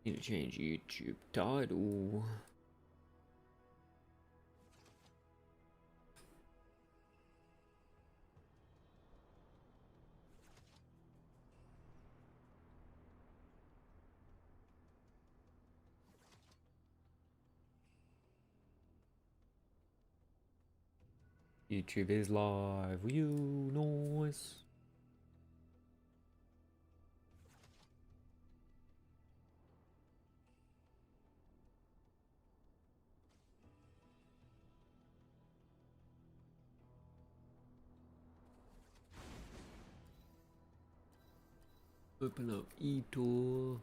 Need to change YouTube title. YouTube is live. You noise. Open up eTool.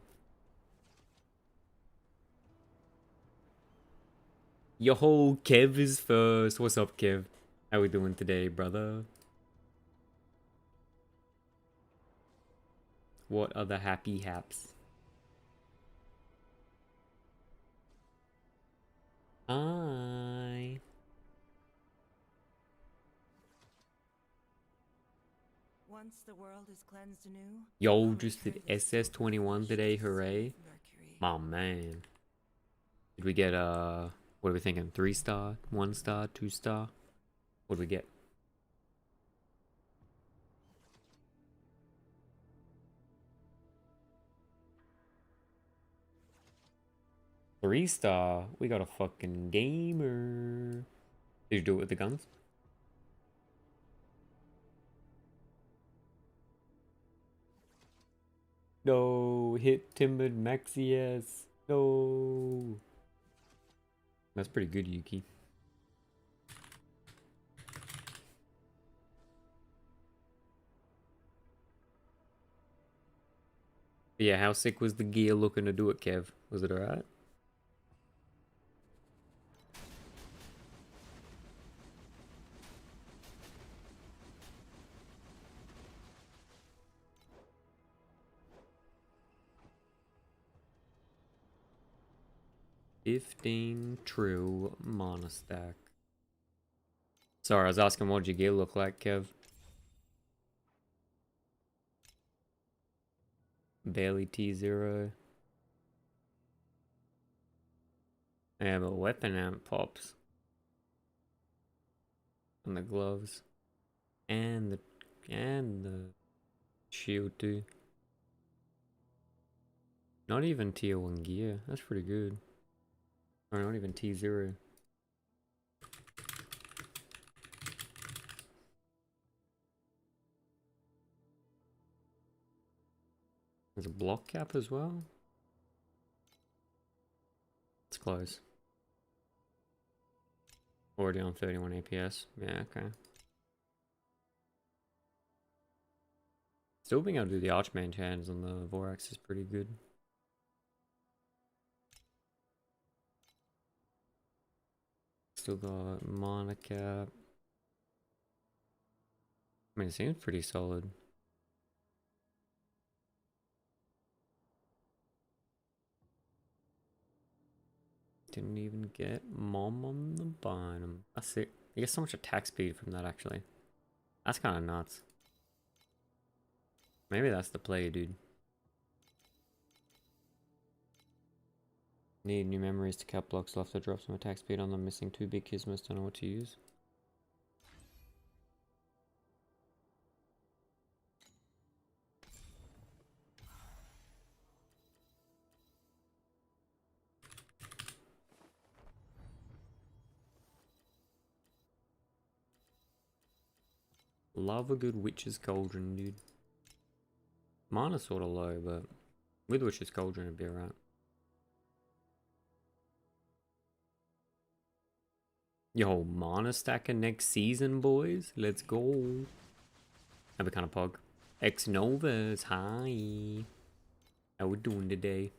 Yo, Kev is first. What's up, Kev? How we doing today, brother? What are the happy haps? Hi. Once the world is cleansed anew, Yo, just did SS21 today, hooray. My man. Did we get, what are we thinking? 3-star, 1-star, 2-star? What do we get? Three-star? We got a fucking gamer. Did you do it with the guns? No, hit timid Maxius. No. That's pretty good, Yuki. But yeah, how sick was the gear looking to do it, Kev? Was it alright? $15 true monostack. Sorry, I was asking what your gear look like, Kev. Barely T0. Yeah, but weapon amp pops. And the gloves. And the shield too. Not even tier 1 gear. That's pretty good. Or not even T0. There's a block cap as well. It's close. Already on 31 APS. Yeah, okay. Still being able to do the Archmage hands on the Vorax is pretty good. Still got mana cap. I mean, it seems pretty solid. Didn't even get Mom on the bottom. That's it. You get so much attack speed from that, actually. That's kind of nuts. Maybe that's the play, dude. Need new memories to cap blocks left to drop some attack speed on them. Missing 2 big Kismas. Don't know what to use. Love a good Witch's Cauldron, dude. Mine is sort of low, but with Witch's Cauldron it'd be alright. Yo, mana stacker next season, boys. Let's go. Have a kind of pog. X Novas, hi. How we doing today?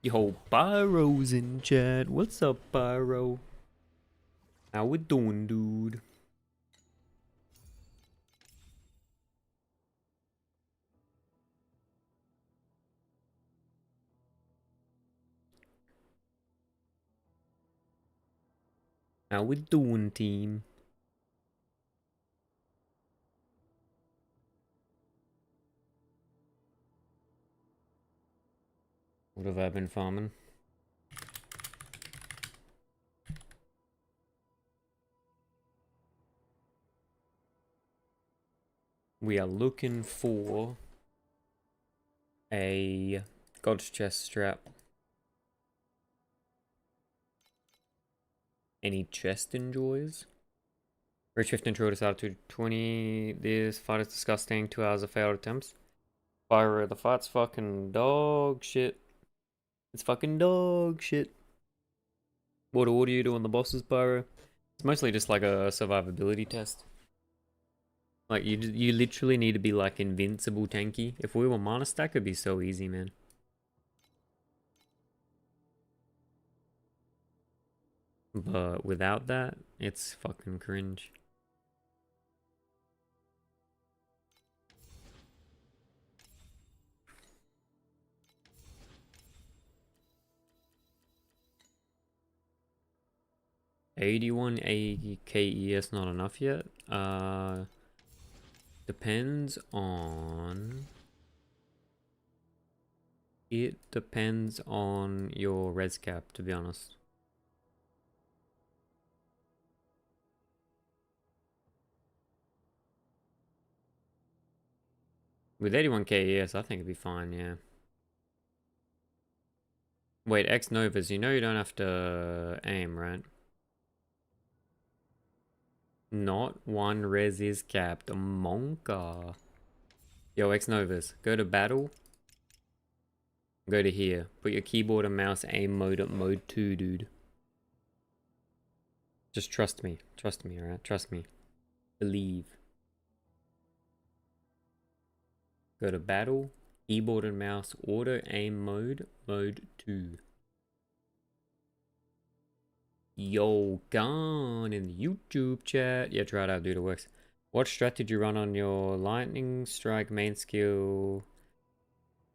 Yo, Pyro's in chat. What's up, Pyro? How we doing, dude? How we doing, team? What have I been farming? We are looking for a God's chest strap. Any chest enjoys? Rich 15 intro decided to 20. This fight is disgusting. 2 hours of failed attempts. Fire, the fight's fucking dog shit. It's fucking dog shit. What order you do on the bosses, Pyro? It's mostly just like a survivability test. Like, you literally need to be like invincible tanky. If we were mana stack, it'd be so easy, man. But without that, it's fucking cringe. $81 KES not enough yet? Depends on... It depends on your res cap, to be honest. With 81 KES, I think it'd be fine, yeah. Wait, X Novas, you know you don't have to aim, right? Not one res is capped. Monka. Yo, X Novas, go to battle. Go to here. Put your keyboard and mouse aim mode at mode 2, dude. Just trust me. Trust me, alright? Trust me. Believe. Go to battle. Keyboard and mouse auto aim mode. Mode 2. Yo, gone in the YouTube chat. Yeah, try it out, dude. It works. What strat did you run on your lightning strike main skill?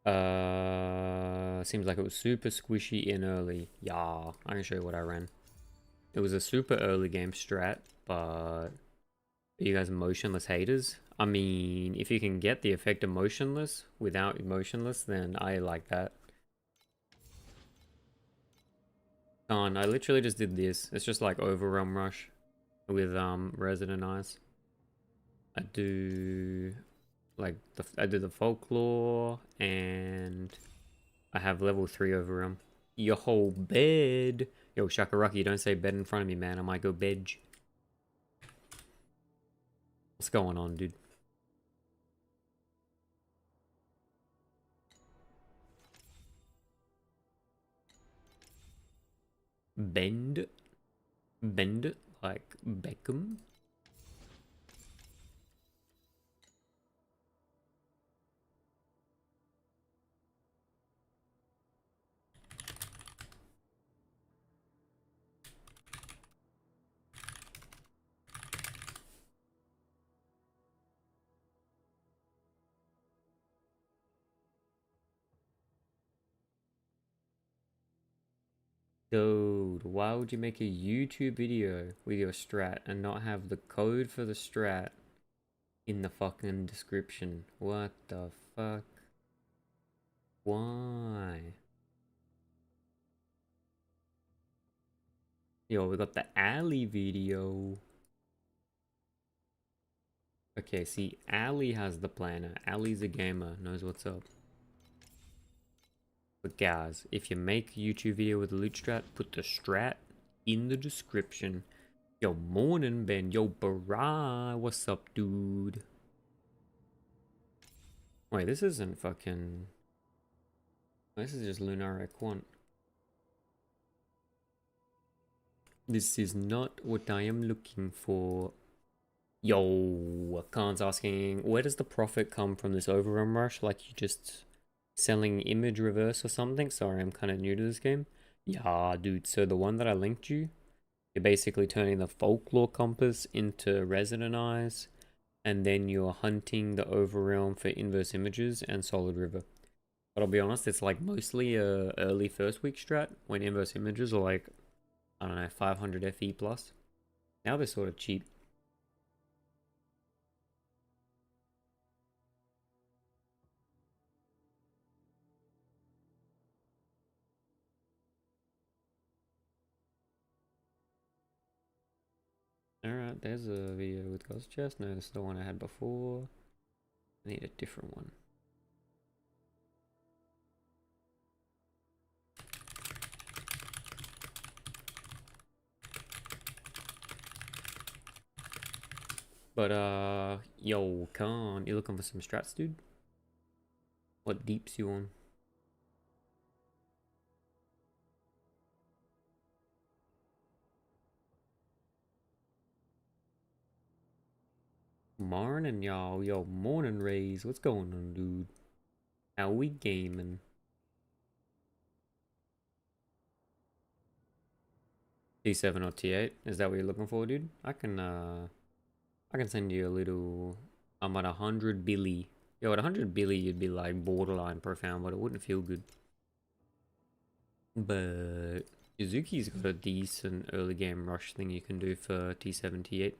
Seems like it was super squishy in early. Yeah, I can show you what I ran. It was a super early game strat, but are you guys motionless haters? I mean, if you can get the effect of motionless without emotionless, then I like that. I literally just did this. It's just like Overwhelm Rush with Resident Eyes. I do like I do the folklore and I have level 3 Overwhelm. Your whole bed. Yo, Shakaraki, don't say bed in front of me, man. I might go bed. What's going on, dude? Bend? Bend like Beckham? Dude, why would you make a YouTube video with your strat and not have the code for the strat in the fucking description? What the fuck? Why? Yo, we got the alley video. Okay, see, Ali has the planner. Ali's a gamer, knows what's up. But guys, if you make a YouTube video with a loot strat, put the strat in the description. Yo, morning, Ben. Yo, Barai. What's up, dude? Wait, this isn't fucking... This is just Lunaric 1. This is not what I am looking for. Yo, Khan's asking, where does the profit come from this overrun rush? Like you just selling image reverse or something? Sorry, I'm kind of new to this game. Yeah, dude, so the one that I linked you, you're basically turning the folklore compass into resident eyes, and then you're hunting the overrealm for inverse images and solid river. But I'll be honest, it's like mostly a early first week strat when inverse images are like, I don't know, 500 FE plus. Now they're sort of cheap. Alright, there's a video with Ghost Chest. No, this is the one I had before. I need a different one. But yo, Khan, you looking for some strats, dude? What deeps you on? Morning, y'all. Yo, morning, Rays. What's going on, dude? How we gaming? T7 or T8? Is that what you're looking for, dude? I can send you a little. I'm at 100 billy. Yo, at 100 billy, you'd be like borderline profound, but it wouldn't feel good. But Yuzuki's got a decent early game rush thing you can do for T7, T8.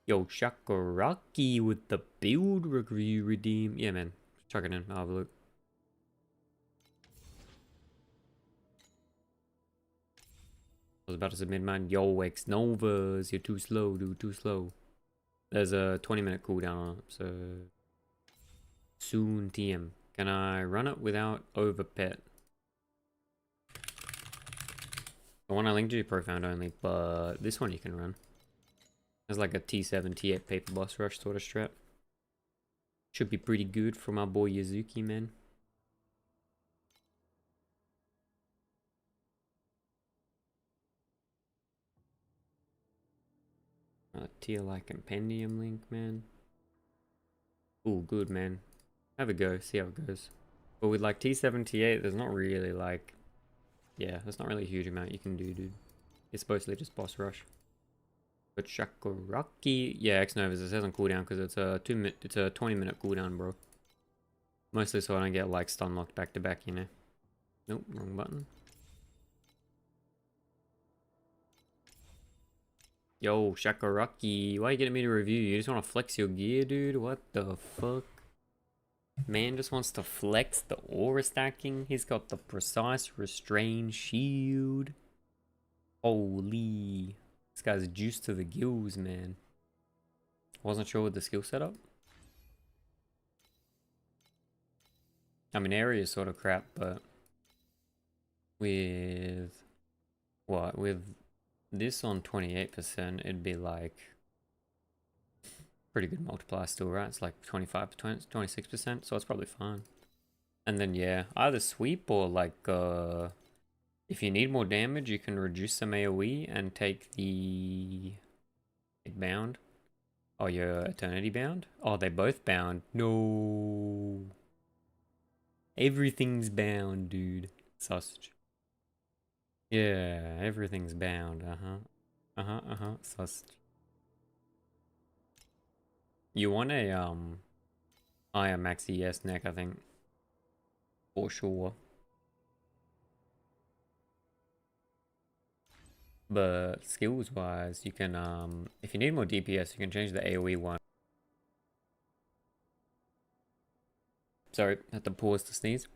Yo, Shakaraki with the build review redeem. Yeah, man. Chuck it in. I'll have a look. I was about to submit mine. Yo, X Novas. You're too slow, dude. Too slow. There's a 20-minute cooldown on it, so soon TM. Can I run it without overpet? The one I linked you profound only, but this one you can run. It's like a T7, T8 paper boss rush sort of strat. Should be pretty good for my boy Yuzuki, man. Tier like compendium link, man. Ooh, good, man. Have a go, see how it goes. But with like T7, T8, there's not really like... Yeah, there's not really a huge amount you can do, dude. It's mostly just boss rush. But Shakuraki... Yeah, X-Novas, it says on cooldown because it's a 20-minute cooldown, bro. Mostly so I don't get like stun locked back to back, you know. Nope, wrong button. Yo, Shakuraki, why are you getting me to review? You just want to flex your gear, dude? What the fuck? Man just wants to flex the aura stacking. He's got the precise restrained shield. Holy. This guy's juiced to the gills, man. Wasn't sure with the skill setup. I mean, area is sort of crap, but with what? With this on 28%, it'd be like pretty good multiplier still, right? It's like 25 to 26%, so it's probably fine. And then yeah, either sweep or like if you need more damage, you can reduce some AoE and take the bound. Oh, you're eternity bound? Oh, they both bound. No. Everything's bound, dude. Sausage. Yeah, everything's bound. Sausage. You want a higher max ES neck, I think. For sure. But skills wise, you can if you need more DPS, you can change the AoE one. Sorry, had to pause to sneeze.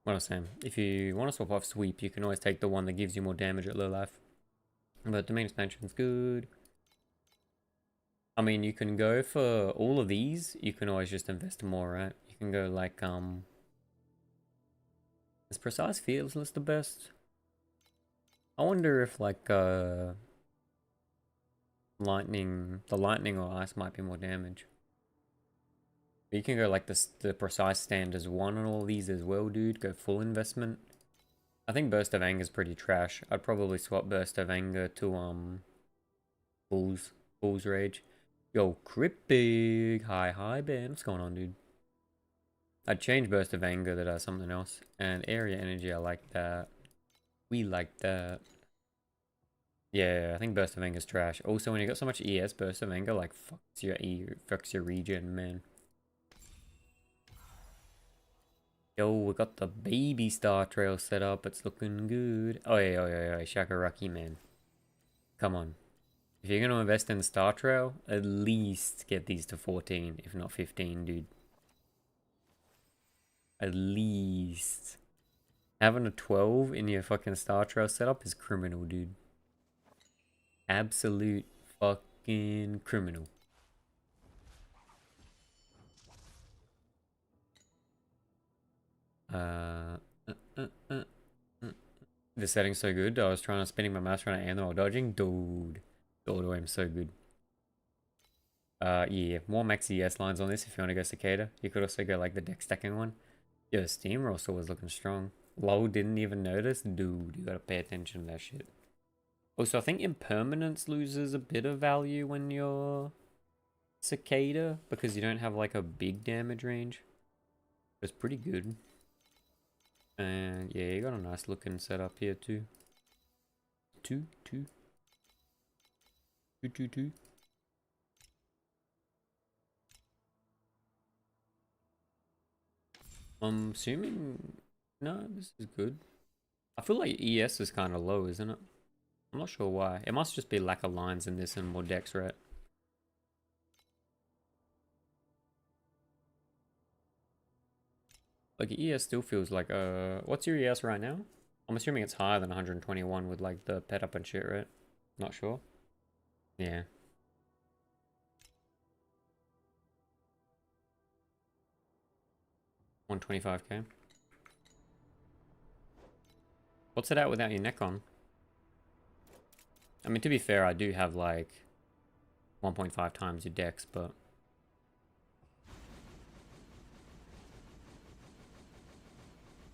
What I was saying, if you want to swap off sweep, you can always take the one that gives you more damage at low life. But the main expansion's good. I mean, you can go for all of these. You can always just invest more, right? You can go like is precise fearlessness the best? I wonder if like the lightning or ice might be more damage. But you can go like the precise stand as one on all these as well, dude. Go full investment. I think Burst of Anger is pretty trash. I'd probably swap Burst of Anger to Bull's Rage. Yo, Cryptic. Hi, Ben. What's going on, dude? I'd change Burst of Anger to something else. And Area Energy, I like that. We like that. Yeah, I think Burst of Anger is trash. Also, when you got so much ES, Burst of Anger like fucks your regen, man. Yo, we got the baby Star Trail set up. It's looking good. Oh yeah, Shakaraki, man. Come on. If you're gonna invest in the Star Trail, at least get these to 14, if not 15, dude. At least. Having a 12 in your fucking Star Trail setup is criminal, dude. Absolute fucking criminal. Uh, uh, uh, uh, the setting's so good. I was trying to spinning my mouse trying to aim them while dodging. Dude, the auto aim's so good. Yeah, more max ES lines on this if you want to go Cicada. You could also go like the deck stacking one. Yo, Steamroll still was looking strong. Lol, didn't even notice. Dude, you gotta pay attention to that shit. Also, I think impermanence loses a bit of value when you're Cicada because you don't have like a big damage range. But it's pretty good. And yeah, you got a nice looking setup here too. Two. I'm assuming no, this is good. I feel like ES is kind of low, isn't it? I'm not sure why. It must just be lack of lines in this and more decks, right? Like ES still feels like what's your ES right now? I'm assuming it's higher than 121 with like the pet up and shit, right? Not sure. Yeah. 125k. What's it at without your neck on? I mean, to be fair, I do have like 1.5 times your dex, but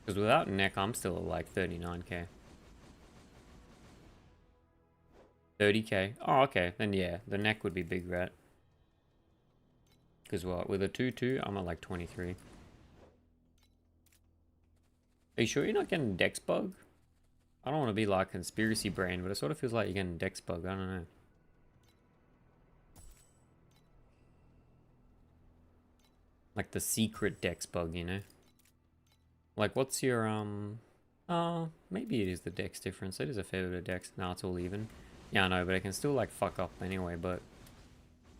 because without neck, I'm still at like 39k. 30k. Oh, okay. Then yeah, the neck would be big, right? Because what, with a 2-2, I'm at like 23. Are you sure you're not getting dex bug? I don't want to be like conspiracy brain, but it sort of feels like you're getting dex bug. I don't know. Like the secret dex bug, you know? Like what's your oh, maybe it is the dex difference. It is a fair bit of dex. No, it's all even. Yeah, I know, but it can still like fuck up anyway, but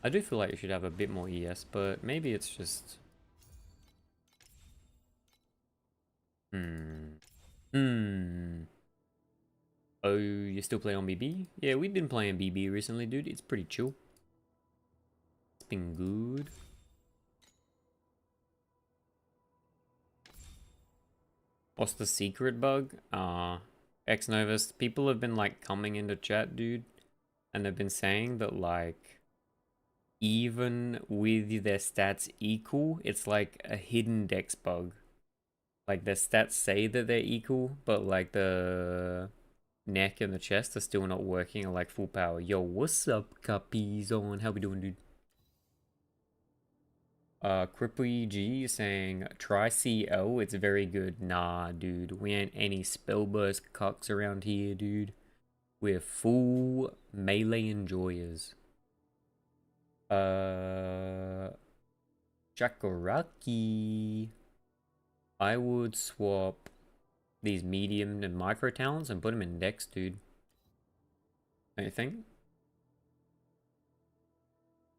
I do feel like you should have a bit more ES, but maybe it's just Oh, you still play on BB? Yeah, we've been playing BB recently, dude. It's pretty chill. It's been good. What's the secret bug? X Novus. People have been like coming into chat, dude, and they've been saying that like even with their stats equal, it's like a hidden dex bug. Like their stats say that they're equal, but like the neck and the chest are still not working at like full power. Yo, what's up, Cappies on? How we doing, dude? Cripply G saying try CL, it's very good. Nah, dude, we ain't any spellburst cucks around here, dude. We're full melee enjoyers. Chakaraki. I would swap these medium and micro talents and put them in decks, dude. Don't you think?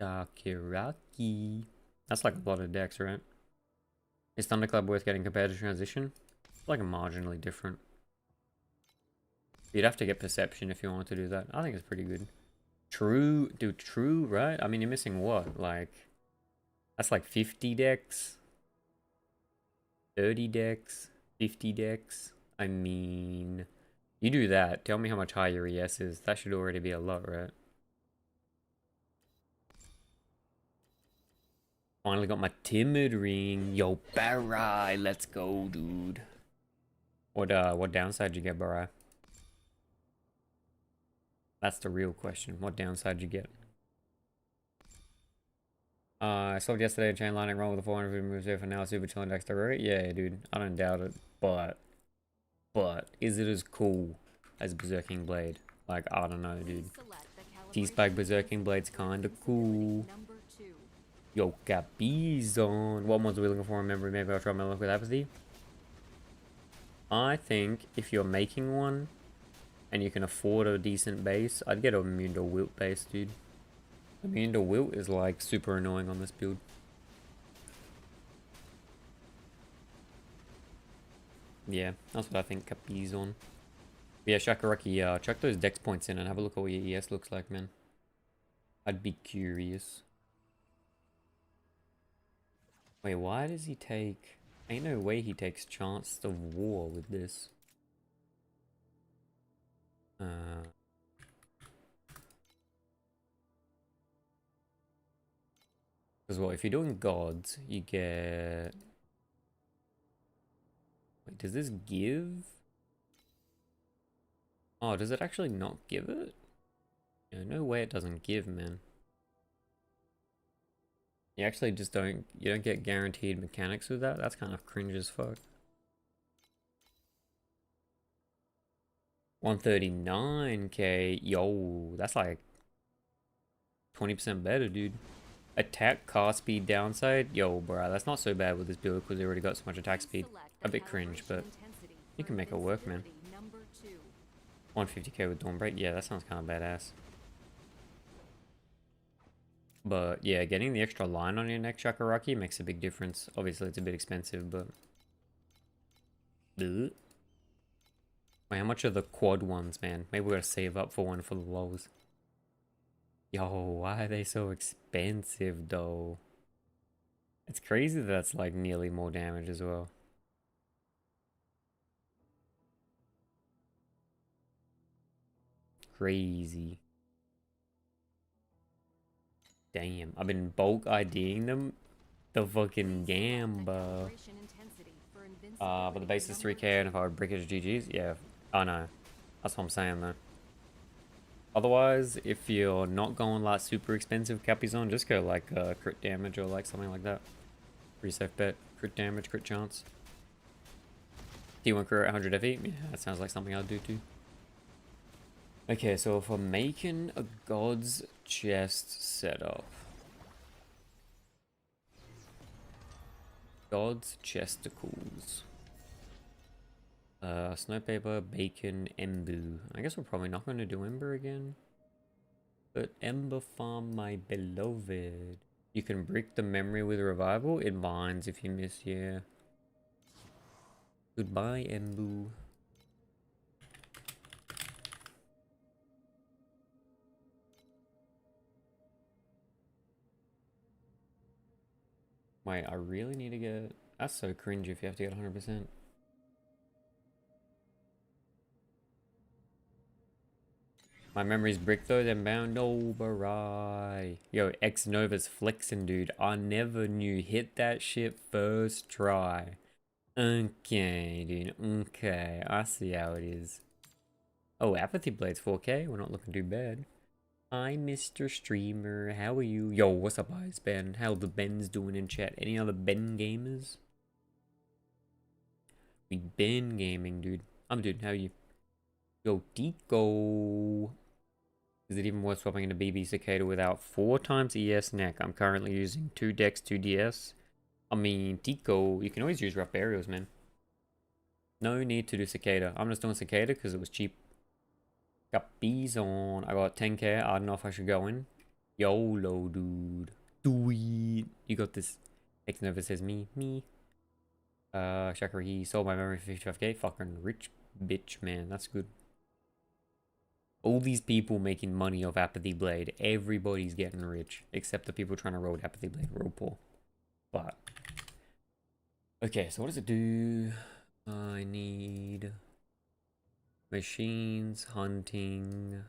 Chakaraki. That's like a lot of decks, right? Is Thunderclap worth getting compared to Transition? It's like marginally different. You'd have to get Perception if you wanted to do that. I think it's pretty good. True, dude, true, right? I mean, you're missing what? Like, that's like 50 decks, 30 decks, 50 decks. I mean, you do that. Tell me how much higher your ES is. That should already be a lot, right? Finally got my timid ring. Yo, Barai, let's go, dude. What downside did you get, Barai? That's the real question. What downside did you get? I sold yesterday chain lightning roll with a 400 moves there for now. Super chilling dexterity. Yeah, dude. I don't doubt it. But is it as cool as Berserking Blade? Like, I don't know, dude. Teasbag Berserking Blade's kinda cool. Yo, Capizon. What mods are we looking for in memory? Maybe I'll try my luck with Apathy. I think if you're making one and you can afford a decent base, I'd get a Immune to Wilt base, dude. Immune to Wilt is like super annoying on this build. Yeah, that's what I think Capizon. Yeah, Shakaraki, chuck those dex points in and have a look at what your ES looks like, man. I'd be curious. Wait, why does he take... Ain't no way he takes Chance of War with this. Because well, if you're doing gods, you get... Wait, does this give? Oh, does it actually not give it? Yeah, no way it doesn't give, man. You actually just don't... You don't get guaranteed mechanics with that? That's kind of cringe as fuck. 139k. Yo, that's like 20% better, dude. Attack car speed downside. Yo, bro, that's not so bad with this build because they already got so much attack speed. A bit cringe, but you can make it work, man. 150k with Dawnbreak. Yeah, that sounds kind of badass. But yeah, getting the extra line on your neck Shakaraki makes a big difference. Obviously, it's a bit expensive, but... Ugh. Wait, how much are the quad ones, man? Maybe we gotta save up for one for the lows. Yo, why are they so expensive, though? It's crazy that that's like nearly more damage as well. Crazy. Damn, I've been bulk IDing them. The fucking Gamba. But the base is 3k, and if I would brick it as GG's, yeah. Oh no. That's what I'm saying though. Otherwise, if you're not going like super expensive Cappies on, just go like crit damage or like something like that. Pretty safe bet. Crit damage, crit chance. T1 crit at 100 FE? Yeah, that sounds like something I'd do too. Okay, so if I'm making a God's Chest setup. God's Chesticles. Snowpaper, Bacon, Embu. I guess we're probably not going to do Ember again. But Ember Farm, my beloved. You can brick the memory with revival. It binds if you miss, yeah. Goodbye, Embu. Wait, I really need to get... That's so cringe if you have to get 100%. My memory's brick though, then bound over. Yo, X Nova's flexing, dude. I never knew hit that shit first try. Okay, dude. Okay, I see how it is. Oh, Apathy Blade's 4k. We're not looking too bad. Hi, Mr. Streamer. How are you? Yo, what's up, Ice Ben? How the Ben's doing in chat? Any other Ben gamers? We been gaming, dude. I'm dude. How are you? Yo, Deco. Is it even worth swapping into BB Cicada without 4 times ES neck? I'm currently using 2 Dex, 2 DS. I mean, Tico, you can always use rough burials, man. No need to do Cicada. I'm just doing Cicada because it was cheap. Got bees on. I got 10k. I don't know if I should go in. YOLO, dude. Do it. You got this. X Nova says me. Shakari, he sold my memory for 55k. Fucking rich bitch, man. That's good. All these people making money off Apathy Blade. Everybody's getting rich. Except the people trying to roll Apathy Blade. Real poor. But. Okay, so what does it do? I need... Machines, hunting...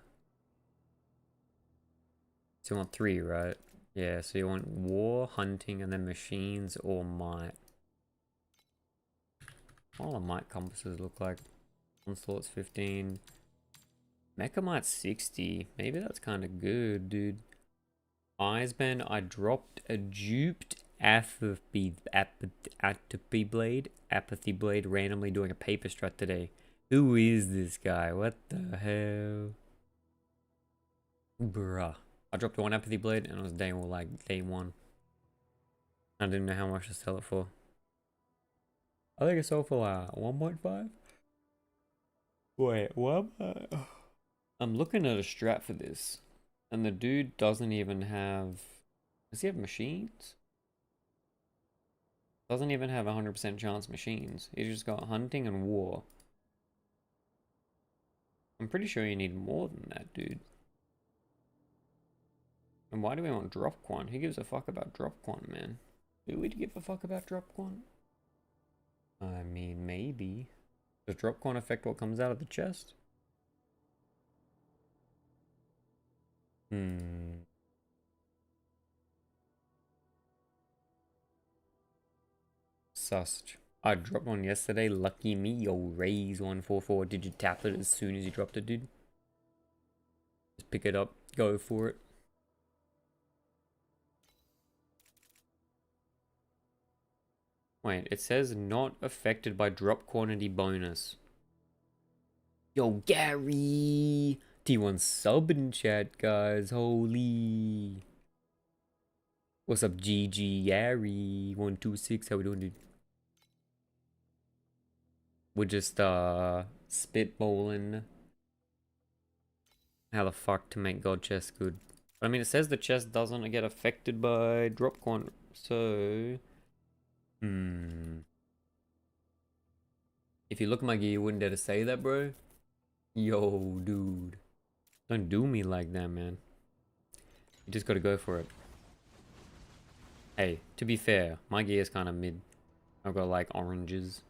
So you want 3, right? Yeah, so you want war, hunting, and then machines or might. What do might compasses look like? Onslaught's 15. Mecha might 60. Maybe that's kind of good, dude. Eyesband, I dropped a duped Apathy Blade randomly doing a paper strut today. Who is this guy? What the hell? Bruh. I dropped 1 Apathy Blade and it was day 1. I didn't know how much to sell it for. I think it sold for like 1.5. Wait, what? I'm looking at a strat for this. And the dude doesn't even have... Does he have machines? Doesn't even have 100% chance machines. He's just got hunting and war. I'm pretty sure you need more than that, dude. And why do we want drop quant? Who gives a fuck about drop quant, man? Do we give a fuck about drop quant? I mean, maybe. Does drop quant affect what comes out of the chest? Sussed. I dropped one yesterday. Lucky me. Yo, raise 144. Did you tap it as soon as you dropped it, dude? Just pick it up. Go for it. Wait, it says not affected by drop quantity bonus. Yo, Gary! T1 sub in chat, guys. Holy. What's up, GG Gary? 126. How we doing, dude? We're just, spitballing how the fuck to make God chest good. I mean, it says the chest doesn't get affected by drop quant, so... If you look at my gear, you wouldn't dare to say that, bro. Yo, dude. Don't do me like that, man. You just gotta go for it. Hey, to be fair, my gear is kind of mid. I've got like oranges.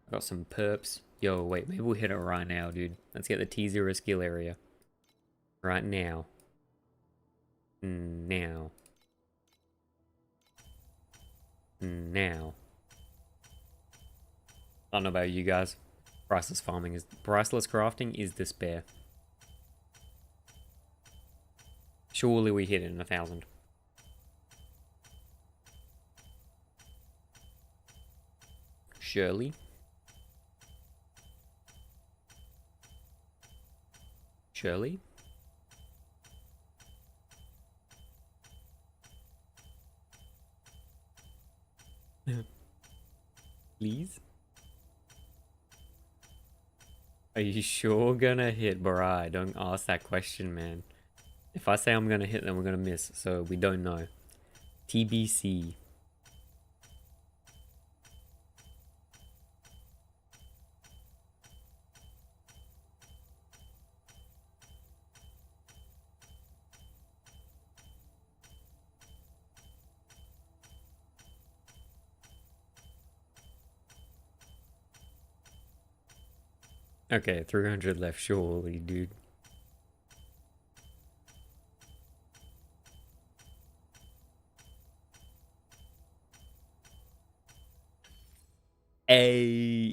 I've got some perps. Yo, wait, maybe we'll hit it right now, dude. Let's get the T0 skill area. Right now. Now. Now. I don't know about you guys. Priceless crafting is despair. Surely we hit it in 1,000. Shirley. Shirley. Please. Are you sure gonna hit, Barai? Don't ask that question, man. If I say I'm gonna hit, then we're gonna miss. So we don't know. TBC. Okay, 300 left, surely, dude. Hey,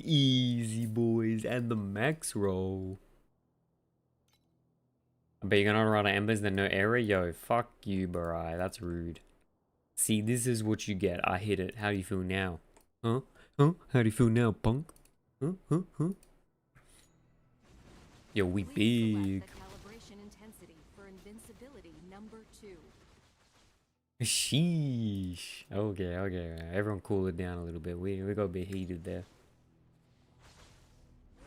easy boys, and the max roll. I bet you're gonna run out of embers, then no error? Yo, fuck you, Barai. That's rude. See, this is what you get. I hit it. How do you feel now? Huh? Huh? How do you feel now, punk? Huh? Huh? Huh? Yo, we big. Sheesh. Okay, okay. Everyone cool it down a little bit. We got a bit heated there.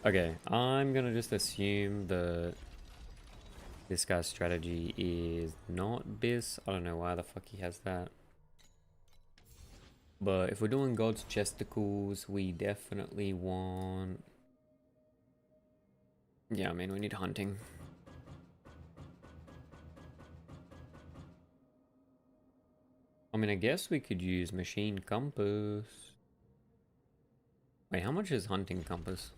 Okay, I'm gonna just assume that this guy's strategy is not bis. I don't know why the fuck he has that. But if we're doing God's chesticles, we definitely want... Yeah, I mean, we need hunting. I mean, I guess we could use machine compass. Wait, how much is hunting compass?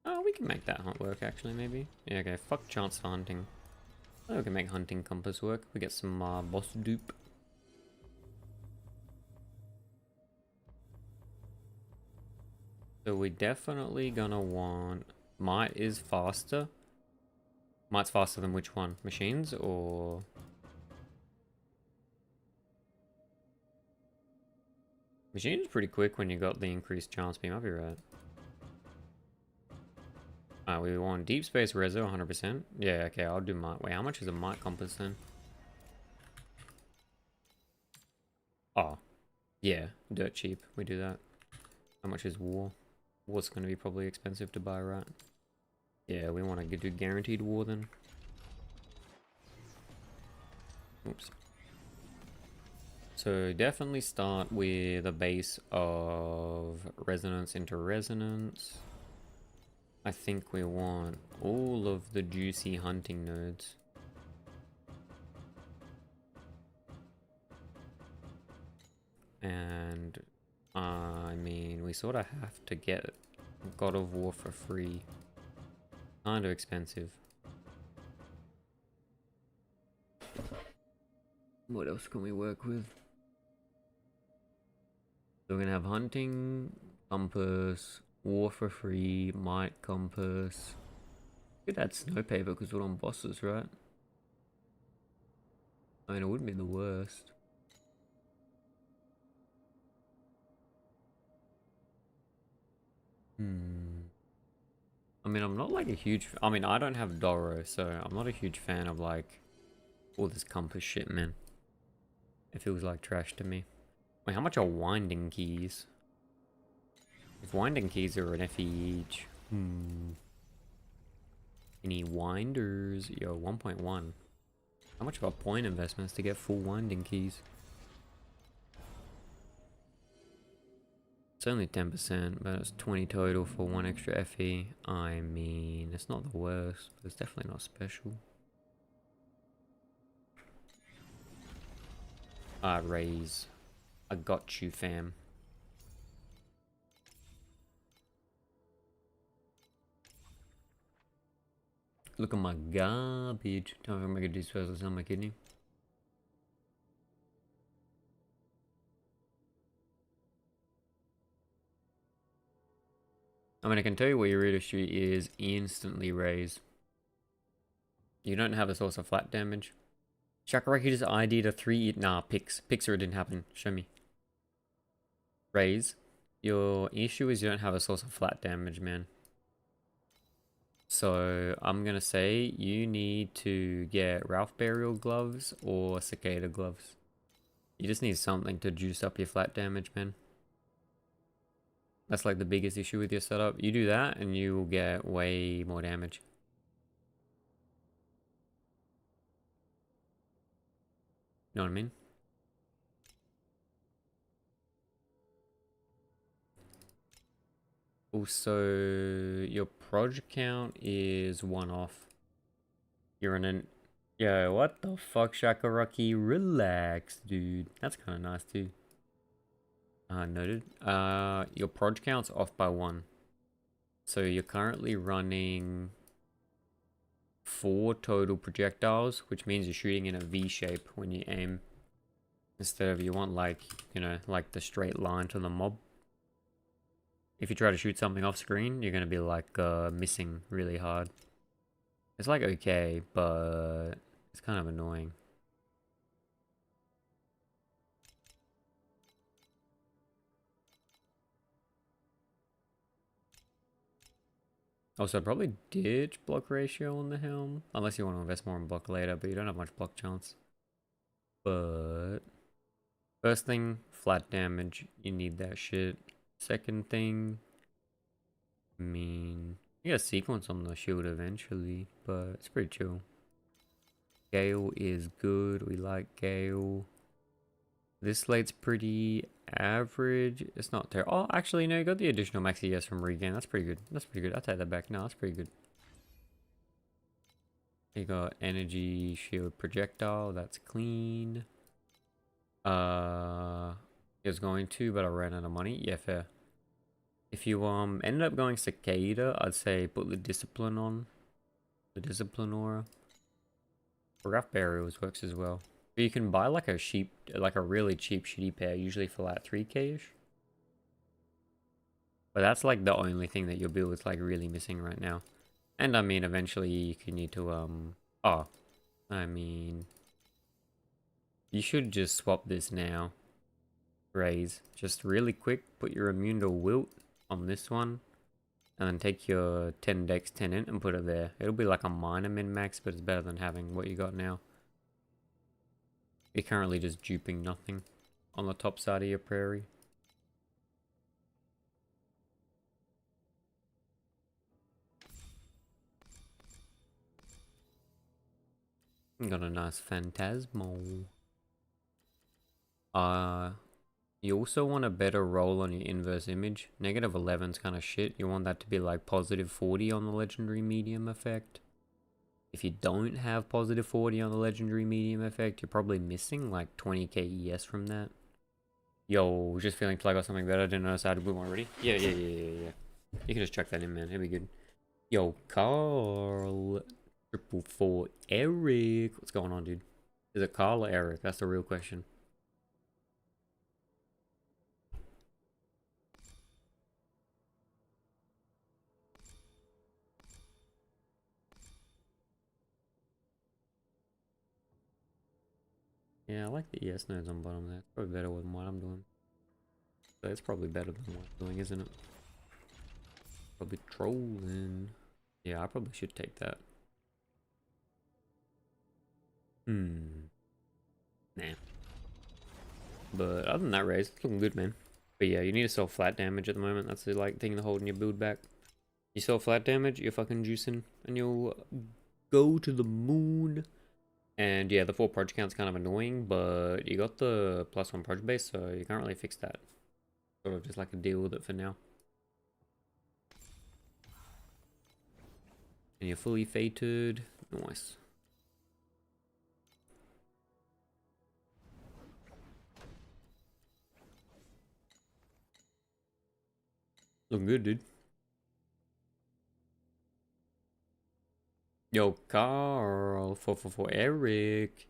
Oh, we can make that hunt work, actually, maybe. Yeah, okay, fuck chance for hunting. Oh, we can make hunting compass work. We get some boss dupe. So we're definitely gonna want... Might is faster. Might's faster than which one? Machines or... Machine's pretty quick when you got the increased chance beam. I'll be right. We want deep space reso 100%. Yeah, okay, I'll do might. Wait, how much is a might compass then? Oh, yeah, dirt cheap. We do that. How much is war? War's going to be probably expensive to buy, right? Yeah, we want to do guaranteed war then. Oops. So definitely start with a base of resonance into resonance. I think we want all of the juicy hunting nodes. And I mean, we sort of have to get God of War for free. Kind of expensive. What else can we work with? So we're gonna have hunting, compass, war for free, might compass. Could add snow paper because we're on bosses, right? I mean, it wouldn't be the worst. I mean, I'm not like a huge. I mean, I don't have Doro, so I'm not a huge fan of like all this compass shit, man. It feels like trash to me. Wait, how much are winding keys? If winding keys are an FE each. Any winders? Yo, 1.1. How much of a point investments to get full winding keys? It's only 10%, but it's 20 total for one extra FE. I mean, it's not the worst, but it's definitely not special. Raise. I got you, fam. Look at my garbage. Time to make a disposal, am I kidding? I mean, I can tell you what your reader street is instantly raise. You don't have a source of flat damage. Shakaraki just ID'd a 3. Nah, picks. Pixar didn't happen. Show me. Raise. Your issue is you don't have a source of flat damage, man. So I'm gonna say you need to get Ralph Burial gloves or Cicada gloves. You just need something to juice up your flat damage, man. That's like the biggest issue with your setup. You do that and you will get way more damage. You know what I mean? Also, your proj count is 1 off. You're in an... Yo, what the fuck, Shakaraki? Relax, dude. That's kind of nice, too. Noted. Your proj count's off by 1. So you're currently running 4 total projectiles, which means you're shooting in a V shape when you aim. Instead of you want like, you know, like the straight line to the mob. If you try to shoot something off screen, you're gonna be like missing really hard. It's like okay, but it's kind of annoying. Also, probably ditch block ratio on the helm. Unless you want to invest more in block later, but you don't have much block chance. But first thing, flat damage. You need that shit. Second thing, I mean, you get a sequence on the shield eventually, but it's pretty chill. Gale is good. We like Gale. This slate's pretty average. It's not terrible. Oh, actually, no, you got the additional max ES from regain. That's pretty good. That's pretty good. I'll take that back. No, that's pretty good. You got energy shield projectile. That's clean. It was going to, but I ran out of money. Yeah, fair. If you ended up going Cicada, I'd say put the discipline on. The discipline aura. Rough burials works as well. But you can buy like a really cheap shitty pair, usually for like 3k-ish. But that's like the only thing that your build is like really missing right now. And I mean, eventually you could need to, I mean, you should just swap this now. Raise. Just really quick, put your immune to wilt on this one. And then take your 10 dex 10 int and put it there. It'll be like a minor min-max, but it's better than having what you got now. You're currently just duping nothing on the top side of your prairie. Got a nice phantasmal. You also want a better roll on your inverse image. Negative 11's kind of shit. You want that to be like positive 40 on the legendary medium effect. If you don't have positive 40 on the legendary medium effect, you're probably missing like 20k ES from that. Yo, just feeling like I got something better. Didn't notice I had a boom already. Yeah. You can just check that in, man. It'll be good. Yo, Carl. 444 Eric. What's going on, dude? Is it Carl or Eric? That's the real question. Yeah, I like the ES nodes on bottom there. It's probably better than what I'm doing. So it's probably better than what I'm doing, isn't it? Probably trolling. Yeah, I probably should take that. Nah. But other than that raise, it's looking good, man. But yeah, you need to sell flat damage at the moment. That's the like thing that's holding your build back. You sell flat damage, you're fucking juicing, and you'll go to the moon. And yeah, the 4 project count's kind of annoying, but you got the +1 project base, so you can't really fix that. Sort of just like a deal with it for now. And you're fully fated. Nice. Looking good, dude. Yo, Carl, 444 Eric.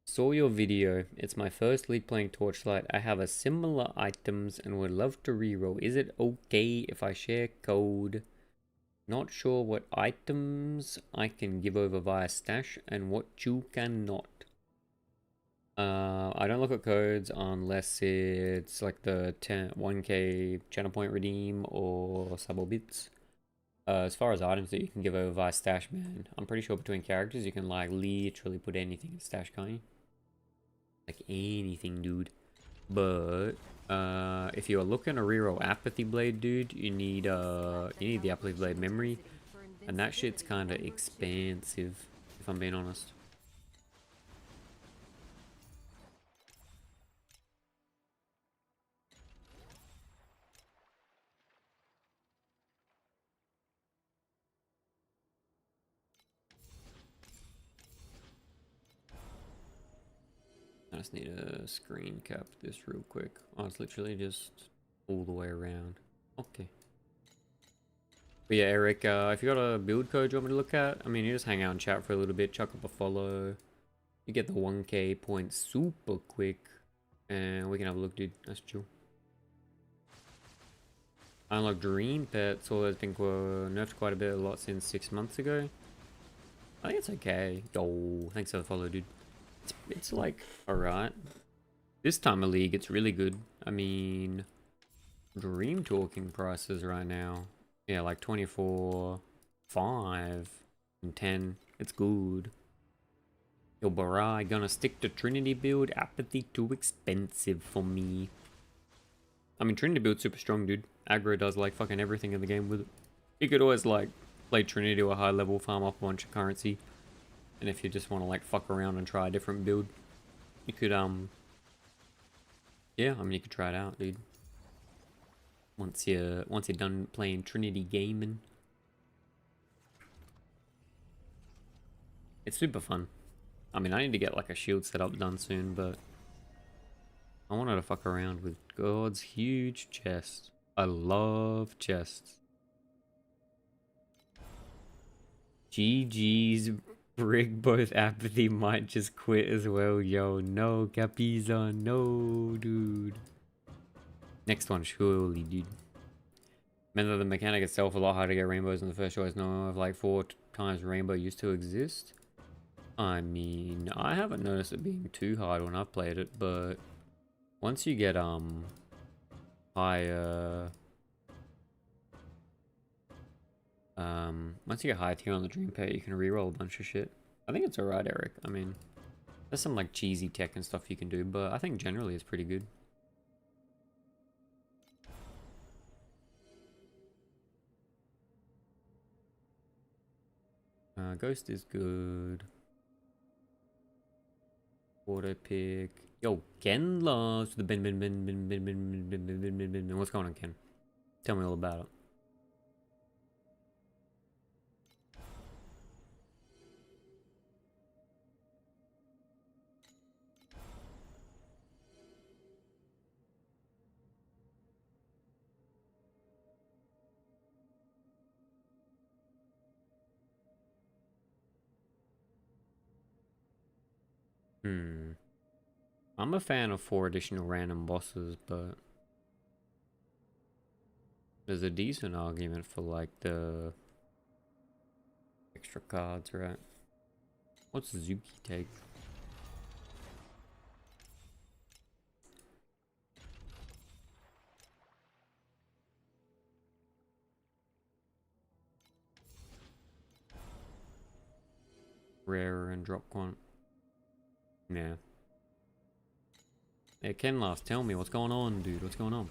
Saw your video. It's my first league playing Torchlight. I have a similar items and would love to reroll. Is it okay if I share code? Not sure what items I can give over via stash and what you cannot. I don't look at codes unless it's like the 1k channel point redeem or sub bits. As far as items that you can give over via stash, man, I'm pretty sure between characters you can like literally put anything in stash, can't you? Like anything, dude. But if you're looking to reroll Apathy Blade, dude, you need the Apathy Blade memory, and that shit's kind of expensive, if I'm being honest. I just need to screen cap this real quick. Oh, it's literally just all the way around. Okay. But yeah, Eric, if you got a build code you want me to look at, I mean, you just hang out and chat for a little bit, chuck up a follow. You get the 1k points super quick, and we can have a look, dude. That's chill. I unlocked Dream Pet, so I think we're nerfed quite a lot since 6 months ago. I think it's okay. Yo, thanks for the follow, dude. It's like, alright. This time of league, it's really good. I mean, Dream Talking prices right now. Yeah, like 24, 5, and 10. It's good. Yo, Barai, gonna stick to Trinity build. Apathy too expensive for me. I mean, Trinity build's super strong, dude. Aggro does like fucking everything in the game with it. You could always like play Trinity to a high level, farm up a bunch of currency. And if you just want to like fuck around and try a different build, you could yeah, I mean you could try it out, dude. Once you're done playing Trinity gaming. It's super fun. I mean, I need to get like a shield setup done soon, but I wanted to fuck around with God's huge chest. I love chests. GG's Brig, both Apathy might just quit as well. Yo, no, Capiza, no, dude. Next one, surely, dude. Remember the mechanic itself a lot harder to get rainbows in the first choice. No, of like 4 times rainbow used to exist. I mean, I haven't noticed it being too hard when I've played it, but once you get higher once you get high tier on the dream pet, you can reroll a bunch of shit. I think it's alright, Eric. I mean, there's some like cheesy tech and stuff you can do, but I think generally it's pretty good. Ghost is good. Auto pick. Yo, Ken loves the bin. What's going on, Ken? Tell me all about it. I'm a fan of 4 additional random bosses, but there's a decent argument for like the extra cards, right? What's Zuki take? Rarer and drop quant. Yeah. Hey, Kenlas, tell me what's going on, dude. What's going on?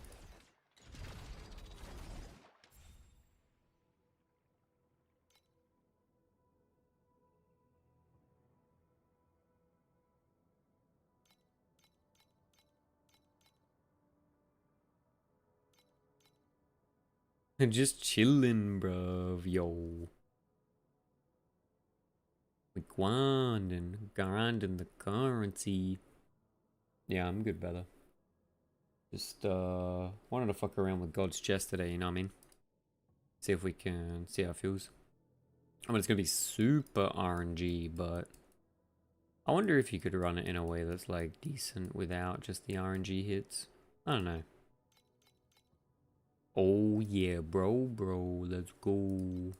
Just chilling, bruv. Yo. We grinding the currency. Yeah, I'm good, brother. Just wanted to fuck around with God's chest today, you know what I mean? See if we can see how it feels. I mean, it's gonna be super RNG, but I wonder if you could run it in a way that's like decent without just the RNG hits. I don't know. Oh yeah, bro, let's go.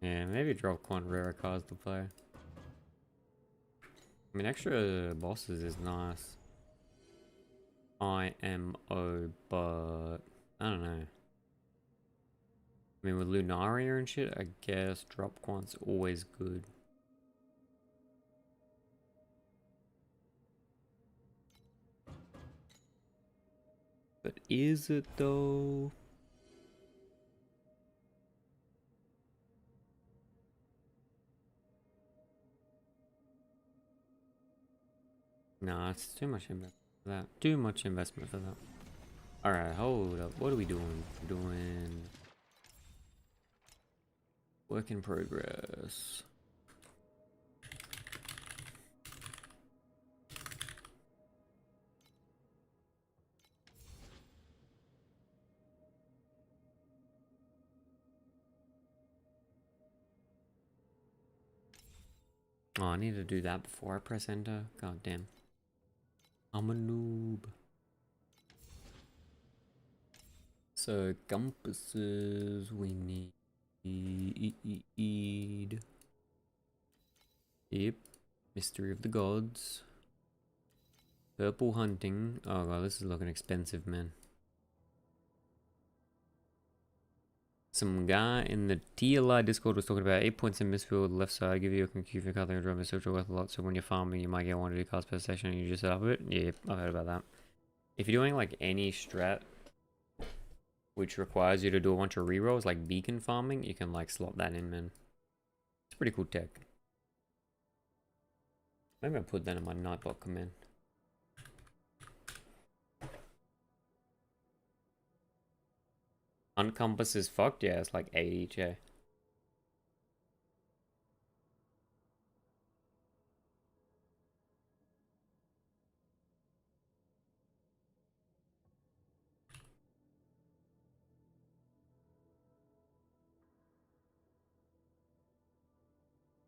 Yeah, maybe drop quant rare cards to play. I mean, extra bosses is nice. IMO, but I don't know. I mean, with Lunaria and shit, I guess drop quant's always good. But is it though? Nah, it's too much investment for that. Too much investment for that. Alright, hold up. What are we doing? We're doing work in progress. Oh, I need to do that before I press enter. God damn. I'm a noob. So compasses we need. Yep. Mystery of the Gods. Purple hunting. Oh god, this is looking expensive, man. Some guy in the TLI Discord was talking about 8 points in Mistfield left side. Give you a concuve card and drum is social worth a lot. So when you're farming, you might get 1 or 2 cards per session and you just set up it. Yeah, I've heard about that. If you're doing like any strat which requires you to do a bunch of rerolls, like beacon farming, you can like slot that in, man. It's pretty cool tech. Maybe I'll put that in my Nightbot command. Uncompass is fucked, yeah, it's like 8 each, yeah.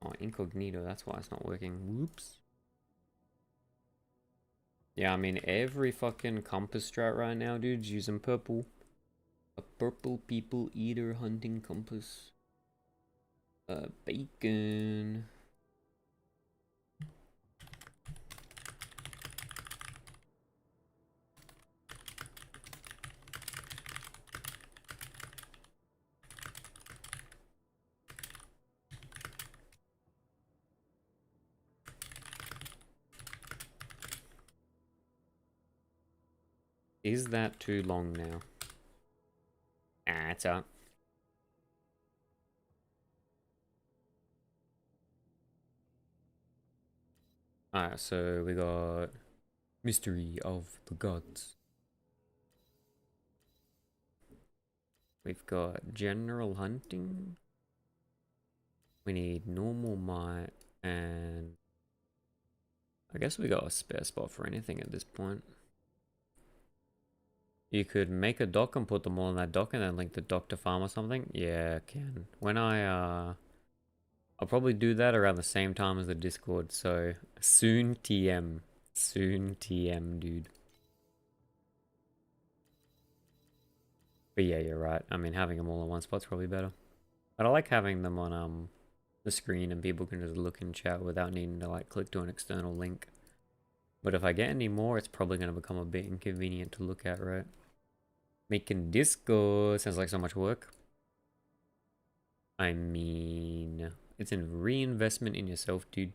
Oh, incognito, that's why it's not working. Whoops. Yeah, I mean, every fucking compass strat right now, dude's using purple. A purple people eater hunting compass. Bacon. Is that too long now? Ah, it's up. Alright, so we got Mystery of the Gods. We've got General Hunting. We need Normal Might, and I guess we got a spare spot for anything at this point. You could make a dock and put them all in that dock and then link the dock to farm or something. Yeah, can. When I'll probably do that around the same time as the Discord, so soon TM. Soon TM, dude. But yeah, you're right. I mean, having them all in one spot's probably better. But I like having them on the screen and people can just look and chat without needing to like click to an external link. But if I get any more, it's probably going to become a bit inconvenient to look at, right? Making Discord sounds like so much work. I mean, it's a reinvestment in yourself, dude.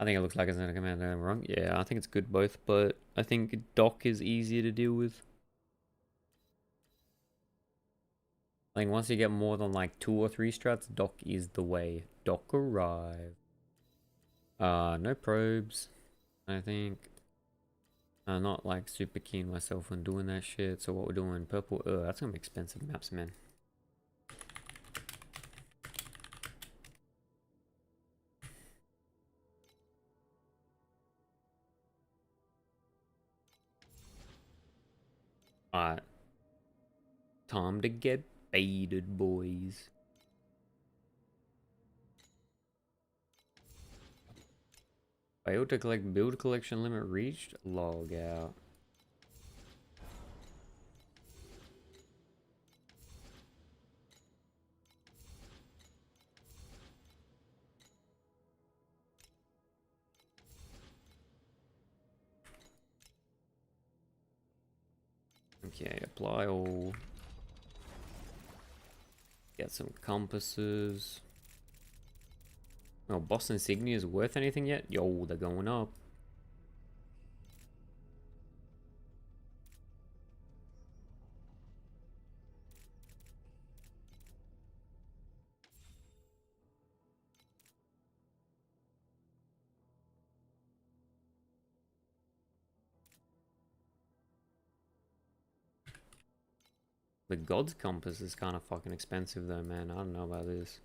I think it looks like it's gonna come out wrong. Yeah, I think it's good both, but I think dock is easier to deal with. I think once you get more than like 2 or 3 strats, dock is the way. Dock arrive. No probes, I think. I'm not like super keen myself on doing that shit, so what we're doing, purple, that's gonna be expensive maps, man. Alright. Time to get baited, boys. Failed to collect build collection limit reached? Log out. Okay, apply all. Get some compasses. Oh, boss insignia is worth anything yet? Yo, they're going up. The God's Compass is kind of fucking expensive though, man. I don't know about this.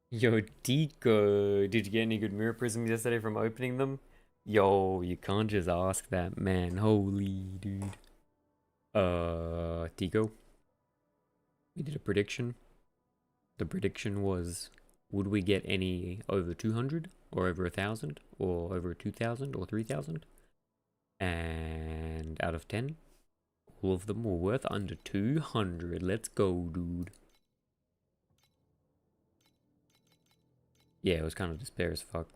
Yo, Tico, did you get any good mirror prisms yesterday from opening them? Yo, you can't just ask that, man. Holy dude. Tico, we did a prediction. The prediction was, would we get any over 200 or over 1,000 or over 2,000 or 3,000? And out of 10, all of them were worth under 200. Let's go, dude. Yeah, it was kind of despair as fuck.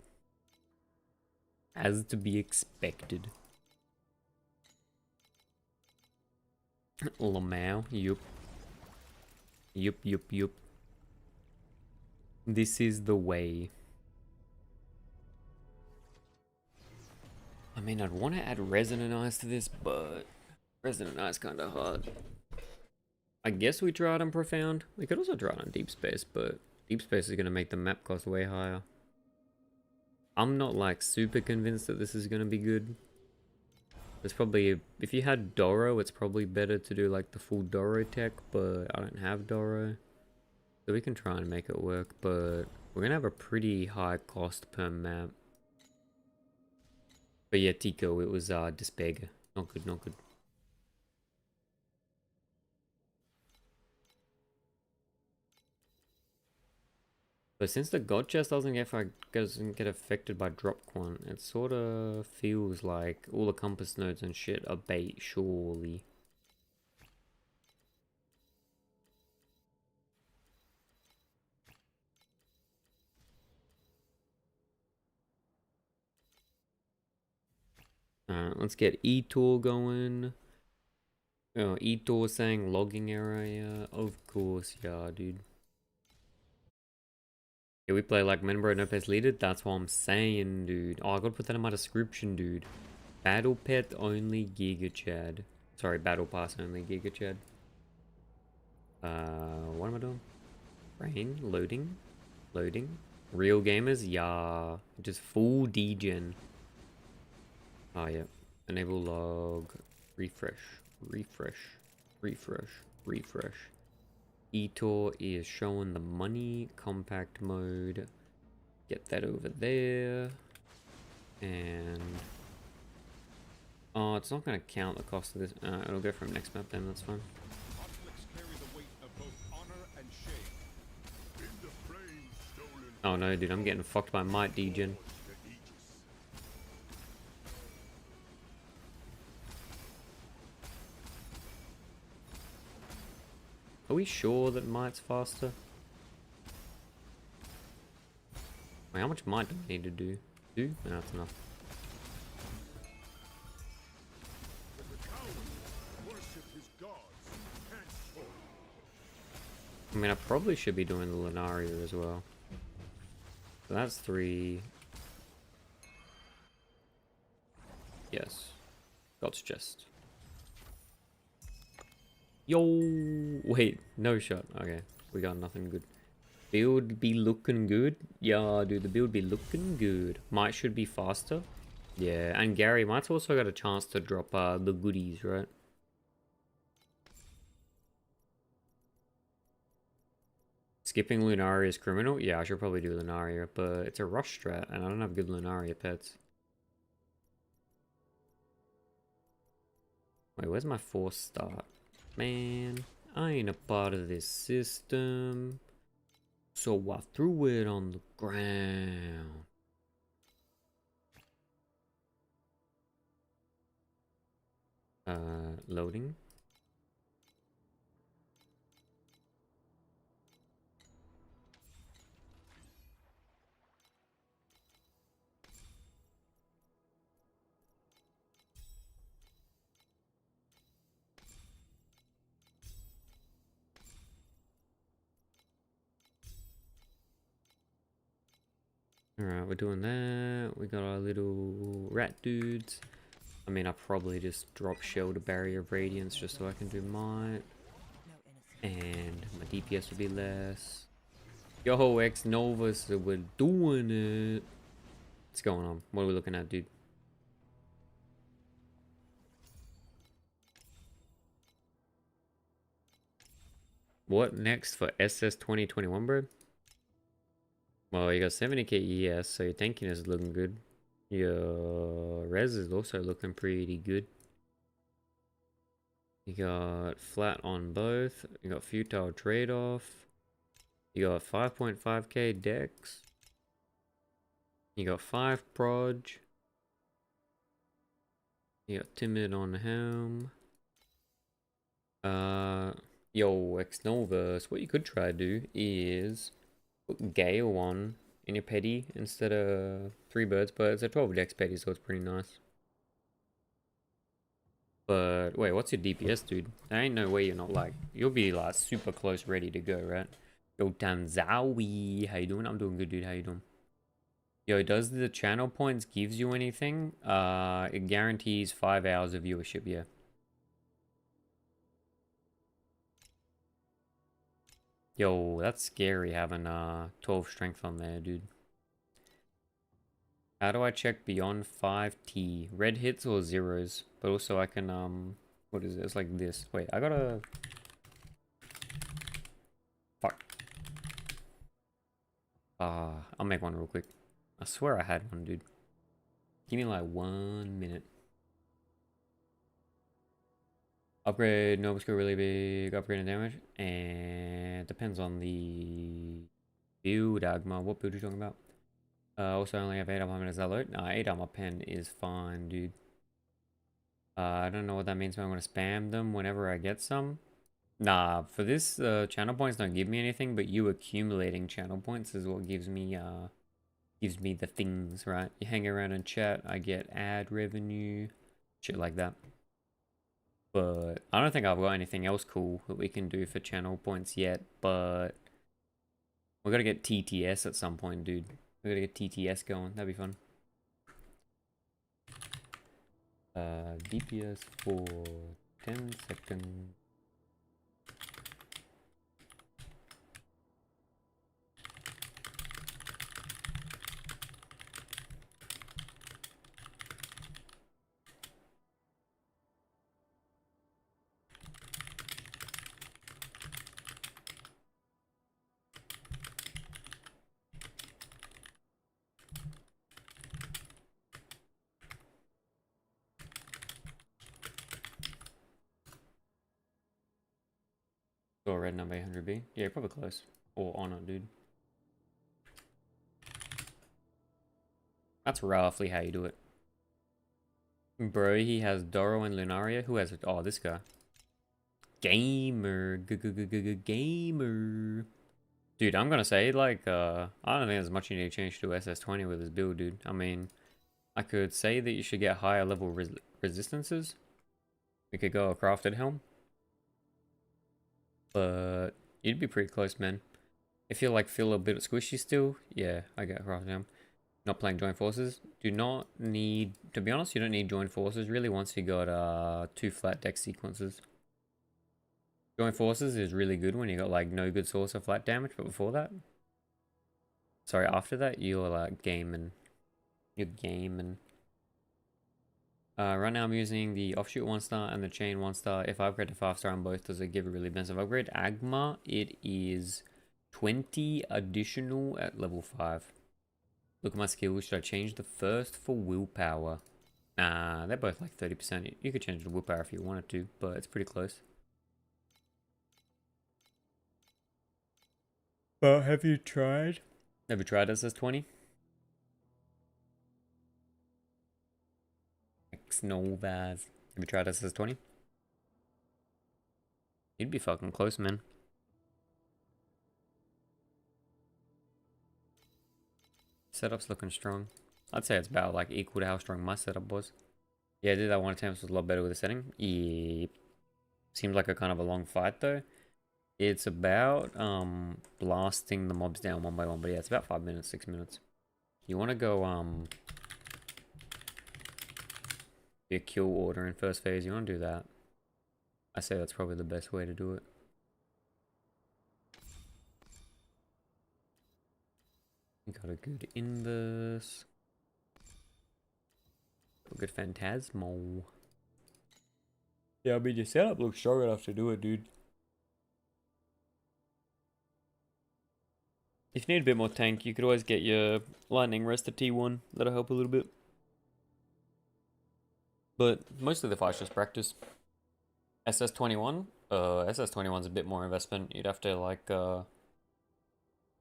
As to be expected. Lamau, yup. Yup, yup, yup. This is the way. I mean, I'd want to add resonant eyes to this, but resonant eyes kind of hard. I guess we try it on profound. We could also try it on deep space, but deep space is going to make the map cost way higher. I'm not like super convinced that this is going to be good. It's probably, if you had Doro, it's probably better to do like the full Doro tech, but I don't have Doro. So we can try and make it work, but we're going to have a pretty high cost per map. But yeah, Tico, it was Despega. Not good, not good. But since the god chest doesn't get affected by drop quant, it sort of feels like all the compass nodes and shit are bait, surely. Alright, let's get E-Tour going. Oh, E-Tour saying logging area. Of course, yeah, dude. Yeah, we play like member no pets leader. That's what I'm saying, dude. Oh, I gotta put that in my description, dude. Battle pet only Giga Chad. Sorry, battle pass only Giga Chad. What am I doing? Brain loading, loading. Real gamers, yeah. Just full degen. Oh yeah. Enable log. Refresh. Refresh. Refresh. Refresh. Etor is showing the money. Compact mode. Get that over there. And oh, it's not going to count the cost of this. It'll go from next map then, that's fine. Oh no, dude, I'm getting fucked by Might Degen. Are we sure that Might's faster? Wait, how much Might do I need to do? No, that's enough. I mean, I probably should be doing the Lunaria as well. So that's 3. Yes. God's chest. Yo! Wait, no shot. Okay, we got nothing good. Build be looking good. Yeah, dude, the build be looking good. Might should be faster. Yeah, and Gary Might's also got a chance to drop the goodies, right? Skipping Lunaria is criminal? Yeah, I should probably do Lunaria, but it's a rush strat, and I don't have good Lunaria pets. Wait, where's my 4th start? Man, I ain't a part of this system. So I threw it on the ground. Loading. Alright, we're doing that. We got our little rat dudes. I mean, I probably just drop shell to Barrier of Radiance just so I can do Might. And my DPS would be less. Yo, X Nova, so we're doing it. What's going on? What are we looking at, dude? What next for SS 2021, bro? Well, you got 70k ES, so your tanking is looking good. Your res is also looking pretty good. You got flat on both. You got futile trade-off. You got 5.5k dex. You got 5 proj. You got timid on helm. Yo, Xnovus, what you could try to do is put Gale on in your petty instead of 3 birds, but it's a 12 dex petty, so it's pretty nice. But wait, what's your DPS, dude? There ain't no way you're not like, you'll be like super close, ready to go, right? Yo, Tanzawi, how you doing? I'm doing good, dude. How you doing? Yo, does the channel points gives you anything? It guarantees 5 hours of viewership, yeah. Yo, that's scary having 12 strength on there, dude. How do I check beyond 5T? Red hits or zeros? But also I can, what is it? It's like this. Wait, I gotta... Fuck. I'll make one real quick. I swear I had one, dude. Give me like 1 minute. Upgrade, no skill really big, upgrade in damage, and depends on the build, Agma. What build are you talking about? Also, I only have 8 armor as alert. 8 armor pen is fine, dude. I don't know what that means, but I'm gonna spam them whenever I get some. Nah, for this, channel points don't give me anything, but you accumulating channel points is what gives me the things, right? You hang around and chat, I get ad revenue, shit like that. But I don't think I've got anything else cool that we can do for channel points yet, but We gotta get TTS at some point, dude. We gotta get TTS going. That'd be fun. DPS for 10 seconds. Or red number 800B. Yeah, probably close. Or on it, dude. That's roughly how you do it. Bro, he has Doro and Lunaria. Who has it? Oh, this guy. Gamer. Gamer. Dude, I'm gonna say, like, I don't think there's much you need to change to SS20 with this build, dude. I mean, I could say that you should get higher level resistances. We could go a crafted helm. But you'd be pretty close, man. If you like feel a bit squishy still, yeah, I get crafted helm. Not playing joint forces. Do not need, to be honest, you don't need joint forces really once you got 2 flat deck sequences. Joint forces is really good when you got like no good source of flat damage, but before that, sorry, after that, you're like gaming. You're gaming. Right now I'm using the offshoot 1-star and the chain 1-star. If I upgrade to 5-star on both, does it give a really expensive upgrade? Agma, it is 20 additional at level 5. Look at my skills. Should I change the first for willpower? Nah, they're both like 30%. You could change the willpower if you wanted to, but it's pretty close. But have you tried? Have you tried SS20? Novas. Have you tried SS20? You'd be fucking close, man. Setup's looking strong. I'd say it's about like equal to how strong my setup was. Yeah, I did that one attempt, was a lot better with the setting. Yep. Seems like a kind of a long fight though. It's about blasting the mobs down one by one, but yeah, it's about 5 minutes, 6 minutes. You wanna go be a kill order in first phase, you wanna do that. I say that's probably the best way to do it. Got a good inverse. A good phantasmal. Yeah, I mean your setup looks strong enough to do it, dude. If you need a bit more tank, you could always get your lightning rest at T1. That'll help a little bit. But mostly the fight's just practice. SS21? SS21's a bit more investment. You'd have to like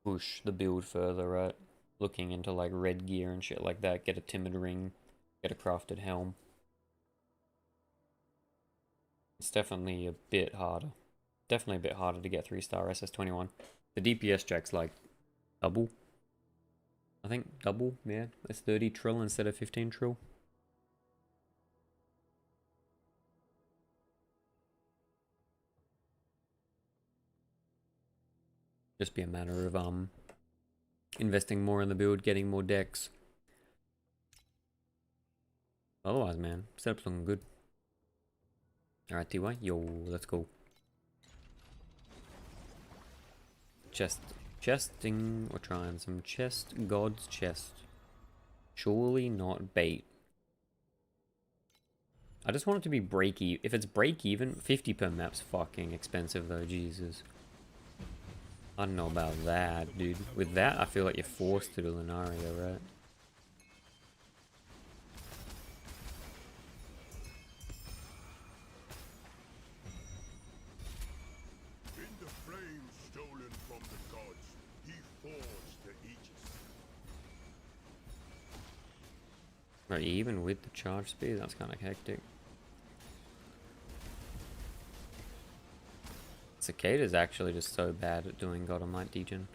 push the build further, right? Looking into like red gear and shit like that. Get a timid ring. Get a crafted helm. It's definitely a bit harder. Definitely a bit harder to get 3-star SS21. The DPS check's like double. I think double, yeah. It's 30 trill instead of 15 trill. Just be a matter of investing more in the build, getting more decks. Otherwise, man, setup's looking good. Alright, TY, yo, let's go. Chesting, we're trying some chest, God's chest. Surely not bait. I just want it to be break even. If it's break even, 50 per map's fucking expensive though, Jesus. I don't know about that, dude. With that, I feel like you're forced to do Lunaria, right? In the flame stolen from the gods, he forged the Aegis. Right, even with the charge speed, that's kind of hectic. Cicada's actually just so bad at doing God Almighty degen.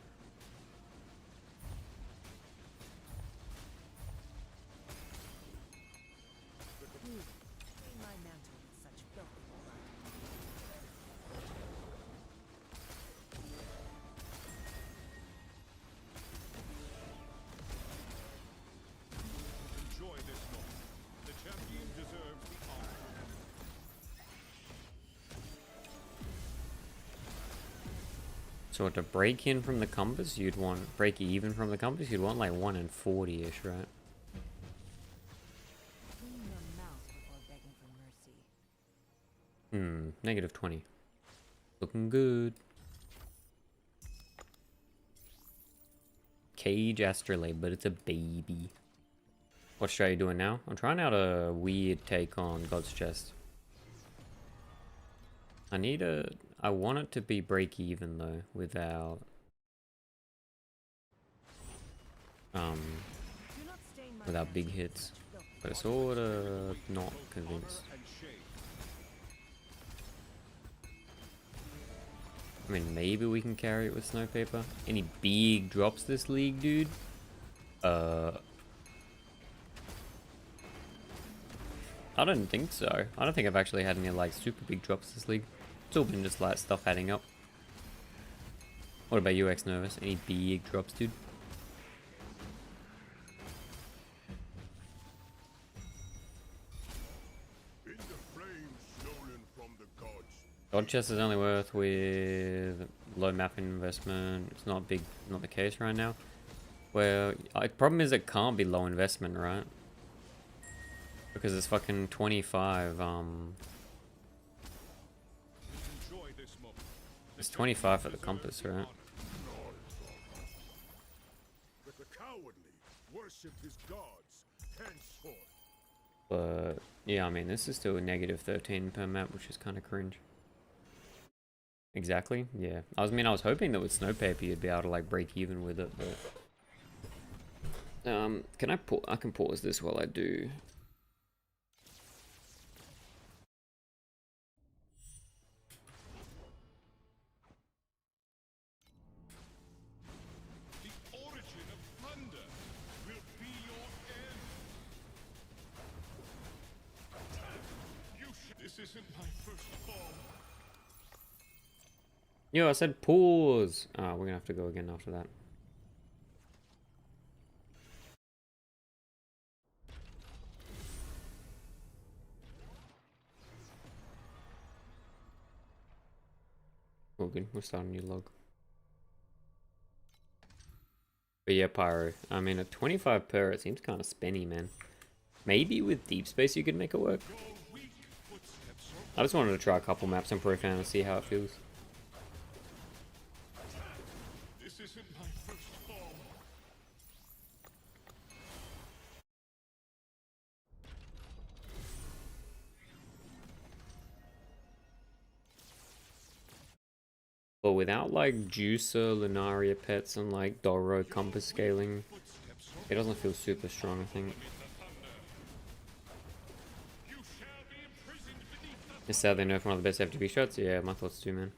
My mantle with such filthy blood. So to break in from the compass, you'd want break even from the compass. You'd want like 1 in 40-ish, right? Clean your mouth before begging for mercy. Negative 20. Looking good. Cage astrolabe, but it's a baby. What should I doing now? I'm trying out a weird take on God's Chest. I want it to be break even though, without Do not stain my without hands big with hits. such filth. But sorta not convinced. I mean, maybe we can carry it with snow paper. Any big drops this league, dude? I don't think so. I don't think I've actually had any like super big drops this league. It's all been just like stuff adding up. What about you, X Nervous? Any big drops, dude? In the flames stolen from the gods, God chest is only worth with low mapping investment. It's not big, not the case right now. Well, the problem is it can't be low investment, right? Because it's fucking 25. It's 25 for the compass, right? the cowardly worship his gods henceforth. But yeah, I mean, this is still a negative 13 per map, which is kind of cringe. Exactly. Yeah. I was hoping that with snow paper you'd be able to like break even with it, but can I can pause this while I do. The origin of thunder will be your end. This isn't my first fall. Yo, I said pause. Ah, we're gonna have to go again after that. All good. We'll start a new log. But yeah, Pyro. I mean, at 25 per, it seems kind of spenny, man. Maybe with Deep Space you could make it work. I just wanted to try a couple maps on Pro Fan and see how it feels. This isn't my first fall. But without like Juicer, Lunaria pets, and like Doro compass scaling, it doesn't feel super strong, I think. It's sad they nerf one of the best FTP shots. Yeah, my thoughts too, man.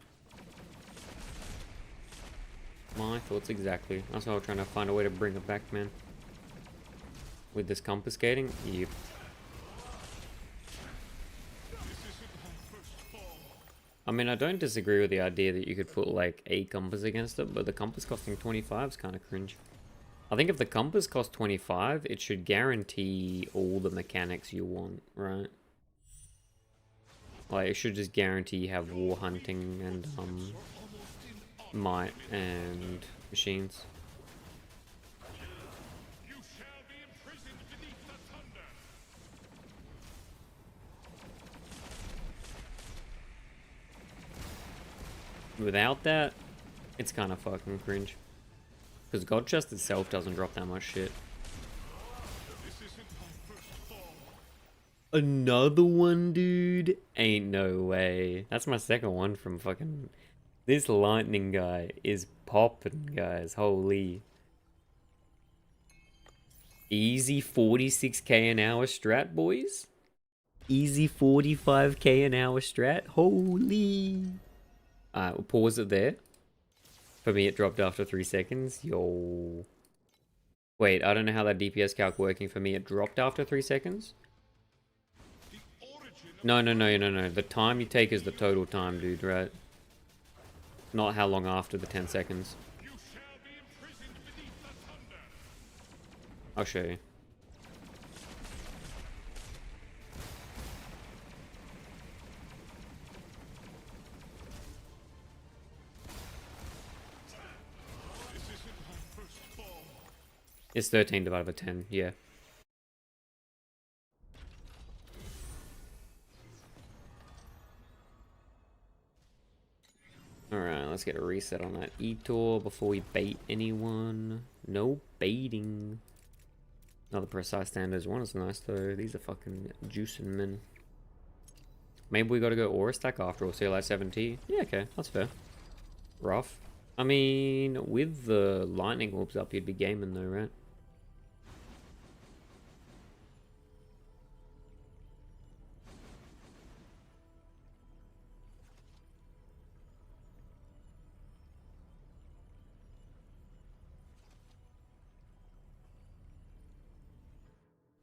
My thoughts exactly. That's why I'm trying to find a way to bring it back, man. With this compass skating, yep. I mean, I don't disagree with the idea that you could put like a compass against it, but the compass costing 25 is kind of cringe. I think if the compass cost 25, it should guarantee all the mechanics you want, right? Like, it should just guarantee you have war hunting and might and machines. You shall be imprisoned beneath the thunder. Without that, it's kind of fucking cringe. Because God Chest itself doesn't drop that much shit. This isn't my first fall. Another one, dude? Ain't no way. That's my second one from fucking... This lightning guy is popping, guys. Holy. Easy 46k an hour strat, boys. Easy 45k an hour strat. Holy. Alright, we'll pause it there. For me, it dropped after 3 seconds. Yo. Wait, I don't know how that DPS calc working. For me, it dropped after 3 seconds. No. The time you take is the total time, dude, right? Not how long after the 10 seconds. You shall be imprisoned beneath the thunder. I'll show you. It's 13 divided by 10, yeah. Alright, let's get a reset on that Etor before we bait anyone. No baiting. Another precise standards one is nice though. These are fucking juicing men. Maybe we gotta go Aura stack after all. CLI 7T. Yeah, okay, that's fair. Rough. I mean, with the lightning orbs up, you'd be gaming though, right?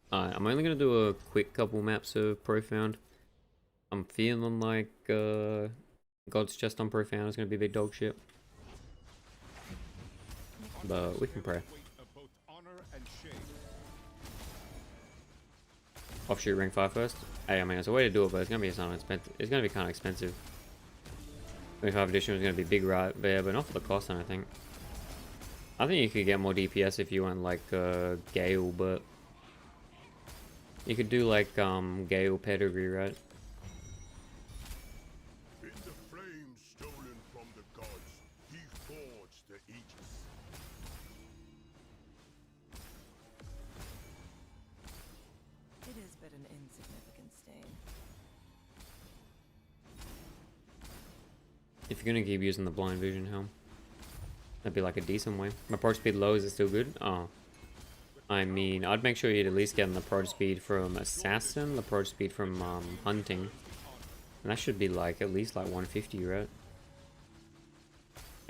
I'm only gonna do a quick couple maps of Profound. I'm feeling like God's Chest on Profound is gonna be big dog shit. But we can pray. Offshoot rank 5 first. Hey, I mean, it's a way to do it, but it's gonna be something expensive. It's gonna be kind of expensive. 25 edition is gonna be big right there, but not for the cost, I don't think. I think you could get more DPS if you went like Gale, but you could do like Gale pedigree, right? In the flames stolen from the gods, he forged the Aegis. It is but an insignificant stain. If you're gonna keep using the blind vision helm, that'd be like a decent way. My approach speed low, is it still good? Oh. I mean, I'd make sure you'd at least get an approach speed from Assassin, the approach speed from Hunting. And that should be like, at least like 150, right?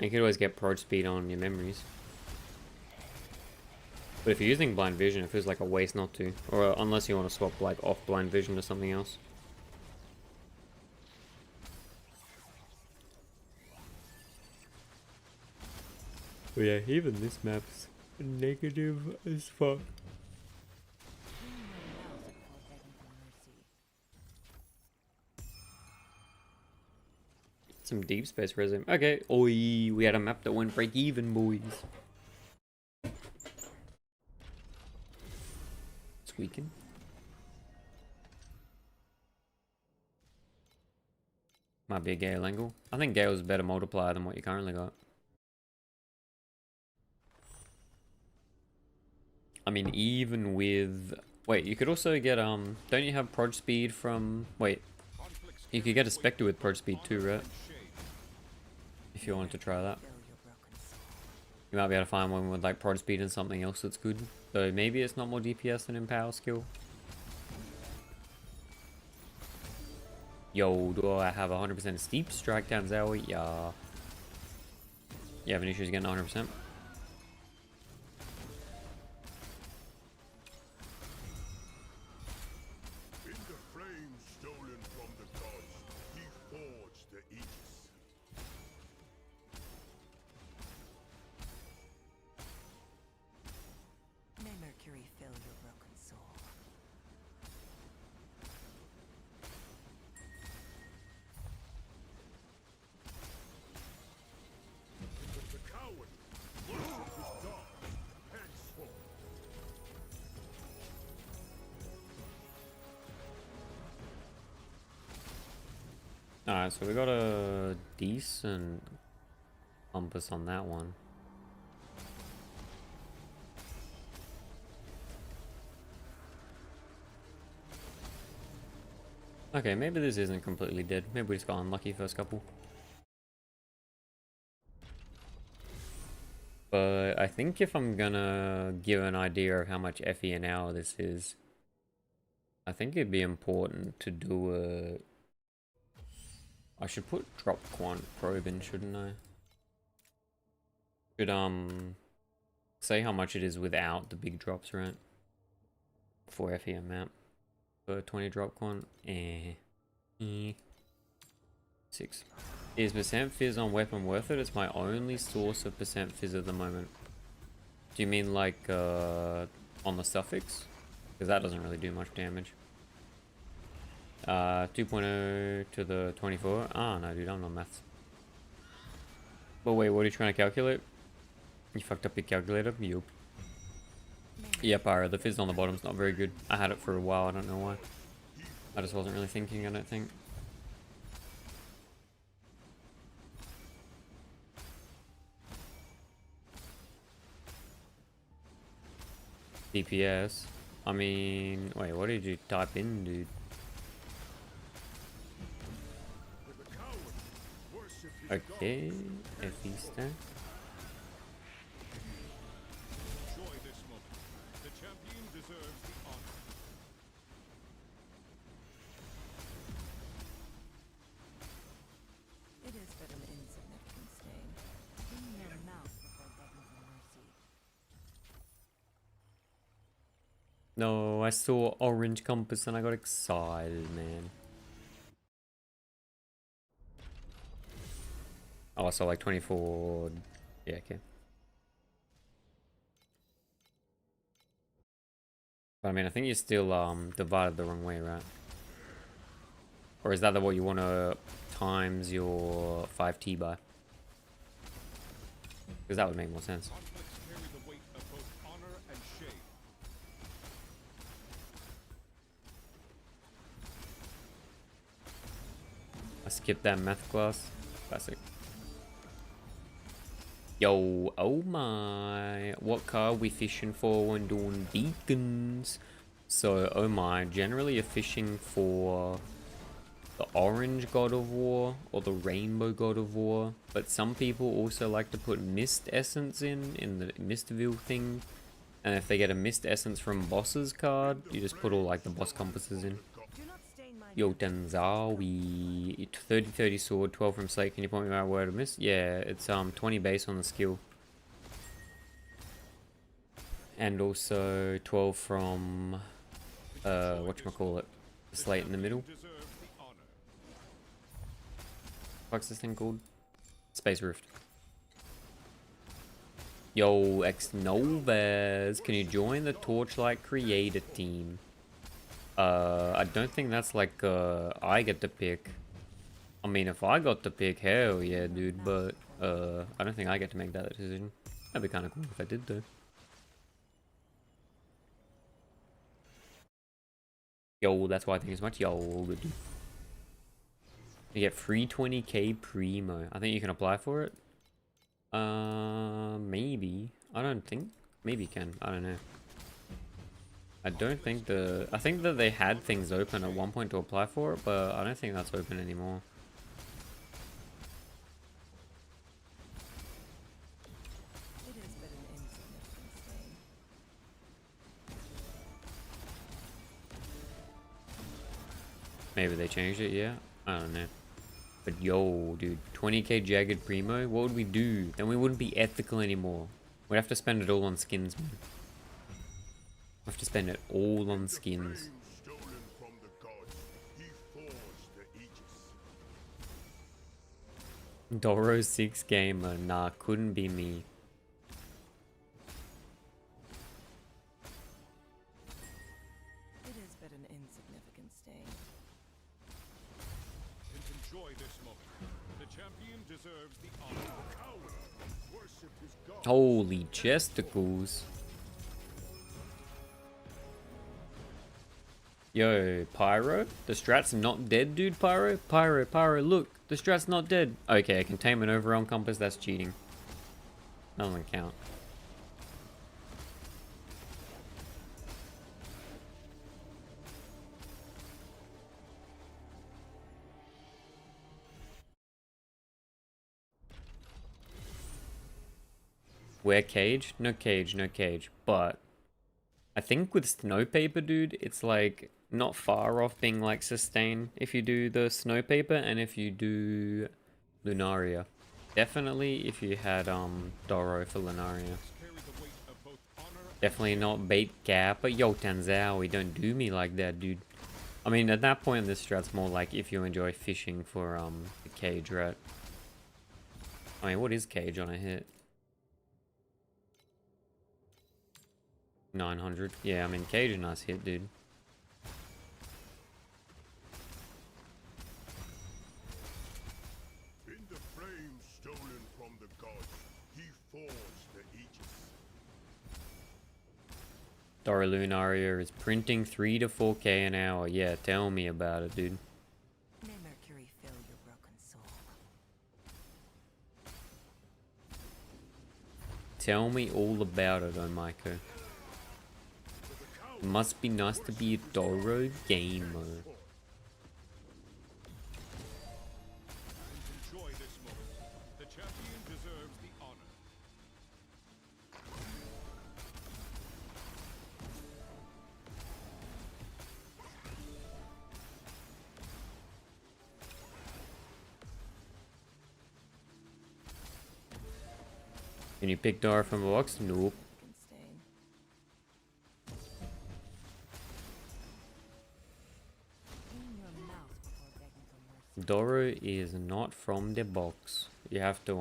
And you could always get approach speed on your memories. But if you're using blind vision, it feels like a waste not to. Or unless you want to swap like off blind vision to something else. But yeah, even this map's negative as fuck. Some deep space resume. Okay. Oi, we had a map that went break even, boys. Squeaking. Might be a Gale angle. I think Gale's a better multiplier than what you currently got. I mean, even with... Wait, you could also get, don't you have proj speed from... Wait. You could get a Spectre with proj speed too, right? If you wanted to try that. You might be able to find one with, like, proj speed and something else that's good. So maybe it's not more DPS than Empower skill. Yo, do I have 100% steep strike down Zowie? Yeah. You having issues getting 100%? Alright, so we got a decent compass on that one. Okay, maybe this isn't completely dead. Maybe we just got unlucky first couple. But I think if I'm gonna give an idea of how much FE an hour this is, I think it'd be important to do a... I should put drop quant probe in, shouldn't I? Should say how much it is without the big drops, right? For FE map. For 20 drop quant. 6. Is percent fizz on weapon worth it? It's my only source of percent fizz at the moment. Do you mean like on the suffix? Because that doesn't really do much damage. 2.0 to the 24. Ah, no, dude, I'm not maths. But wait, what are you trying to calculate? You fucked up your calculator? Yup. Yeah, Pyro, the fizz on the bottom's not very good. I had it for a while, I don't know why. I just wasn't really thinking, I don't think. DPS. I mean, wait, what did you type in, dude? Okay, FE stack. Enjoy this moment. The champion deserves the honor. It is but an insignificant stain. Clean your mouth before begging for mercy. No, I saw orange compass and I got excited, man. Oh, I saw like 24. Yeah, okay. But I mean, I think you still divided the wrong way, right? Or is that the what you want to times your 5T by? Because that would make more sense. Conflicts carry the weight of both honor and shame. I skipped that math class. Classic. Yo, oh my. What car are we fishing for when doing beacons? So, oh my, generally you're fishing for the orange God of War or the rainbow God of War. But some people also like to put mist essence in the Mistville thing. And if they get a mist essence from boss's card, you just put all like the boss compasses in. Do not stain my Yo, Denzawi. 30-30 sword, 12 from Slate. Can you point me out where to miss? Yeah, it's 20 base on the skill. And also 12 from whatchamacallit? The Slate in the middle. Deserves the honor. What's this thing called? Space Rift. Yo, X Novas. Can you join the Torchlight Creator team? I don't think that's like I get to pick. I mean, if I got to pick, hell yeah, dude. But I don't think I get to make that decision. That'd be kind of cool if I did, though. Yo, that's why I think it's much yo, dude. You get free 20k primo. I think you can apply for it. Maybe. I don't think. Maybe you can. I don't know. I don't think the... I think that they had things open at one point to apply for it, but I don't think that's open anymore. It is but an insignificant stain. Maybe they changed it, yeah? I don't know. But yo, dude, 20k Jagged Primo? What would we do? Then we wouldn't be ethical anymore. We'd have to spend it all on skins, man. We have to spend it all on skins. Flame stolen from the gods. He forged the Aegis. Doro 6 Gamer, nah, couldn't be me. It is but an insignificant stain. And enjoy this moment. The champion deserves the honor. Coward. Worship his god. Holy chesticles. Yo, Pyro? The strat's not dead, dude, Pyro? Pyro, look. The strat's not dead. Okay, containment overwhelm compass, that's cheating. That doesn't count. Wear cage? No cage, no cage. But I think with snow paper, dude, it's like not far off being like sustain if you do the snow paper and if you do Lunaria. Definitely if you had Doro for Lunaria. Carry the weight of both honor Definitely not bait cap, but yo Tanzawi, don't do me like that, dude. I mean at that point this strat's more like if you enjoy fishing for the cage, right? I mean what is cage on a hit? 900. Yeah, I mean cage is a nice hit, dude. in the flame stolen from the gods. He forged the Aegis. Dora Lunaria is printing 3 to 4K an hour. Yeah, tell me about it, dude. May Mercury fill your broken soul. Tell me all about it, Omiko. It must be nice to be a Doro gamer. Enjoy this moment. The champion deserves the honor. Can you pick Dora from a box? Nope. Can stay. Clean your mouth before begging for mercy. Doro is not from the box. You have to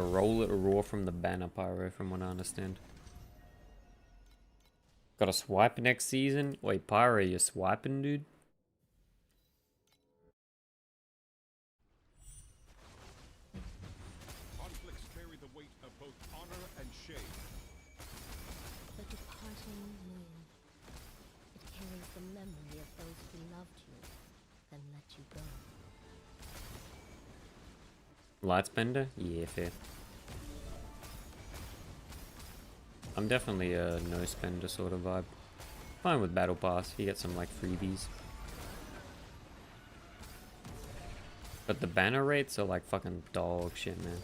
roll it raw from the banner, Pyro, from what I understand. Got a swipe next season? Wait, Pyro, you're swiping, dude? Conflicts carry the weight of both honor and shame. The departing moon. It carries the memory of those who loved you, then let you go. Lightspender? Yeah, fair. I'm definitely a no spender sort of vibe. Fine with Battle Pass, you get some like freebies. But the banner rates are like fucking dog shit, man.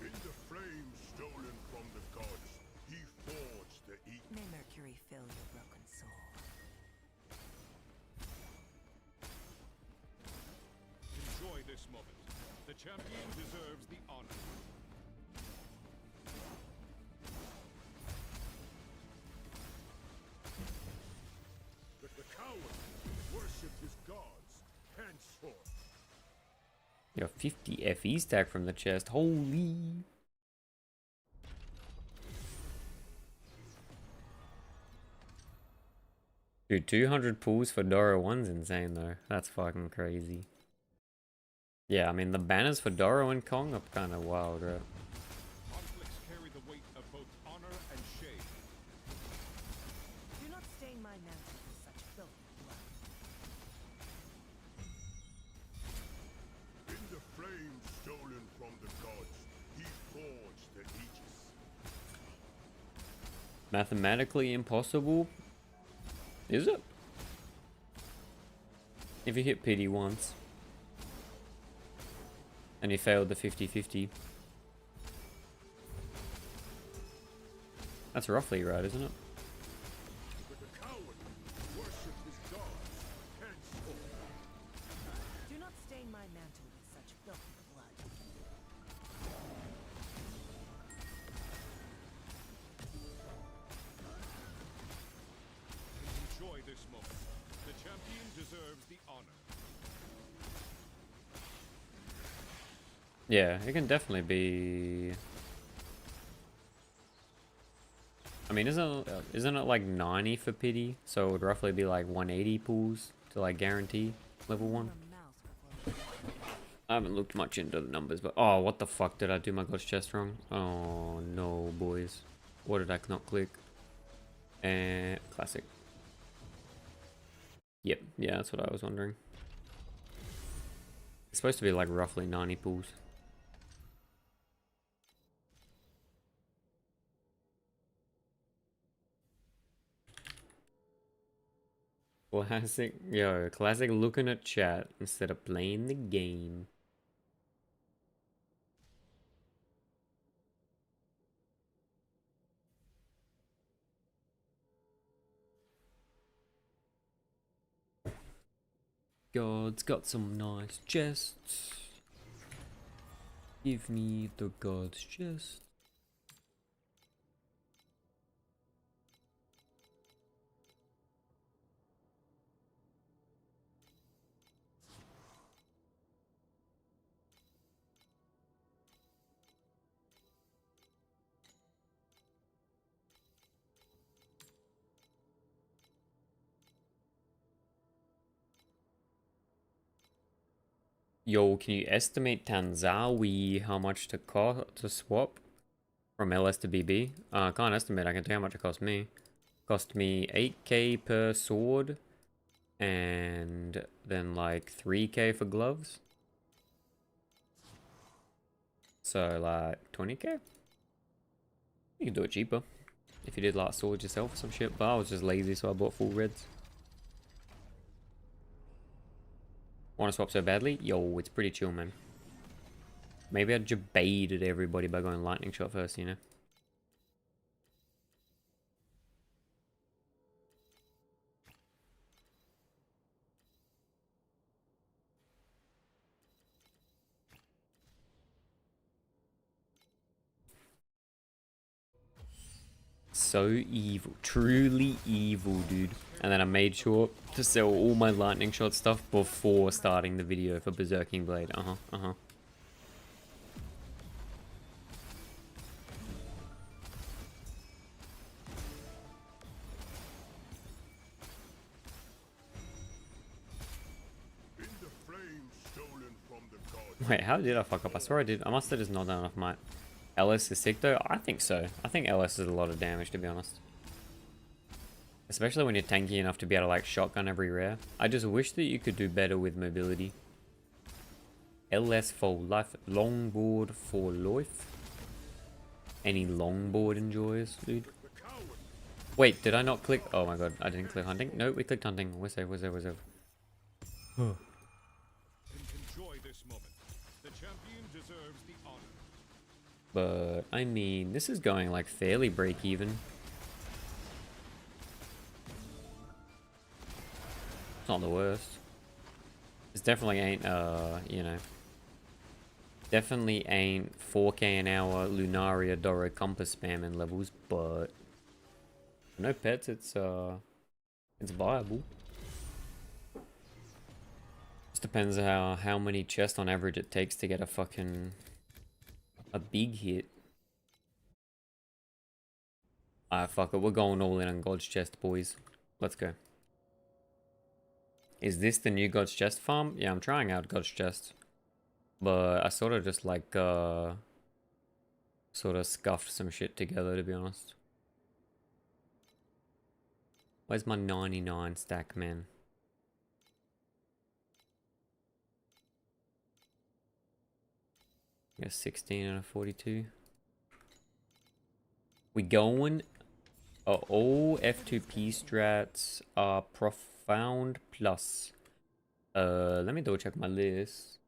In the flame stolen from the gods, he forged the eagle. May Mercury fill your broken soul. Enjoy this moment. The champion deserves the honor. The coward worshipped his gods henceforth. Yo, 50 FE stack from the chest. Holy. Dude, 200 pulls for Dora 1's insane though. That's fucking crazy. Yeah, I mean the banners for Dora and Kong are kind of wild, right? Conflicts carry the weight of both honor and shame. Do not stain my mantle with such filthy blood. In the flame stolen from the gods, he forged the aegis. Mathematically impossible? Is it? If you hit pity once and you failed the 50-50, that's roughly right, isn't it? But the coward worshipped his gods henceforth. Do not stain my mantle with such filthy blood. Enjoy this moment. The champion deserves the honor. Yeah, it can definitely be. I mean, isn't it like 90 for pity? So it would roughly be like 180 pulls to like guarantee level 1. Your mouth before I haven't looked much into the numbers, but oh, what the fuck did I do my god's chest wrong? Oh no, boys. What did I not click? And classic. Yep, yeah, that's what I was wondering. It's supposed to be like roughly 90 pulls. Classic, yo, classic looking at chat instead of playing the game. God's got some nice chests. Give me the God's chest. Yo, can you estimate Tanzawi how much to cost to swap from LS to BB? I can't estimate. I can tell you how much it cost me. Cost me 8k per sword, and then like 3k for gloves. So like 20k. You can do it cheaper if you did like swords yourself or some shit. But I was just lazy, so I bought full reds. Want to swap so badly? Yo, it's pretty chill, man. Maybe I just baited everybody by going lightning shot first, you know? So evil. Truly evil, dude. And then I made sure to sell all my lightning shot stuff before starting the video for Berserking Blade. Uh-huh. In the flame stolen from the gods. Wait, how did I fuck up? I swear I did. I must have just not done enough might. LS is sick though? I think so. I think LS is a lot of damage, to be honest. Especially when you're tanky enough to be able to like shotgun every rare. I just wish that you could do better with mobility. LS for life. Longboard for life. Any longboard enjoys, dude? Wait, did I not click? Oh my god, I didn't click hunting. No, we clicked hunting. We're safe, we're safe, we're safe. Enjoy this moment. The champion deserves the honor. But, I mean, this is going like fairly break even. It's not the worst. This definitely ain't, you know. Definitely ain't 4k an hour Lunaria Doro Compass spamming levels, but no pets, it's viable. Just depends how many chests on average it takes to get a big hit. Alright, fuck it, we're going all in on God's Chest, boys. Let's go. Is this the new God's Chest farm? Yeah, I'm trying out God's Chest. But I sort of just like, sort of scuffed some shit together, to be honest. Where's my 99 stack, man? Yeah, 16 and a 42. We going? All F2P strats are profound plus. Let me double check my list.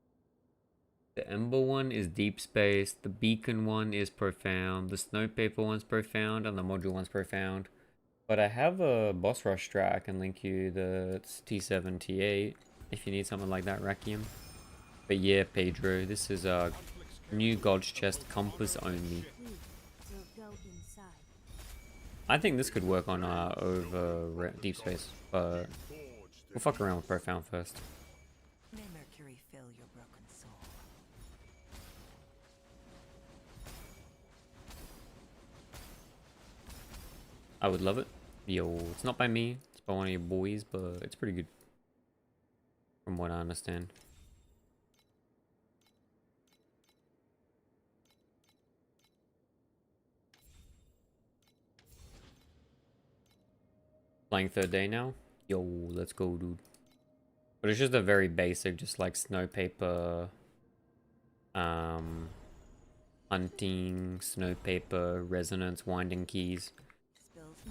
The Ember one is Deep Space, the Beacon one is Profound, the Snowpaper one's Profound, and the Module one's Profound. But I have a Boss Rush strat I can link you that's T7, T8, if you need something like that, Rakium. But yeah, Pedro, this is a new God's Chest Compass only. I think this could work on over Deep Space, but we'll fuck around with Profound first. May Mercury fill your broken soul. I would love it. Yo, it's not by me, it's by one of your boys, but it's pretty good. From what I understand. Playing third day now? Yo, let's go, dude. But it's just a very basic, just like Snowpaper, hunting, Snowpaper, Resonance, Winding Keys.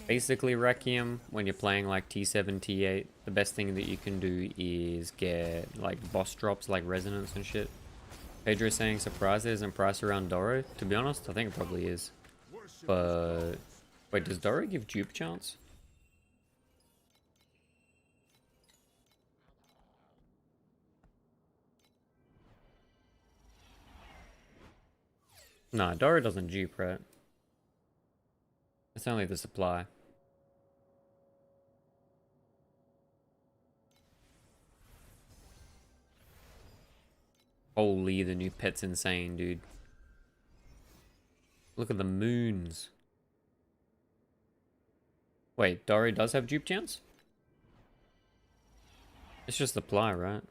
Basically, Requiem, when you're playing like T7, T8, the best thing that you can do is get like boss drops like Resonance and shit. Pedro's saying surprise there isn't price around Doro. To be honest, I think it probably is. But wait, does Doro give dupe chance? Nah, Doro doesn't dupe, right? It's only the supply. Holy, the new pet's insane, dude. Look at the moons. Wait, Doro does have dupe chance? It's just supply, right?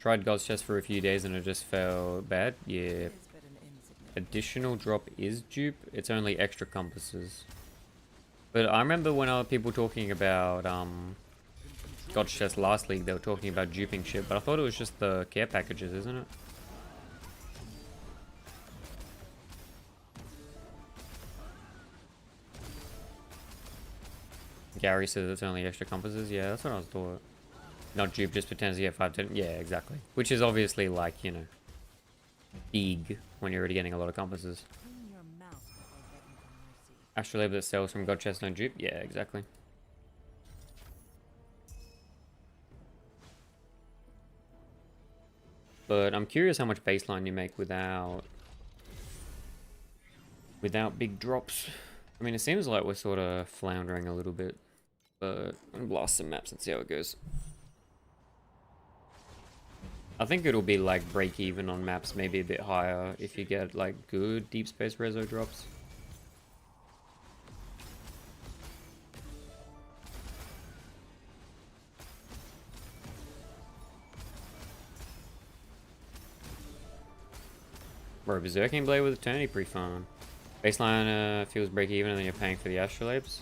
Tried God's Chest for a few days and it just felt bad. Yeah. Is but an insignificant. Additional drop is dupe. It's only extra compasses. But I remember when other people talking about God's Chest last league, they were talking about duping shit, but I thought it was just the care packages, isn't it? Gary says it's only extra compasses. Yeah, that's what I was thought. Not dupe, just pretends to get 5-10. Yeah, exactly. Which is obviously like, you know, big when you're already getting a lot of compasses. Clean your mouth before begging for mercy. Astrolabe that sells from God Chest, no dupe. Yeah, exactly. But I'm curious how much baseline you make without big drops. I mean, it seems like we're sort of floundering a little bit, but I'm gonna blast some maps and see how it goes. I think it'll be like break even on maps, maybe a bit higher if you get like good deep space reso drops. Bro, Berserking Blade with Eternity pretty fun. Baseline feels break even and then you're paying for the Astrolabes.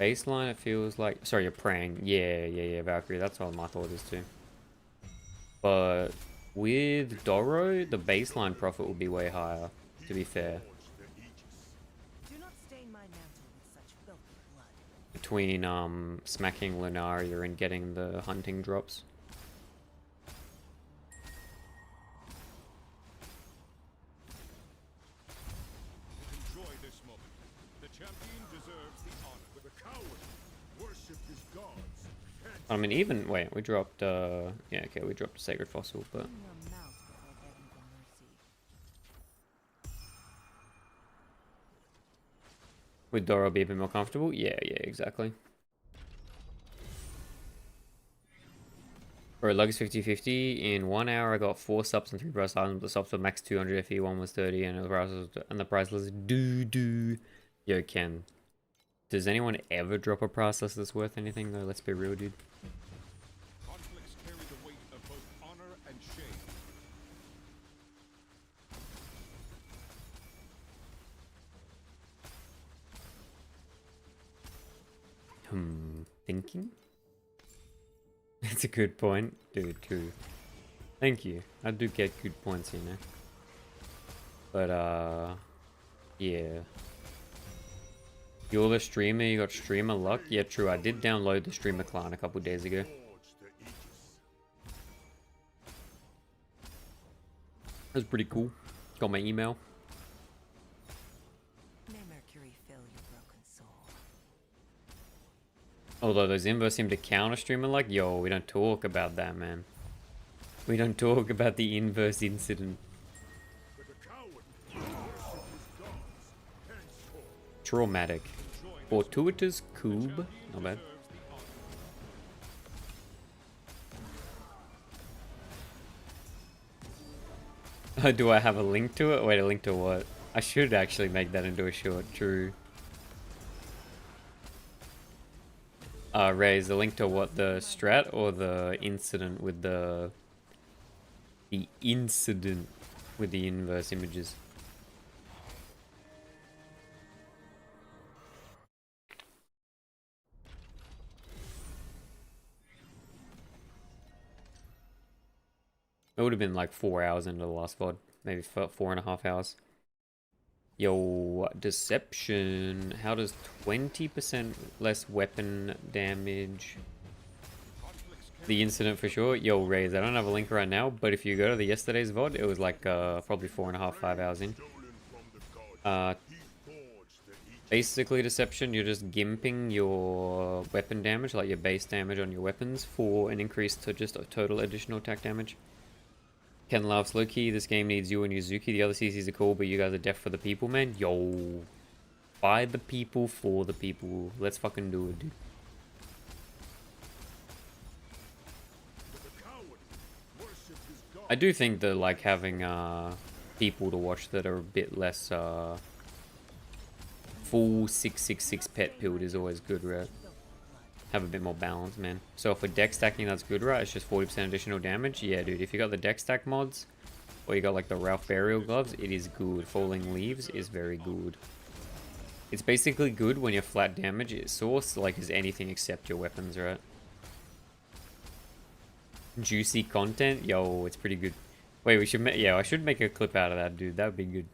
Baseline it feels like... Sorry, you're praying. Yeah, Valkyrie. That's what my thought is too. But with Doro, the baseline profit will be way higher, to be fair. Do not stain my mantle with such filthy blood. Between smacking Lunaria and getting the hunting drops. Enjoy this moment. The champion deserves the honor. The coward worship his gods. I mean, even... Wait, we dropped... yeah, okay, we dropped Sacred Fossil, but... Clean your mouth before begging for mercy. Would Doro be a bit more comfortable? Yeah, exactly. Bro, Lug is 50-50. In 1 hour, I got 4 subs and 3 price items. The subs were max 200 FE, 1 was 30, and the price was doo-doo. Yo, Ken. Does anyone ever drop a price list that's worth anything, though? Let's be real, dude. Conflicts carry the weight of both honor and shame. Thinking? That's a good point. Dude, true. Thank you. I do get good points, you know. But, yeah. You're the streamer, you got streamer luck? Yeah, true. I did download the streamer clan a couple days ago. That was pretty cool. Got my email. May Mercury fill your broken soul. Although those inverse seem to counter streamer luck. Yo, we don't talk about that, man. We don't talk about the inverse incident. Traumatic. Fortuitous Coob. Not bad. Do I have a link to it? Wait, a link to what? I should actually make that into a short. True. Ray, is the link to what? The strat or the incident with the incident with the inverse images? It would have been like 4 hours into the last VOD. Maybe 4.5 hours. Yo, Deception. How does 20% less weapon damage? The incident for sure. Yo, Raze, I don't have a link right now, but if you go to the yesterday's VOD, it was like probably 4.5, 5 hours in. Basically, Deception, you're just gimping your weapon damage, like your base damage on your weapons, for an increase to just a total additional attack damage. Ken laughs, low-key, this game needs you and Yuzuki. The other CCs are cool, but you guys are deaf for the people, man. Yo. By the people, for the people. Let's fucking do it, dude. I do think that, like, having people to watch that are a bit less full 666 pet build is always good, right? have a bit more balance, man. So for deck stacking, that's good, right? It's just 40% additional damage. Yeah, dude, if you got the deck stack mods, or you got like the Ralph Burial Gloves, it is good. Falling Leaves is very good. It's basically good when your flat damage source like is anything except your weapons, right? Juicy content, yo, it's pretty good. Wait, we should yeah, I should make a clip out of that, dude. That would be good.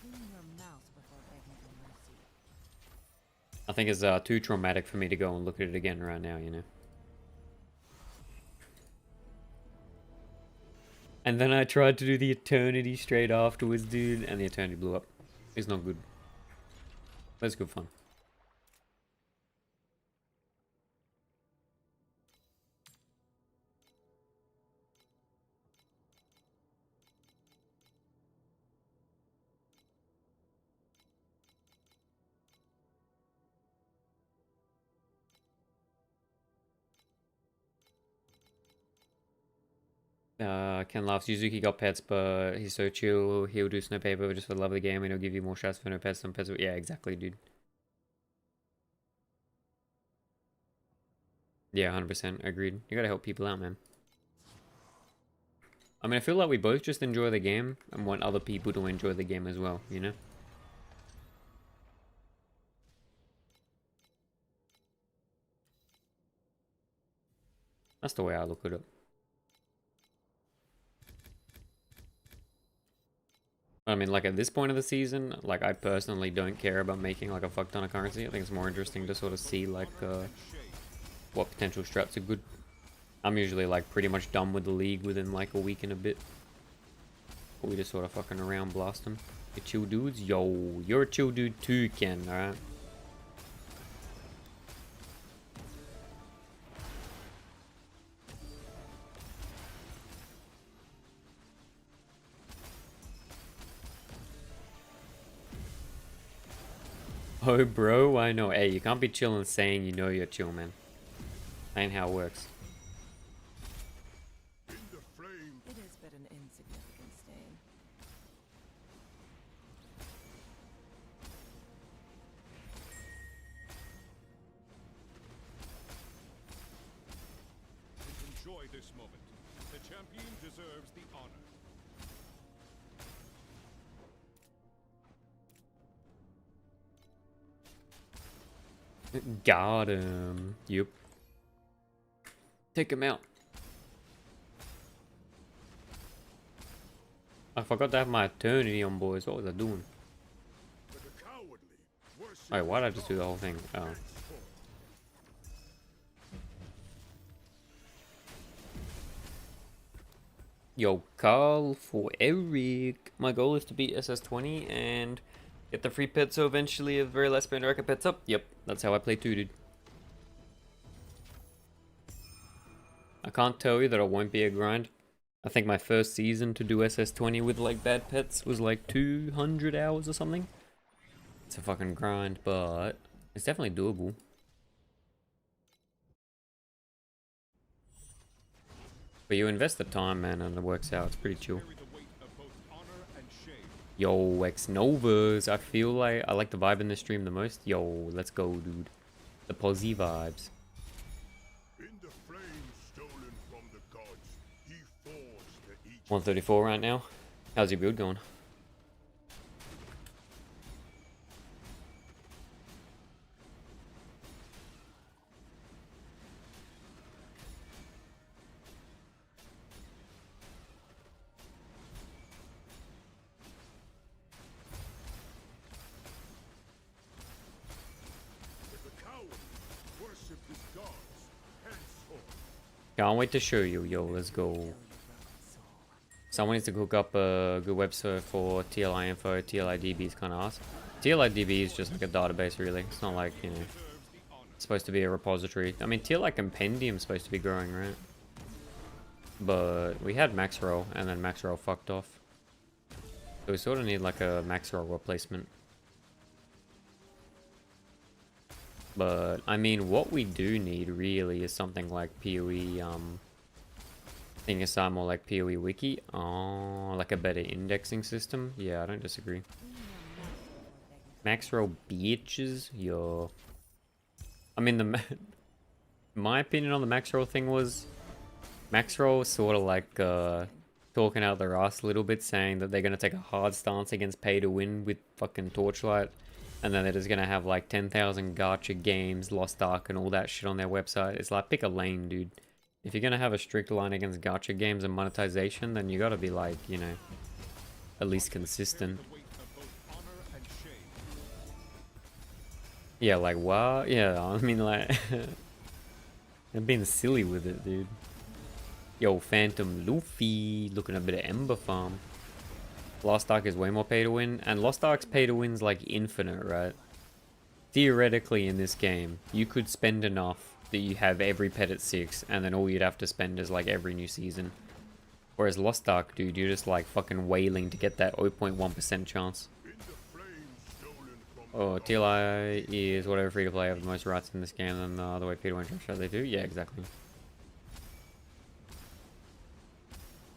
Clean your mouth before begging for mercy. I think it's too traumatic for me to go and look at it again right now, you know. And then I tried to do the Eternity straight afterwards, dude, and the Eternity blew up. It's not good. That's good fun. Ken laughs. Yuzuki got pets, but he's so chill. He'll do snow paper just for the love of the game, and he'll give you more shots for no pets than pets. Yeah, exactly, dude. Yeah, 100% agreed. You gotta help people out, man. I mean, I feel like we both just enjoy the game and want other people to enjoy the game as well, you know? That's the way I look at it. I mean, like at this point of the season, like I personally don't care about making like a fuck ton of currency. I think it's more interesting to sort of see like what potential strats are good. I'm usually like pretty much done with the league within like a week and a bit. But we just sort of fucking around blasting. You chill dudes? Yo, you're a chill dude too, Ken, alright? Oh, bro, I know. Hey, you can't be chilling saying you know you're chill, man. That ain't how it works. In the flame. It is but an insignificant stain. Enjoy this moment. The champion deserves the honor. Got him. Yep. Take him out. I forgot to have my eternity on, boys. What was I doing? But the cowardly worship Wait, why did I just do the whole thing? Oh. Yo, Carl for Eric. My goal is to beat SS20 and get the free pet, so eventually a very last spend record pets up. Yep, that's how I play too, dude. I can't tell you that it won't be a grind. I think my first season to do SS20 with like bad pets was like 200 hours or something. It's a fucking grind, but it's definitely doable. But you invest the time, man, and it works out. It's pretty chill. carry the weight of both honor and shame. Yo, X-Novas. I feel like I like the vibe in this stream the most. Yo, let's go, dude. The posy vibes. In the flame stolen from the gods, he forged the Aegis. 134 right now. How's your build going? But the cowardly worship his gods, henceforth. Can't wait to show you. Yo, let's go. Someone needs to cook up a good website for TLI info. TLIDB is kind of awesome. TLIDB is just like a database, really. It's not like, you know, it's supposed to be a repository. I mean, TLI Compendium is supposed to be growing, right? But we had Maxroll, and then Maxroll fucked off. So we sort of need like a Maxroll replacement. But, I mean, what we do need, really, is something like PoE, I think it's more like PoE Wiki. Oh, like a better indexing system. Yeah, I don't disagree. Maxroll bitches, yo. I mean, my opinion on the max roll thing was max roll sort of like talking out their ass a little bit, saying that they're gonna take a hard stance against pay to win with fucking Torchlight, and then they're just gonna have like 10,000 gacha games, Lost Ark, and all that shit on their website. It's like, pick a lane, dude. If you're gonna have a strict line against gacha games and monetization, then you gotta be like, you know, at least consistent. Yeah, like what? Yeah, I mean, like, I'm being silly with it, dude. Yo, Phantom Luffy, looking a bit of Ember Farm. Lost Ark is way more pay to win, and Lost Ark's pay to win's like infinite, right? Theoretically, in this game, you could spend enough that you have every pet at 6, and then all you'd have to spend is like every new season. Whereas Lost Ark, dude, you're just like fucking wailing to get that 0.1% chance. Oh, TLI is whatever free to play have the most rights in this game than the other way pay to win show they do. Yeah, exactly.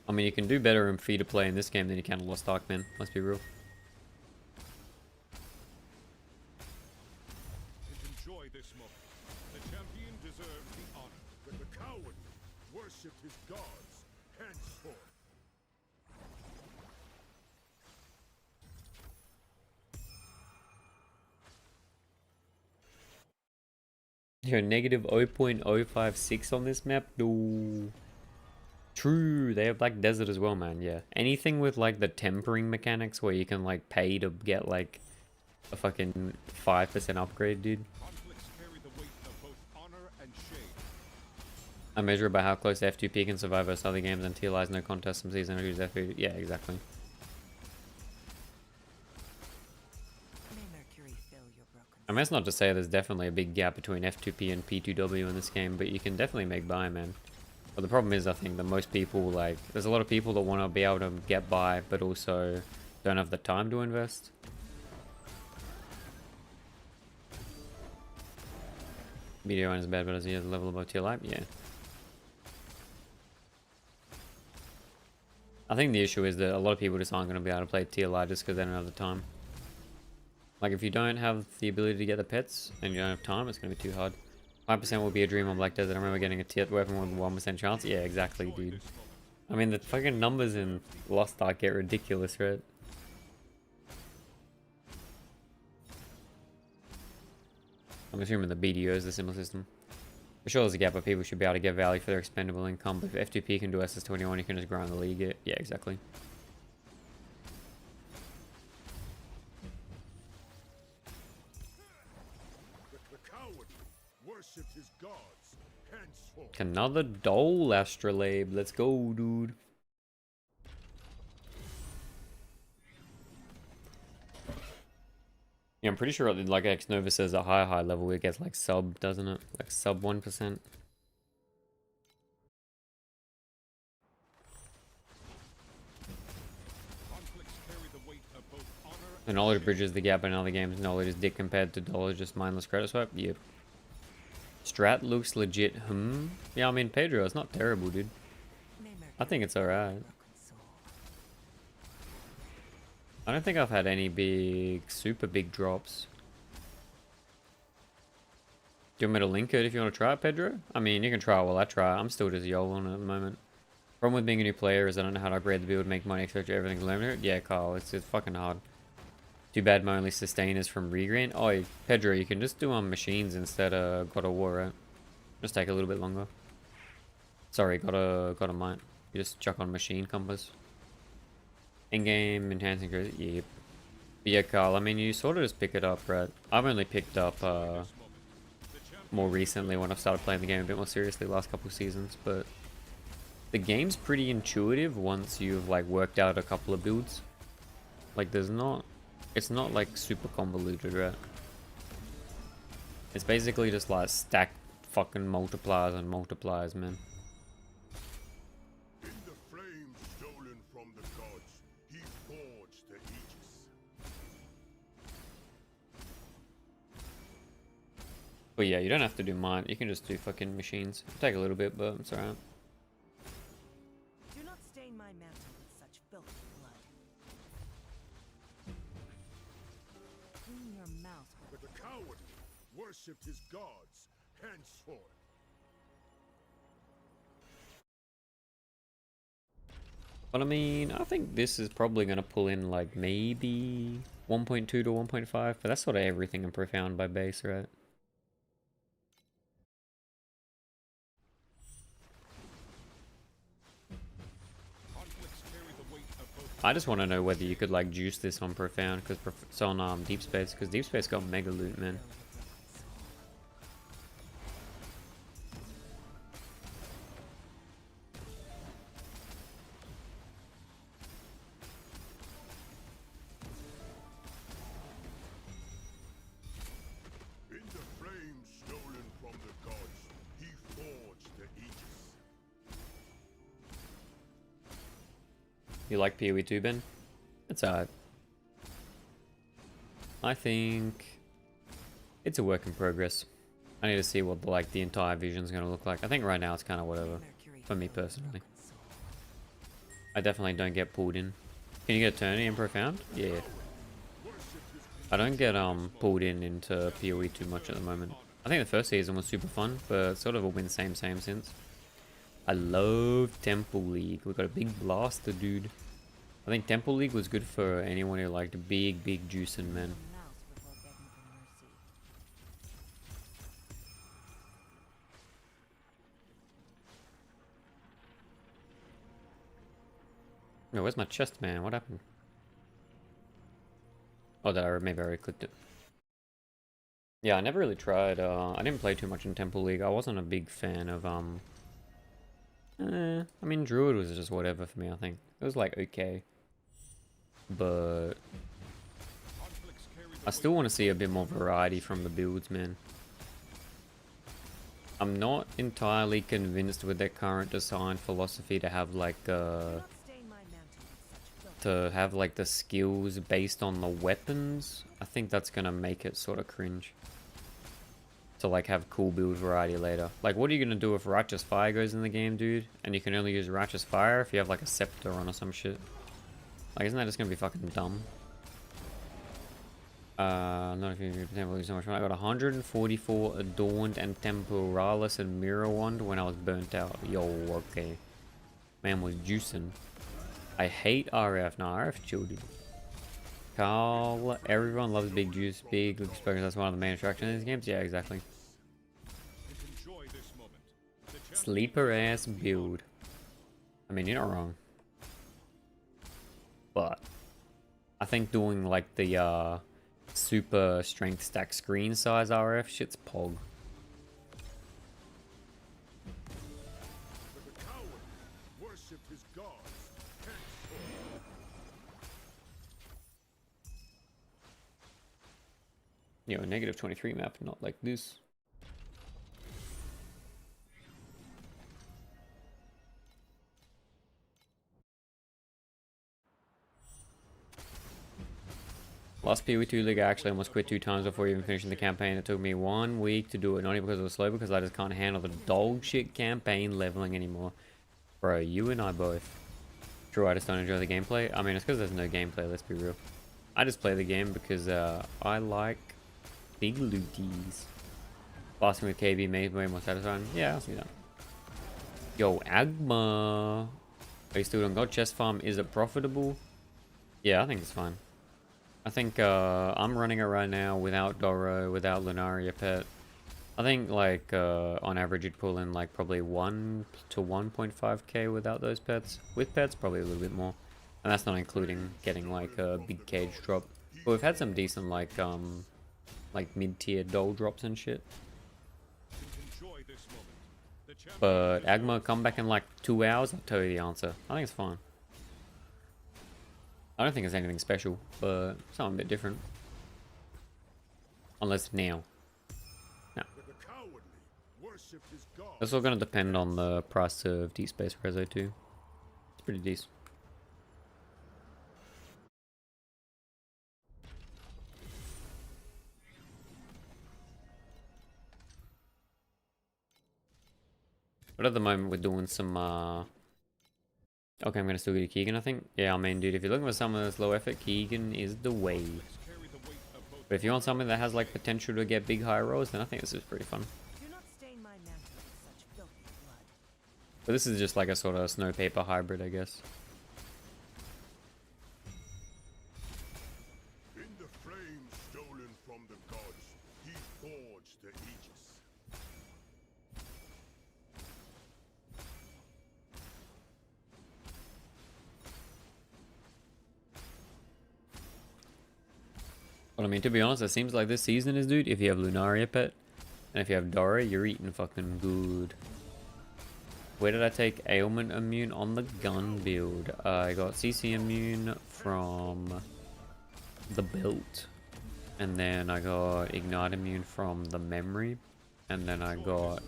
I mean, you can do better in free to play in this game than you can in Lost Ark, man. Let's be real. Enjoy this moment. The champion deserves the honor. But the coward worshipped his gods henceforth. You're negative 0.056 on this map? No. True, they have Black Desert as well, man, yeah. Anything with like the tempering mechanics where you can like pay to get like a fucking 5% upgrade, dude. Conflicts carry the weight of both honor and shame. I measure it by how close F2P can survive versus other games and TLI's no contest some season who's F2. Yeah, exactly. May Mercury fill your broken I mean, that's not to say there's definitely a big gap between F2P and P2W in this game, but you can definitely make by, man. But the problem is, I think that most people, like, there's a lot of people that want to be able to get by, but also don't have the time to invest. Video one is bad, but as he has a level above tier life, yeah. I think the issue is that a lot of people just aren't going to be able to play tier life just because they don't have the time. Like, if you don't have the ability to get the pets and you don't have time, it's going to be too hard. 5% will be a dream on Black Desert. I remember getting a tier weapon with 1% chance. Yeah, exactly, dude. I mean, the fucking numbers in Lost Ark get ridiculous, right? I'm assuming the BDO is the similar system. For sure there's a gap, but people should be able to get value for their expendable income. But if F2P can do SS21, you can just grow in the league. Yeah, exactly. The coward worshipped his gods henceforth. Another Dole Astrolabe. Let's go, dude. Yeah, I'm pretty sure like X Nova says at high level it gets like sub, doesn't it? Like sub 1%. Conflicts carry the weight of both honor The knowledge bridges the gap in other games. Knowledge is dick compared to dollar, just mindless credit swipe. Yep. Strat looks legit. Yeah, I mean Pedro, it's not terrible, dude. May Mercury I think it's alright. broken soul. I don't think I've had any big, super big drops. Do you want me to link it if you want to try it, Pedro? I mean, you can try it while I try it. I'm still just YOLOing it at the moment. Problem with being a new player is I don't know how to upgrade the build, make money, etc. Everything's limited. Yeah, Carl, it's fucking hard. Too bad my only sustain is from regreen. Oh, Pedro, you can just do on machines instead of God of War, right? Just take a little bit longer. Sorry, got a might. You just chuck on machine compass. In-game enhancing credit, yep. But yeah, Carl, I mean, you sort of just pick it up, right? I've only picked up more recently when I've started playing the game a bit more seriously last couple of seasons, but the game's pretty intuitive once you've like worked out a couple of builds. Like it's not like super convoluted, right? It's basically just like stack fucking multipliers and multipliers, man. in the flames stolen from the gods. He forged the Aegis. But yeah, you don't have to do mine. You can just do fucking machines. It'll take a little bit, but it's alright. Do not stain my mantle with such filthy blood. Clean your mouth with But the coward worshipped his gods henceforth. But I mean, I think this is probably going to pull in like maybe 1.2 to 1.5, but that's sort of everything in Profound by base, right? Conflicts carry the weight of both. I just want to know whether you could like juice this on Profound, because it's on Deep Space, because Deep Space got mega loot, man. In the flames stolen from the gods, he forged the Aegis. You like PoE 2, Ben? It's alright. I think it's a work in progress. I need to see what like the entire vision's gonna look like. I think right now it's kind of whatever for me personally. I definitely don't get pulled in. Can you get Eternity and Profound? Yeah. I don't get pulled in into PoE too much at the moment. I think the first season was super fun, but sort of a win same since. I love Temple League. We got a big blaster, dude. I think Temple League was good for anyone who liked big juicing, man. No, where's my chest, man? What happened? Oh, maybe I already clicked it. Yeah, I never really tried. I didn't play too much in Temple League. I wasn't a big fan of I mean, Druid was just whatever for me. I think it was like okay, but I still want to see a bit more variety from the builds, man. I'm not entirely convinced with their current design philosophy to have like the skills based on the weapons. I think that's gonna make it sort of cringe to like have cool build variety later. Like, what are you gonna do if Righteous Fire goes in the game, dude? And you can only use Righteous Fire if you have like a Scepter on or some shit. Like, isn't that just gonna be fucking dumb? Not if you lose so much fun. I got 144 Adorned and Temporalis and Mirror Wand when I was burnt out. Yo, okay. Man was juicing. I hate RF. No, RF chill, dude. Carl, everyone loves big juice, big looks because that's one of the main attractions in these games. Yeah, exactly. Enjoy this moment. The Sleeper ass build. I mean, you're not wrong. But I think doing like the super strength stack screen size RF shit's pog. But the coward worshipped his gods. Henceforth. You know, negative 23 map, not like this. Last PoE2 League, I actually almost quit 2 times before even finishing the campaign. It took me 1 week to do it, not even because it was slow, because I just can't handle the dog shit campaign leveling anymore. Bro, you and I both. True, I just don't enjoy the gameplay. I mean, it's because there's no gameplay, let's be real. I just play the game because I like big looties. Blasting with KB made way more satisfying. Yeah, I'll see that. Yo, Agma. Are you still on God Chest Farm? Is it profitable? Yeah, I think it's fine. I think I'm running it right now without Doro, without Lunaria pet. I think like on average you'd pull in like probably 1 to 1.5k without those pets. With pets, probably a little bit more. And that's not including getting like a big cage drop. But we've had some decent like mid-tier doll drops and shit. Enjoy this moment. The champion But Agma come back in like 2 hours, I'll tell you the answer. I think it's fine. I don't think it's anything special, but something a bit different. Unless now. No. But the cowardly worshipped his gods. It's all going to depend on the price of Deep Space Rezo too. It's pretty decent. But at the moment we're doing some okay, I'm gonna still get a Keegan, I think. Yeah, I mean, dude, if you're looking for someone that's low effort, Keegan is the way. Carry the weight of both. But if you want something that has like potential to get big high rolls, then I think this is pretty fun. Do not But this is just like a sort of snow paper hybrid, I guess. In the flame stolen from the gods, he forged the Aegis. But I mean, to be honest, it seems like this season is, dude, if you have Lunaria pet, and if you have Dora, you're eating fucking good. Where did I take ailment immune on the gun build? I got CC immune from the belt. And then I got ignite immune from the memory. And then I got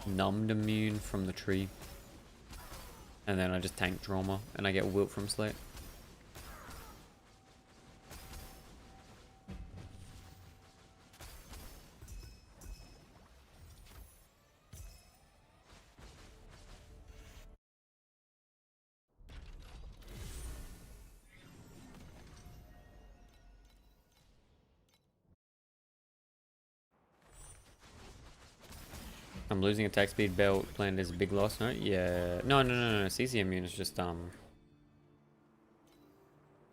numbed immune from the tree. And then I just tank trauma. And I get wilt from Slate. I'm losing attack speed belt planned as a big loss, no? Yeah. No. CC immune is just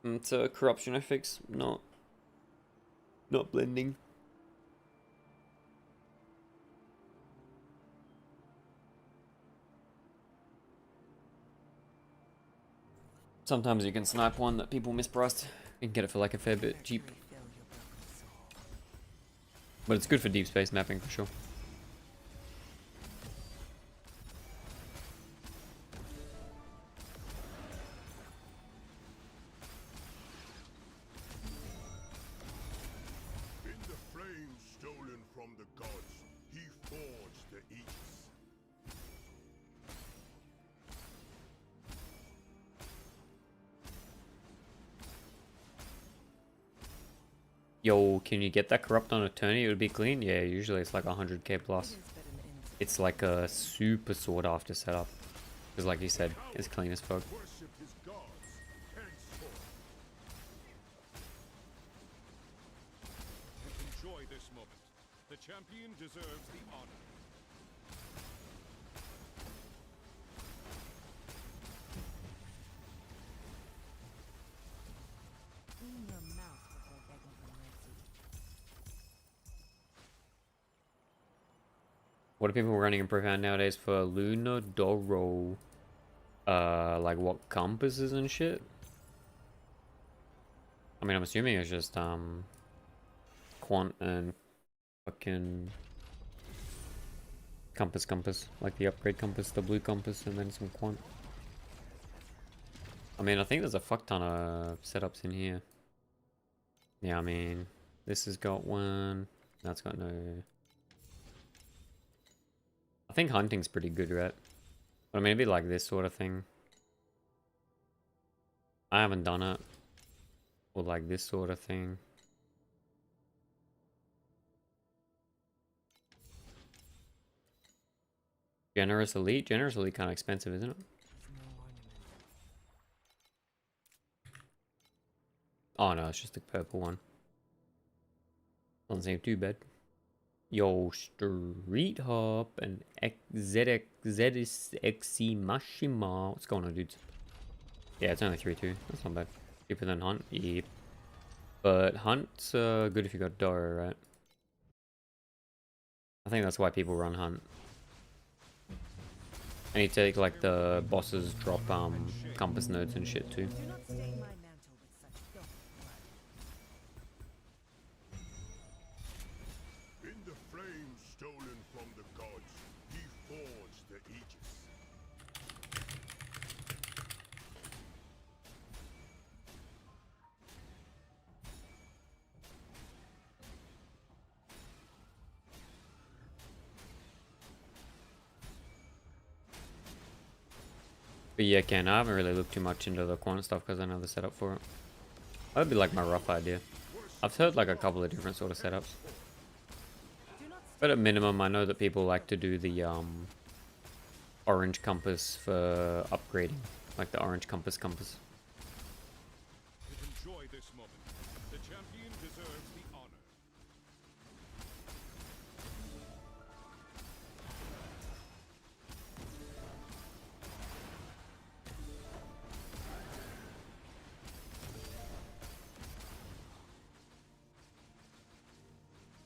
it's a corruption fix, not blending. Sometimes you can snipe one that people mispriced. You can get it for like a fair bit cheap. Refill your broken soul. But it's good for deep space mapping for sure. In the flame stolen from the gods, he forged the Aegis. Yo, can you get that corrupt on a tourney? It would be clean? Yeah, usually it's like 100k plus. It is but an insult. It's like a super sought after setup. Because like you said, it's clean as fuck. Worship his gods henceforth. Enjoy this moment. The champion deserves the honor. Clean your mouth before begging for mercy. What are people running in Profound nowadays for Luna Doro? Like what compasses and shit? I mean, I'm assuming it's just, Quant and fucking compass. Like the upgrade compass, the blue compass, and then some Quant. I mean, I think there's a fuck ton of setups in here. Yeah, I mean, this has got one. That's got no... I think hunting's pretty good, right? But maybe like this sort of thing. I haven't done it. Or like this sort of thing. Generous Elite? Generous Elite kind of expensive, isn't it? With no ornament. Oh no, it's just the purple one. Doesn't seem too bad. Yo, Street Hop and ZXC Mashima. What's going on, dudes? Yeah, it's only 3-2. That's not bad. Cheaper than Hunt? Yep. But Hunt's good if you got Dora, right? I think that's why people run Hunt. And you take like the bosses drop compass nodes and shit too. Do not stain my mantle with such filthy blood. In the flame stolen from the gods, he forged the Aegis. But yeah, Ken, I haven't really looked too much into the quant stuff because I know the setup for it. That'd be like my rough idea. I've heard like a couple of different sort of setups. Do not But at minimum, I know that people like to do the orange compass for upgrading. Like the orange compass. Enjoy this moment. The champion deserves the honor.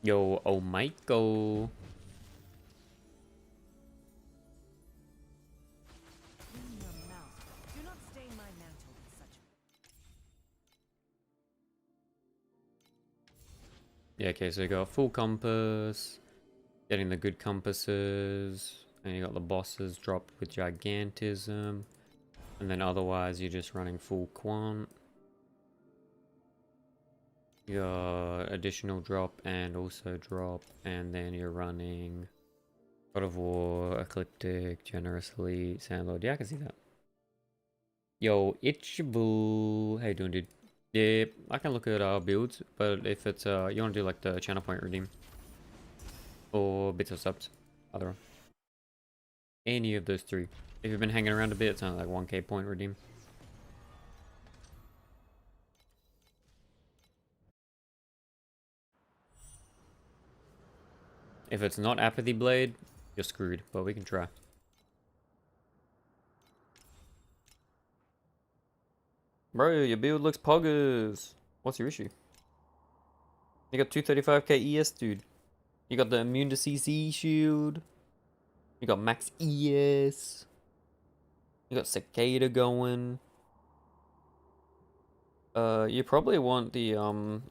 Yo, oh Michael. In your mouth. Do not stain my mantle with such. Yeah, okay, so you got full compass, getting the good compasses, and you got the bosses dropped with gigantism, and then otherwise you're just running full quant. You got additional drop and also drop, and then you're running God of War, Ecliptic, Generously, Sandlord. Yeah, I can see that. Yo, Itchable. How you doing, dude? Yeah, I can look at our builds, but if it's you want to do like the channel point redeem or bits of subs, either one. Any of those three. If you've been hanging around a bit, it's only like 1k point redeem. If it's not Apathy Blade, you're screwed, but we can try. Bro, your build looks poggers. What's your issue? You got 235k ES, dude. You got the immune to CC shield. You got max ES. You got Cicada going. You probably want the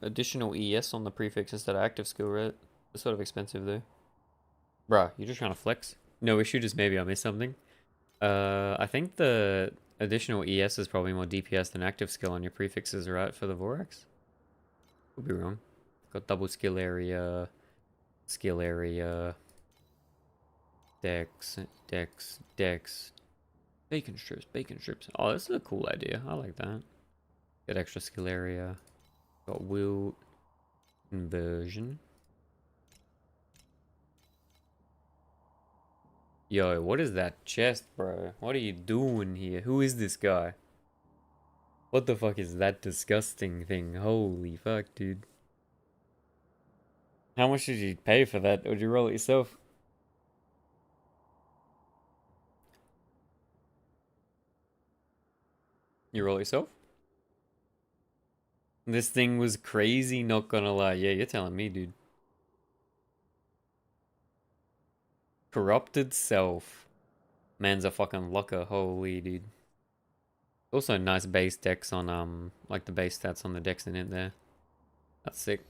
additional ES on the prefix instead of active skill, right? It's sort of expensive though. Bruh, you're just trying to flex? No issue, just maybe I missed something. I think the additional ES is probably more DPS than active skill on your prefixes, right, for the Vorax? Could be wrong. Got double skill area, dex, bacon strips. Oh, this is a cool idea. I like that. Get extra skill area. Got will conversion. Yo, what is that chest, bro? What are you doing here? Who is this guy? What the fuck is that disgusting thing? Holy fuck, dude. How much did you pay for that? Or did you roll it yourself? You roll it yourself? This thing was crazy, not gonna lie. Yeah, you're telling me, dude. Corrupted self. Man's a fucking locker. Holy, dude. Also nice base decks on, like the base stats on the decks in it there. That's sick.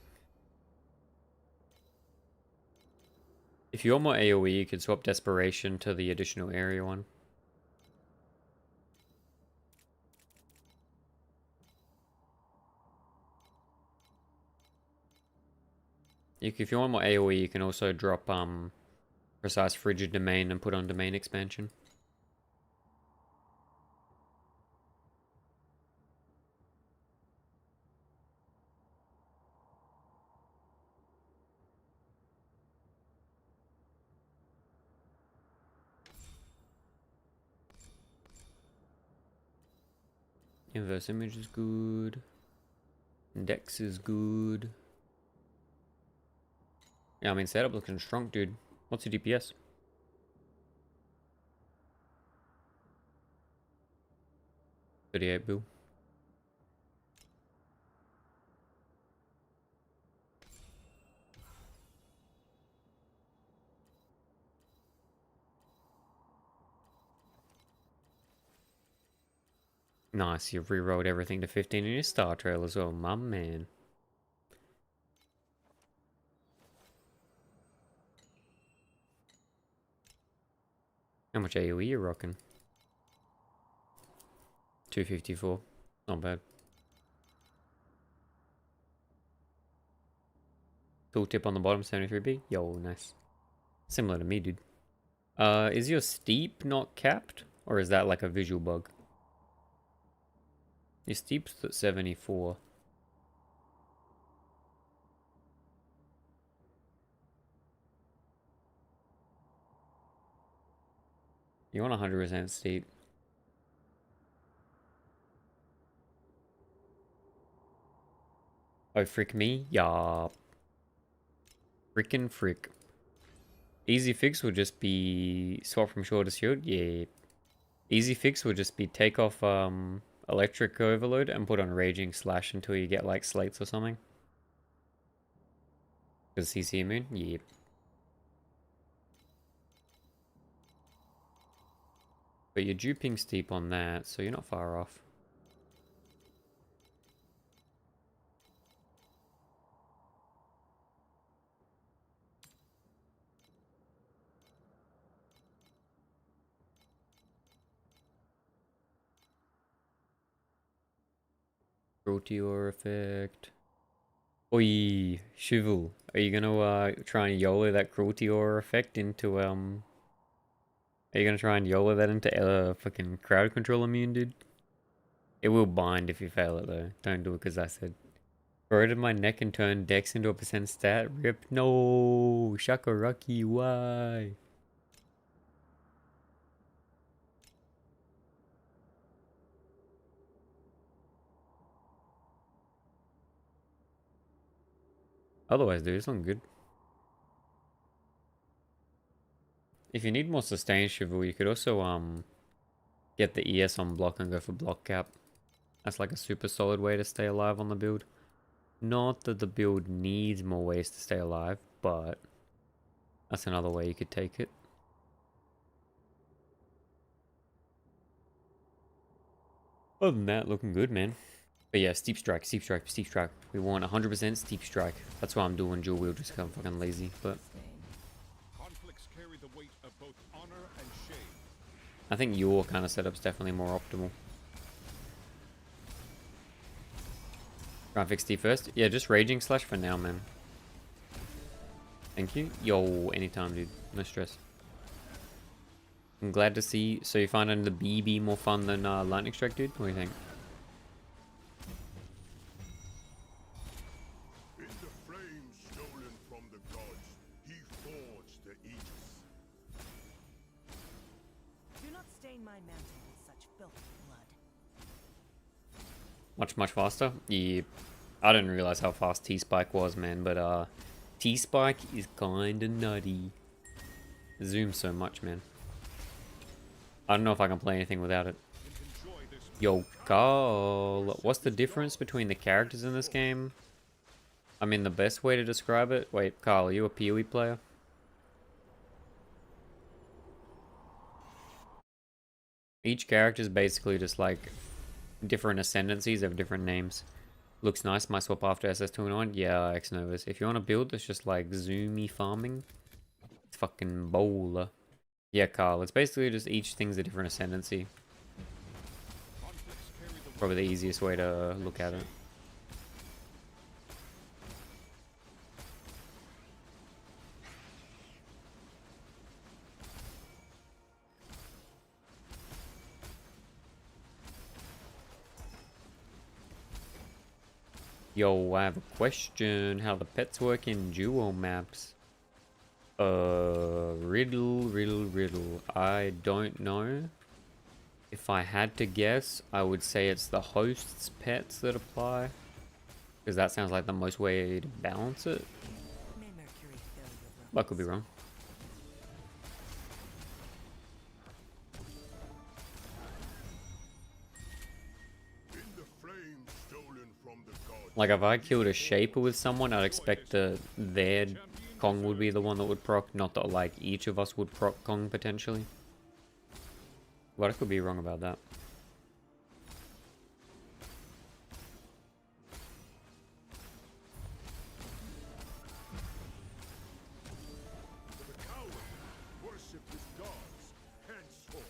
If you want more AoE, you could swap Desperation to the additional area one. If you want more AoE, you can also drop Precise Frigid Domain and put on Domain Expansion. Inverse Image is good. Dex is good. Yeah, I mean, setup looking strong, dude. What's your DPS? $38 bill. Nice, you've rerolled everything to 15 in your Star Trail as well, my man. How much AoE you rocking? 254. Not bad. Tooltip on the bottom, 73B. Yo, nice. Similar to me, dude. Is your steep not capped? Or is that like a visual bug? Your steep's at 74. You want 100% steep. Oh, frick me? Yeah. Frickin' frick. Easy fix would just be swap from short to shield. Yeah. Easy fix would just be take off electric overload and put on raging slash until you get like slates or something. Because CC immune? Yep. But you're duping steep on that, so you're not far off. Cruelty or effect. Oi, Shivel. Are you gonna try and YOLO that cruelty or effect into Are you gonna try and YOLO that into fucking crowd control immune, dude? It will bind if you fail it though. Don't do it because I said. Corroded my neck and turned Dex into a percent stat. Rip. No, Shakaraki. Why? Otherwise, dude, it's not good. If you need more sustain, Shivel, you could also get the ES on block and go for block cap. That's like a super solid way to stay alive on the build. Not that the build needs more ways to stay alive, but that's another way you could take it. Other than that, looking good, man. But yeah, steep strike, steep strike, steep strike. We want 100% steep strike. That's why I'm doing dual wheel, just because I'm fucking lazy. But Conflicts carry the weight of both honor and shame. I think your kind of setup's definitely more optimal. Try and fix D first. Yeah, just raging slash for now, man. Thank you. Yo, anytime, dude. No stress. I'm glad to see. So you find the BB more fun than lightning strike, dude? What do you think? In the flames stolen from the gods, he forged the Aegis. Do not stain my mantle with such filthy blood. Much faster? Yeah. I didn't realize how fast T-Spike was, man. But T-Spike is kinda nutty. Zooms so much, man. I don't know if I can play anything without it. Yo, Carl. What's the difference between the characters in this game? I mean, the best way to describe it... Wait, Carl, are you a PoE player? Each character is basically just like different ascendancies of different names. Looks nice, might swap after SS209. Yeah, X-Novas. If you want to build that's just like zoomy farming, it's fucking bowler. Yeah, Carl, it's basically just each thing's a different ascendancy. Probably the easiest way to look at it. Yo, I have a question. How the pets work in duo maps? Riddle. I don't know. If I had to guess, I would say it's the host's pets that apply. Because that sounds like the most way to balance it. May Mercury fill your But I could be wrong. In the flames stolen from the gods. Like if I killed a Shaper with someone, I'd expect their Kong would be the one that would proc, not that like each of us would proc Kong potentially. But I could be wrong about that. The coward worship his gods henceforth.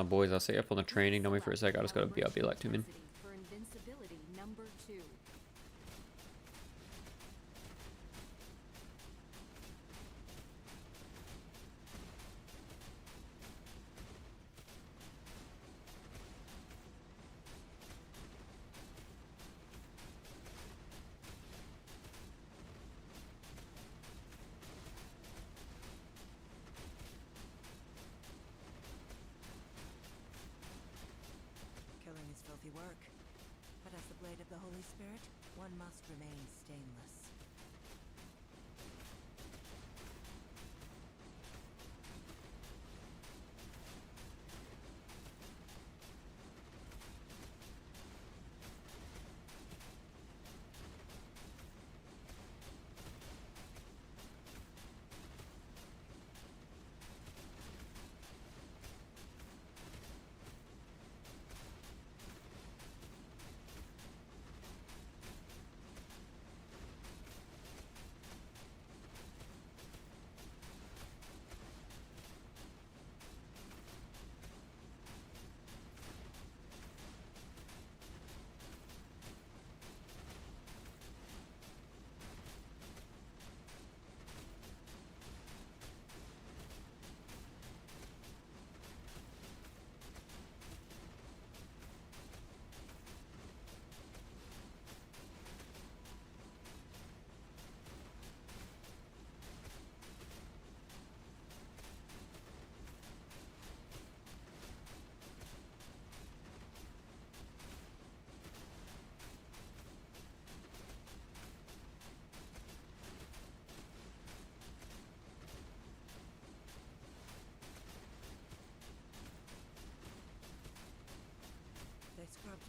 Boys, I'll set you up on the training. Don't wait for a sec. I just got a BRB like 2 min. For invincibility number 2. Killing is filthy work. But as the blade of the Holy Spirit, one must remain stainless.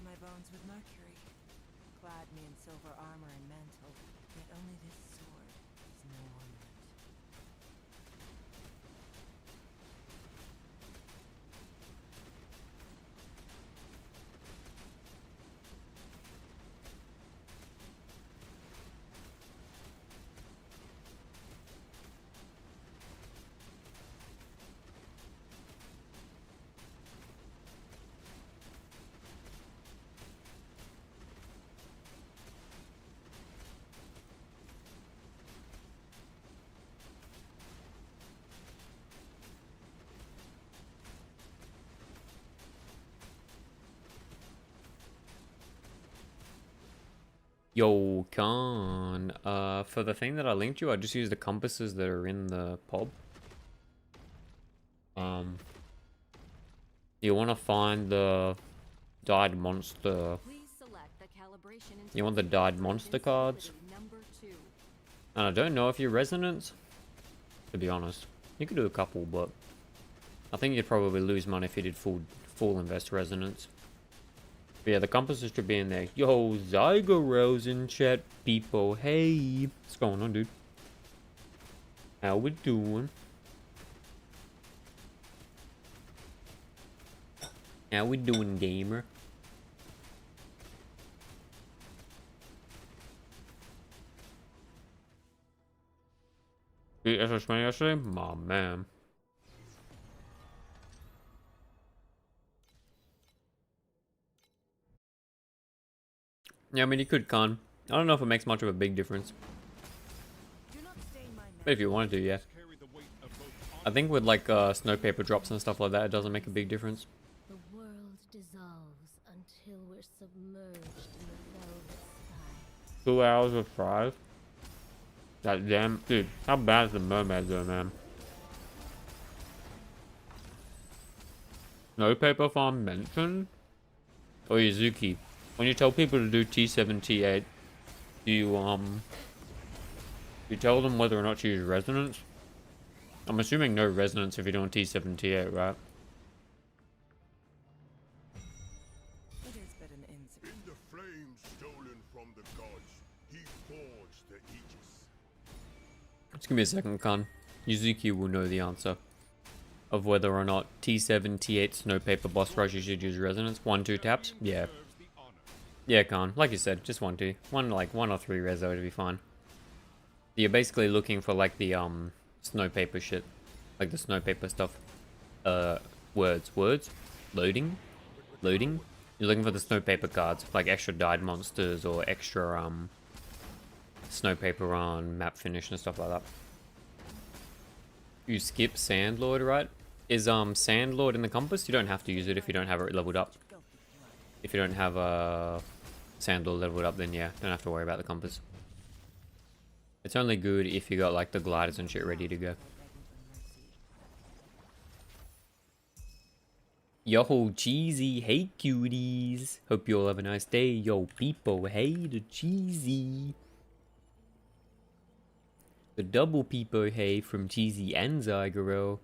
my bones with mercury. Clad me in silver armor and mantle, yet only this sword is no ornament. Yo, Khan. For the thing that I linked you, I just used the compasses that are in the pub. You want to find the died monster. Please select the calibration You want the died monster cards? number 2. And I don't know if you're resonance, to be honest. You could do a couple, but I think you'd probably lose money if you did full invest resonance. But yeah, the compasses should be in there. Yo, Zygoros in chat, people. Hey, what's going on, dude? How we doing? How we doing, gamer? Beat SS yesterday? Aw, man. Yeah, I mean, you could con. I don't know if it makes much of a big difference. Do not stain my But if you wanted to, yeah. Carry the weight of both I think with like snow paper drops and stuff like that, it doesn't make a big difference. The world dissolves until we're submerged in the velvet sky. 2 hours of fries? That damn... Dude, how bad is the mermaid though, man? Snow paper farm mentioned? Oh, Yuzuki. When you tell people to do T7, T8, do you tell them whether or not to use resonance? I'm assuming no resonance if you're doing T7, T8, right? It is but an insect. in the flames stolen from the gods, he forged the Aegis. Just give me a second, Khan. Yuzuki will know the answer of whether or not T7, T8 snow paper boss rush you should use resonance. 1-2 taps? Yeah. Deserves the honor. Yeah, Khan. Like you said, just 1-2. One or 3 reso to be fine. You're basically looking for like the snow paper shit. Like the snow paper stuff. Words. Loading? You're looking for the snow paper cards. Like extra dyed monsters or extra snow paper on map finish and stuff like that. You skip Sandlord, right? Is Sandlord in the compass? You don't have to use it if you don't have it leveled up. Filthy blood. If you don't have Sandlord leveled up, then yeah, don't have to worry about the compass. It's only good if you got like the gliders and shit ready to go. Yo, cheesy, hey cuties. Hope you all have a nice day. Yo, people, hey, the cheesy. The double people, hey, from cheesy and Zygoro.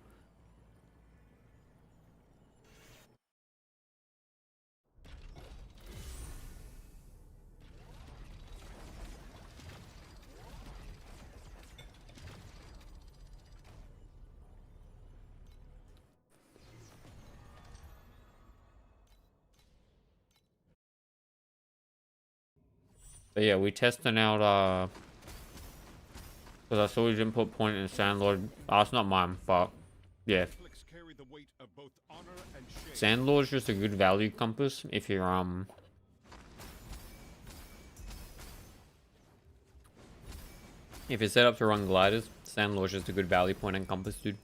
But yeah, we testing out, because I saw you didn't put point in Sandlord. Oh, it's not mine, but yeah. Conflicts carry the weight of both honor and shame. Sandlord's just a good value compass if you're, if you're set up to run gliders, Sandlord's just a good value point and compass, dude.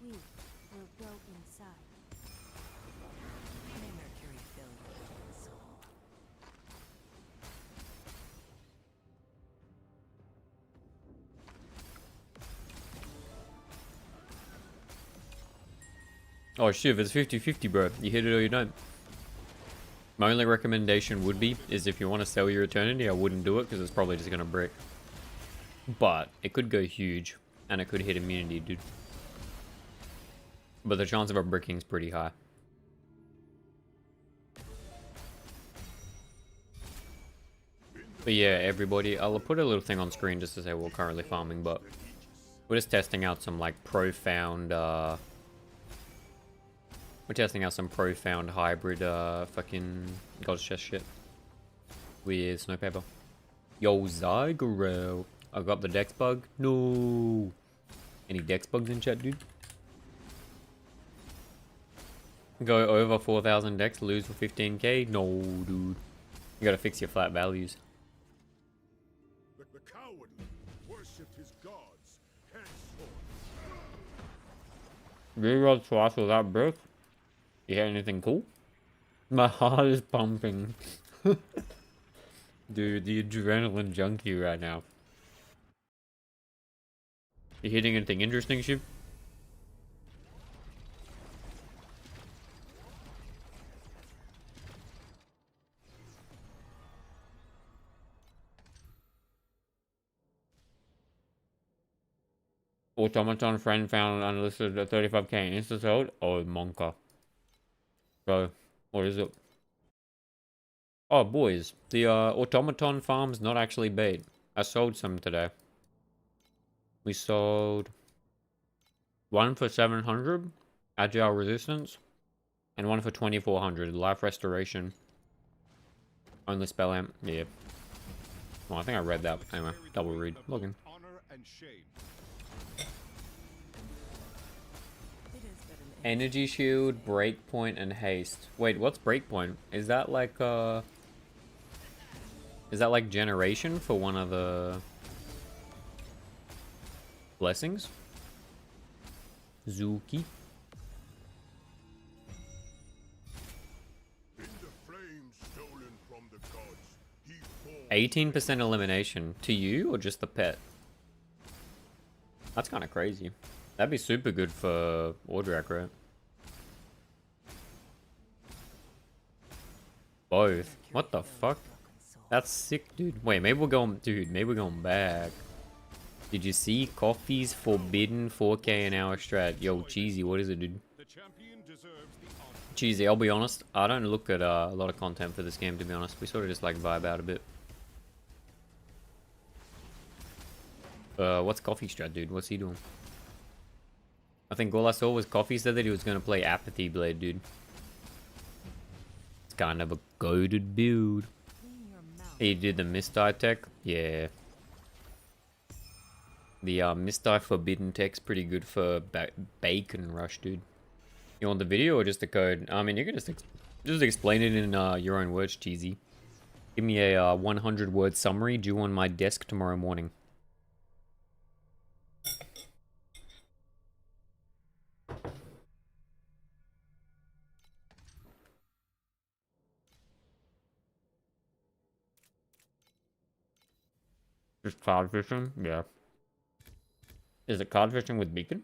We will go inside. May mercury fill your soul. Oh shit, it's 50-50, bro. You hit it or you don't. My only recommendation would be, is if you want to sell your Eternity, I wouldn't do it because it's probably just going to brick. But it could go huge, and it could hit immunity, dude. But the chance of it bricking is pretty high. But yeah, everybody, I'll put a little thing on screen just to say we're currently farming, but we're just testing out some like profound, we're testing out some profound hybrid fucking God's Chest shit with Snowpaper. Yo, Zygoro. I got the Dex bug. No. Any Dex bugs in chat, dude? Go over 4,000 Dex, lose for 15k? No, dude. You gotta fix your flat values. The cowardly worshipped his gods henceforth. Reroll twice without brick? You hit anything cool? My heart is pumping. Dude, the adrenaline junkie right now. You hitting anything interesting, Shiv? Automaton friend found unlisted at 35k insta sold. Oh, Monka. So, what is it? Oh, boys. The automaton farm's not actually bait. I sold some today. We sold one for 700, agile resistance, and one for 2400, life restoration. Only spell amp. Yeah. Well, I think I read that. Anyway, double read. Login. Honor and shame. Energy shield, breakpoint, and haste. Wait, what's breakpoint? Is that like generation for one of the blessings? Zuki. In the flames stolen from the gods, he falls. 18% elimination. To you or just the pet? That's kind of crazy. That'd be super good for Ordrak, right? Both. What the fuck? That's sick, dude. Wait, maybe we're going... Dude, maybe we're going back. Did you see Coffee's forbidden 4k an hour strat? Yo, Cheesy, what is it, dude? The champion deserves the honor. Cheesy, I'll be honest. I don't look at a lot of content for this game, to be honest. We sort of just like vibe out a bit. What's Coffee strat, dude? What's he doing? I think all I saw was Coffee said that he was going to play Apathy Blade, dude. It's kind of a goated build. He did the Misty tech? Yeah. The Misty Forbidden tech's pretty good for Bacon Rush, dude. You want the video or just the code? I mean, you can just explain it in your own words, Cheesy. Give me a 100-word summary due on my desk tomorrow morning. Just cloud fishing? Yeah. Is it cloud fishing with beacon?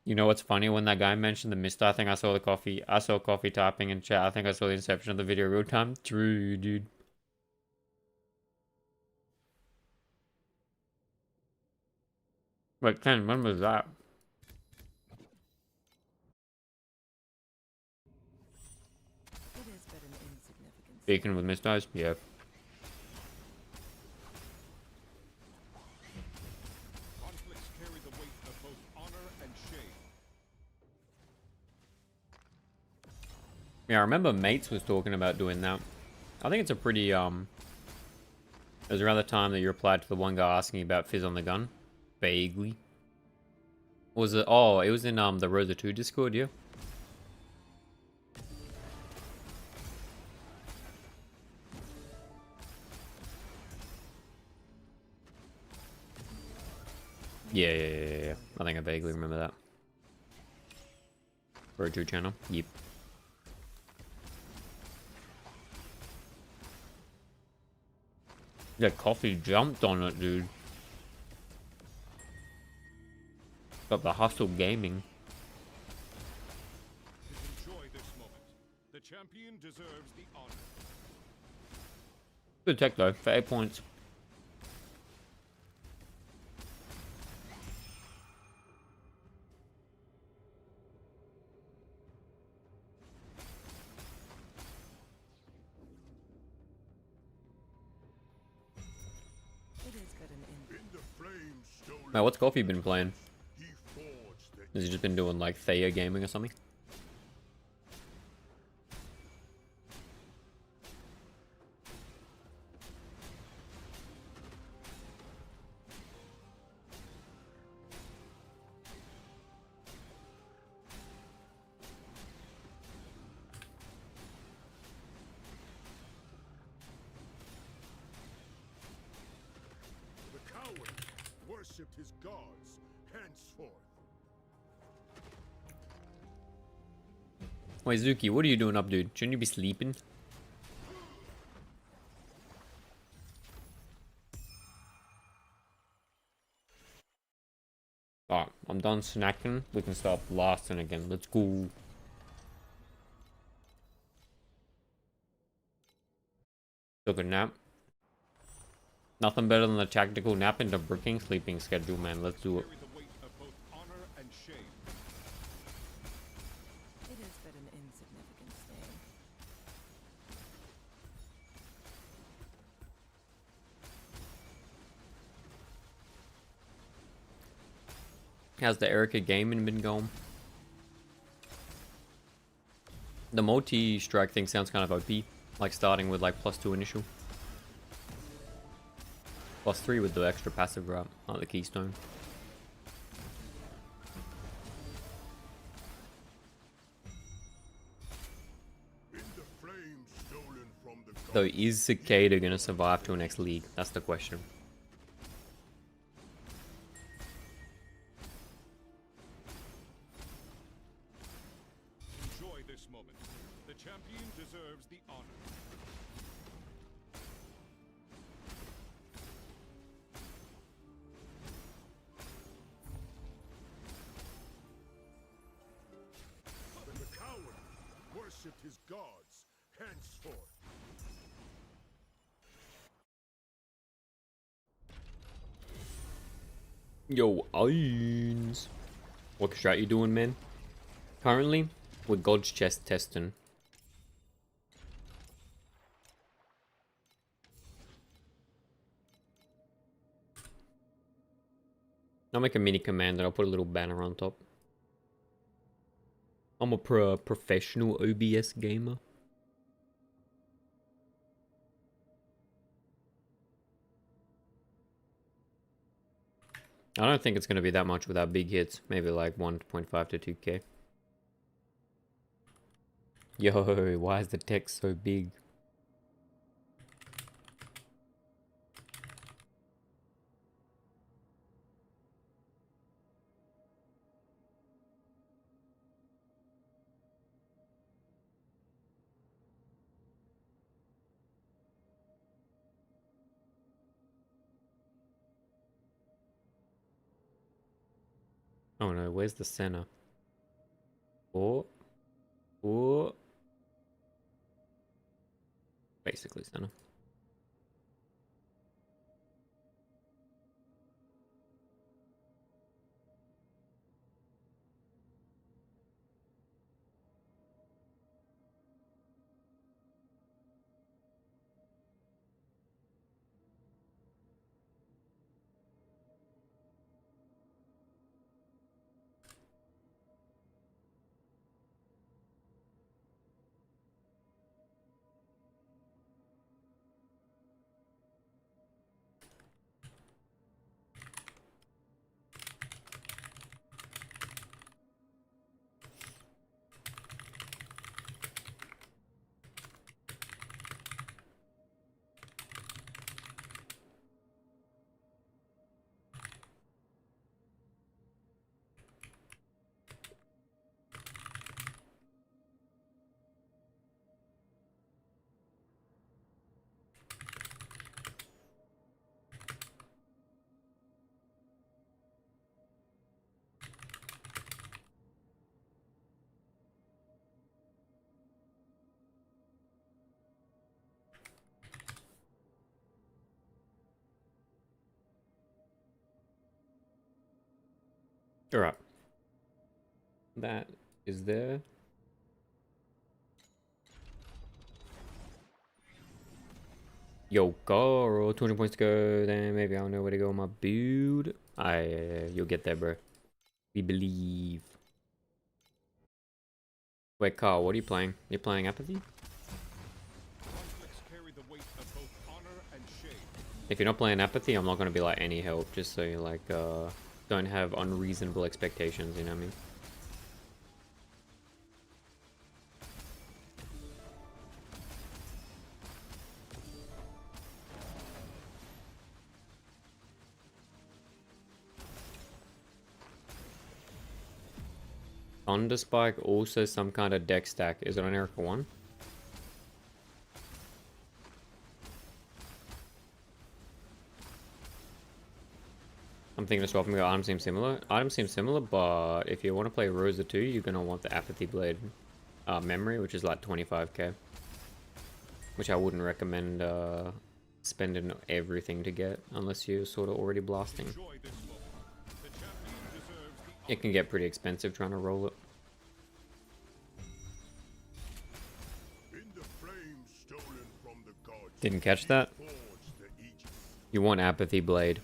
You know what's funny? When that guy mentioned the mist, I think I saw Coffee typing in chat. I think I saw the inception of the video real time. True, dude. Wait, Ken, when was that? Beacon with mist eyes? Yeah. Conflicts carry the weight of both honor and shame. Yeah, I remember Mates was talking about doing that. I think it's a pretty, it was around the time that you replied to the one guy asking about Fizz on the gun. Vaguely. Was it? Oh, it was in, the Rosa 2 Discord, yeah? Yeah. I think I vaguely remember that. Road 2 channel? Yep. Yeah, Coffee jumped on it, dude. Got the hustle gaming. Enjoy this moment. deserves the honor. Good tech though, for 8 points. It is but an in. In the flames stolen, Man, what's Coffee been playing? he forged the Has he just been doing like Thea gaming or something? The coward worshipped his gods henceforth. Wait, Zuki, what are you doing up, dude? Shouldn't you be sleeping? Alright, I'm done snacking. We can start blasting again. Let's go. Took a nap. Nothing better than a tactical nap into bricking sleeping schedule, man. Let's do it. Carry the weight of both honor and shame. It is but an insignificant stain. How's the Erica gaming been going? The multi-strike thing sounds kind of OP. Like starting with like +2 initial. +3 with the extra passive route, not the keystone. In the flames stolen from the gods. So is Cicada gonna survive to a next league? That's the question. Enjoy this moment. The champion deserves the honor. The coward worshipped his gods henceforth. Yo, Eins. What strat you doing, man? Currently, we're God's chest testing. I'll make a mini command and I'll put a little banner on top. I'm a professional OBS gamer. I don't think it's going to be that much without big hits. Maybe like 1.5 to 2k. Yo, why is the text so big? Oh no, where's the center? Oh. Oh. Basically center. Alright. That is there. Yo, Goro, 200 points to go. Then maybe I don't know where to go with my build. You'll get there, bro. We believe. Wait, Carl, what are you playing? You're playing Apathy? Conflicts carry the weight of both honor and shame. If you're not playing Apathy, I'm not gonna be like any help, just so you like don't have unreasonable expectations, you know what I mean? Thunderspike, also some kind of deck stack. Is it on Erica 1? I'm thinking of swapping the items seem similar. Items seem similar, but if you want to play Rosa 2, you're going to want the Apathy Blade memory, which is like 25k. Which I wouldn't recommend spending everything to get, unless you're sort of already blasting. Enjoy this moment. The champion deserves the It can get pretty expensive trying to roll it. In the flames stolen from the gods. Didn't catch that? Forge the Aegis. You want Apathy Blade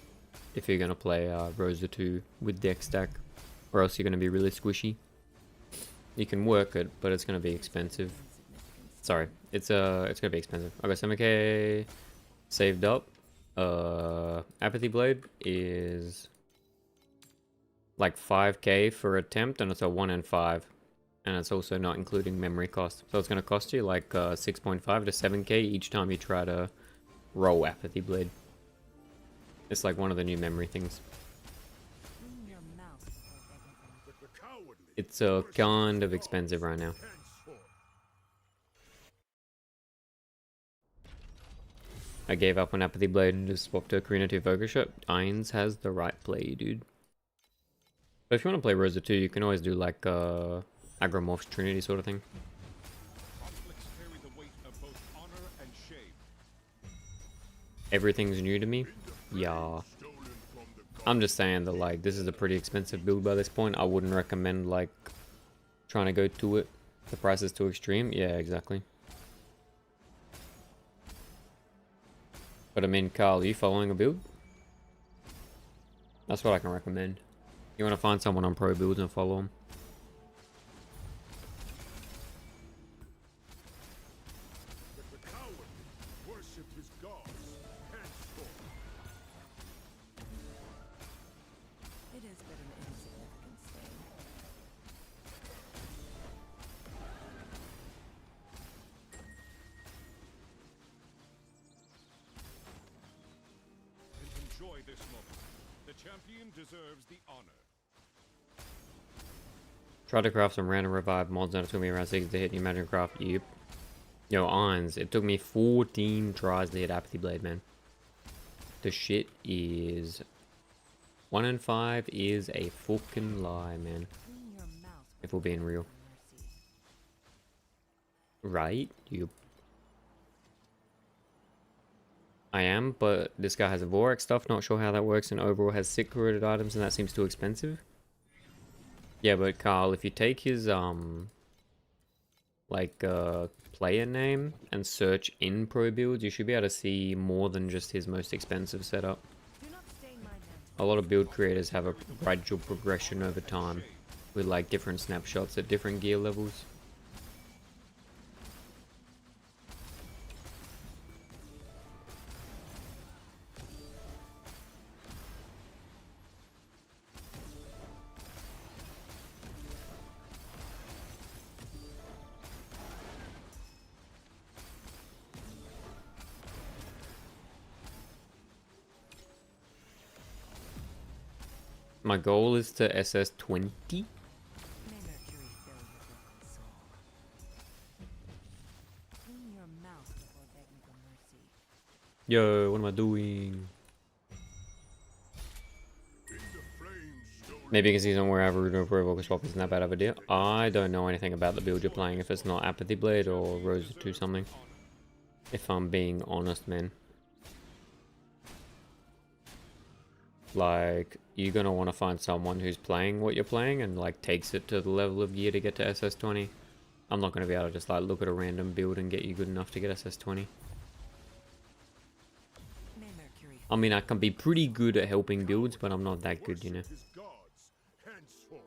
if you're going to play Rosa 2 with deck stack, or else you're going to be really squishy. You can work it, but it's going to be expensive. Sorry, it's going to be expensive. I got 7k saved up. Apathy Blade is like 5k for attempt, and it's a 1 in 5. And it's also not including memory cost. So it's going to cost you like 6.5 to 7k each time you try to roll Apathy Blade. It's like one of the new memory things. Clean your mouth before begging for The cowardly It's kind of expensive right now. henceforth. I gave up on Apathy Blade and just swapped to Karina 2 Focus Shot. Irons has the right play, dude. But if you want to play Rosa 2, you can always do like Agromorph's Trinity sort of thing. Conflicts carry the weight of both honor and shame. Everything's new to me. Yeah. Stolen from the gods. I'm just saying that like this is a pretty expensive build by this point. I wouldn't recommend like trying to go to it. The price is too extreme. Yeah, exactly. But I mean, Carl, are you following a build? That's what I can recommend. You want to find someone on pro builds and follow them. The cowardly worship his gods. Henceforth. it is but an insignificant stain. Enjoy this moment. The champion deserves the honor. Try to craft some random revive mods and it took me around 6 to hit. You imagine craft? Yep. Yo, Irons, it took me 14 tries to hit Apathy Blade, man. The shit is 1 in 5 is a fucking lie, man. Clean your mouth If we're being real. mercy. Right? Yep. I am, but this guy has a Vorax stuff, not sure how that works, and overall has sick corroded items, and that seems too expensive. Yeah, but Carl, if you take his, player name and search in pro builds, you should be able to see more than just his most expensive setup. Do not stain my hands. A lot of build creators have a gradual progression over time, with like different snapshots at different gear levels. My goal is to SS 20. May Mercury fill your broken soul. Clean your mouth before begging for mercy. Yo, what am I doing? In the flames stolen. Maybe you can see somewhere I've root over Focus Swap isn't that bad of a deal. I don't know anything about the build you're playing if it's not Apathy Blade or Rosa 2 something. If I'm being honest, man. Like, you're gonna want to find someone who's playing what you're playing and like takes it to the level of gear to get to SS20. I'm not gonna be able to just like look at a random build and get you good enough to get SS20. May Mercury I mean, I can be pretty good at helping builds, but I'm not that good, you know. Worship his gods henceforth.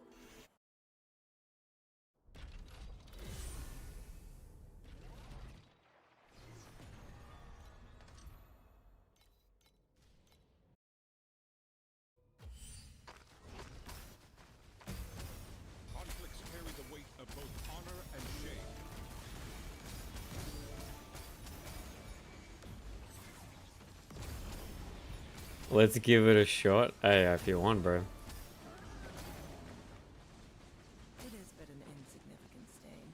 Conflicts carry the weight of both honor and shame. Let's give it a shot. Hey, if you want, bro. It is but an insignificant stain.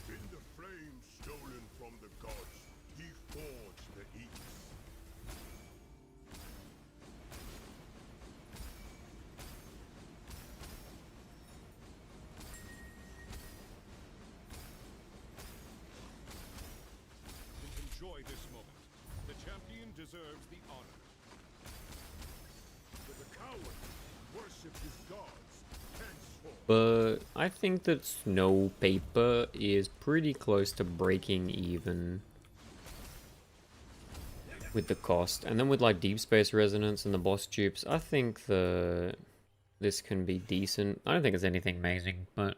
In the flames stolen from the gods, he forged the east. Enjoy this moment. The champion deserves the honor. But the coward worship his gods henceforth. But I think that Snow Paper is pretty close to breaking even with the cost. And then with like Deep Space Resonance and the boss dupes, I think this can be decent. I don't think it's anything amazing, but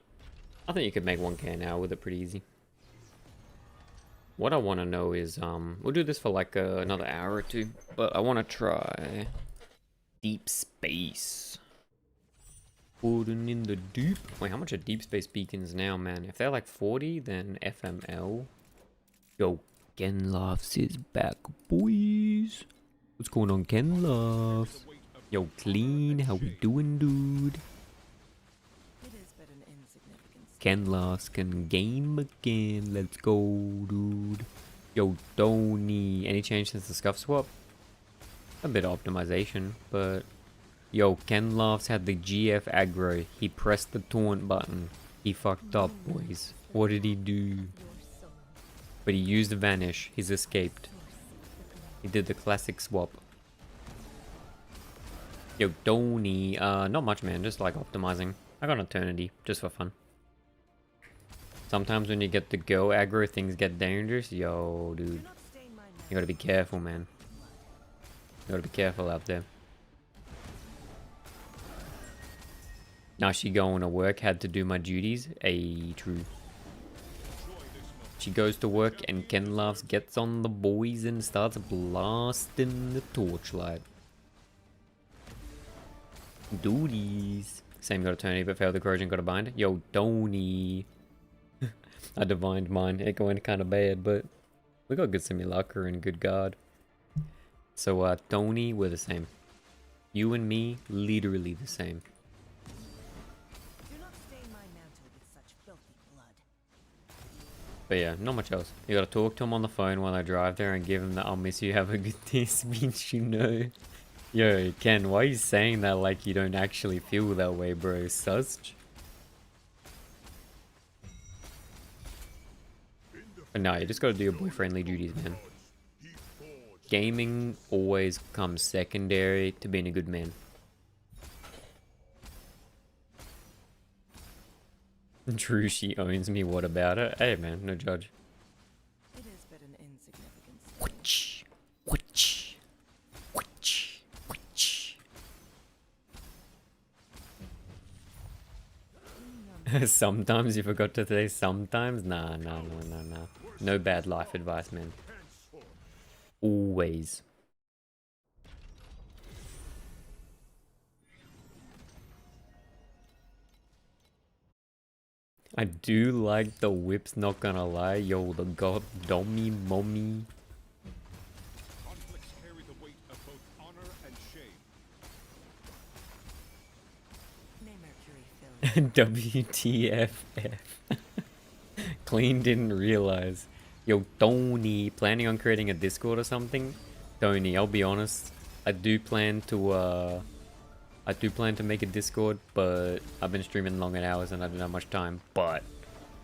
I think you could make 1k now with it pretty easy. What I want to know is, we'll do this for like another hour or two, but I want to try Deep Space. Putting in the deep. Wait, how much are Deep Space beacons now, man? If they're like 40, then FML. Yo, Ken Laughs is back, boys. What's going on, Ken Laughs? Yo, Clean, how we doing, dude? It is but an insignificant stain. Ken Laughs can game again. Let's go, dude. Yo, Tony. Any change since the scuff swap? A bit of optimization, but yo, Ken Laughs had the GF aggro. He pressed the taunt button. He fucked up, boys. What did he do? Your soul, But he used the vanish. He's escaped. your secret He did the classic swap. Yo, Tony. Not much, man. Just like optimizing. I got Eternity, just for fun. Sometimes when you get the go aggro, things get dangerous. Yo, Do dude. not stain my You gotta be careful, man. You gotta be careful out there. Now she going to work, had to do my duties. True. She goes to work and Ken Laughs gets on the boys and starts blasting the torchlight. Duties. Same got eternity but failed the corrosion, got a bind. Yo, Tony. I divined mine. It went kind of bad, but we got good simulacra and good guard. So, Tony, we're the same. You and me, literally the same. Do not stain my mantle with such filthy blood. But yeah, not much else. You gotta talk to him on the phone while I drive there and give him the I'll miss you, have a good day speech, you know. Yo, Ken, why are you saying that like you don't actually feel that way, bro? Such. But no, you just gotta do your boy-friendly duties, man. He forged. Gaming always comes secondary to being a good man. True, she owns me, what about it? Hey man, no judge. It is but an insignificant stain. Whoosh, whoosh, whoosh, whoosh. Sometimes you forgot to say sometimes? Nah. No bad life advice, man. Henceforth. Always. I do like the whips, not gonna lie. Yo, the god dummy mommy. Conflicts carry the weight of both honor and shame. May Mercury fill WTFF. Clean didn't realize. Yo, Tony, planning on creating a Discord or something? Tony, I'll be honest. I do plan to I do plan to make a Discord, but I've been streaming long hours and I don't have much time. But,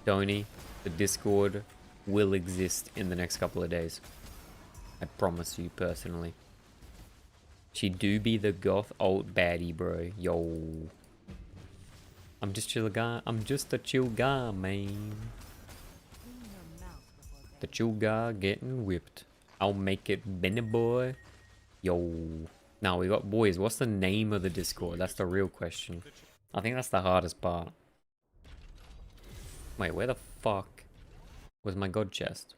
Tony, the Discord will exist in the next couple of days. I promise you personally. She do be the goth old baddie, bro. Yo. I'm just chill guy. I'm just a chill guy, man. Clean your mouth before The chill guy getting whipped. I'll make it Benny boy. Yo. Now we got boys. What's the name of the Discord? That's the real question. I think that's the hardest part. Wait, where the fuck was my god chest?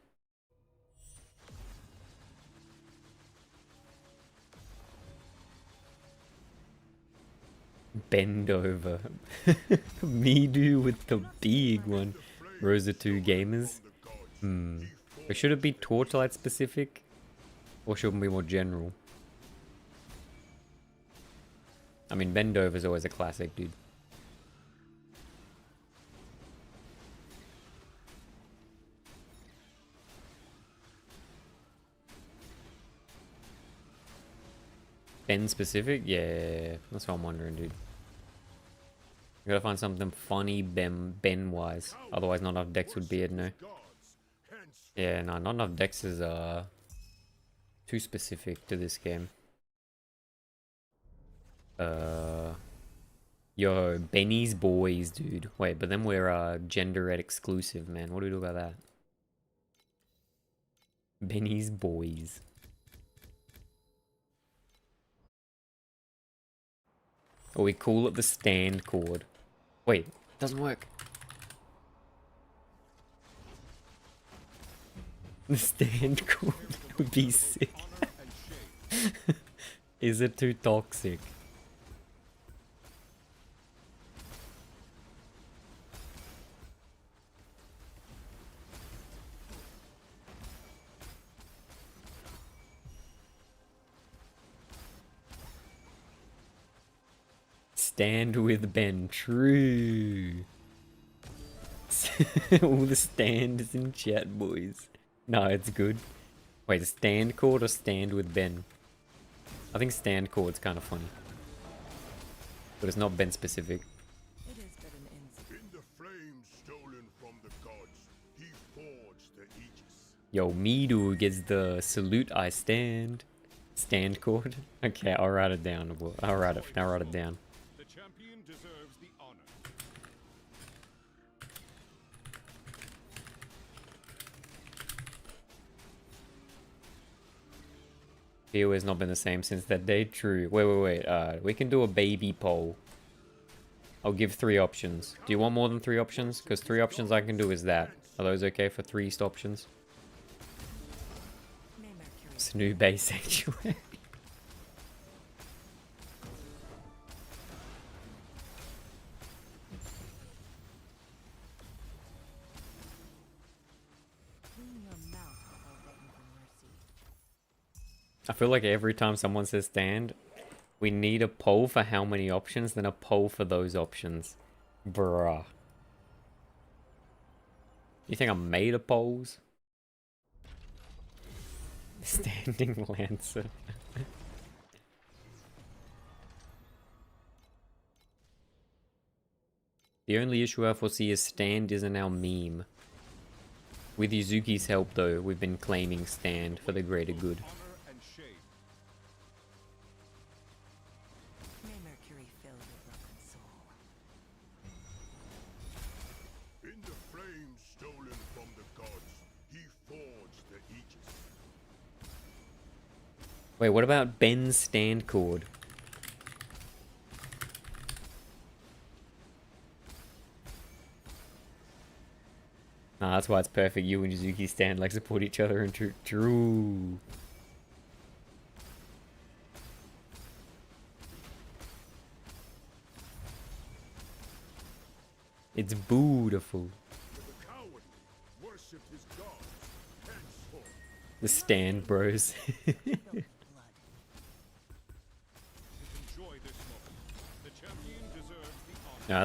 Bend over. Me do with the big one. Rosa 2 gamers. But should it be Torchlight specific? Or should it be more general? I mean, bend over is always a classic, dude. Ben specific? Yeah, that's what I'm wondering, dude. I gotta find something funny Ben wise. Otherwise, not enough decks would be it, no. Yeah, no, not enough decks is too specific to this game. Yo, Benny's boys, dude. Wait, but then we're gendered exclusive, man. What do we do about that? Benny's boys. Or we call it the stand chord. Wait, it doesn't work. The stand chord would be sick. Is it too toxic? Stand with Ben. True. All the stands in chat, boys. No, it's good. Wait, the stand chord or stand with Ben? I think stand chord's kind of funny. But it's not Ben specific. It is but an insult. In the flames stolen from the gods, he forged the Aegis. Yo, Midu gets the salute I stand. Stand chord? Okay, I'll write it down. I'll write it down. The champion deserves the honor. Theo has not been the same since that day. True. Wait. We can do a baby poll. I'll give 3 options. Do you want more than 3 options? Because 3 options I can do is that. Are those okay for 3 options? May Mercury Snoo Bay Sanctuary. clean your mouth before begging for mercy. I feel like every time someone says stand, we need a poll for how many options, then a poll for those options. Bruh. You think I'm made of polls? Standing Lancer. The only issue I foresee is stand isn't our meme. With Yuzuki's help though, we've been claiming stand for the greater good. Honor and shame. May Mercury fill your broken soul. In the flames stolen from the gods, he forged the Aegis. Wait, what about Ben's stand chord? Nah, that's why it's perfect. You and Yuzuki stand like support each other and true. It's beautiful. The cowardly worshipped his gods, henceforth. The stand bros. Spilled blood. Enjoy this moment. The champion deserves the honor. Yeah,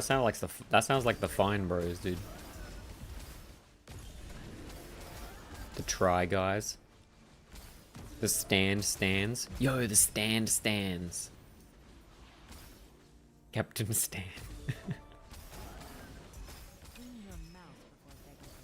that sounds like the fine bros, dude. The try guys. The stand stands. Yo, the stand stands. Captain Stan. Clean your mouth before begging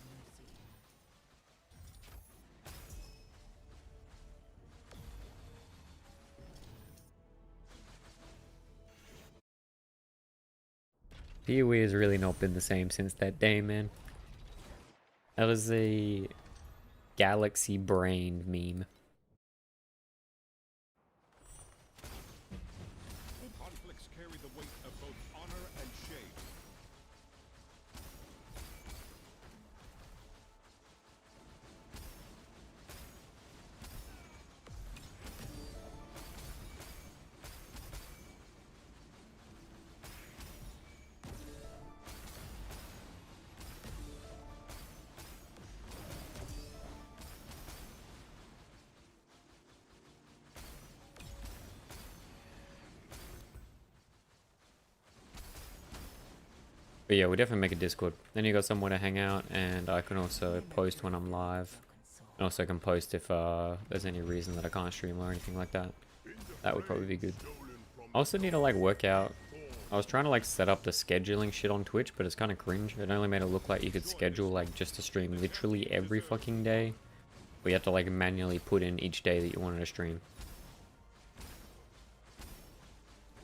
for mercy. PoE has really not been the same since that day, man. That was a galaxy brain meme. Conflicts carry the weight of both honor and shame. But yeah, we definitely make a Discord. Then you got somewhere to hang out, and I can also post when I'm live. And also can post if there's any reason that I can't stream or anything like that. That would probably be good. I also need to like work out. I was trying to like set up the scheduling shit on Twitch, but it's kind of cringe. It only made it look like you could schedule like just to stream literally every fucking day. But you have to like manually put in each day that you wanted to stream.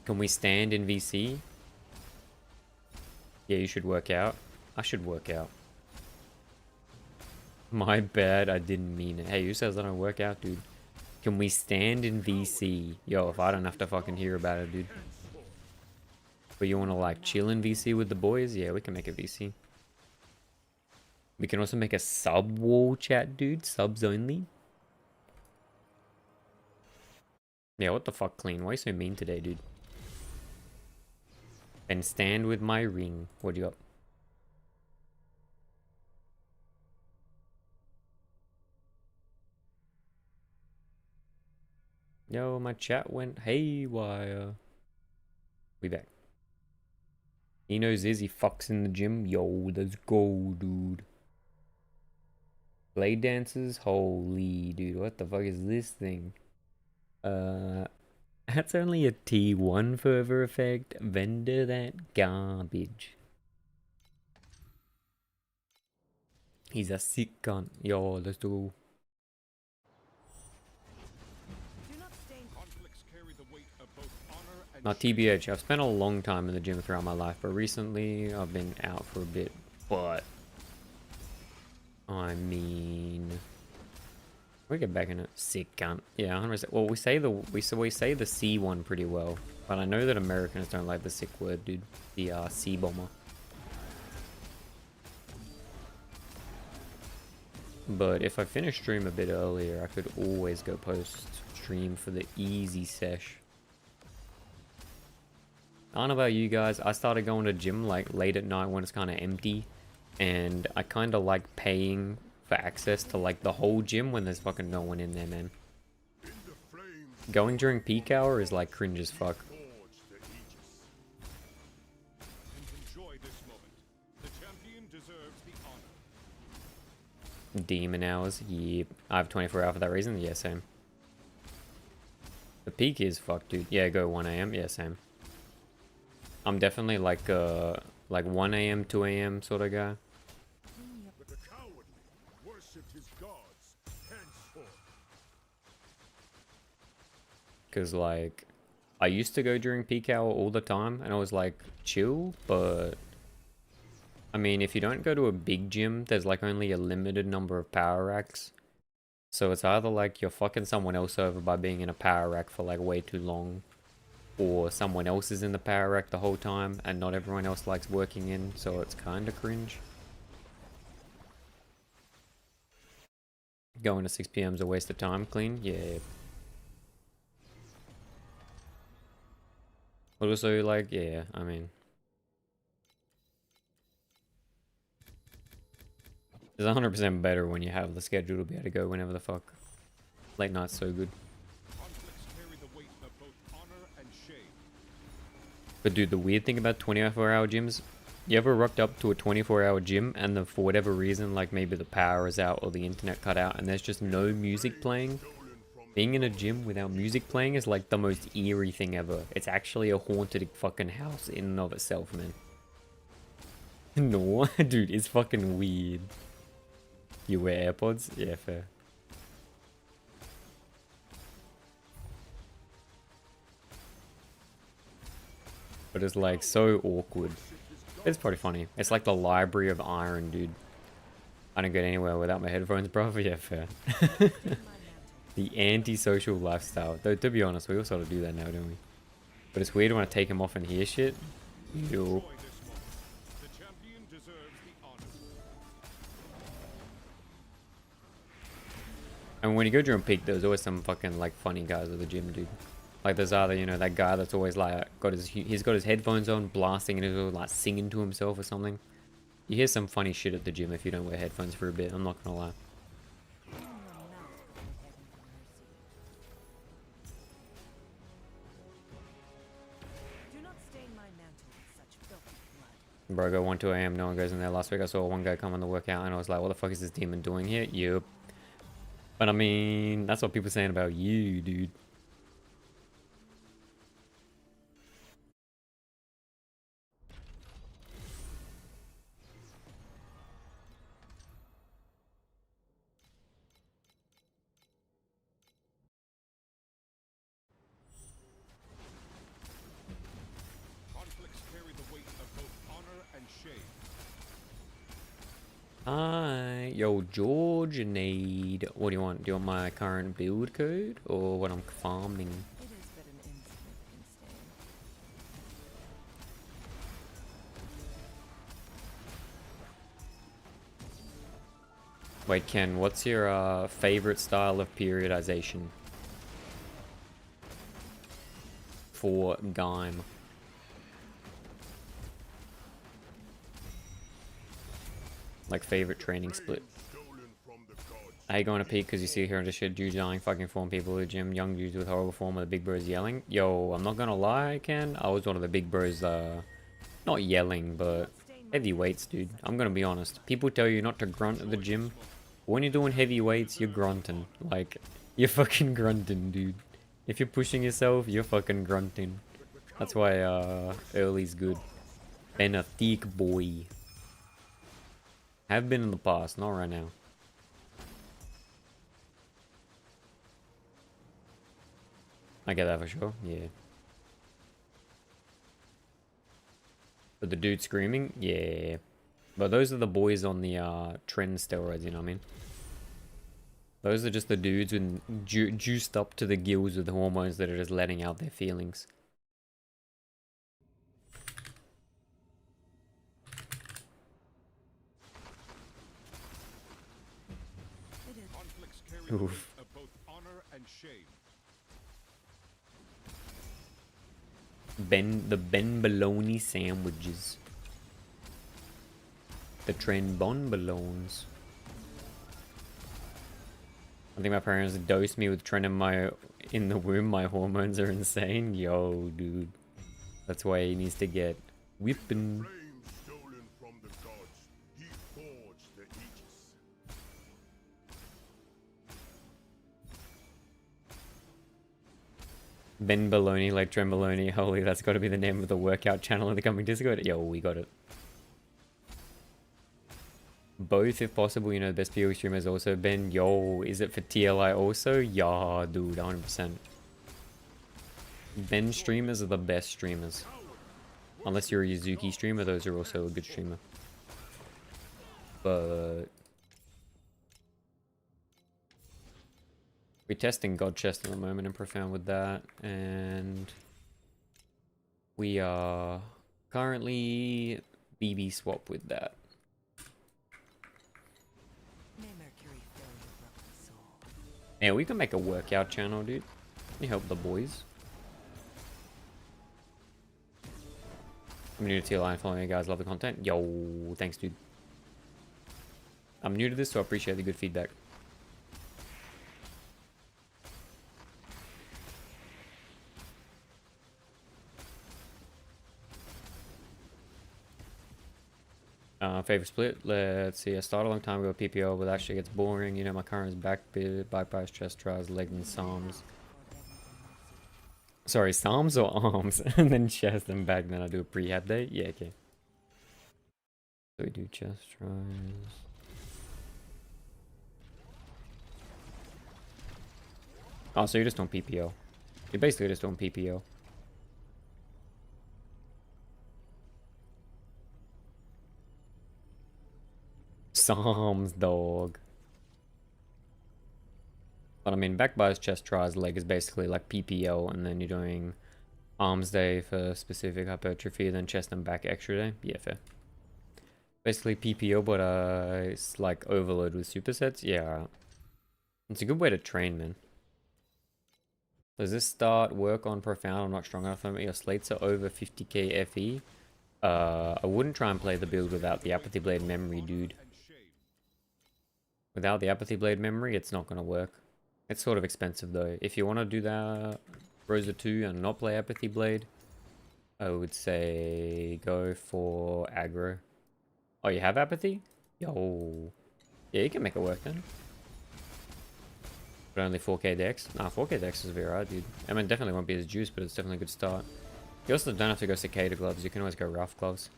Can we stand in VC? Yeah, you should work out. I should work out. My bad, I didn't mean it. Hey, who says I don't work out, dude? Can we stand in VC? Yo, if I don't have to fucking hear about it, dude. But you want to like chill in VC with the boys? Yeah, we can make a VC. We can also make a sub wall chat, dude. Subs only. Yeah, what the fuck, Clean? Why are you so mean today, dude? And stand with my ring. What do you got? Yo, my chat went haywire. We back. He knows Izzy fucks in the gym. Yo, let's go, dude. Blade dances? Holy, dude. What the fuck is this thing? That's only a T1 further effect. Vendor that garbage. He's a sick cunt. Yo, let's do. Conflicts carry the weight of both honor and Now, TBH, I've spent a long time in the gym throughout my life, but recently I've been out for a bit. But I mean, we get back in it. Sick cunt. Yeah, 100%. Well, we say the C one pretty well, but I know that Americans don't like the sick word, dude. The C bomber. But if I finish stream a bit earlier, I could always go post stream for the easy sesh. I don't know about you guys. I started going to gym like late at night when it's kind of empty, and I kind of like paying for access to like the whole gym when there's fucking no one in there, man. Going during peak hour is like cringe as fuck. enjoy this moment. The champion deserves the honor. Demon hours. Yep. I have 24 hour for that reason. Yeah, same. The peak is fucked, dude. Yeah, go 1 AM. Yeah, same. I'm definitely like 1 AM, 2 AM sort of guy. The cowardly worshipped his gods henceforth. Because like I used to go during peak hour all the time, and I was like chill, but I mean, if you don't go to a big gym, there's like only a limited number of power racks. So it's either like you're fucking someone else over by being in a power rack for like way too long, or someone else is in the power rack the whole time and not everyone else likes working in, so it's kind of cringe. Going to 6 PM is a waste of time, Clean? Yeah. But also, like, yeah, I mean, it's 100% better when you have the schedule to be able to go whenever the fuck. Late night's so good. Conflicts carry the weight of both honor and shame. But dude, the weird thing about 24-hour gyms, you ever rocked up to a 24-hour gym and then for whatever reason, like maybe the power is out or the internet cut out and there's just no music playing? Being in a gym without music playing is like the most eerie thing ever. It's actually a haunted fucking house in and of itself, man. No, dude, it's fucking weird. You wear AirPods? Yeah, fair. But it's like so awkward. It's pretty funny. It's like the Library of Iron, dude. I don't get anywhere without my headphones, bro. Yeah, fair. The antisocial lifestyle. Though, to be honest, we all sort of do that now, don't we? But it's weird when I take them off and hear shit. Yo. Enjoy this moment. The champion deserves the honor. And when you go during peak, there's always some fucking like funny guys at the gym, dude. Like there's either, you know, that guy that's always like he's got his headphones on, blasting, and he's always like singing to himself or something. You hear some funny shit at the gym if you don't wear headphones for a bit. I'm not gonna lie. Do not stain my mantle with such filthy blood. Bro, go 1, 2 a.m. No one goes in there. Last week I saw one guy come on the workout and I was like, what the fuck is this demon doing here? Yup. But I mean, that's what people are saying about you, dude. Conflicts carry the weight of both honor and shame. Hi. Yo, George, need... What do you want? Do you want my current build code? Or what I'm farming? It is but an insignificant stain. Wait, Ken, what's your favorite style of periodization? For Gaim. Like favorite training split. Stolen from the gods. I hate going to peak because you see here and just shit dudes yelling, fucking form people at the gym, young dudes with horrible form with the big bros yelling. Yo, I'm not gonna lie, Ken. I was one of the big bros, not yelling, but heavy weights, dude. I'm gonna be honest. People tell you not to grunt at the gym. But when you're doing heavy weights, you're grunting. Like, you're fucking grunting, dude. If you're pushing yourself, you're fucking grunting. That's why, early's good. And a thick boy. Have been in the past, not right now. I get that for sure, yeah. But the dude screaming, yeah. But those are the boys on the trend steroids, you know what I mean? Those are just the dudes with juiced up to the gills with the hormones that are just letting out their feelings. It is Conflicts carry the weight Oof. of both honor and shame. The Ben Bologna sandwiches. The trend bon balones. I think my parents dosed me with trend in the womb. My hormones are insane. Yo, dude. That's why he needs to get whipping. Flame stolen from the gods. He forged the Aegis. Ben Baloney, like Tremboloni. Holy, that's got to be the name of the workout channel in the coming Discord. Yo, we got it. Both, if possible, you know, the best PoE streamers also Ben. Yo, is it for TLI also? Yeah, dude, 100%. Ben streamers are the best streamers. Unless you're a Yuzuki streamer, those are also a good streamer. But... we're testing God Chest at the moment and Profound with that. And... we are currently BB swap with that. May Mercury fill your broken soul. Yeah, we can make a workout channel, dude. Can you help the boys? I'm new to TLI and following you guys. Love the content. Yo, thanks, dude. I'm new to this, so I appreciate the good feedback. Favorite split? Let's see. I started a long time ago PPO, but that shit gets boring. You know, my current is back bit, bypass, chest tries, leg, and psalms. Sorry, psalms or arms? And then chest and back, then I do a prehab day? Yeah, okay. So we do chest tries. Oh, so you're just on PPO. You're basically just on PPO. Psalms, dog. But I mean, back bias, chest tries, leg is basically like PPO, and then you're doing arms day for specific hypertrophy, then chest and back extra day. Yeah, fair. Basically PPO, but it's like overload with supersets. Yeah, alright. It's a good way to train, man. Does this start work on profound? I'm not strong enough for me. Your slates are over 50k FE. I wouldn't try and play the build without the Apathy Blade memory, dude. Without the Apathy Blade memory, it's not gonna work. It's sort of expensive though. If you want to do that Rosa 2 and not play Apathy Blade, I would say go for aggro. Oh, you have Apathy? Yo. Yeah, you can make it work then. But only 4k dex? Nah, 4k dex is very hard, dude. I mean, definitely won't be as juice, but it's definitely a good start. You also don't have to go Cicada gloves. You can always go rough gloves.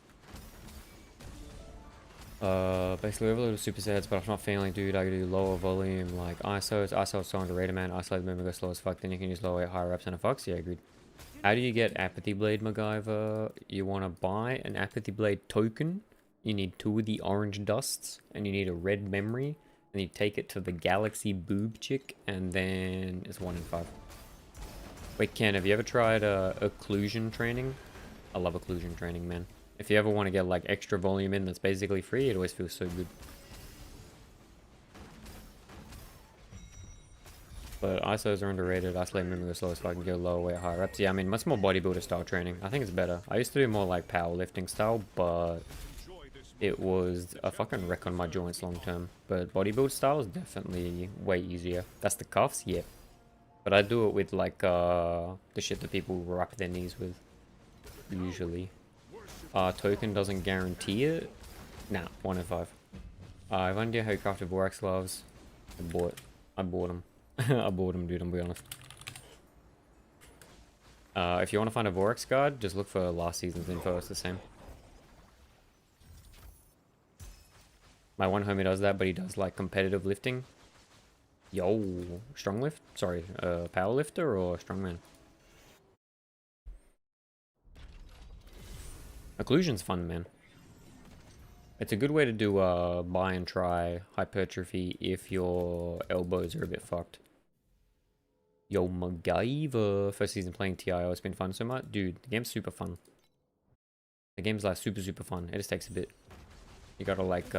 Basically overload with supersets, but if I'm not feeling, dude, I could do lower volume, like ISOs. ISO is so underrated, man. Isolate the movement goes slow as fuck, then you can use lower weight, higher reps and a fox. Yeah, agreed. How do you get Apathy Blade, MacGyver? You want to buy an Apathy Blade token. You need 2 of the orange dusts, and you need a red memory. And you take it to the Galaxy Boob Chick, and then it's 1 in 5. Wait, Ken, have you ever tried occlusion training? I love occlusion training, man. If you ever want to get like extra volume in that's basically free, it always feels so good. But ISOs are underrated. Isolate movement goes slow as fuck and go lower weight, higher reps. Yeah, I mean, much more bodybuilder style training. I think it's better. I used to do more like powerlifting style, but it was a fucking wreck on my joints long term. But bodybuild style is definitely way easier. That's the cuffs, yeah. But I do it with like the shit that people wrap their knees with, usually. Token doesn't guarantee it. Nah, 1 in 5. I have no idea how you crafted Vorax gloves. I bought them. I bought them, dude, I'm gonna be honest. If you want to find a Vorax guard, just look for last season's info, it's the same. My one homie does that, but he does like competitive lifting. Yo, strong lift? Sorry, power lifter or strongman? Occlusion's fun, man. It's a good way to do buy and try hypertrophy if your elbows are a bit fucked. Yo, MacGyver. First season playing TIO, it's been fun so much. Dude, the game's super fun. The game's like super fun. It just takes a bit. You gotta like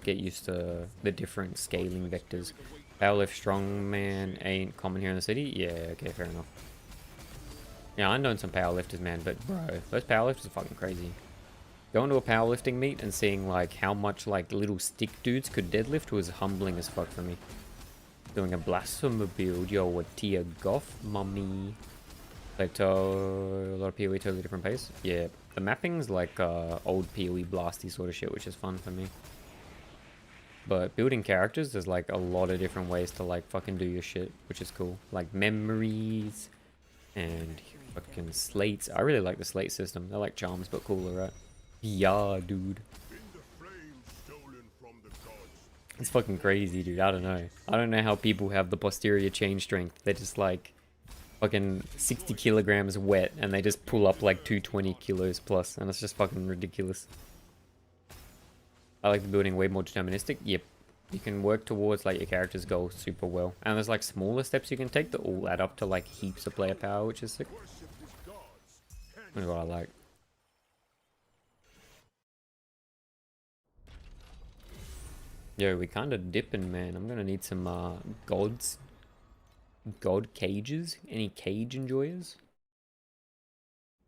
get used to the different scaling vectors. Powerlift strongman ain't common here in the city? Yeah, okay, fair enough. Yeah, I've known some powerlifters, man, but bro, those powerlifters are fucking crazy. Going to a powerlifting meet and seeing like how much like little stick dudes could deadlift was humbling as fuck for me. Doing a blasphemer build, yo, a tier goth mummy. Plateau, a lot of PoE, totally different pace. Yeah, the mapping's like old PoE blasty sort of shit, which is fun for me. But building characters, there's like a lot of different ways to like fucking do your shit, which is cool. Like memories and fucking slates. I really like the slate system. They're like charms, but cooler, right? Yeah, dude. It's fucking crazy, dude. I don't know. I don't know how people have the posterior chain strength. They're just like fucking 60 kilograms wet and they just pull up like 220 kilos plus, and it's just fucking ridiculous. I like the building way more deterministic. Yep. You can work towards like your character's goals super well. And there's like smaller steps you can take that all add up to like heaps of player power, which is sick. That's what I like. Yo, we kinda dipping, man. I'm gonna need some god cages. Any cage enjoyers?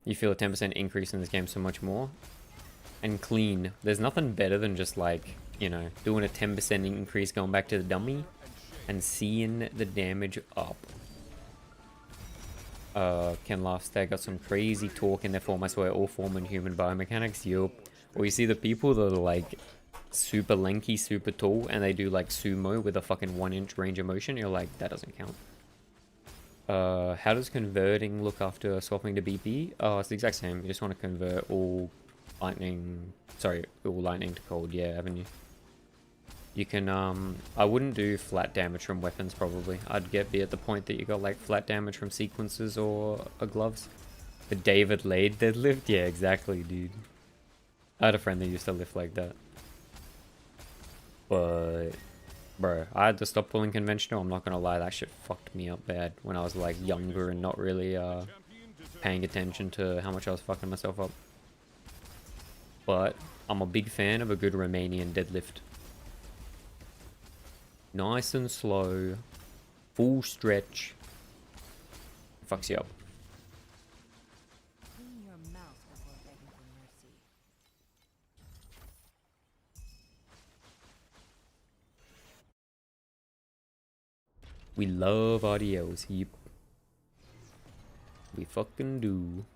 You feel a 10% increase in this game so much more. And clean. There's nothing better than just like, you know, doing a 10% increase going back to the dummy and seeing the damage up. Ken laughs, they got some crazy talk in their form. I swear, all form and human biomechanics. Yup. Or you see the people that are like super lanky, super tall, and they do like sumo with a fucking 1-inch range of motion. You're like, that doesn't count. How does converting look after swapping to BP? Oh, it's the exact same. You just want to convert all lightning to cold, yeah, haven't you? You can, I wouldn't do flat damage from weapons, probably. I'd be at the point that you got, like, flat damage from sequences or gloves. The David Lade deadlift? Yeah, exactly, dude. I had a friend that used to lift like that. But, bro, I had to stop pulling conventional. I'm not gonna lie, that shit fucked me up bad when I was, like, younger and not really, paying attention to how much I was fucking myself up. But I'm a big fan of a good Romanian deadlift. Nice and slow, full stretch. Fucks you up. Clean your mouth before begging for mercy. We love audios, yep. We fucking do.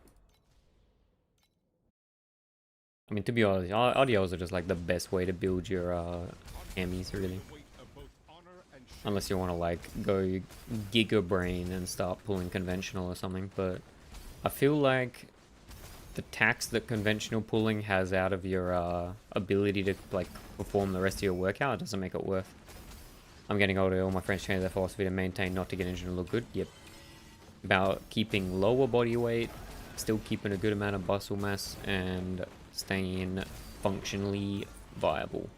I mean, to be honest, audios are just like the best way to build your Emmys, really. Unless you want to like go giga brain and start pulling conventional or something, but I feel like the tax that conventional pulling has out of your ability to like perform the rest of your workout doesn't make it worth. I'm getting older, all my friends change their philosophy to maintain, not to get injured and look good. Yep. About keeping lower body weight, still keeping a good amount of muscle mass, and staying functionally viable.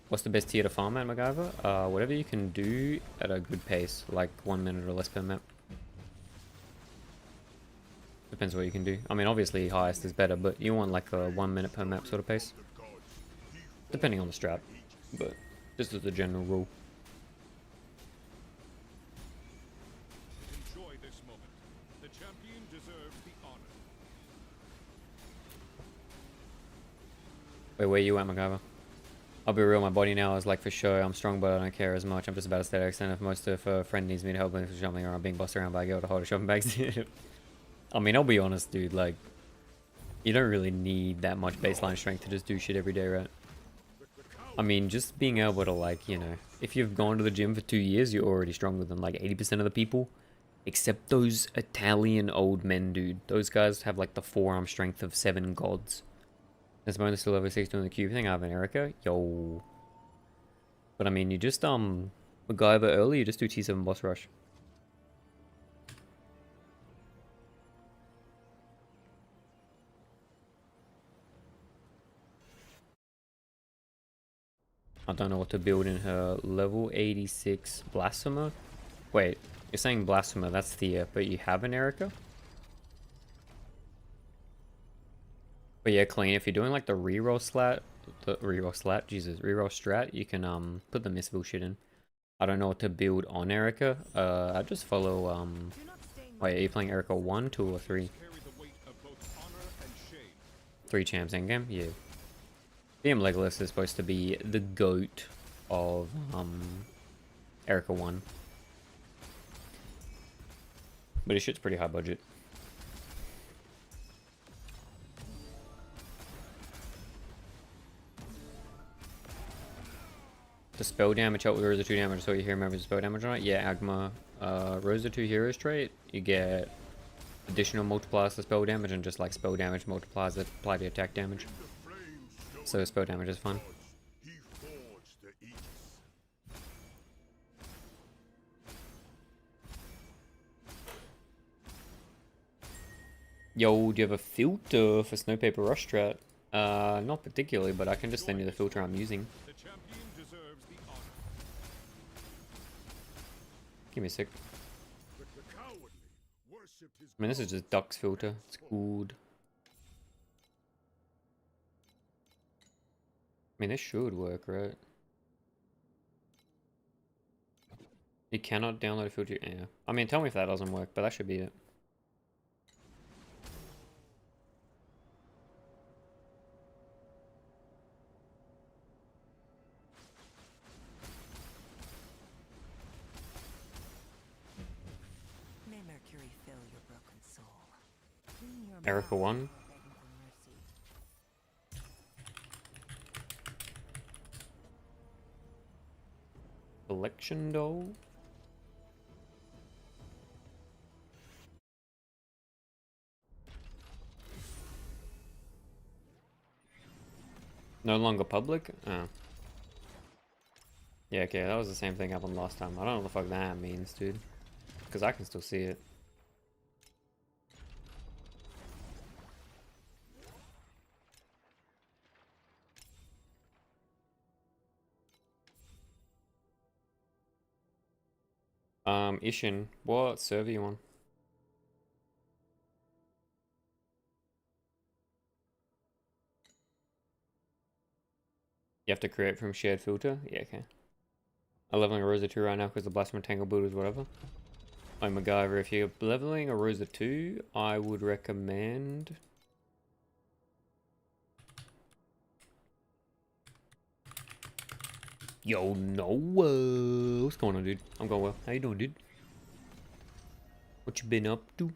What's the best tier to farm at, MacGyver? Whatever you can do at a good pace, like 1 minute or less per map. Depends what you can do. I mean, obviously highest is better, but you want like a 1 minute per map sort of pace. Depending on the strat, but this is the general rule. Enjoy this moment. The champion deserves the honor. Wait, where you at, MacGyver? I'll be real, my body now is like for sure. I'm strong, but I don't care as much. I'm just about aesthetics, and if a friend needs me to help with something or I'm being bossed around by a girl to hold a shopping bag. I mean, I'll be honest, dude, like, you don't really need that much baseline strength to just do shit every day, right? I mean, just being able to, like, you know, if you've gone to the gym for 2 years, you're already stronger than, like, 80% of the people. Except those Italian old men, dude. Those guys have, like, the forearm strength of 7 gods. There's bonus to level 6 doing the cube thing. I have an Erica. Yo. But, I mean, you just, MacGyver early, you just do T7 boss rush. I don't know what to build in her level 86 Blasphemer. Wait, you're saying Blasphemer, that's the, but you have an Erica? But yeah, clean, if you're doing like the reroll strat, you can put the Mistful shit in. I don't know what to build on Erica. I just follow, wait, are you playing Erica 1, 2, or 3? 3 champs endgame? Yeah. BM Legolas is supposed to be the GOAT of Erica 1. But his shit's pretty high budget. The spell damage help with Rosa 2 damage, so you hear remember the spell damage on it? Yeah, Agma. Rosa 2 heroes trait, you get additional multipliers to spell damage, and just like spell damage multipliers that apply to attack damage. So spell damage is fun. Yo, do you have a filter for Snow Paper Rush strat? Not particularly, but I can just send you the filter I'm using. Give me a sec. I mean, this is just Duck's filter. It's good. I mean, this should work, right? You cannot download a filter. Yeah. I mean, tell me if that doesn't work, but that should be it. May Mercury fill your broken soul. Clean your Erica mouth 1. before begging for mercy. Collection doll. No longer public? Oh. Yeah, okay, that was the same thing happened last time. I don't know what the fuck that means, dude. Because I can still see it. Ishin, what server you on? You have to create from shared filter? Yeah, okay. I'm leveling a Rosa 2 right now because the Blasphemy Tangle build is whatever. I'm MacGyver. If you're leveling a Rosa 2, I would recommend... Yo, no, what's going on, dude? I'm going well. How you doing, dude? What you been up to?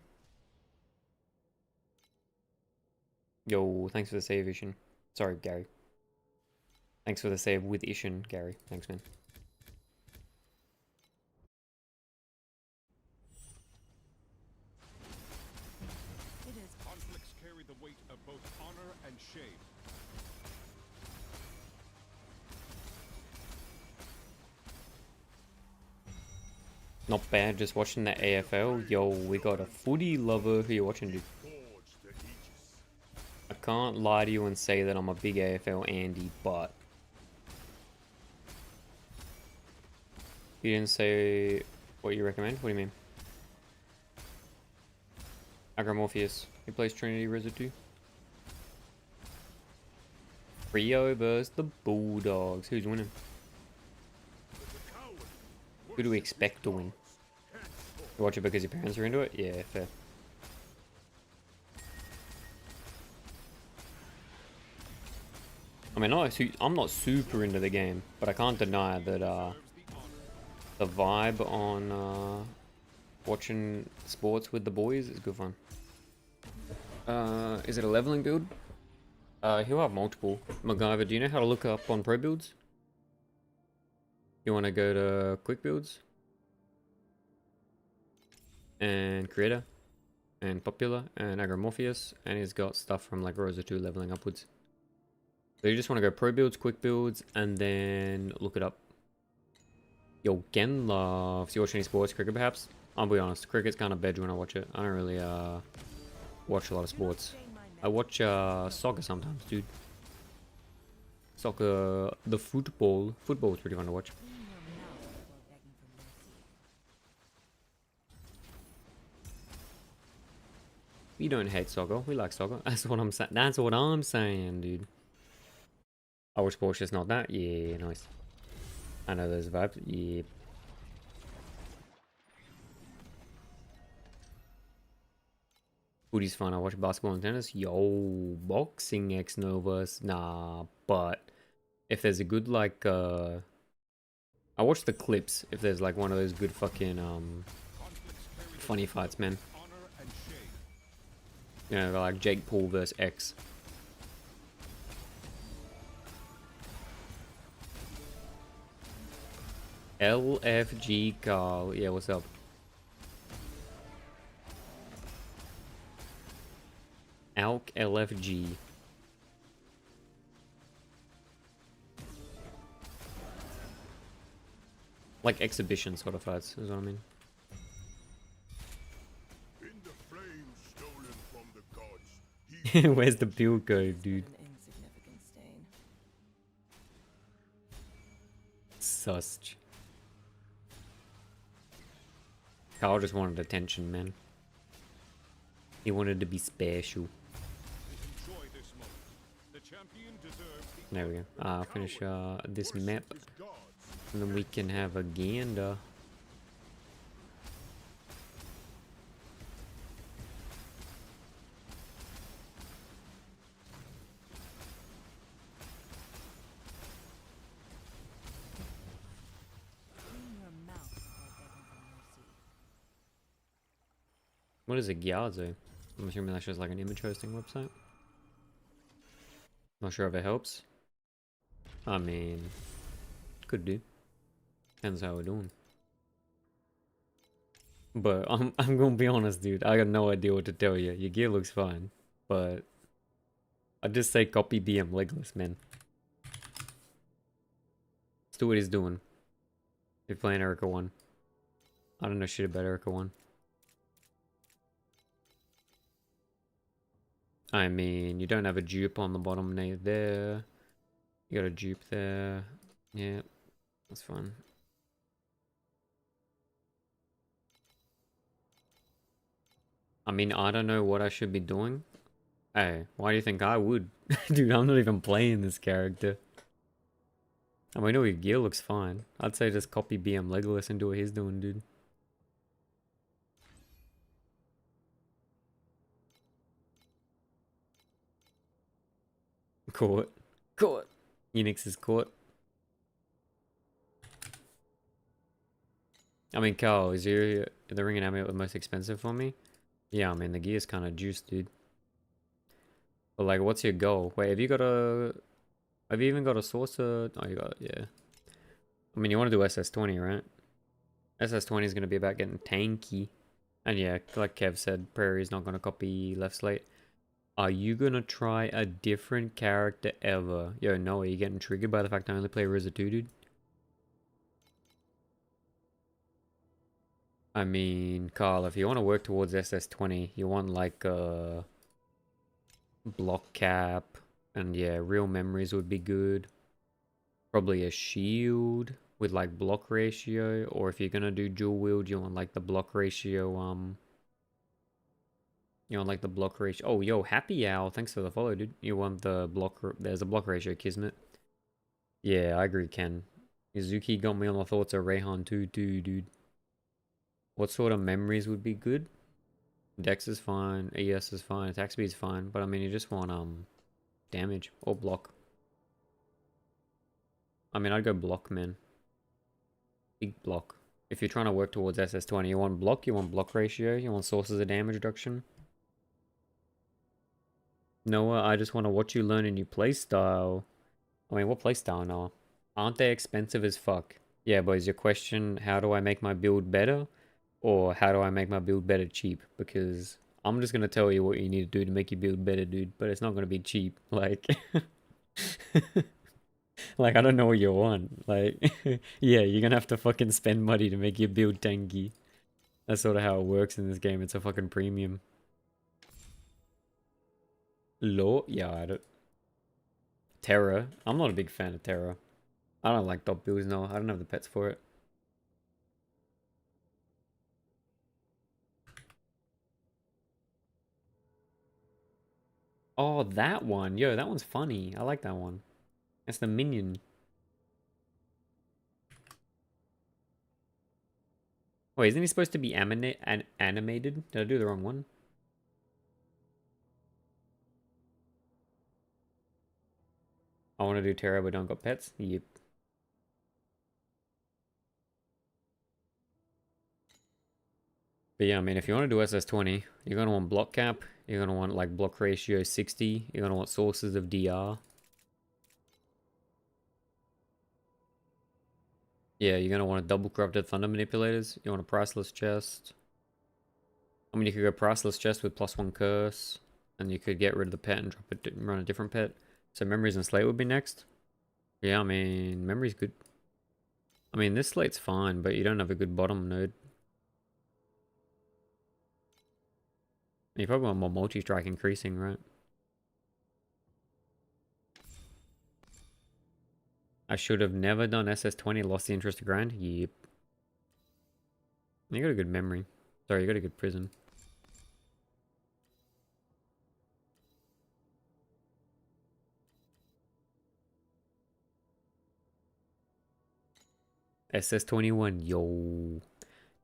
Yo, thanks for the save, Ishin. Sorry, Gary. Thanks for the save with Ishin, Gary. Thanks, man. It is Conflicts carry the weight of both honor and shame. Not bad, just watching the AFL. Yo, we got a footy lover. Who you watching, dude? Forge the Aegis. I can't lie to you and say that I'm a big AFL Andy, but... You didn't say what you recommend? What do you mean? Agramorpheus. He plays Trinity Resort 2. Rio versus the Bulldogs. Who's winning? The coward. Who do we expect to win? You watch it because your parents are into it? Yeah, fair. I mean, I'm not super into the game, but I can't deny that the vibe on watching sports with the boys is good fun. Is it a leveling build? He'll have multiple. MacGyver, do you know how to look up on pro builds? You want to go to quick builds? And creator? And popular? And Agramorpheus? And he's got stuff from like Rosa 2 leveling upwards. So you just want to go pro builds, quick builds, and then look it up. Yo, Gen loves. You watch any sports? Cricket perhaps? I'll be honest, cricket's kind of veg when I watch it. I don't really watch a lot of sports. I watch soccer sometimes, dude. Soccer, the football. Football is pretty fun to watch. clean your mouth before begging for mercy. We don't hate soccer. We like soccer. That's what I'm saying. That's what I'm saying, dude. I watch sports, just not that. Yeah, nice. I know those vibes. Yeah. Footy's fun. I watch basketball and tennis. Yo, boxing X Novas. Nah, but if there's a good like I watch the clips if there's like one of those good fucking funny fights, man. Honor and shame. You know, like Jake Paul versus X. LFG Carl. Yeah, what's up? Alk LFG. Like exhibition sort of fights, is what I mean. In the flames stolen from the gods. He Where's the build code, dude? An insignificant stain. Such. Carl just wanted attention, man. He wanted to be special. enjoy this moment. The champion deserves the There we go. I'll finish this map, his gods. and then we can have a gander. Clean your mouth before begging for mercy. What is a Gyazo? I'm assuming that's just like an image hosting website. Not sure if it helps. I mean, could do. Depends how we're doing. But I'm gonna be honest, dude. I got no idea what to tell you. Your gear looks fine, but I'd just say copy BM Legless, man. Let's do what he's doing. You're playing Erica 1. I don't know shit about Erica 1. I mean, you don't have a dupe on the bottom there. You got a dupe there. Yeah, that's fine. I mean, I don't know what I should be doing. Hey, why do you think I would? Dude, I'm not even playing this character. I mean, all your gear looks fine. I'd say just copy BM Legolas and do what he's doing, dude. Caught. Caught. Unix is caught. I mean, Carl, is the ring and amulet the most expensive for me? Yeah, I mean, the gear's kind of juiced, dude. But, like, what's your goal? Wait, have you got a... Have you even got a saucer? Oh, you got it, yeah. I mean, you want to do SS20, right? SS20 is going to be about getting tanky. And yeah, like Kev said, Prairie's not going to copy left slate. Are you going to try a different character ever? Yo, no, are you getting triggered by the fact I only play RZA 2, dude? I mean, Carl, if you want to work towards SS20, you want like a block cap, and yeah, real memories would be good. Probably a shield with like block ratio, or if you're gonna do dual wield, you want like the block ratio, you want like the block ratio. Oh, yo, Happy Owl, thanks for the follow, dude. You want the block, there's a block ratio, Kismet. Yeah, I agree, Ken. Izuki got me on the thoughts of Rayhan too, dude. What sort of memories would be good? Dex is fine, ES is fine, attack speed is fine, but I mean you just want damage or block. I mean I'd go block, man. Big block. If you're trying to work towards SS20, you want block ratio, you want sources of damage reduction. Noah, I just want to watch you learn a new playstyle. I mean, what playstyle, Noah? Aren't they expensive as fuck? Yeah, but is your question, how do I make my build better? Or how do I make my build better cheap? Because I'm just gonna tell you what you need to do to make your build better, dude. But it's not gonna be cheap. Like, like I don't know what you want. Like, yeah, you're gonna have to fucking spend money to make your build tanky. That's sort of how it works in this game. It's a fucking premium. Law? Yeah, I don't. Terra? I'm not a big fan of Terra. I don't like dot builds, no. I don't have the pets for it. Oh, that one. Yo, that one's funny. I like that one. That's the minion. Wait, isn't he supposed to be animated? Did I do the wrong one? I want to do Terra, but don't got pets? Yep. But yeah, I mean, if you want to do SS20, you're going to want block cap. You're going to want, like, block ratio 60. You're going to want sources of DR. Yeah, you're going to want a double corrupted thunder manipulators. You want a priceless chest. I mean, you could go priceless chest with +1 curse. And you could get rid of the pet and drop it and run a different pet. So memories and slate would be next. Yeah, I mean, memory's good. I mean, this slate's fine, but you don't have a good bottom node. You probably want more multi-strike increasing, right? I should have never done SS20, lost the interest to grind? Yep. You got a good memory. Sorry, you got a good prism. SS21, yo.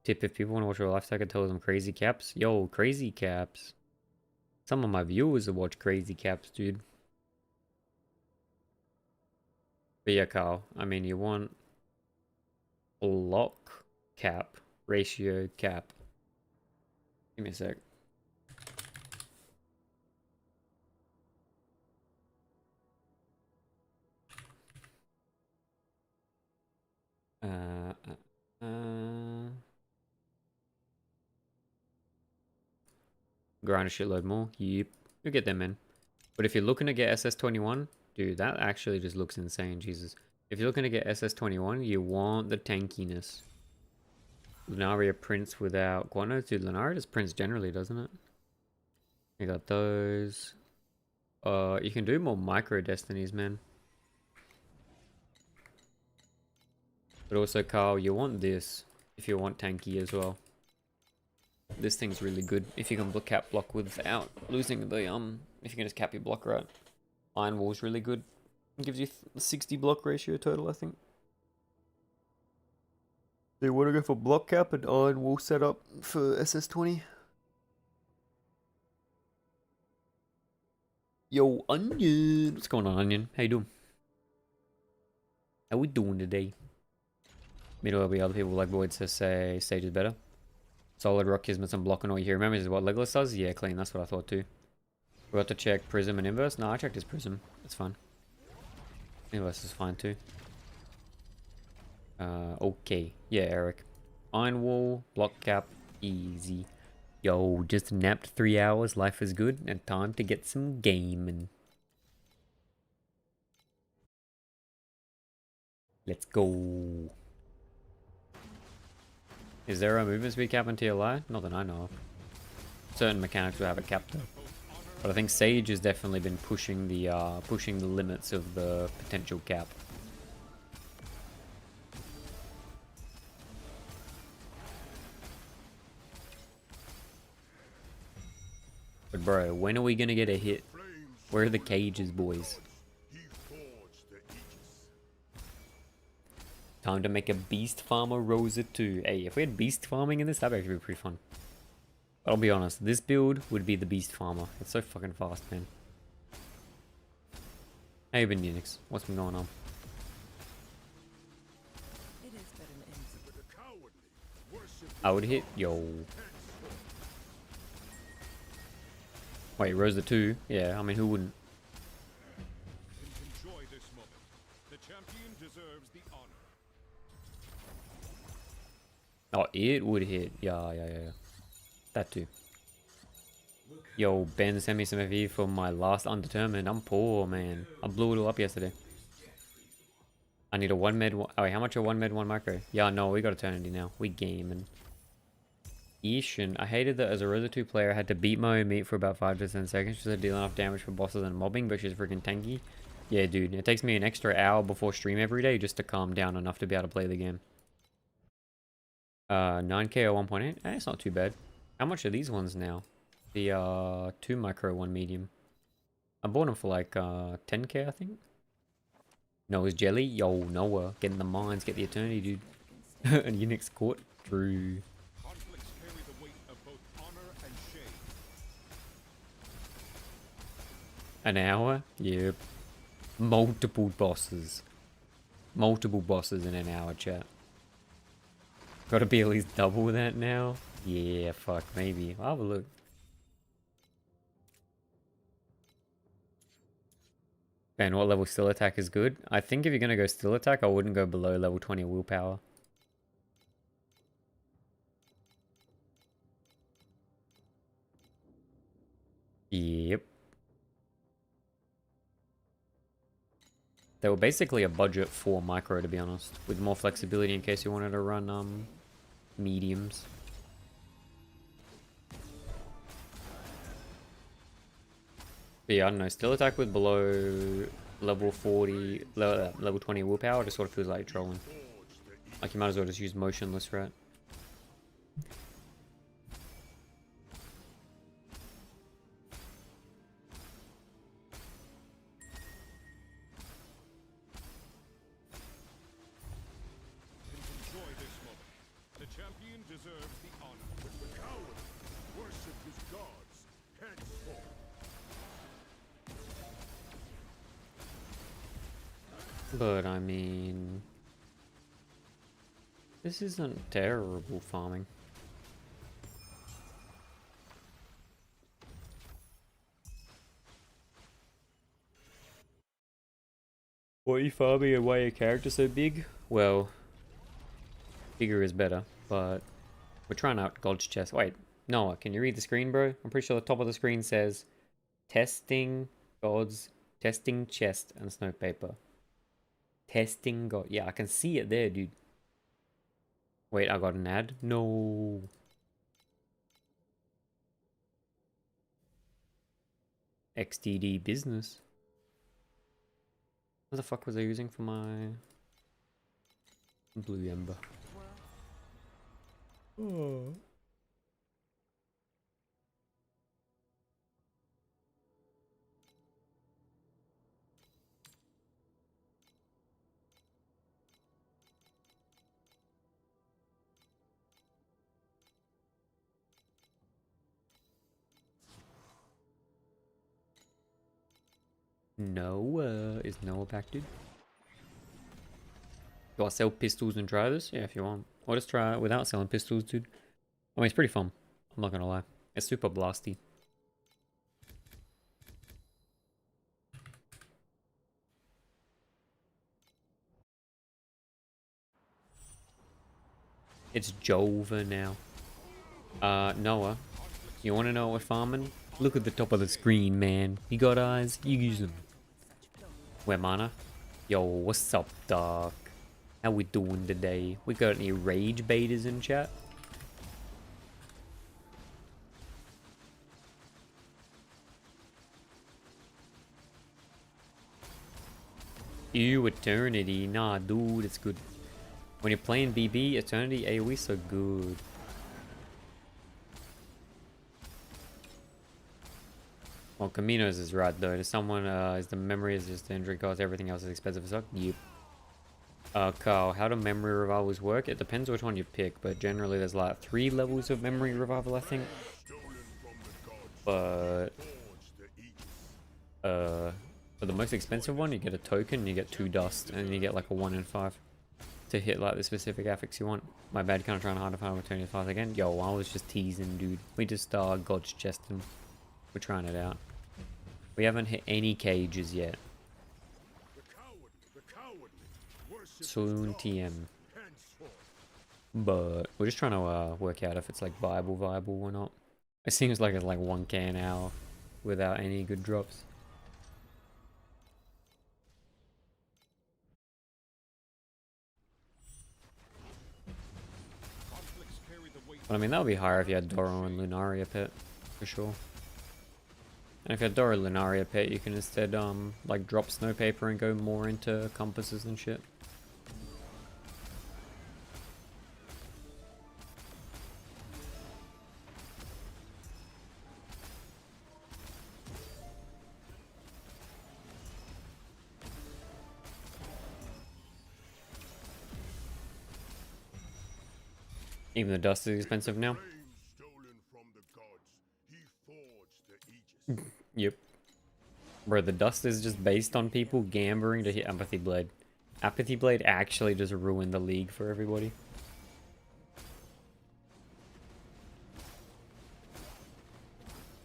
Tip, if people want to watch your lifestyle, I can tell them crazy caps. Yo, crazy caps. Some of my viewers will watch crazy caps, dude. But yeah, Carl, I mean, you want block cap, ratio cap. Give me a sec. Uh, uh, uh. Grind a shitload more. Yep. You'll get them in. But if you're looking to get SS21, dude, that actually just looks insane, Jesus. If you're looking to get SS21, you want the tankiness. Lunaria prints without Guano. Dude, Lunaria just prints generally, doesn't it? You got those. You can do more micro destinies, man. But also, Carl, you want this if you want tanky as well. This thing's really good if you can cap block without losing the if you can just cap your block right. Iron Wall's really good. It gives you 60 block ratio total, I think. Do you want to go for block cap and Iron Wall setup for SS20? Yo, Onion! What's going on, Onion? How you doing? How we doing today? Maybe there'll be other people like Void to say Sage is better. Solid Rock Kismet and blocking all you hear. Remember, this is what Legolas does? Yeah, clean. That's what I thought too. We got to check Prism and Inverse. No, I checked his Prism. It's fine. Inverse is fine too. Okay. Yeah, Eric. Iron Wall, block cap, easy. Yo, just napped 3 hours. Life is good. And time to get some gaming. Let's go. Is there a movement speed cap in TLI? Not that I know of. Certain mechanics will have a cap though. But I think Sage has definitely been pushing the limits of the potential cap. But bro, when are we gonna get a hit? Where are the cages, boys? Time to make a Beast Farmer Rosa 2. Hey, if we had Beast Farming in this, that'd actually be pretty fun. But I'll be honest, this build would be the Beast Farmer. It's so fucking fast, man. How you been, Unix? What's been going on? It is but an insult. I would hit, yo. Wait, Rosa 2? Yeah, I mean, who wouldn't? Enjoy this moment. The champion deserves the honor. Oh, it would hit. Yeah. That too. Yo, Ben sent me some FE for my last Undetermined. I'm poor, man. I blew it all up yesterday. I need a 1 med. Oh, wait, how much a 1 med 1 micro? Yeah, no, we got Eternity now. We gaming. Ishin. I hated that as a Rosa 2 player, I had to beat my own meat for about 5 to 10 seconds just to deal enough damage for bosses and mobbing, but she's freaking tanky. Yeah, dude, it takes me an extra hour before stream every day just to calm down enough to be able to play the game. 9k or 1.8? Eh, it's not too bad. How much are these ones now? The 2 micro, 1 medium. I bought them for like 10k, I think. Noah's Jelly? Yo, Noah. Get in the mines, get the Eternity, dude. And Unix Court? True. Conflicts carry the weight of both honor and shame. An hour? Yep. Multiple bosses. Multiple bosses in an hour, chat. Gotta be at least double that now? Yeah, fuck, maybe. I'll have a look. And what level still attack is good? I think if you're gonna go still attack, I wouldn't go below level 20 willpower. Yep. They were basically a budget for micro, to be honest, with more flexibility in case you wanted to run mediums. But yeah, I don't know, still attack with below level 40, level 20 willpower just sort of feels like trolling. Like you might as well just use motionless, right? Enjoy this moment. The champion deserves the honor. The coward worship his gods henceforth. But I mean, this isn't terrible farming. What are you farming and why your character so big? Well, Bigger is better, but we're trying out God's chest. Wait, Noah, can you read the screen, bro? I'm pretty sure the top of the screen says testing God's testing chest and snow paper. Testing God. Yeah, I can see it there, dude. Wait, I got an ad? No. XDD business. What the fuck was I using for my blue ember? Oh. Noah. Is Noah back, dude? Do I sell pistols and try this? Yeah, if you want. Or just try it without selling pistols, dude. I mean, it's pretty fun. I'm not gonna lie. It's super blasty. It's Jova now. Noah, you wanna know what we're farming? Look at the top of the screen, man. You got eyes? You use them. Where mana? Yo, what's up, dog? How we doing today? We got any rage betas in chat? Ew, Eternity. Nah, dude, it's good. When you're playing BB, Eternity AoE so good. Well, Camino's is right though. To someone, is the memory is just the injury cost, everything else is expensive as fuck? Yep. Carl, how do memory revivals work? It depends which one you pick, but generally there's like 3 levels of memory revival, I think. But for the most expensive one, you get a token, you get 2 dust, and then you get like a 1 in 5 to hit like the specific affix you want. My bad, kind of trying hard to find Eternity Fast again. Yo, I was just teasing, dude. We just God's chesting. We're trying it out. We haven't hit any cages yet. Soon TM. But we're just trying to work out if it's like viable or not. It seems like it's like 1k an hour without any good drops. But I mean, that would be higher if you had Doro and Lunaria pet, for sure. And if you had Doro Lunaria pet, you can instead like drop snow paper and go more into compasses and shit. Even the dust is expensive now. Yep. Bro, the dust is just based on people gambling to hit Apathy Blade. Apathy Blade actually just ruined the league for everybody.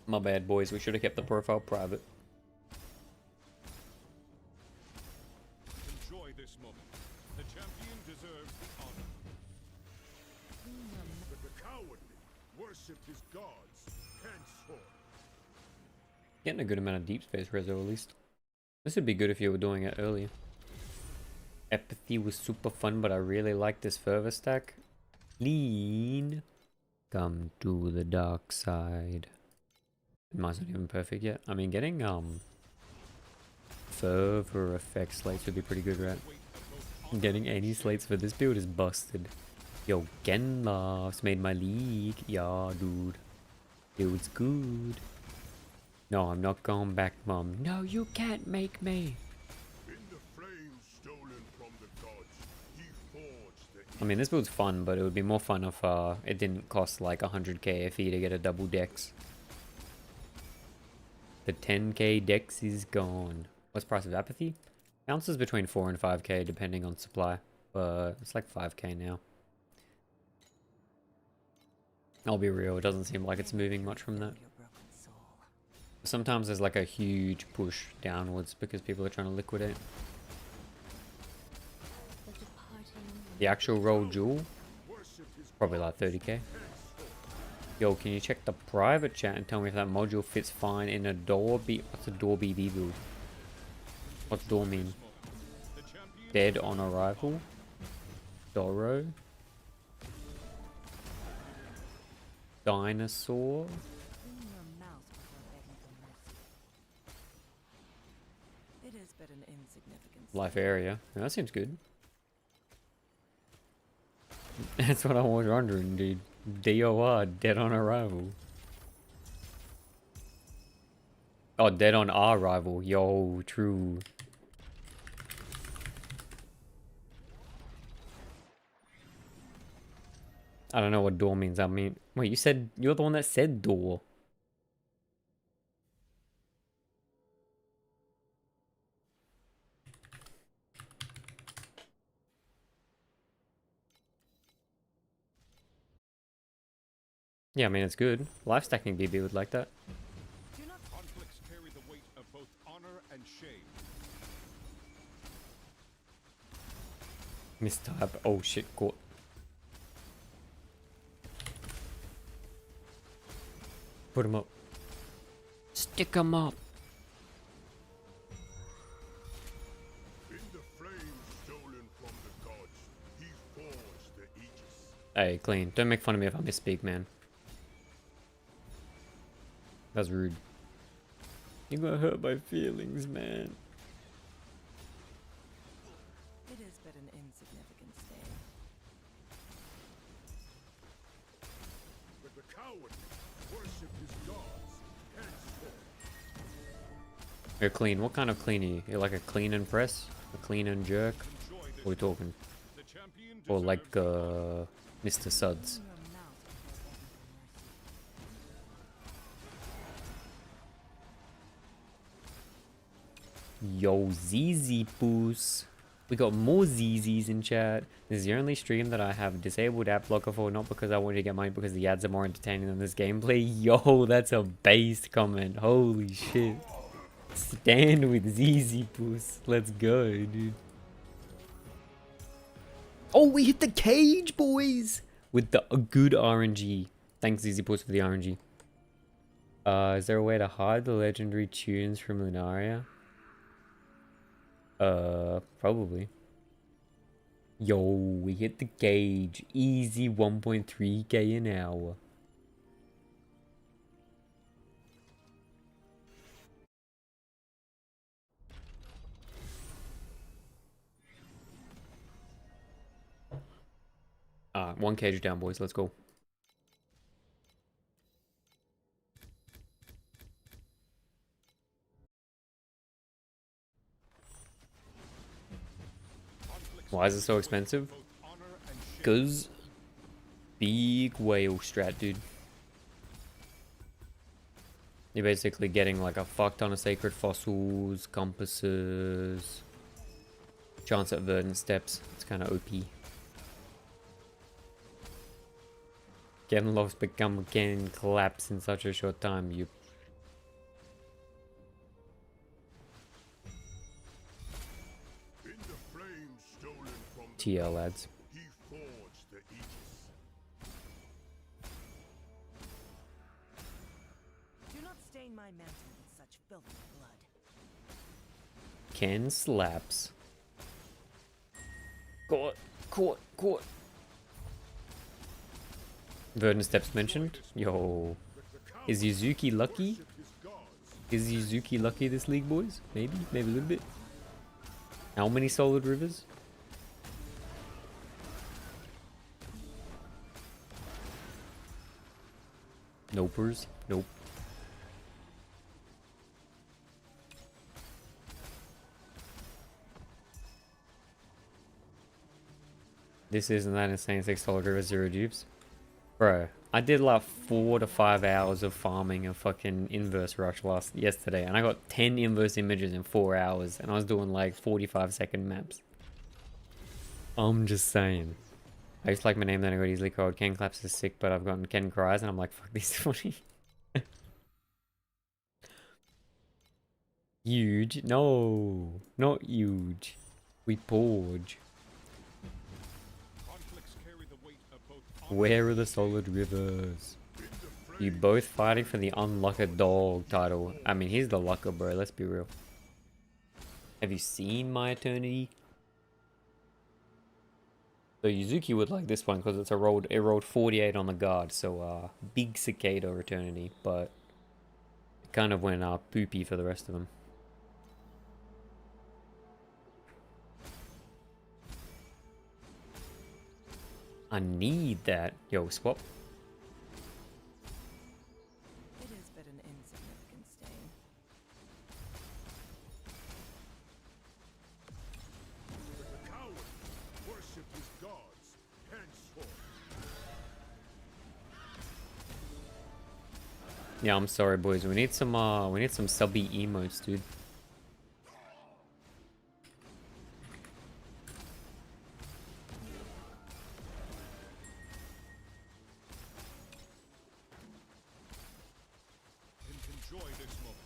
My bad, boys. We should have kept the profile private. Enjoy this moment. The champion deserves the honor. The cowardly worship his gods henceforth. Getting a good amount of deep space reso at least. This would be good if you were doing it earlier. Apathy was super fun, but I really like this fervor stack. Lean. Come to the dark side. Mine's not even perfect yet. I mean, getting fervor effect slates would be pretty good, right? Getting any slates for this build is busted. Yo, Genloff's made my league. Yeah, dude. Dude's good. No, I'm not going back, Mom. No, you can't make me. In the flames stolen from the gods, he forged the I mean, this build's fun, but it would be more fun if it didn't cost like 100k FE to get a double dex. The 10k dex is gone. What's the price of Apathy? Bounces between 4 and 5k depending on supply, but it's like 5k now. I'll be real, it doesn't seem like it's moving much from that. Sometimes there's like a huge push downwards because people are trying to liquidate. The actual roll jewel? Probably like 30k. Yo, can you check the private chat and tell me if that module fits fine in a door B? What's a door BB build? What's door mean? Dead on arrival? Doro? Dinosaur? Clean your mouth before begging for mercy. It is but an insignificant Life area. Yeah, that seems good. That's what I was wondering, dude. DOR, dead on arrival. Oh, dead on arrival. Yo, true. I don't know what door means. I mean, wait, you said you're the one that said door. Yeah, I mean, it's good. Life stacking BB would like that. Do not Conflicts carry the weight of both honor and shame. Mistype. Oh shit, caught. Put him up. Stick him up. In the flames stolen from the gods, he forged the Aegis. Hey, clean. Don't make fun of me if I misspeak, man. That's rude. You got hurt my feelings, man. It is but an insignificant stain. But the coward worshipped his gods, henceforth. You're clean. What kind of clean are you? You're like a clean and press? A clean and jerk? Enjoy this. What are we talking? The champion Or like, deserves Mr. Suds? Clean your mouth before begging for mercy. Yo, ZZ Boos. We got more ZZs in chat. This is the only stream that I have disabled app blocker for, not because I wanted to get money, because the ads are more entertaining than this gameplay. Yo, that's a based comment. Holy shit. Stand with ZZ Boos. Let's go, dude. Oh, we hit the cage, boys! With the good RNG. Thanks, ZZ Boos, for the RNG. Is there a way to hide the legendary tunes from Lunaria? Probably. Yo, we hit the gauge. Easy 1.3k an hour. One cage down, boys. Let's go. Why is it so expensive? both honor and shame. Cause big whale strat, dude. You're basically getting like a fuck ton of sacred fossils, compasses, chance at verdant steps. It's kind of OP. Getting lost become again collapse in such a short time. You In the flames stolen from the TL gods, lads. he forged the Aegis. Do not stain my mantle with such filthy blood. Ken slaps. Caught. Verdant steps mentioned. Yo. Is Yuzuki lucky? Worshipped his gods. Is Yuzuki lucky this league, boys? Maybe a little bit. How many solid rivers? Nopers. Nope. This isn't that insane. 6 solid rivers, 0 dupes. Bro, I did like 4 to 5 hours of farming a fucking inverse rush yesterday, and I got 10 inverse images in 4 hours, and I was doing like 45-second maps. I'm just saying. I used to like my name, then I got easily called Ken Claps is sick, but I've gotten Ken Cries, and I'm like, fuck this funny. Huge? No, not huge. We porge. Conflicts carry the weight of both Where are the solid rivers? You both fighting for the unlucker dog title. I mean, he's the lucker, bro. Let's be real. Have you seen my eternity? So Yuzuki would like this one because it rolled 48 on the guard. So big Cicada eternity, but it kind of went poopy for the rest of them. I need that. Yo, swap. It is but an insignificant stain. The coward worshipped his gods henceforth. Yeah, I'm sorry, boys. We need some subby emotes, dude. Enjoy this moment.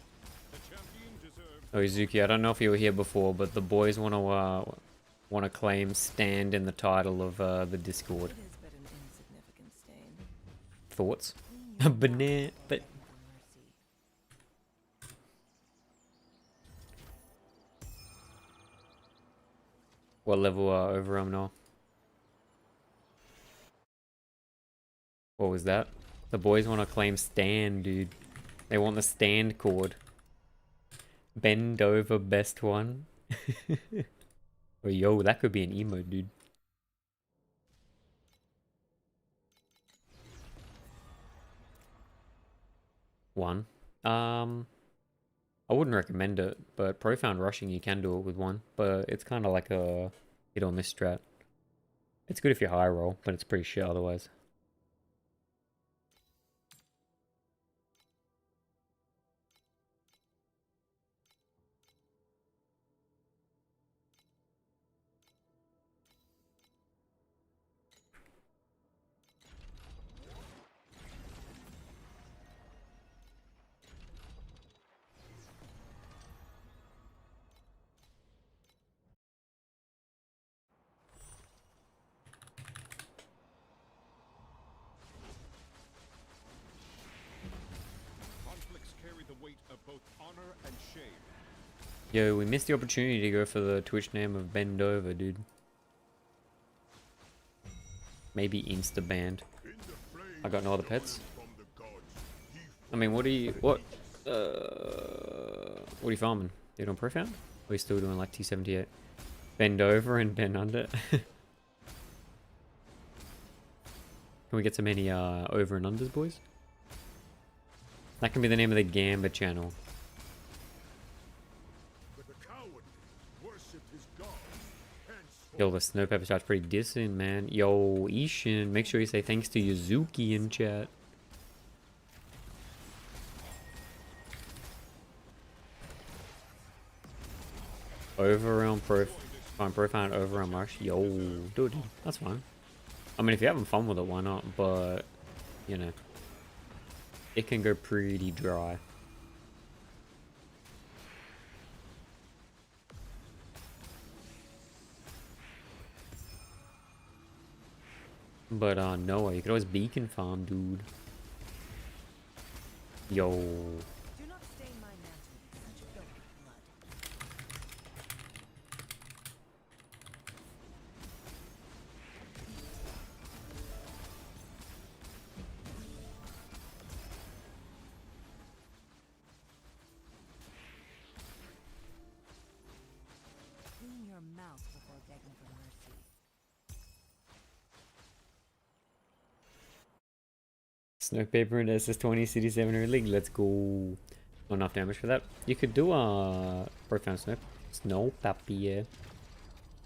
The champion deserves Oh, Izuki, I don't know if you were here before, but the boys wanna claim stand in the title of the Discord. It is but an insignificant stain. Thoughts? Clean your Banana, mouth but before begging for mercy. what level overarm now? What was that? The boys want to claim stand, dude. They want the stand chord. Bend over, best one. Oh, yo, that could be an emote, dude. One. I wouldn't recommend it, but profound rushing you can do it with one, but it's kind of like a hit or miss strat. It's good if you're high roll, but it's pretty shit otherwise. conflicts carry the weight of both honor and shame. Yo, we missed the opportunity to go for the Twitch name of Bend Over, dude. Maybe insta banned. In the flames I got no other pets. from the gods, ye I mean, what are you farming? You doing profound? Or are you still doing like T78? Bend over and bend under. Can we get some any over and unders, boys? That can be the name of the Gamba channel. but the coward worshipped his gods henceforth. Yo, the snow pepper shot's pretty decent, man. Yo, Ishin, make sure you say thanks to Yuzuki in chat. Overrealm profound overrealm rush. Yo, dude, that's fine. I mean, if you're having fun with it, why not? But, you know, it can go pretty dry. But, Noah, you could always beacon farm, dude. Yo. Do not stain my mantle with such filthy blood. Clean your mouth before begging for mercy. Snow paper and SS20 City 7 League. Let's go. Not enough damage for that. You could do a profound snow papier.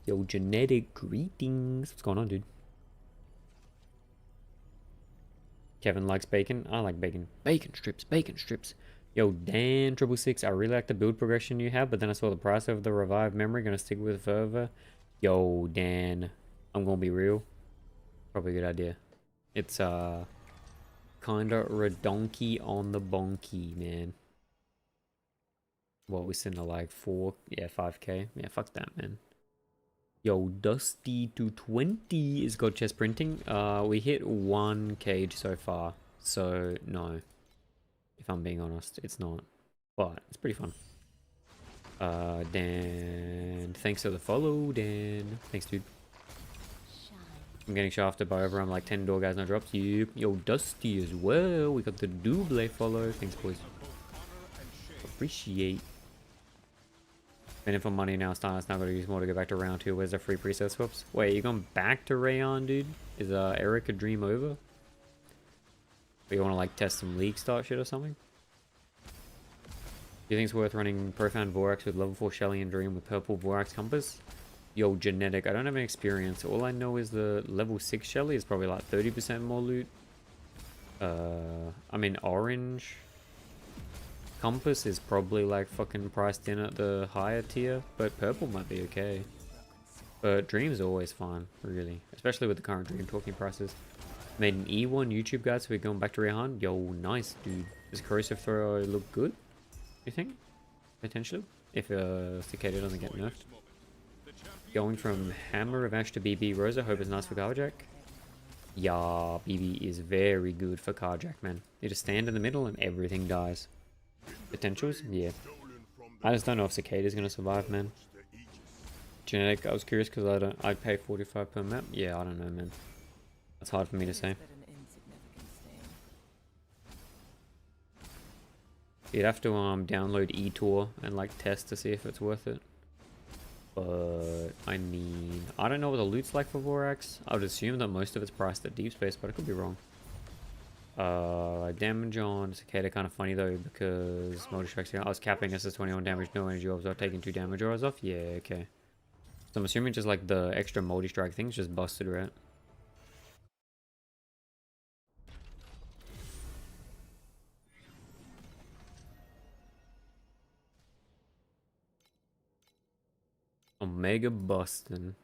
Yo, genetic greetings. What's going on, dude? Kevin likes bacon. I like bacon. Bacon strips. Bacon strips. Yo, Dan 666. I really like the build progression you have, but then I saw the price of the revived memory. Gonna stick with it forever. Yo, Dan. I'm gonna be real. Probably a good idea. It's kinda redonky on the bonky, man. What we sitting at like 5k? Yeah, fuck that, man. Yo, Dusty 220 is god chest printing. We hit 1 cage so far, so no. If I'm being honest, it's not. But it's pretty fun. Dan, thanks for the follow, Dan. Thanks, dude. Shine. I'm getting shafted by over. I'm like 10 door guys, no drops. Yep. Yo, Dusty as well. We got the double follow. Thanks, boys. Appreciate. Spending for money now. Starting now got to use more to go back to round 2. Where's the free preset swaps? Wait, you going back to Rayon, dude? Is Erica Dream over? Or you want to like test some league start shit or something? Do you think it's worth running Profound Vorax with level 4 Shelly and Dream with purple Vorax Compass? Yo, genetic. I don't have any experience. All I know is the level 6 Shelly is probably like 30% more loot. I mean, orange Compass is probably like fucking priced in at the higher tier, but purple might be okay. But Dream's always fine, really. Especially with the current Dream talking prices. Made an E1 YouTube guide, so we're going back to Rehan. Yo, nice, dude. Does Corrosive Throw look good? You think? Potentially? If Cicada doesn't get nerfed. Going from Hammer of Ash to BB Rosa, hope is nice for Carjack. Yeah, BB is very good for Carjack, man. You just stand in the middle and everything dies. Potentials? Yeah. I just don't know if Cicada is going to survive, man. Genetic, I was curious because I'd pay 45 per map. Yeah, I don't know, man. That's hard for me to say. You'd have to download eTour and like test to see if it's worth it. But I mean, I don't know what the loot's like for Vorax. I would assume that most of it's priced at Deep Space, but I could be wrong. Damage on Cicada kind of funny though because Multi-Strikes. I was capping SS21 damage, no energy orbs. I was taking 2 damage orbs off. Yeah, okay. So I'm assuming just like the extra multi-strike thing's just busted, right? Omega Bustin'.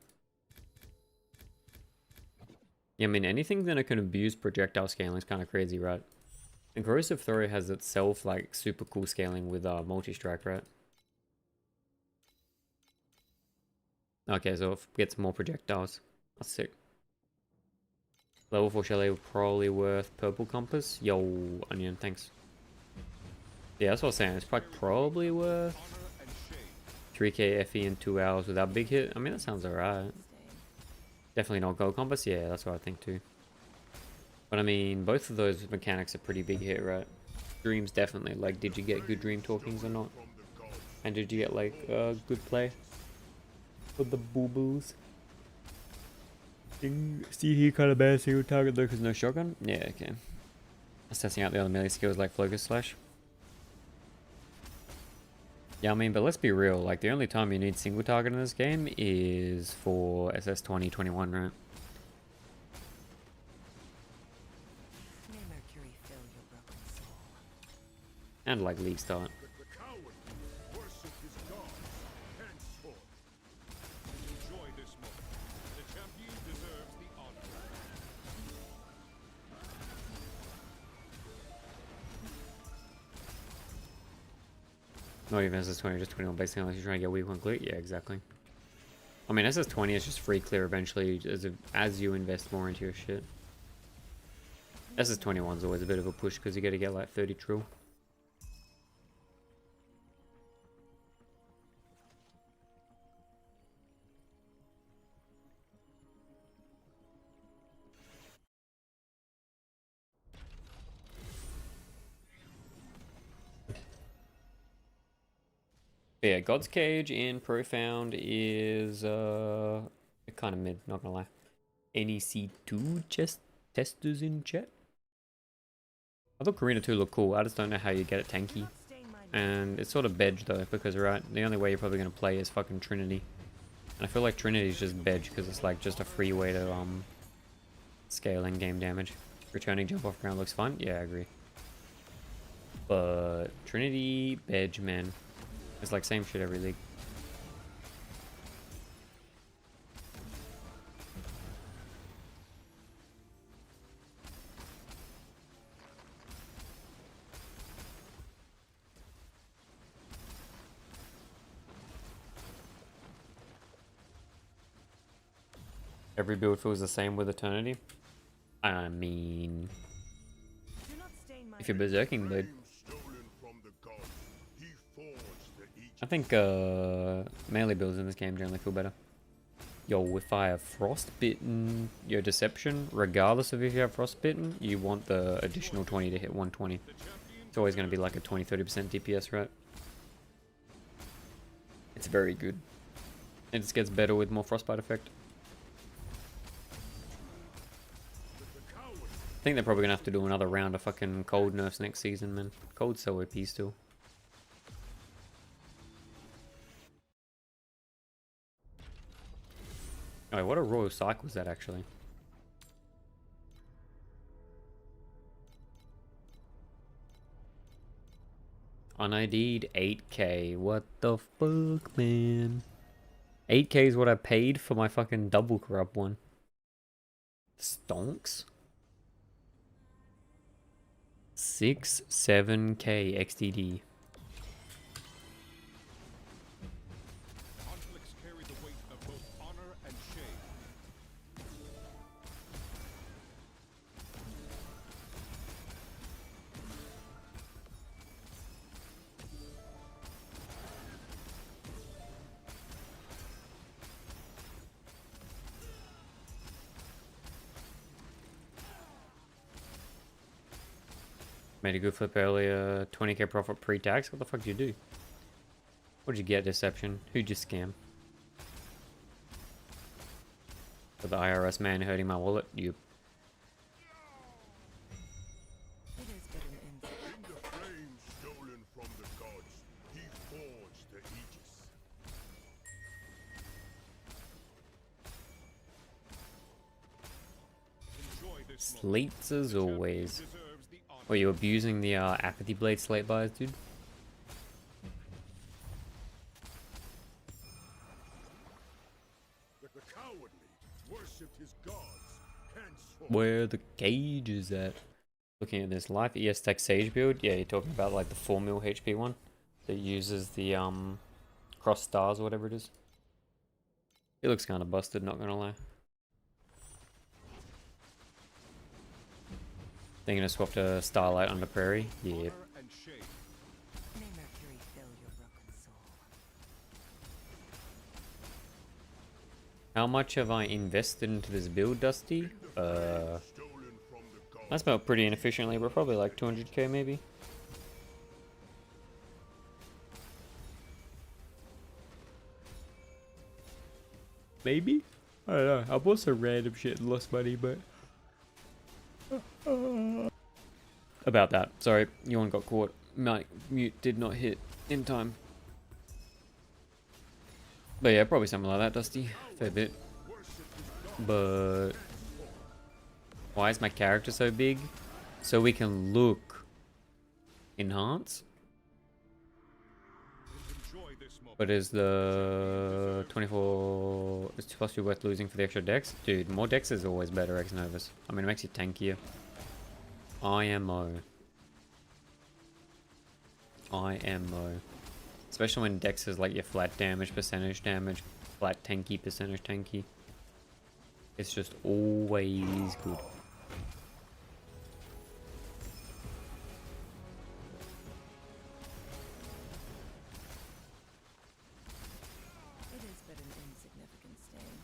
Yeah, I mean, anything that can abuse projectile scaling is kind of crazy, right? And Corrosive Throw has itself, like, super cool scaling with multi-strike, right? Okay, so it gets more projectiles. That's sick. Level 4 Chalet probably worth Purple Compass. Yo, Onion, thanks. Yeah, that's what I was saying. It's probably worth 3k FE in 2 hours without big hit. I mean, that sounds alright. Definitely not Gold Compass. Yeah, that's what I think too. But I mean, both of those mechanics are pretty big hit, right? Dreams definitely. Like, did you get good dream talkings or not? And did you get like good play with the boo-boos? See here, kind of bad single target though, because no shotgun. Yeah, okay. That's testing out the other melee skills like Focus Slash. Yeah, I mean, but let's be real. Like, the only time you need single target in this game is for SS20, 21, right? May Mercury fill your broken soul. And like League Start. The coward worship his gods henceforth. Enjoy this moment. The champion deserves the honor. Not even SS20, just 21 basically, unless you're trying to get weak one clear. Yeah, exactly. I mean, SS20 is just free clear eventually as you invest more into your shit. SS21 is always a bit of a push because you got to get like 30 trill. But yeah, God's Cage in Profound is kind of mid, not gonna lie. NEC2 chest testers in chat. I thought Karina 2 looked cool. I just don't know how you get it tanky. And it's sort of bedge though, because right, the only way you're probably gonna play is fucking Trinity. And I feel like Trinity is just bedge because it's like just a free way to scale in game damage. Returning jump off ground looks fun. Yeah, I agree. But Trinity, bedge, man. It's like same shit every league. Every build feels the same with Eternity. I mean, Do not stain my if you're berserking blade, Flame stolen from the gods. He forged the Aegis. I think melee builds in this game generally feel better. Yo, if I have frostbitten your deception, regardless of if you have frostbitten, you want the additional 20 to hit 120. It's always going to be like a 20-30% DPS, right? It's very good. It just gets better with more frostbite effect. I think they're probably going to have to do another round of fucking cold nerfs next season, man. Cold's so OP still. Oh, what a royal cycle was that actually? UnID'd 8k. What the fuck, man? 8k is what I paid for my fucking double corrupt one. Stonks? 7k XDD. Conflicts carry the weight of both honor and shame. Made a good flip earlier. 20k profit pre-tax. What the fuck did you do? What'd you get, Deception? Who'd you scam? For the IRS man hurting my wallet? You. It is but an insult. In the flame stolen from the gods, he forged the Aegis. Enjoy this Slates as moment. always. Deserves the honor. Oh, you abusing the Apathy Blade slate buyers, dude? The cowardly worshipped his gods. Henceforth. Where the cage is at. Looking at this life ES Tech Sage build, yeah, you're talking about like the 4 mil HP one that uses the cross stars or whatever it is. It looks kind of busted, not gonna lie. They're gonna swap to Starlight under Prairie. Yeah. Honor and shame. May Mercury fill your broken soul. How much have I invested into this build, Dusty? Stolen from the gods. I spent pretty inefficiently, but probably like 200k maybe. Maybe? I don't know. I bought some random shit and lost money, but... About that. Sorry, Yawn got caught. Mic mute did not hit in time. But yeah, probably something like that, Dusty. Fair bit. But... Why is my character so big? So we can look... Enhance? Enjoy this moment. But is the 24... Is supposed to be worth losing for the extra dex? Dude, more dex is always better, X Novus. I mean, it makes you tankier. IMO. Especially when dex is like your flat damage, flat tanky, percentage tanky. It's just always good. It is but an insignificant stain.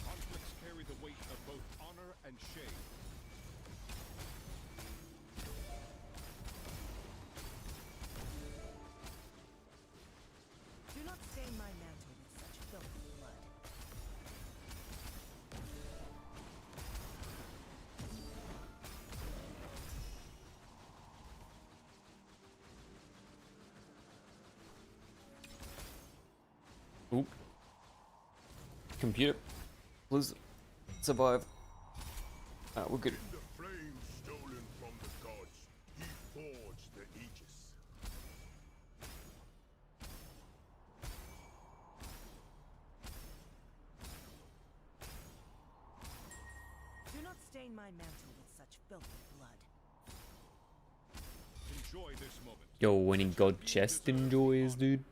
Conflicts carry the weight of both honor and shame. Do not stain my mantle with such filthy blood. Oop. Computer. Please survive. We're good. In the flame stolen from the gods, he forged the stain my mantle with such filthy blood. Enjoy this moment. Yo, winning God chest enjoys, dude.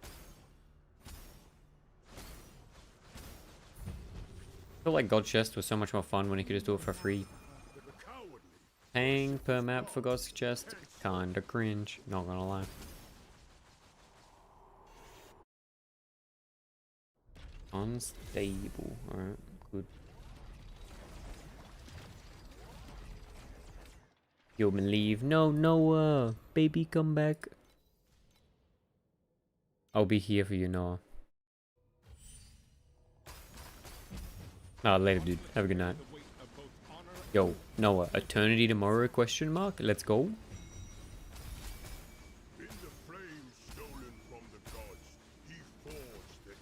I feel like God chest was so much more fun when you could just do it for free. Cowardly. Paying per map for God's chest, kinda cringe, not gonna lie. Unstable, alright, good. Yo, man, leave. No, Noah! Baby, come back. I'll be here for you, Noah. Later, dude. Have a good night. The weight of both honor Yo, Noah, eternity tomorrow, question mark? Let's go. in the flame stolen from the gods. He forged the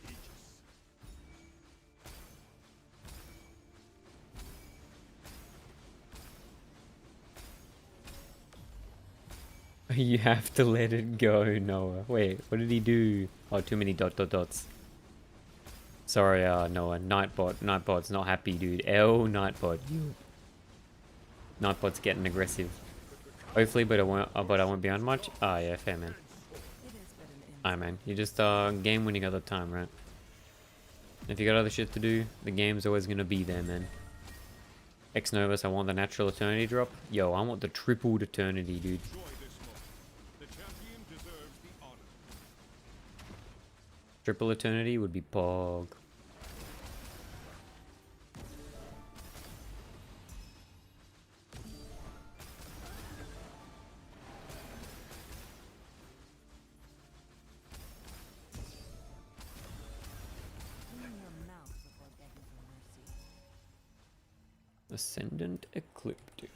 Aegis. You have to let it go, Noah. Wait, what did he do? Oh, too many dot dot dots. Sorry, Noah. Nightbot's not happy, dude. Nightbot. Nightbot's getting aggressive. Hopefully, but I won't be on much. Ah, yeah, fair, man. It is but an Alright, man. You just, game when you got the time, right? If you got other shit to do, the game's always gonna be there, man. Ex Novus, I want the natural eternity drop. Yo, I want the tripled eternity, dude. Enjoy this moment. The champion deserves the honor. Triple eternity would be pog. Clean your mouth before begging for mercy. Ascendant Ecliptic.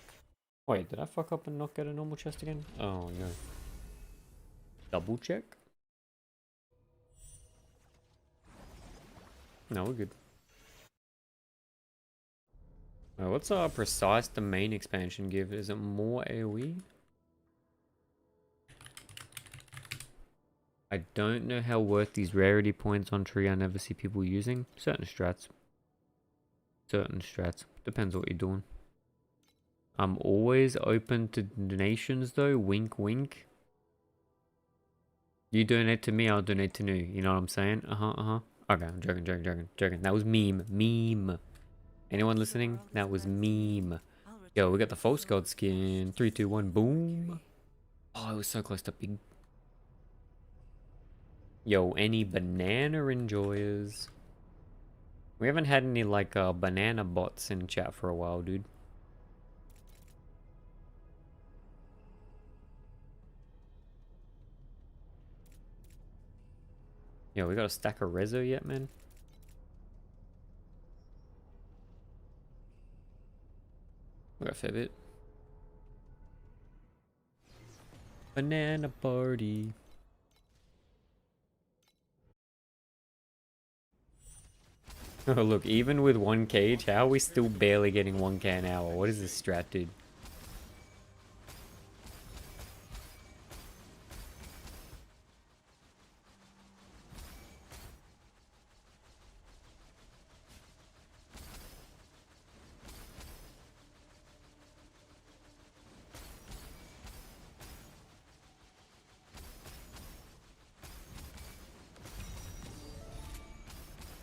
Wait, did I fuck up and not get a normal chest again? Oh no. Double check? No, we're good. What's our precise domain expansion give? Is it more AoE? I don't know how worth these rarity points on tree I never see people using. Certain strats. Depends what you're doing. I'm always open to donations though. Wink wink. You donate to me, I'll donate to you. You know what I'm saying? Okay, I'm joking. That was meme. Anyone listening? That was meme. Yo, we got the false god skin. 3, 2, 1, boom. Oh, it was so close to big. Yo, any banana enjoyers? We haven't had any like banana bots in chat for a while, dude. Yo, we got a stack of rezo yet, man? We got a fair bit. Banana party. Oh, look, even with 1 cage, how are we still barely getting 1k an hour? What is this strat, dude?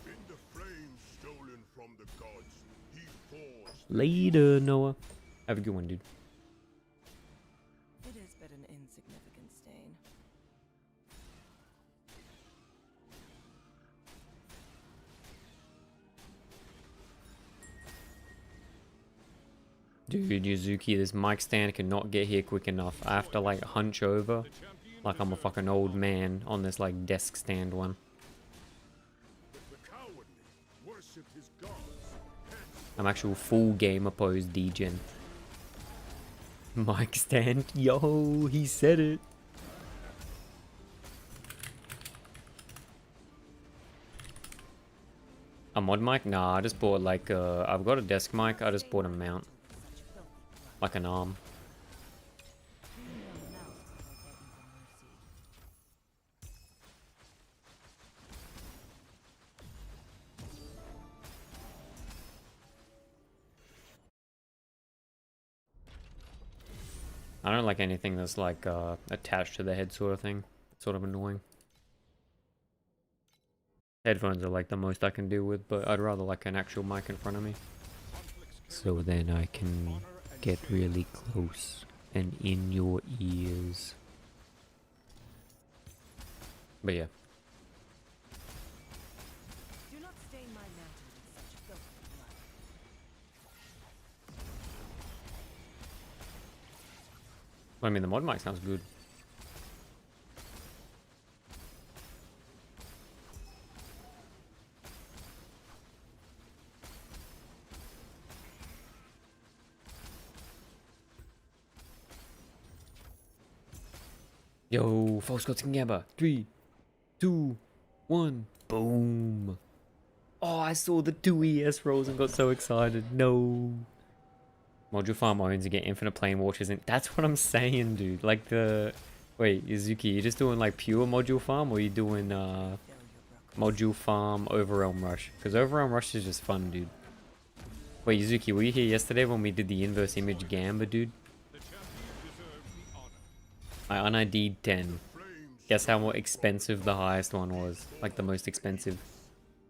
In the flame stolen from the gods. He forged. Later, Noah. Have a good one, dude. It is but an insignificant stain. Dude, Yuzuki, this mic stand cannot get here quick enough. I have to like hunch over The champion like I'm a fucking old man on this like desk stand one. the cowardly worship his gods. Hence I'm actual full gamer pose degen. Mic stand, yo, he said it. A mod mic? Nah, I just bought like I've got a desk mic, I just bought a mount. Like an arm. I don't like anything that's like attached to the head sort of thing. It's sort of annoying. Headphones are like the most I can deal with, but I'd rather like an actual mic in front of me. So then I can get really close and in your ears. But yeah. Do not stain my mantle with such filthy blood. I mean, the mod mic sounds good. Yo, folks got together. 3, 2, 1, boom. Oh, I saw the 2 ES rolls and got so excited. No. Module farm owns and get infinite plane watches in. That's what I'm saying, dude. Like the... Wait, Yuzuki, you just doing like pure module farm or you doing Fill your broken module farm Overrealm Rush? Because Overrealm Rush is just fun, dude. Wait, Yuzuki, were you here yesterday when we did the inverse image Gamba, dude? The champion deserves the honor. I un-ID'd 10. Flames Guess how more expensive the highest one was? Like the most expensive.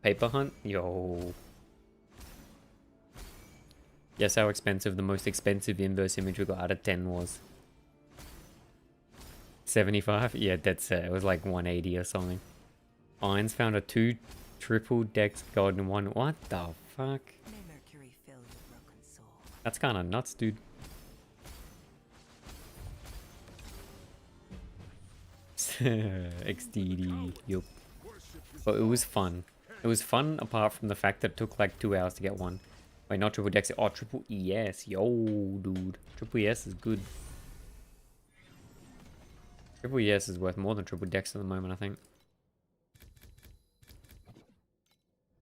Paper Hunt? Yo. Guess how expensive the most expensive inverse image we got out of 10 was? 75? Yeah, that's it. It was like 180 or something. Irons found a 2 triple dex god and 1. What the fuck? May Mercury fill your broken soul. That's kind of nuts, dude. XDD. Yup. But it was fun. It was fun apart from the fact that it took like 2 hours to get one. Wait, not triple dex. Oh, triple ES. Yo, dude. Triple ES is good. Triple ES is worth more than triple dex at the moment, I think.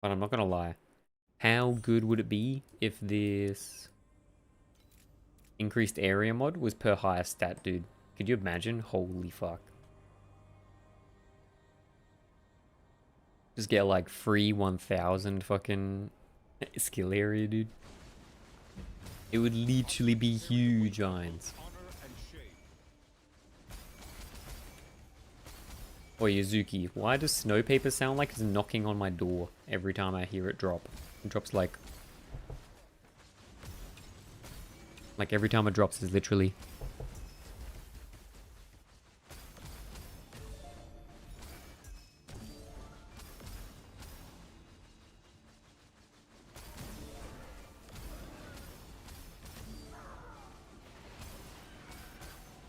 But I'm not gonna lie. How good would it be if this increased area mod was per highest stat, dude? Could you imagine? Holy fuck. Just get like free 1000 fucking skill area, dude. It would literally be huge, Irons. honor and shame. Or Yuzuki, why does snow paper sound like it's knocking on my door every time I hear it drop? It drops like every time it drops is literally.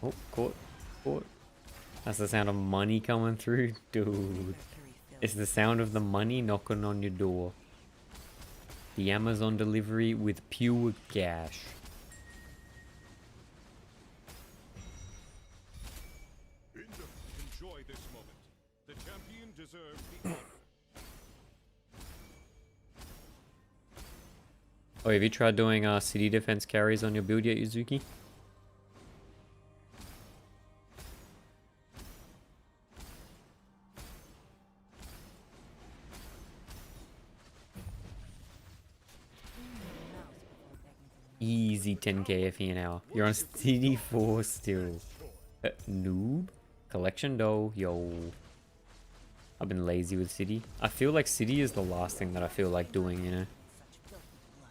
Oh, caught. That's the sound of money coming through, dude. Mercury fill It's the sound of the money knocking on your door. The Amazon delivery with pure cash. Enjoy this moment. The champion deserves the honor. Oh, have you tried doing city defense carries on your build yet, Yuzuki? mouse before begging for Easy 10k FE an hour. You're on CD4 still. Noob? Collection dough? Yo. I've been lazy with city. I feel like city is the last thing that I feel like doing, you know? such filthy blood.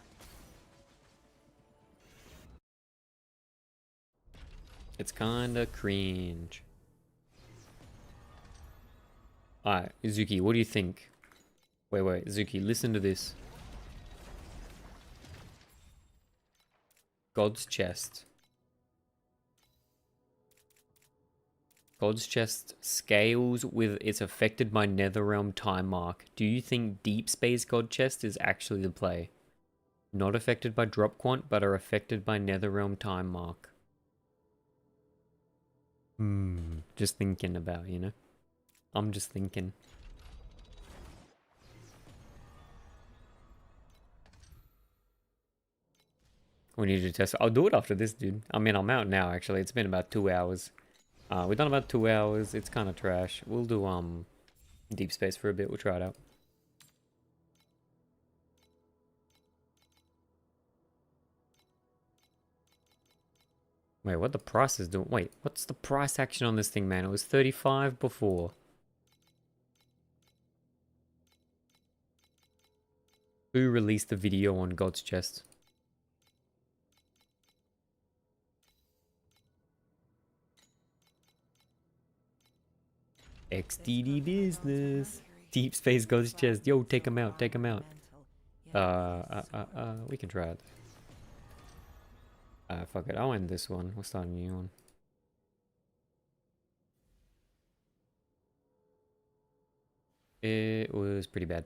It's kinda cringe. Alright, Izuki, what do you think? Wait, Izuki, listen to this. God's chest. God's chest scales with it's affected by Netherrealm time mark. Do you think Deep Space God chest is actually the play? Not affected by drop quant, but are affected by Netherrealm time mark. Just thinking about, you know? I'm just thinking. We need to test. I'll do it after this, dude. I mean, I'm out now, actually. It's been about 2 hours. We've done about 2 hours. It's kind of trash. We'll do, Deep Space for a bit. We'll try it out. Wait, what the price is doing? Wait, what's the price action on this thing, man? It was 35 before. Who released the video on God's Chest? XDD business. Deep Space God's Chest. Yo, take him out, take him out. We can try it. Fuck it, I'll end this one. We'll start a new one. It was pretty bad.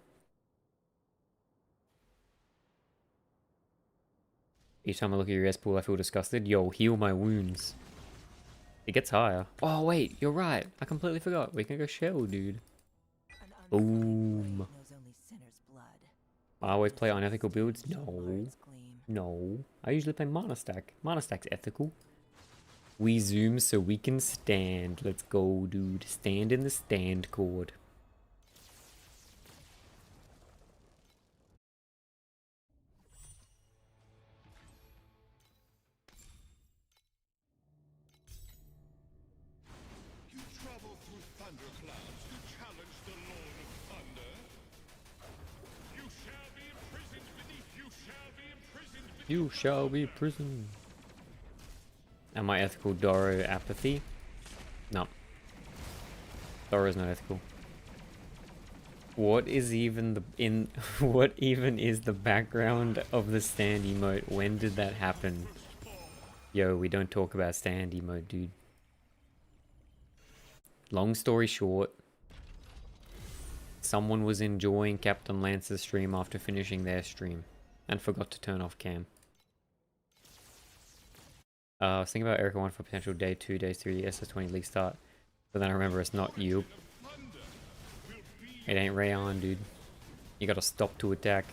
Each time I look at your S pool, I feel disgusted. Yo, heal my wounds. It gets higher. Oh, wait, you're right. I completely forgot. We can go shell, dude. Boom. I always play unethical builds? No. No. I usually play Mana Stack. Mana Stack's ethical. We zoom so we can stand. Let's go, dude. Stand in the stand cord. You travel through thunderclouds to challenge the Lord of Thunder. You shall be imprisoned beneath. You shall be imprisoned beneath. You shall be imprisoned. Am I ethical, Doro? Apathy? No. Doro's not ethical. What is even the what even is the background of the stand emote? When did that happen? Yo, we don't talk about stand emote, dude. Long story short, someone was enjoying Captain Lance's stream after finishing their stream and forgot to turn off cam. I was thinking about Erica 1 for potential day 2, day 3, SS20 league start. But then I remember it's not you. It ain't Rayon, dude. You gotta stop to attack.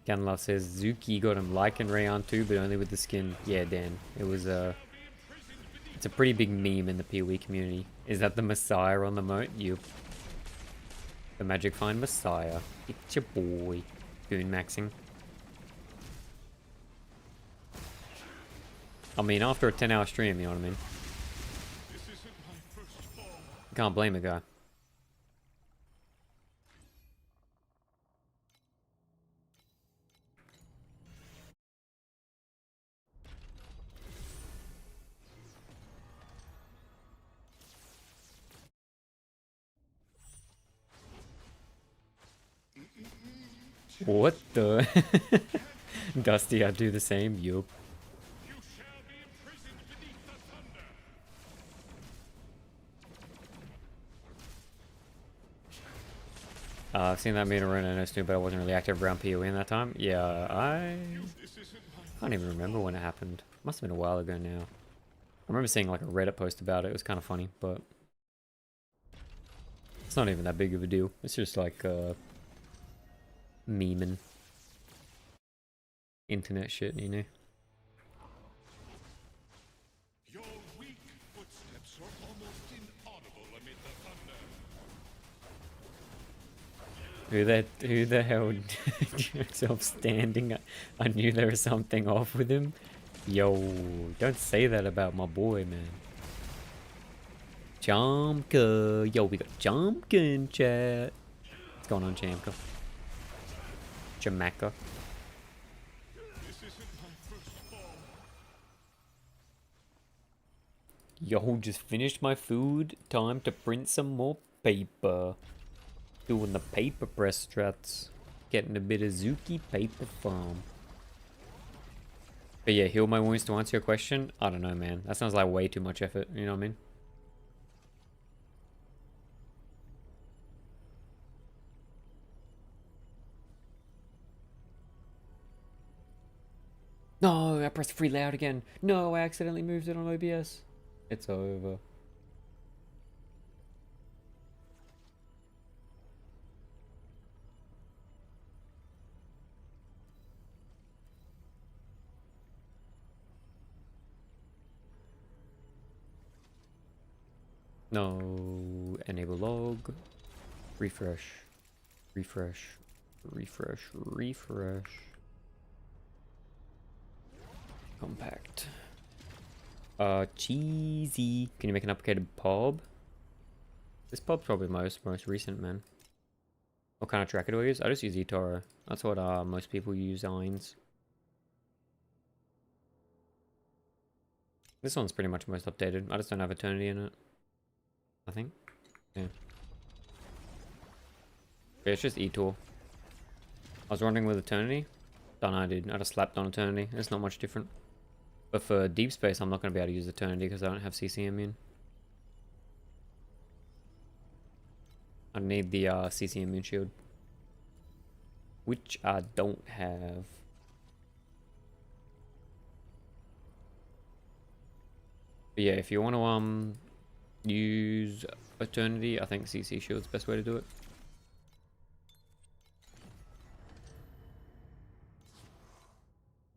Ganlove says Zuki got him like in Rayon too, but only with the skin. Yeah, Dan. It was it's a pretty big meme in the PoE community. Is that the Messiah on the moat? Yup. The Magic Find Messiah. It's your boy. Goon maxing. I mean, after a 10-hour stream, you know what I mean? Can't blame a guy. What the? Dusty, I do the same. Yup. I've seen that main arena and I knew, but I wasn't really active around PoE in that time. Yeah, I can't even remember when it happened. Must have been a while ago now. I remember seeing like a Reddit post about it. It was kind of funny, but it's not even that big of a deal. It's just like memeing. Internet shit, you know. Your weak footsteps are almost inaudible amid the thunder. Who the hell did yourself standing? I knew there was something off with him. Yo, don't say that about my boy, man. Chamka. Yo, we got Chamka in chat. What's going on, Chamka? Jamaica. Yo, just finished my food. Time to print some more paper. Doing the paper press strats. Getting a bit of Zuki paper farm. But yeah, heal my wounds to answer your question. I don't know, man. That sounds like way too much effort. You know what I mean? No, I pressed free loud again. No, I accidentally moved it on OBS. It's over. No, enable log. Refresh. Refresh. Refresh, refresh. Compact. Cheesy. Can you make an upgraded pub? This pub's probably most recent, man. What kind of tracker do I use? I just use eToro. That's what most people use, Eins. This one's pretty much most updated. I just don't have Eternity in it, I think. Yeah. Yeah, it's just eToro. I was wondering with Eternity. Don't know, dude. I just slapped on Eternity. It's not much different. But for Deep Space, I'm not going to be able to use Eternity because I don't have CC immune. I need the CC immune shield, which I don't have. But yeah, if you want to use Eternity, I think CC shield's the best way to do it.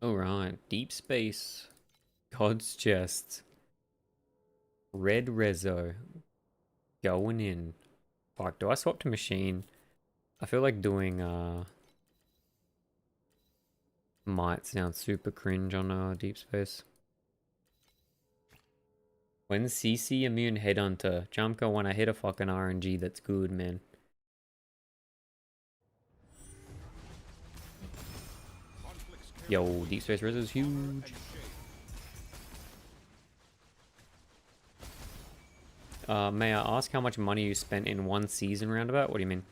Alright, Deep Space, God's Chest, Red Rezo, going in. Fuck, do I swap to machine? I feel like doing might sound super cringe on Deep Space. When CC immune headhunter, Jumpka when I hit a fucking RNG that's good, man. Yo, Deep Space Res is huge. May I ask how much money you spent in one season roundabout? What do you mean?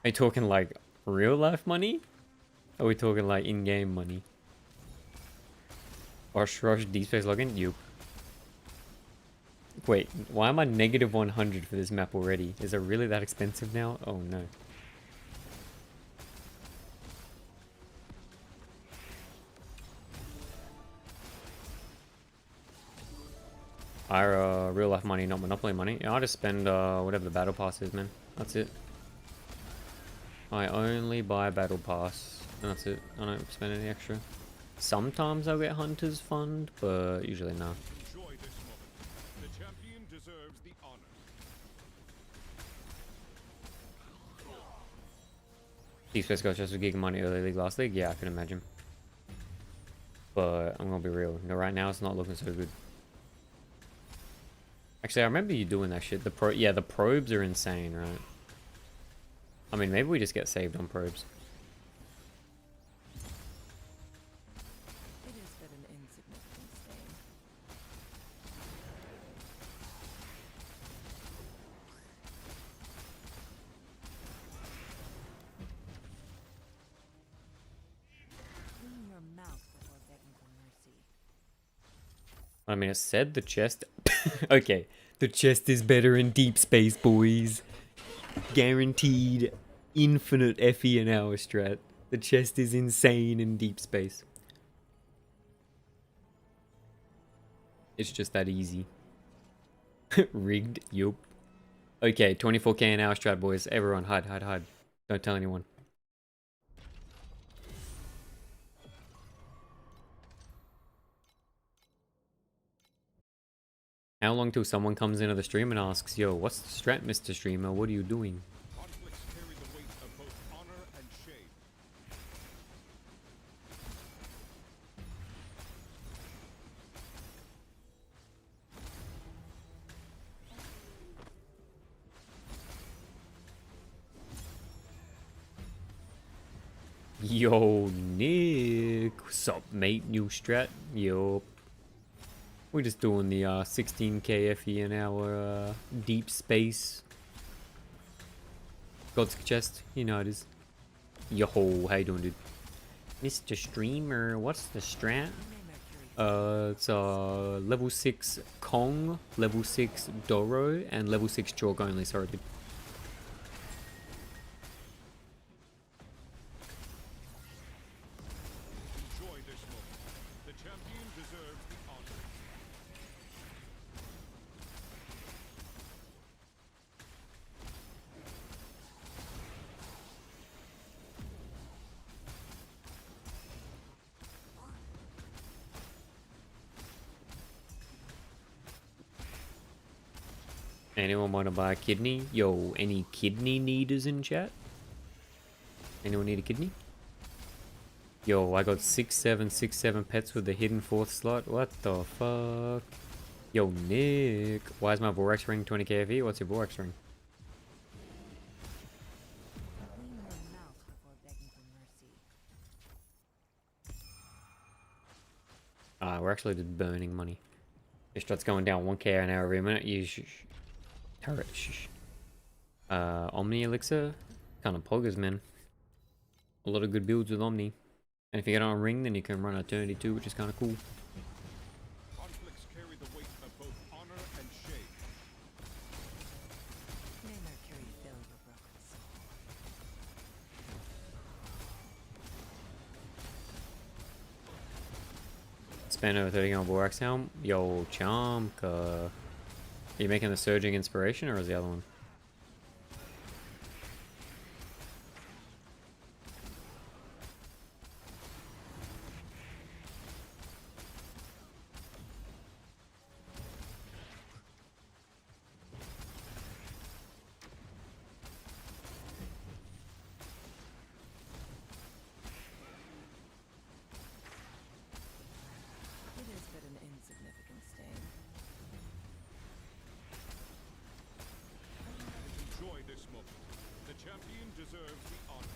Are you talking like real life money? Or are we talking like in-game money? Rush Deep Space login? Yup. Wait, why am I negative 100 for this map already? Is it really that expensive now? Oh no. Real life money, not Monopoly money. Yeah, I just spend whatever the battle pass is, man. That's it. I only buy battle pass, and that's it. I don't spend any extra. Sometimes I'll get Hunter's Fund, but usually no. Enjoy this moment. The champion deserves the honor. Deep Space got just a gig of money early league last league. Yeah, I can imagine. But I'm gonna be real. No, right now it's not looking so good. Actually, I remember you doing that shit. The probes are insane, right? I mean, maybe we just get saved on probes. It is but an insignificant stain. Clean your mouth before begging for mercy. I mean, it said the chest. Okay, the chest is better in Deep Space, boys. Guaranteed infinite FE an hour strat. The chest is insane in Deep Space. It's just that easy. Rigged, yup. Okay, 24k an hour strat, boys. Everyone, hide. Don't tell anyone. How long till someone comes into the stream and asks, yo, what's the strat, Mr. Streamer? What are you doing? Conflicts carry the weight of both honor and shame. Yo, Nick. What's up, mate? New strat? Yo. We're just doing the 16k FE an hour Deep Space. God's chest. You know it is. Yo, how you doing, dude? Mr. Streamer, what's the strat? It's level 6 Kong, level 6 Doro, and level 6 Jorg only. Sorry, dude. Enjoy this moment. The champion deserves the honor. Anyone want to buy a kidney? Yo, any kidney needers in chat? Anyone need a kidney? Yo, I got 6 7 6 7 pets with the hidden 4th slot. What the fuck? Yo, Nick. Why is my Vorax ring 20 KFE? What's your Vorax ring? Clean your mouth before begging for mercy. We're actually just burning money. This strat's going down 1k an hour every minute. You turret. Omni Elixir. Kind of poggers, man. A lot of good builds with Omni. And if you get on a ring, then you can run Eternity too, which is kind of cool. Conflicts carry the weight of both honor and shame. May Mercury fill your broken soul. Spend over 30 on Vorax Helm. Yo, Chamka. Are you making the Surging Inspiration or is the other one? It is but an insignificant stain. Enjoy this moment. The champion deserves the honor.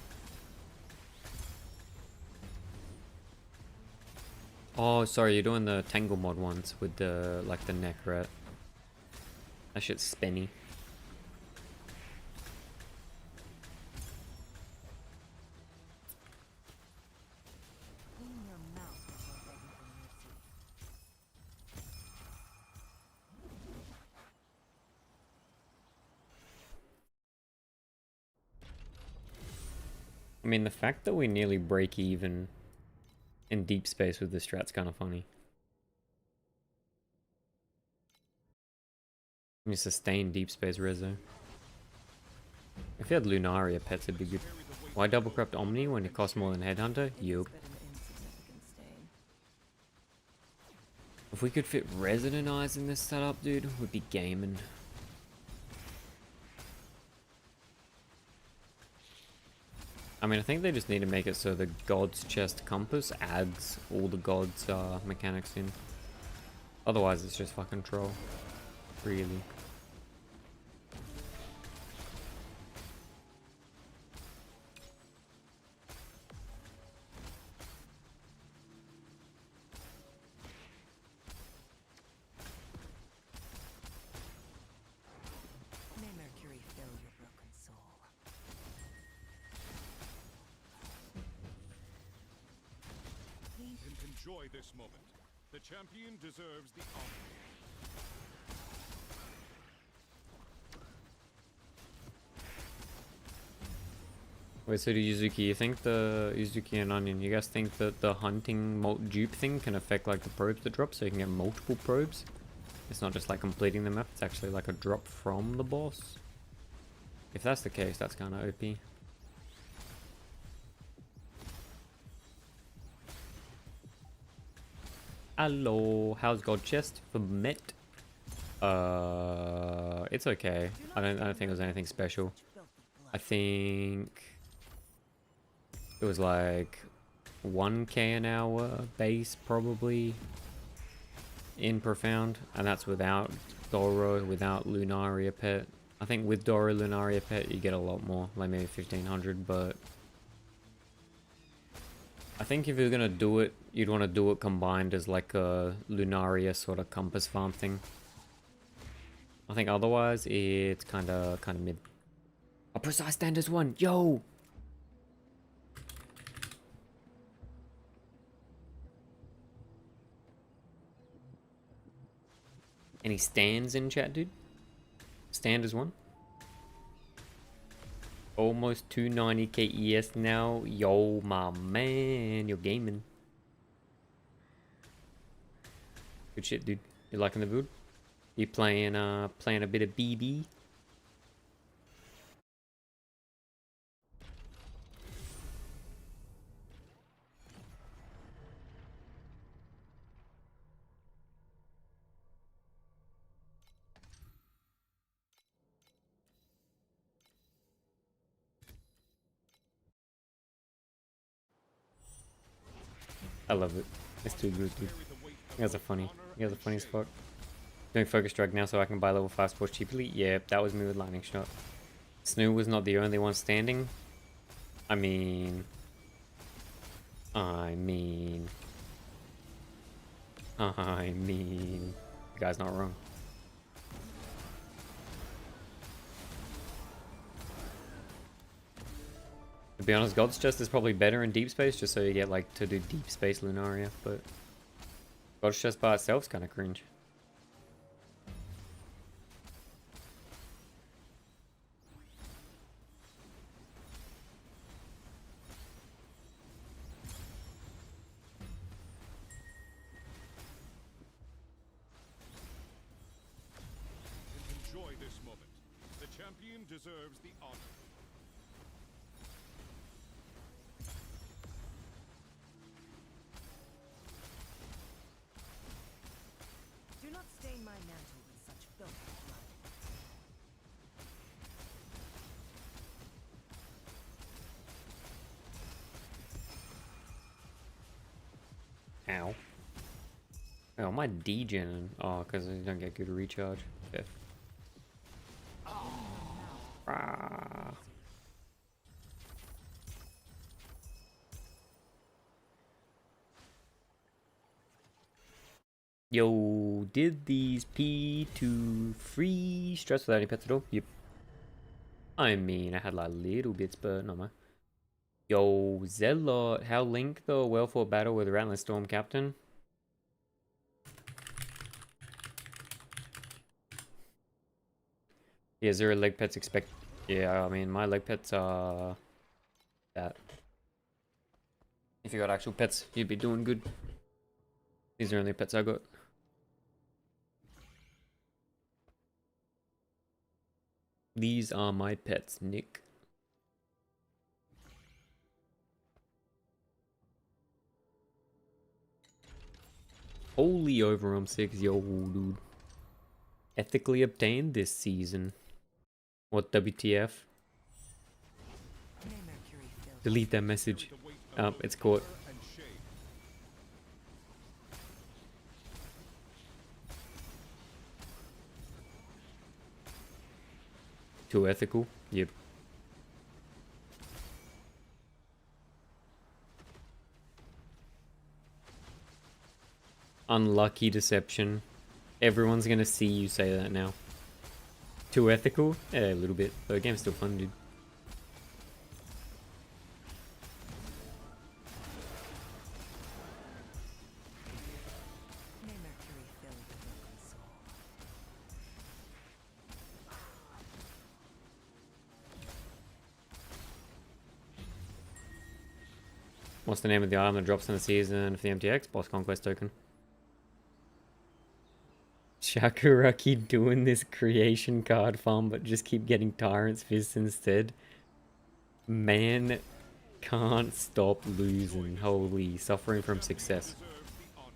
Oh, sorry, you're doing the Tangle mod ones with the, like, the neck, right? That shit's spinny. Clean your mouth before begging for mercy. I mean, the fact that we nearly break even in deep space with this strat's kind of funny. I mean, sustain deep space reso. If you had Lunaria pets, it'd be good. Why double corrupt Omni when it costs more than Headhunter? It is Yup. but an insignificant stain. If we could fit Resonant Eyes in this setup, dude, we'd be gaming. I mean, I think they just need to make it so the God's Chest Compass adds all the God's mechanics in. Otherwise, it's just fucking troll. Really. May Mercury fill your broken soul. Enjoy this moment. The champion deserves the honor. Wait, so do Yuzuki, you think the Yuzuki and Onion, you guys think that the hunting dupe thing can affect like the probes that drop so you can get multiple probes? It's not just like completing the map, it's actually like a drop from the boss. If that's the case, that's kind of OP. Hello, how's God Chest for Met? It's okay. I don't think there's anything special. Filthy blood. I think it was like 1k an hour base probably in Profound, and that's without Doro, without Lunaria Pet. I think with Doro Lunaria Pet you get a lot more, like maybe 1500, but I think if you're gonna do it, you'd want to do it combined as like a Lunaria sort of compass farm thing. I think otherwise it's kind of mid. A precise standards one, yo! Any stands in chat, dude? Standards one. Almost 290k ES now. Yo, my man, you're gaming. Good shit, dude. You liking the build? You playing a bit of BB? I love it. It's too good, dude. You guys are funny. You guys are funny as fuck. Doing focus strike now so I can buy level 5 sports cheaply. Yeah, that was me with lightning shot. Snoo was not the only one standing. I mean, you guys not wrong. To be honest, God's Chest is probably better in deep space, just so you get like to do deep space Lunaria, but God's Chest by itself is kind of cringe. Enjoy this moment. The champion deserves the honor. Do not stain my mantle with such filthy blood. Ow. Oh, my degen. Oh, because you don't get good recharge. Okay. Ah. Yo, did these P2 free stress without any pets at all? Yep. I mean, I had like little bits, but not much. Yo, Zealot, how Link the well fought battle with Rattling Storm Captain? Yeah, 0 leg pets expect. Yeah, I mean, my leg pets are that. If you got actual pets, you'd be doing good. These are only pets I got. These are my pets, Nick. Holy overarm 6, yo, dude. Ethically obtained this season. What, WTF? May Mercury fill Delete that message. It's caught. And shade. Too ethical? Yep. Unlucky deception. Everyone's gonna see you say that now. Too ethical? Yeah, a little bit. But the game's still fun, dude. May Mercury fill your broken soul. What's the name of the item that drops in the season for the MTX? Boss Conquest token. Shakuraki doing this creation card farm, but just keep getting Tyrant's Fist instead. Man can't stop losing. Holy, suffering from success. Deserves the honor.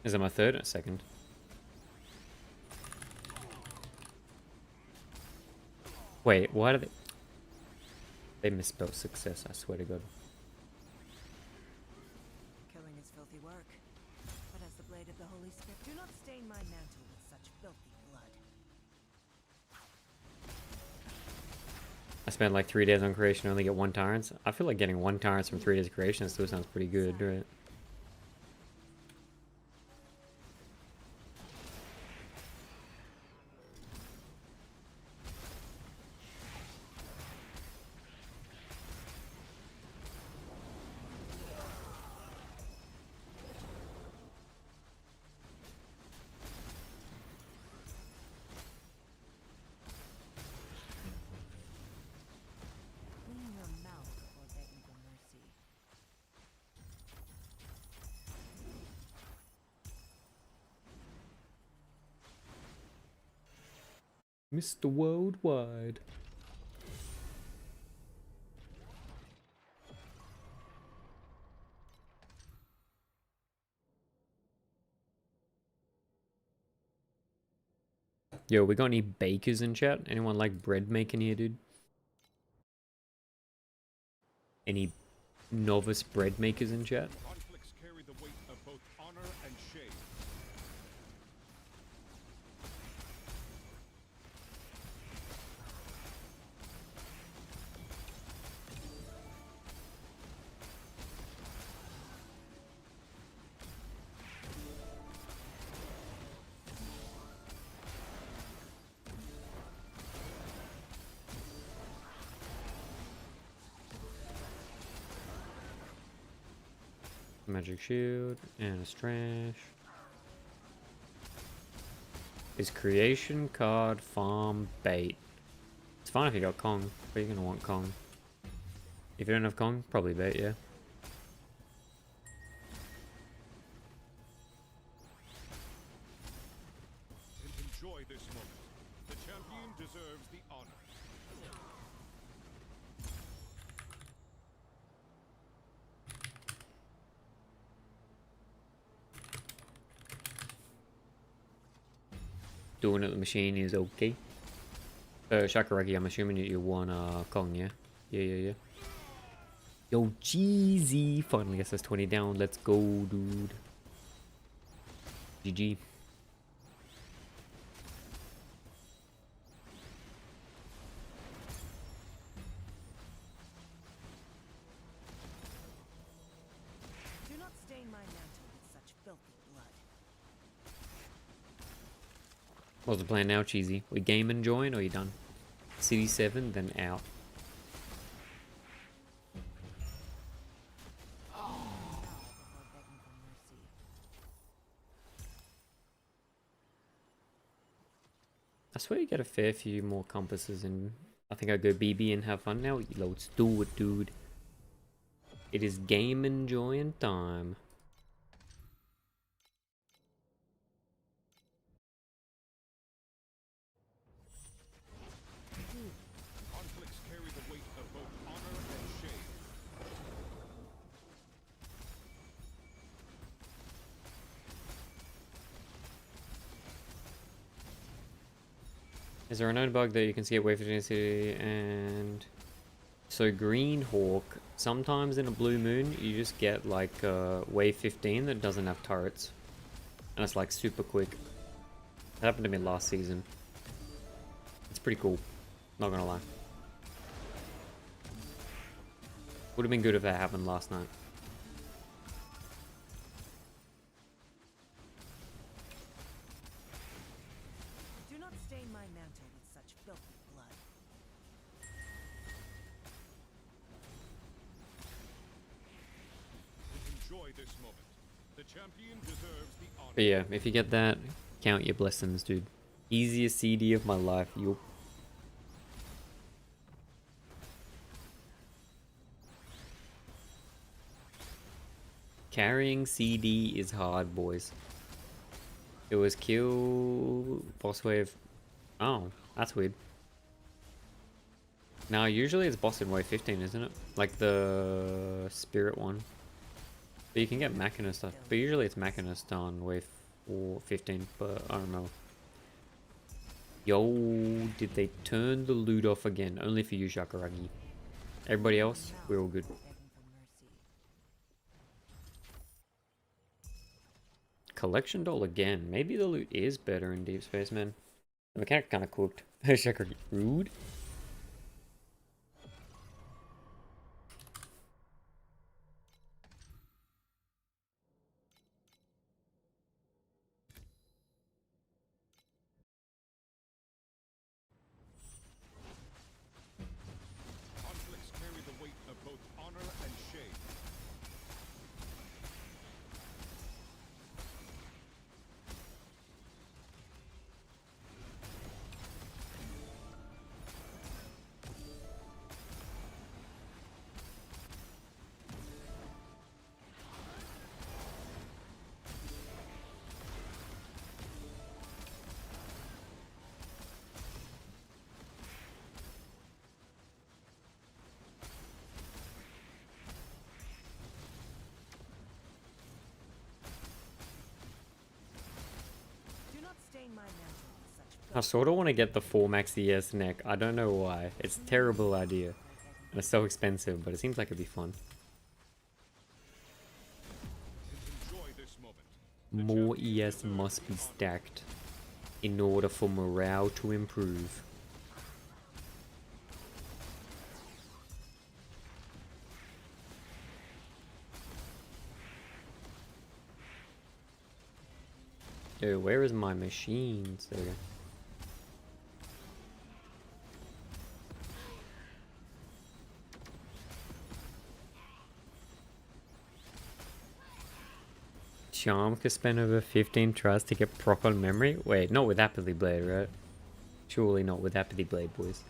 Is it my third or second? Wait, why do they... They misspelled success, I swear to God. Killing is filthy work. But as the blade of the Holy Spirit, do not stain my mantle with such filthy blood. I spent like 3 days on creation and only get 1 Tyrants. I feel like getting 1 Tyrants from 3 days of creation still sounds pretty good, right? Clean your mouth before begging for mercy. Mr. Worldwide. Yo, we got any bakers in chat? Anyone like bread making here, dude? Any novice bread makers in chat? Conflicts carry the weight of both honor and shame. Magic shield and a strash. Is creation card farm bait? It's fine if you got Kong, but you're gonna want Kong. If you don't have Kong, probably bait, yeah. Enjoy this moment. The champion deserves the honor. Doing it with the machine is okay. Shakaragi, I'm assuming that you want Kong, yeah? Yeah. Yo, Jeezy! Finally gets us 20 down. Let's go, dude. GG. Do not stain my mantle with such filthy blood. What's the plan now, Cheesy? We game and join, or you done? City 7, then out. Before begging for mercy. I swear you get a fair few more compasses, and I think I go BB and have fun now. Let's do it, dude. It is game and join time. Conflicts carry the weight of both honor and shame. Is there a known bug that you can see at wave 15 city? And so Green Hawk, sometimes in a blue moon you just get like wave 15 that doesn't have turrets, and it's like super quick. That happened to me last season. It's pretty cool, not gonna lie. Would have been good if that happened last night. Do not stain my mantle with such filthy blood. Enjoy this moment. The champion deserves the honor. But yeah, if you get that, count your blessings, dude. Easiest CD of my life, yup. Carrying CD is hard, boys. It was kill boss wave. Oh, that's weird. Now, usually it's boss in wave 15, isn't it? Like the spirit one. But you can get Machinist, but usually it's Machinist on wave 15, but I don't know. Yo, did they turn the loot off again? Only for you, Shakaragi. Everybody else, we're all good. Begging for mercy. Collection doll again. Maybe the loot is better in Deep Space, man. The mechanic kind of cooked. Shakaragi, rude. Conflicts carry the weight of both honor and shame. Do not stain my mantle with such I sort of want to get the 4 max ES neck. I don't know why. It's a terrible idea. And it's so expensive, but it seems like it'd be fun. Enjoy this moment. More ES must be stacked in order for morale to improve. Dude, where is my machines? There we go. Charm could spend over 15 tries to get proc on memory? Wait, not with Apathy Blade, right? Surely not with Apathy Blade, boys.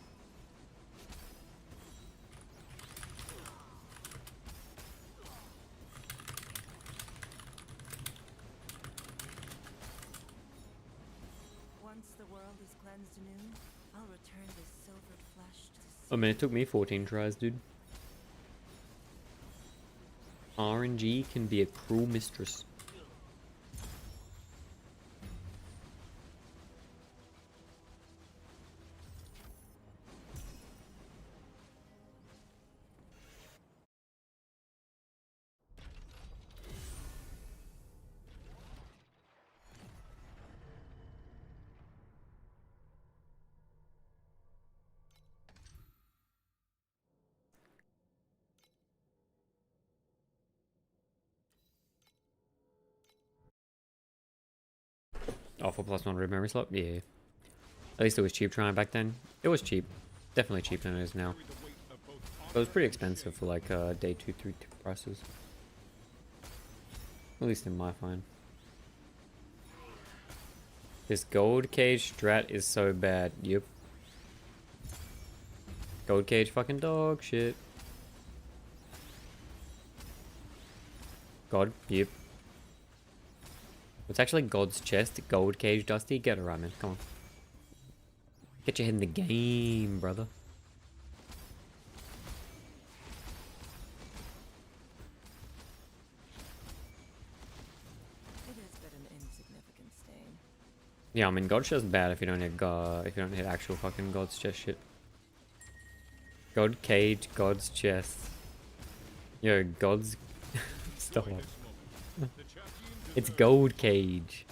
Once the world is cleansed anew, I'll return this silvered flesh to the I mean, it took me 14 tries, dude. RNG can be a cruel mistress. Oh, for +1 memory slot? Yeah. At least it was cheap trying back then. It was cheap. Definitely cheaper than it is now. But it was pretty expensive for like day 2, 3 prices. At least in my find. This gold cage strat is so bad. Yep. Gold cage fucking dog shit. God, yep. It's actually God's chest, gold cage, Dusty. Get it right, man. Come on. Get your head in the game, brother. It is but an insignificant stain. Yeah, I mean, God's chest bad if you don't hit actual fucking God's chest shit. God cage, God's chest. Yo, God's stop. It's gold cage.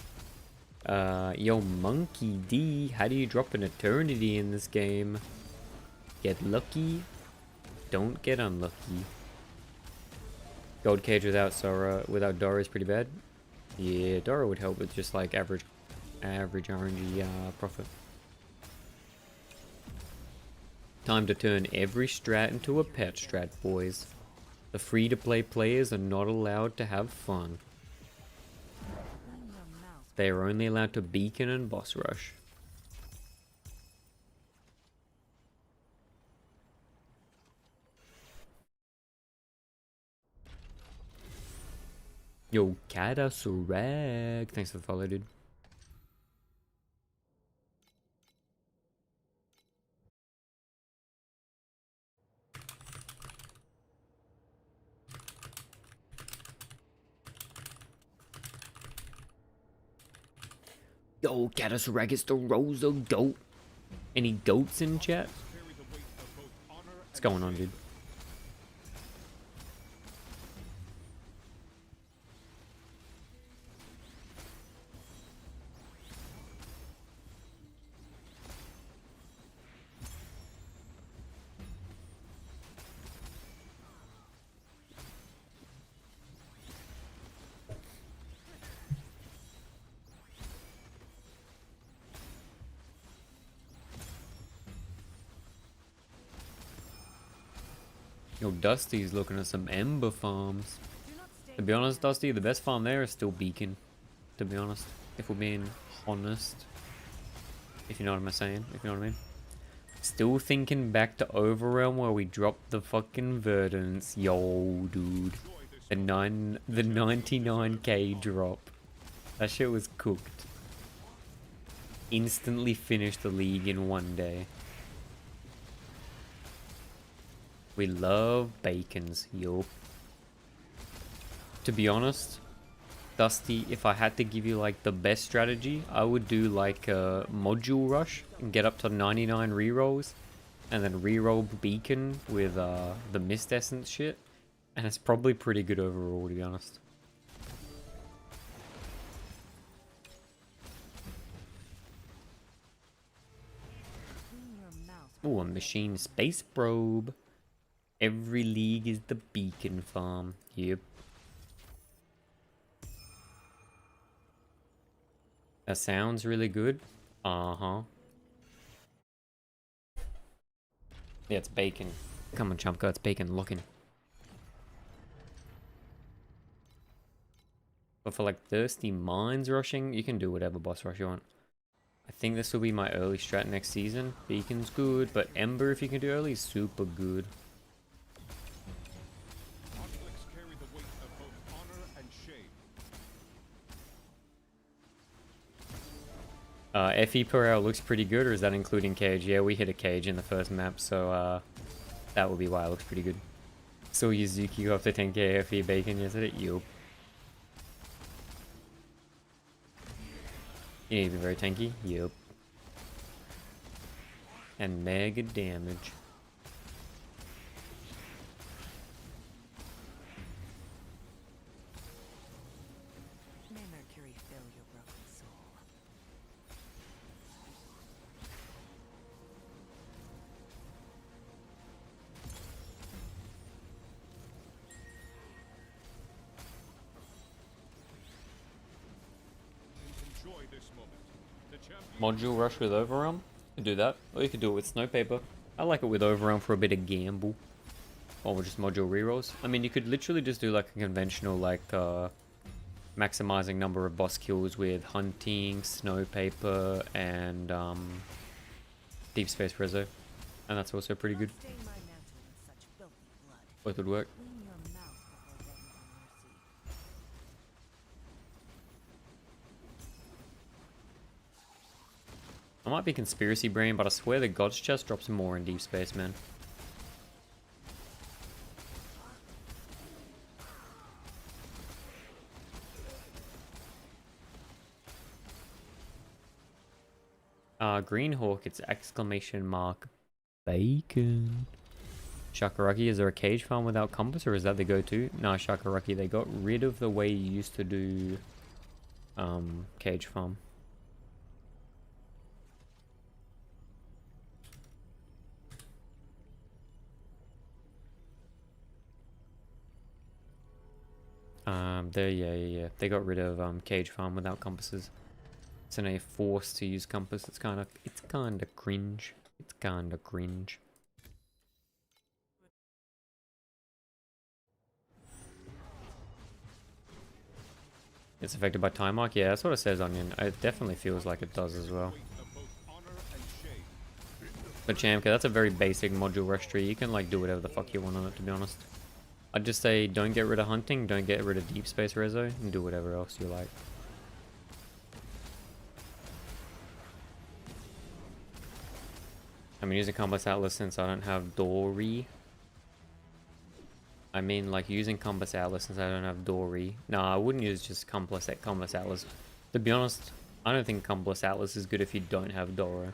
Yo, Monkey D, how do you drop an eternity in this game? Get lucky, don't get unlucky. Gold cage without Sora, without Dora is pretty bad. Yeah, Dora would help with just like average RNG profit. Time to turn every strat into a pet strat, boys. The free-to-play players are not allowed to have fun. Clean your mouth. They are only allowed to beacon and boss rush. Yo, Kada Surag. Thanks for the follow, dude. Yo, Kada Surag is the Rosa goat. Any goats in chat? Carry the weight of both honor What's going on, dude? Yo, Dusty's looking at some Ember farms. Do not stay To be honest, Dusty, the best farm there is still Beacon. To be honest, if we're being honest. If you know what I'm saying, if you know what I mean. Still thinking back to Overrealm where we dropped the fucking Verdance. Yo, dude. The 99k drop. That shit was cooked. Instantly finished the league in one day. We love bacons, yo. To be honest, Dusty, if I had to give you like the best strategy, I would do like a module rush and get up to 99 rerolls and then reroll beacon with the mist essence shit. And it's probably pretty good overall, to be honest. Clean your mouth. Ooh, a machine space probe. Every league is the beacon farm. Yep. That sounds really good. Uh-huh. Yeah, it's bacon. Come on, Chumpka, it's bacon looking. But for like thirsty minds rushing, you can do whatever boss rush you want. I think this will be my early strat next season. Beacon's good, but Ember, if you can do early, is super good. Conflicts carry the weight of both honor and shame. FE per hour looks pretty good, or is that including cage? Yeah, we hit a cage in the first map, so that would be why it looks pretty good. Saw Yuzuki go up to 10k FE bacon yesterday. Yup. You need to be very tanky. Yup. And mega damage. May Mercury fill your broken soul. Enjoy this moment. The champion Module rush with overwhelm. You can do that. Or you could do it with snow paper. I like it with overwhelm for a bit of gamble. Or just module rerolls. I mean, you could literally just do like a conventional, like, maximizing number of boss kills with hunting, snow paper, and deep space rezo. And that's also pretty good. Stain my mantle with such filthy blood. Both would work. Clean your mouth before begging for mercy. I might be conspiracy brain, but I swear the God's Chest drops more in deep space, man. Green Hawk, it's exclamation mark bacon. Shakaraki, is there a cage farm without compass, or is that the go-to? No, Shakaraki, they got rid of the way you used to do cage farm. Yeah. They got rid of cage farm without compasses. So now you're forced to use compass. It's kind of cringe. It's kind of cringe. It's affected by time mark. Yeah, that's what it says, Onion. It definitely feels like it does as well. weight of both honor and shame. But Chamka, that's a very basic module rush tree. You can like do whatever the fuck you want on it, to be honest. I'd just say don't get rid of hunting, don't get rid of deep space rezo, and do whatever else you like. I'm using Compass Atlas since I don't have Dory. I mean, like, using Compass Atlas since I don't have Dory. No, I wouldn't use just Compass Atlas. To be honest, I don't think Compass Atlas is good if you don't have Dora.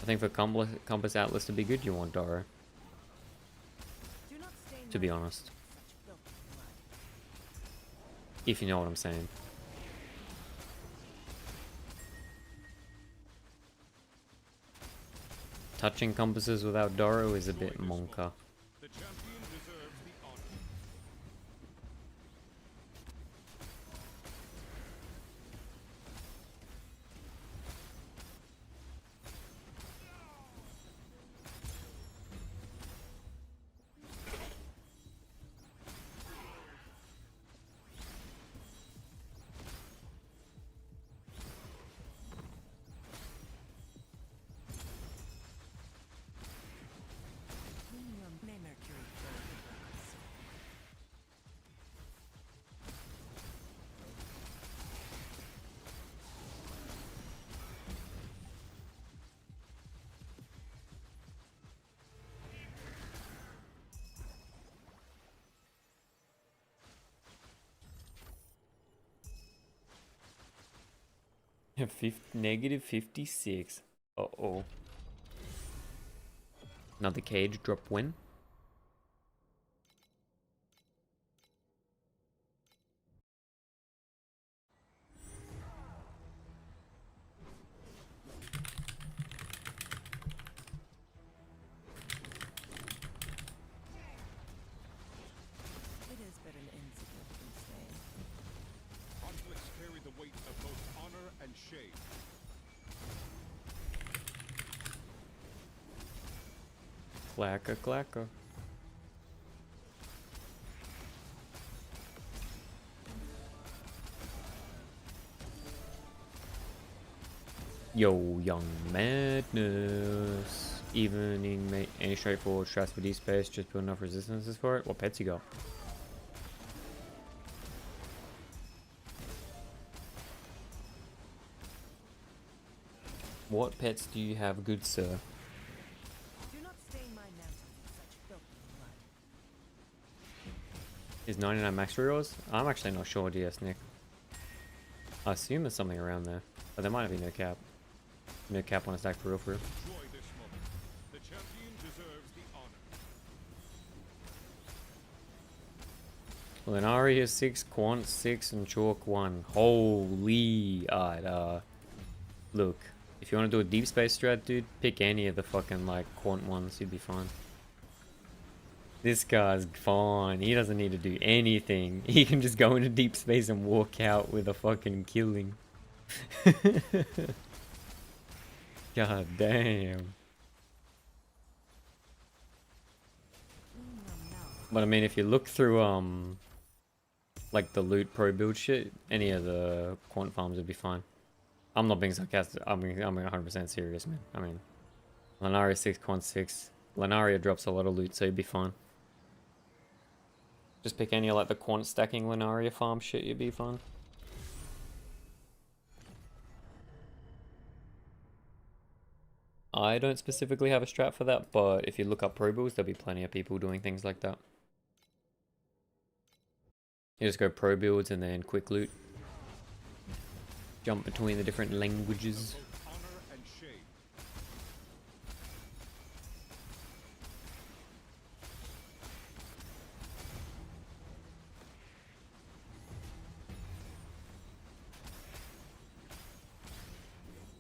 I think for Compass Atlas to be good, you want Dora. Do not stain To my be mantle honest. with such filthy blood. If you know what I'm saying. Touching compasses without Doro is a bit monka. The champion deserves the honor. Negative 56. Uh-oh. Another cage drop win. It is but an insignificant stain. Conflicts carry the weight of both honor and shame. Clacker, clacker. Yo, young madness. Even in any straightforward strats for D-space, just build enough resistances for it. What pets you got? What pets do you have, good sir? Do not stain my mantle with such filthy blood. Is 99 max reroll? I'm actually not sure, DS Nick. I assume there's something around there, but there might be no cap. No cap on a stack for real, for real. Enjoy this moment. The champion deserves the honor. Lenari is 6, Quant 6, and Chalk 1. Holy. Alright, look. If you want to do a deep space strat, dude, pick any of the fucking, like, Quant ones. You'd be fine. This guy's fine. He doesn't need to do anything. He can just go into deep space and walk out with a fucking killing. God damn. But I mean, if you look through, like the loot pro build shit, any of the quant farms would be fine. I'm not being sarcastic. I'm being 100% serious, man. I mean, Lenaria 6, quant 6. Lenaria drops a lot of loot, so you'd be fine. Just pick any of like the quant stacking Lenaria farm shit, you'd be fine. I don't specifically have a strat for that, but if you look up pro builds, there'll be plenty of people doing things like that. You just go pro builds and then quick loot. Jump between the different languages. Both honor and shame.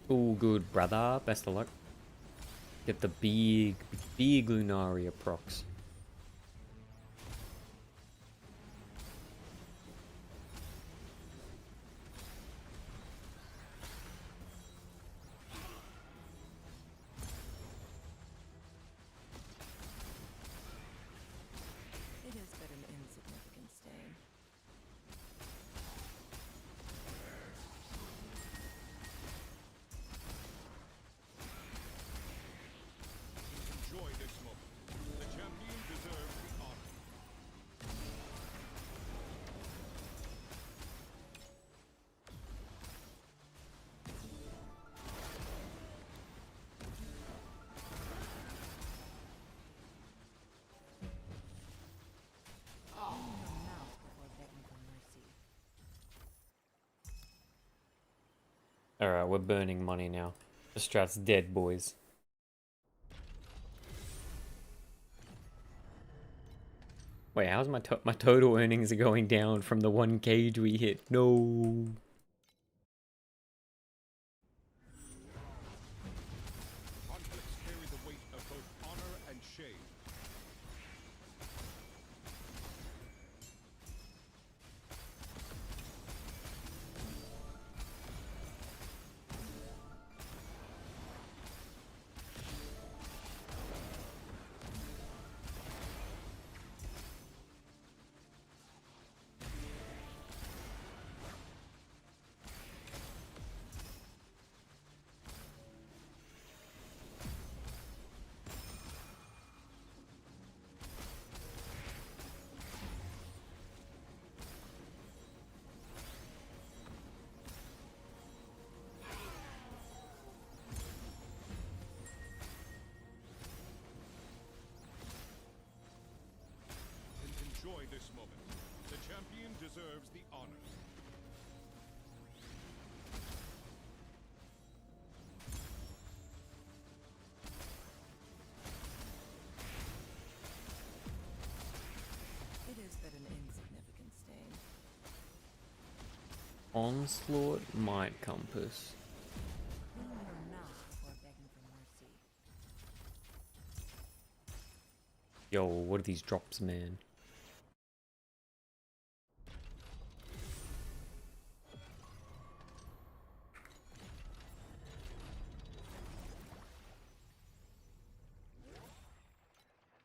Oh, good, brother. Best of luck. Get the big Lunaria procs. It is but an insignificant stain. Enjoy this moment. The champion deserves the honor. Open your mouth before begging for mercy. Alright, we're burning money now. The strat's dead, boys. Wait, how's my total earnings are going down from the one cage we hit? No. Conflicts carry the weight of both honor and shame. Enjoy this moment. The champion deserves the honor. Onslaught, Might Compass. Clean your mouth before begging for mercy. Yo, what are these drops, man?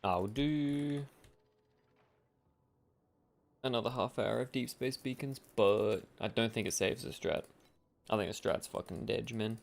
I'll do another half hour of deep space beacons, but I don't think it saves the strat. I think the strat's fucking dead, man.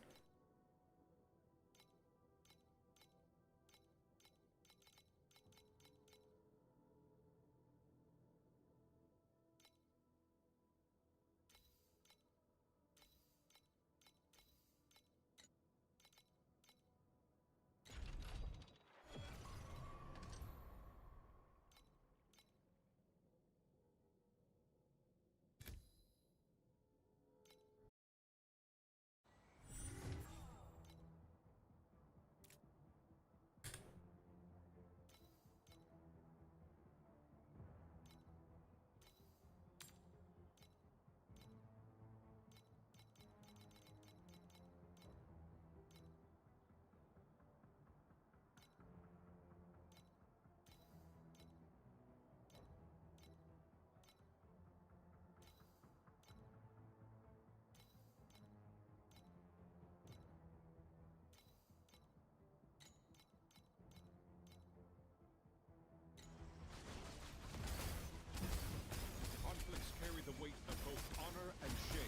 Conflicts carry the weight of both honor and shame.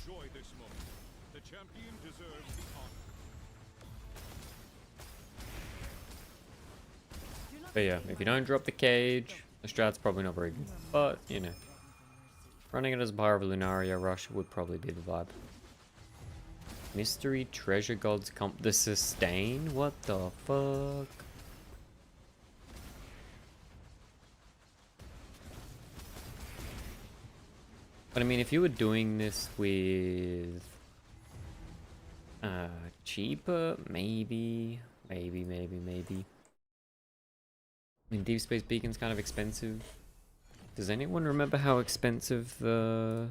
Enjoy this moment. The champion deserves the honor. But yeah, if you don't drop the cage, the strat's probably not very good. But, you know, running it as a Power of Lunaria rush would probably be the vibe. Mystery Treasure Gods comp the sustain? What the fuck? But I mean, if you were doing this with cheaper, maybe. I mean, Deep Space Beacon's kind of expensive. Does anyone remember how expensive the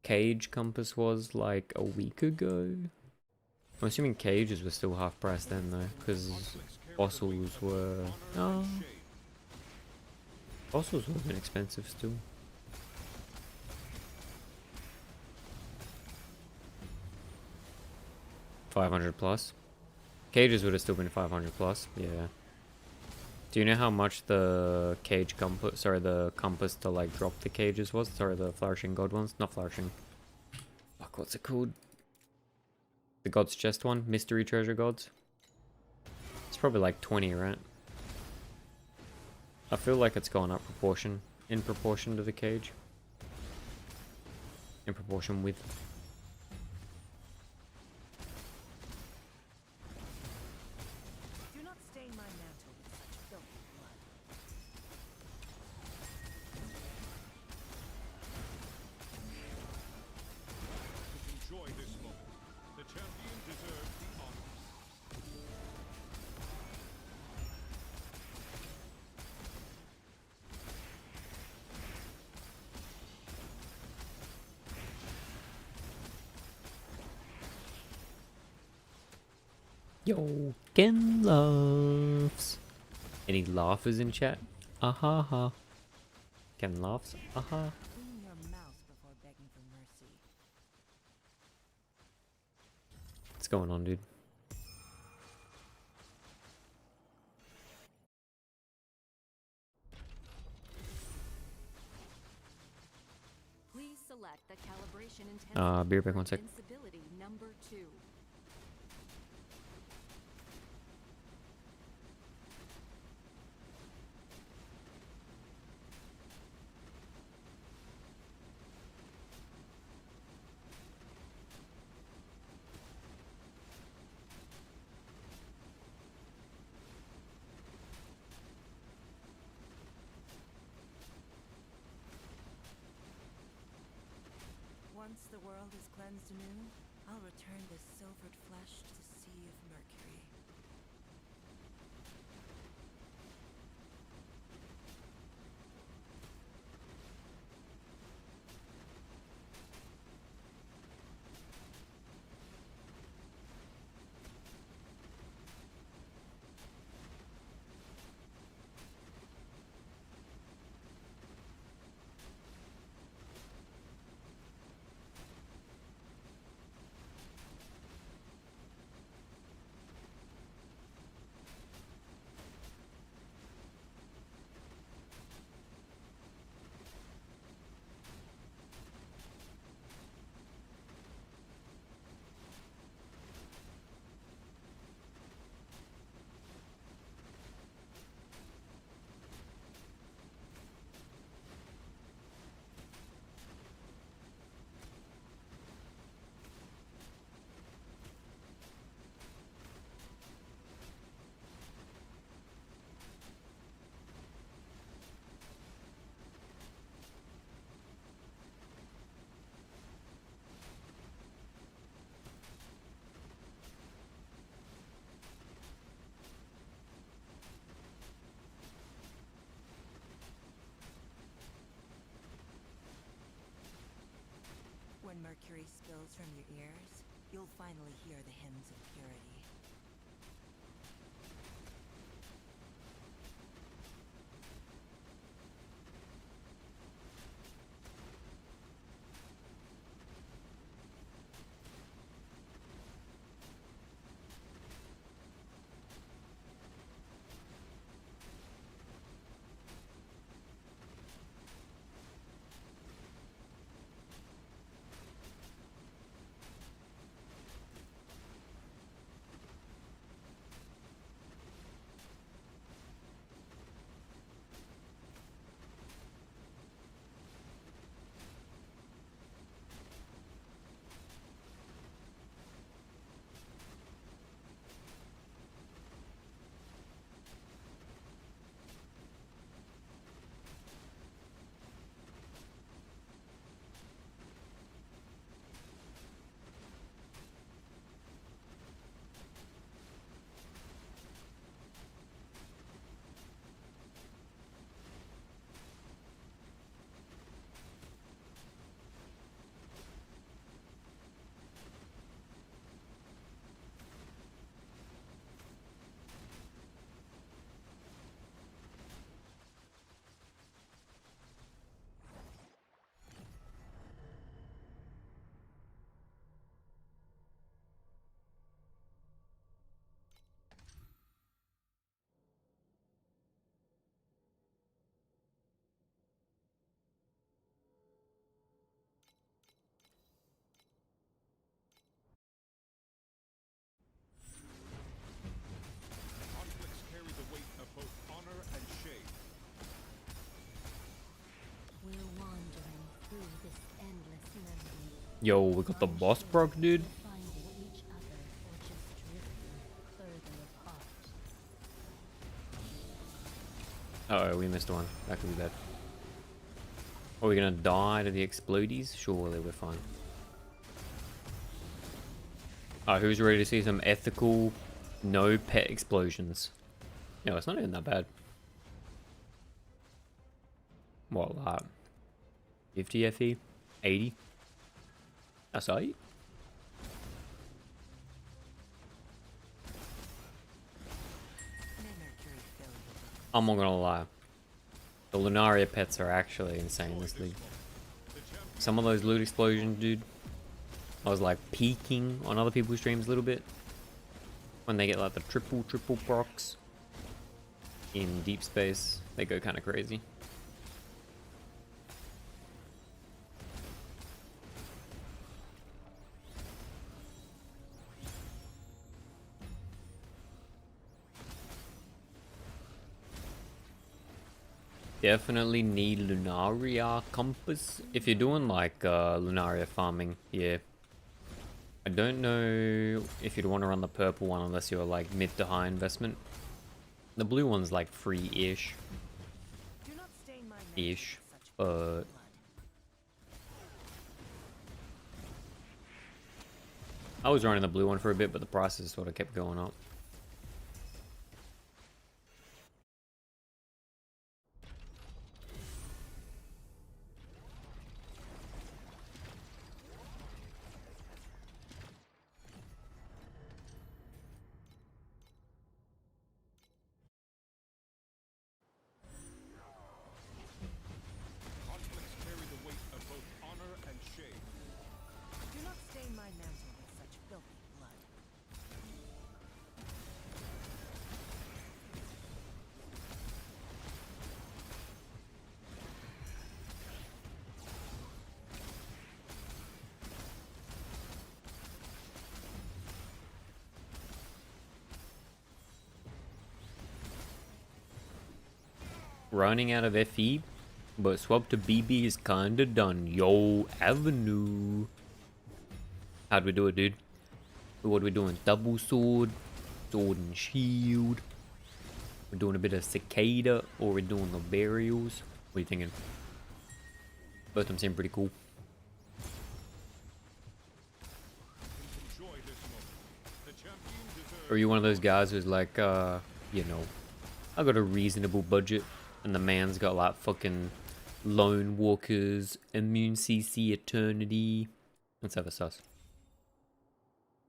cage compass was like a week ago? I'm assuming cages were still half price then though, because fossils were... Oh, fossils would have been expensive still. $500 plus. Cages would have still been 500 plus. Yeah. Do you know how much the cage compass, sorry, the compass to like drop the cages was? Sorry, the flourishing god ones, not flourishing. Fuck, what's it called? The god's chest one, mystery treasure gods. It's probably like 20, right? I feel like it's gone up in proportion to the cage. In proportion with. Do not stain my mantle with such filthy blood. Enjoy this moment. The champion deserves the honor. Yo, Ken laughs. Any laughers in chat? Aha ha. Ken laughs. Aha. Clean your mouth before begging for mercy. What's going on, dude? calibration intensity Beer back for 1 sec. invincibility number 2. Once the world is cleansed anew, I'll return this silvered flesh to the sea of Mercury. When mercury spills from your ears, you'll finally hear the hymns of purity. Conflicts carry the weight of both honor and shame. We're wandering through this endless memory. Yo, we got the boss broke, dude. Finding each other or just drifting further apart. Uh oh, we missed one. That could be bad. Are we gonna die to the explodies? Surely we're fine. Who's ready to see some ethical, no pet explosions? No, it's not even that bad. What, like 50 FE? 80? That's right. May mercury fill you. I'm not gonna lie. The Lunaria pets are actually insane in this league. Some of those loot explosions, dude. I was like peeking on other people's streams a little bit. When they get like the triple procs in deep space, they go kind of crazy. definitely need Lunaria compass if you're doing like Lunaria farming. Yeah. I don't know if you'd want to run the purple one unless you're like mid to high investment. The blue one's like free-ish. Do not stain my Ish. with such But blood. I was running the blue one for a bit, but the prices sort of kept going up. Conflicts carry the weight of both honor and shame. Do not stain my mantle with such filthy blood. Running out of FE, but swap to BB is kinda done. Yo, Avenue. How'd we do it, dude? What are we doing? Double sword, sword and shield. We're doing a bit of cicada, or we're doing the burials. What are you thinking? Both of them seem pretty cool. Enjoy this moment. The champion deserves. Or are you one of those guys who's like, you know, I got a reasonable budget, and the man's got like fucking Lone Walkers, Immune CC Eternity. Let's have a sus.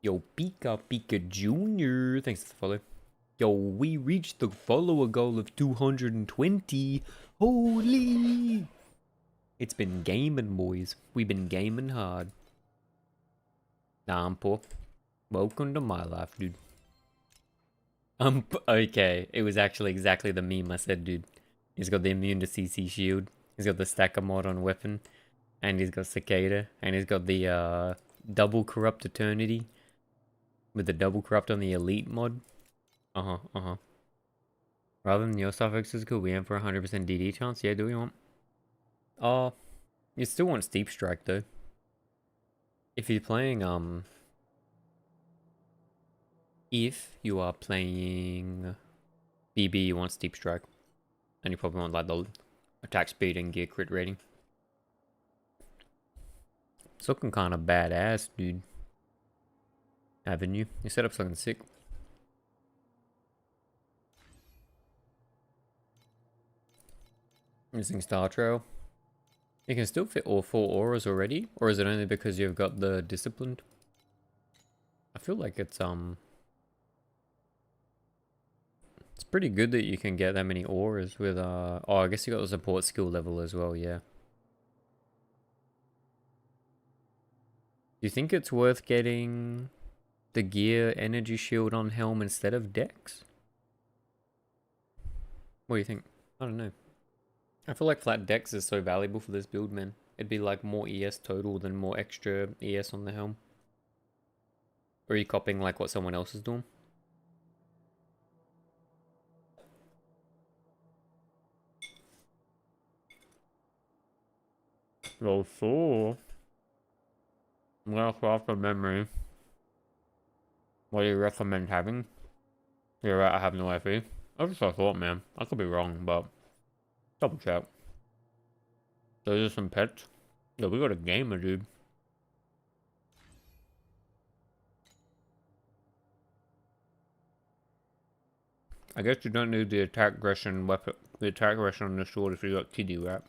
Yo, Pika Pika Jr. Thanks for the follow. Yo, we reached the follower goal of 220. Holy! It's been gaming, boys. We've been gaming hard. Nah, I'm poor. Welcome to my life, dude. Okay. It was actually exactly the meme I said, dude. He's got the immune to CC shield. He's got the stacker mod on weapon. And he's got Cicada. And he's got the double corrupt eternity. With the double corrupt on the elite mod. Rather than your suffixes, could we aim for 100% DD chance? Yeah, do we want? You still want Steep Strike though. If you're playing, if you are playing BB, you want Steep Strike. And you probably want like the attack speed and gear crit rating. It's looking kind of badass, dude. Avenue. Your setup's looking sick. Using Star Trail. You can still fit all 4 auras already? Or is it only because you've got the Disciplined? I feel like it's pretty good that you can get that many auras with oh, I guess you got the support skill level as well, yeah. Do you think it's worth getting the gear energy shield on helm instead of Dex? What do you think? I don't know. I feel like flat Dex is so valuable for this build, man. It'd be like more ES total than more extra ES on the helm. Or are you copying like what someone else is doing? Well, so I'm gonna craft a memory. What do you recommend having? You're right, I have no FE. That's just a thought, man. I could be wrong, but double check. Those are some pets. Yo, we got a gamer, dude. I guess you don't need the attack aggression weapon, the attack aggression on the sword if you got Kiddy, right?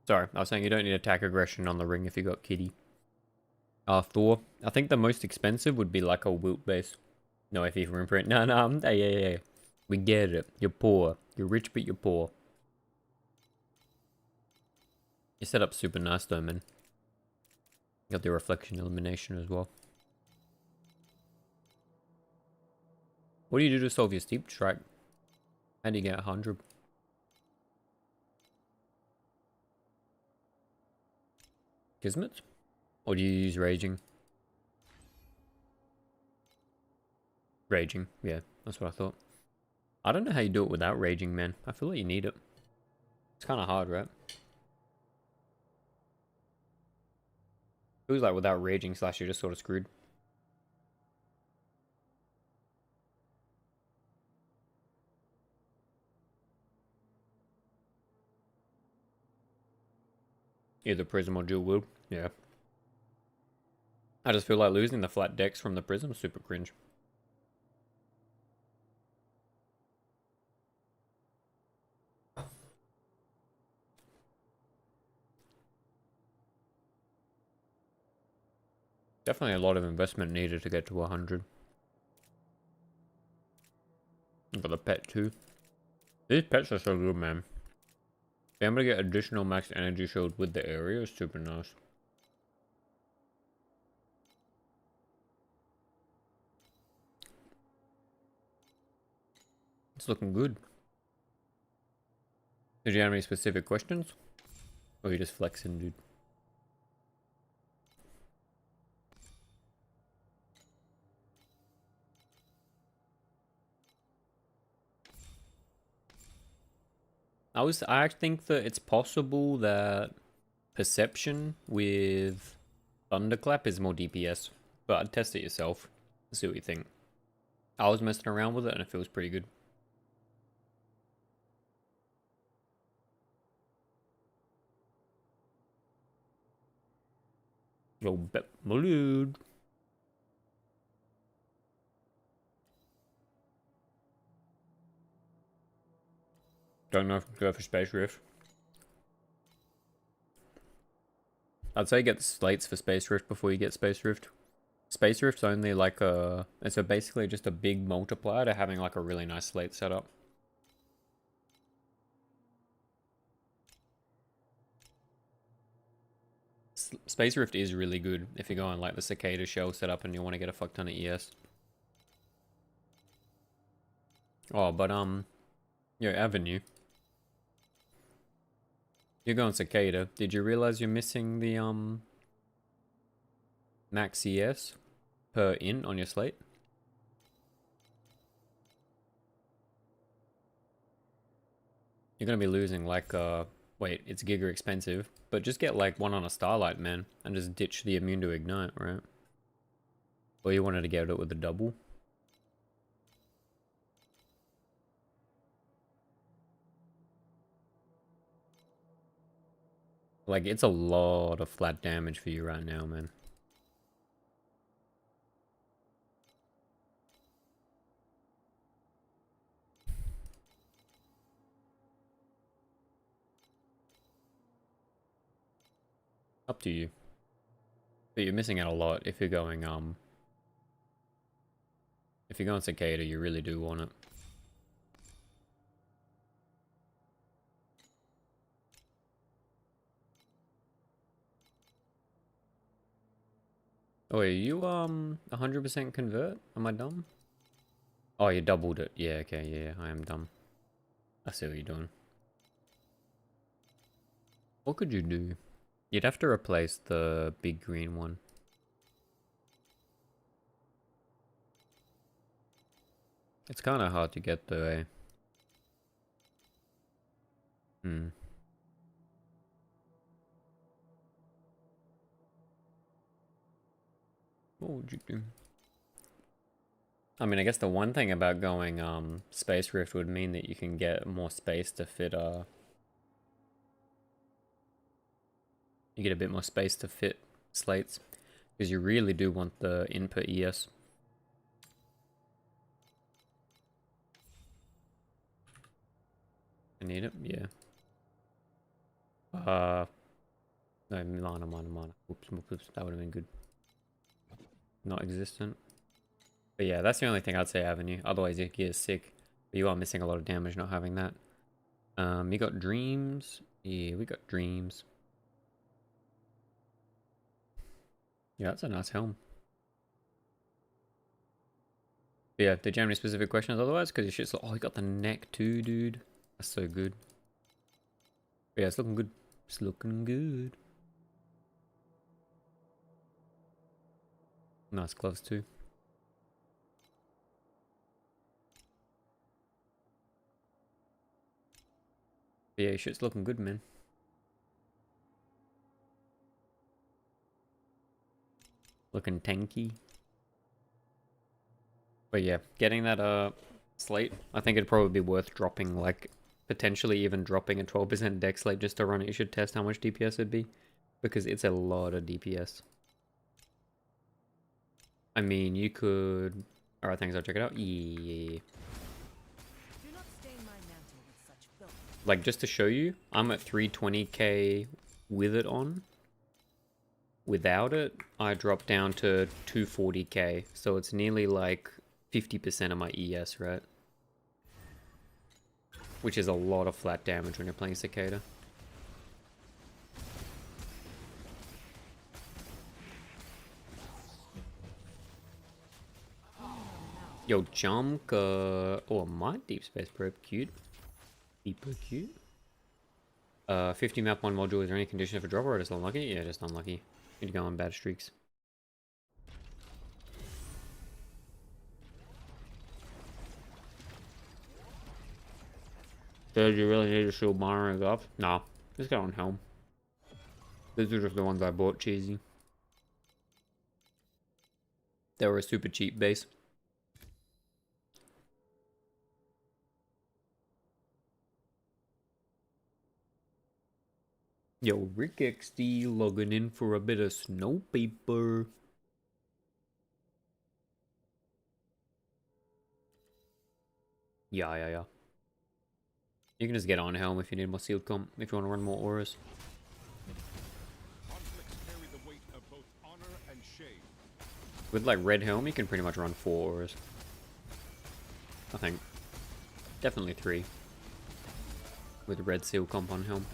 Sorry, I was saying you don't need attack aggression on the ring if you got Kiddy. Thor. I think the most expensive would be like a Wilt base. No FE for imprint. No, hey. We get it. You're poor. You're rich, but you're poor. Your setup's super nice though, man. Got the reflection elimination as well. What do you do to solve your steep strike? How do you get 100? Kismet? Or do you use raging? Raging, yeah. That's what I thought. I don't know how you do it without raging, man. I feel like you need it. It's kind of hard, right? Feels like without raging slash you're just sort of screwed. Either prism or dual wield. Yeah. I just feel like losing the flat decks from the prism is super cringe. Definitely a lot of investment needed to get to 100. Got the pet too. These pets are so good, man. Being able to get additional max energy shield with the area is super nice. It's looking good. Did you have any specific questions? Or are you just flexing, dude? I think that it's possible that perception with Thunderclap is more DPS, but I'd test it yourself. See what you think. I was messing around with it and it feels pretty good. Yo, bet my dude. Don't know if I go for Space Rift. I'd say get the slates for Space Rift before you get Space Rift. Space Rift's only like it's basically just a big multiplier to having like a really nice slate setup. Space Rift is really good if you're going like the Cicada shell setup and you want to get a fuck ton of ES. Oh, but your Avenue. You're going Cicada. Did you realize you're missing the max ES per int on your slate? You're gonna be losing like wait, it's giga expensive, but just get like one on a Starlight, man, and just ditch the immune to ignite, right? Or you wanted to get it with a double. Like, it's a lot of flat damage for you right now, man. Up to you. But you're missing out a lot if you're going, if you're going Cicada, you really do want it. Oh, are you, 100% convert? Am I dumb? Oh, you doubled it. Yeah, okay, yeah, I am dumb. I see what you're doing. What could you do? You'd have to replace the big green one. It's kind of hard to get though, eh? Hmm. What would you do? I mean, I guess the one thing about going Space Rift would mean that you can get more space to fit you get a bit more space to fit slates because you really do want the input ES. I need it, yeah. No, mana. Oops, that would have been good. Not existent. But yeah, that's the only thing I'd say Avenue. Otherwise, your gear's sick. But you are missing a lot of damage not having that. You got Dreams. Yeah, we got Dreams. Yeah, that's a nice helm. But yeah, did you have any specific questions otherwise? Because your shit's like, oh, you got the neck too, dude. That's so good. But yeah, it's looking good. It's looking good. Nice gloves too. Yeah, shit's looking good, man. Looking tanky. But yeah, getting that slate, I think it'd probably be worth dropping, like, potentially even dropping a 12% deck slate just to run it. You should test how much DPS it'd be, because it's a lot of DPS. I mean, you could... Alright, thanks, I'll check it out. Yeah. Do not stain my mantle with such filth. Like, just to show you, I'm at 320k with it on. Without it, I dropped down to 240k, so it's nearly like 50% of my ES, right? Which is a lot of flat damage when you're playing Cicada. Yo, jump, oh, my deep space probe, cute. Super cute. 50 map 1 module, is there any condition of a drop or just unlucky? Yeah, just unlucky. Need to go on bad streaks. Did you really need to shield Myring up? Nah, just go on Helm. These are just the ones I bought cheesy. They were a super cheap base. Yo, Rick XD logging in for a bit of snow paper. Yeah. You can just get on Helm if you need more sealed comp, if you want to run more auras. Conflicts carry the weight of both honor and shame. With like red Helm, you can pretty much run 4 auras. I think. Definitely 3. With red seal comp on Helm.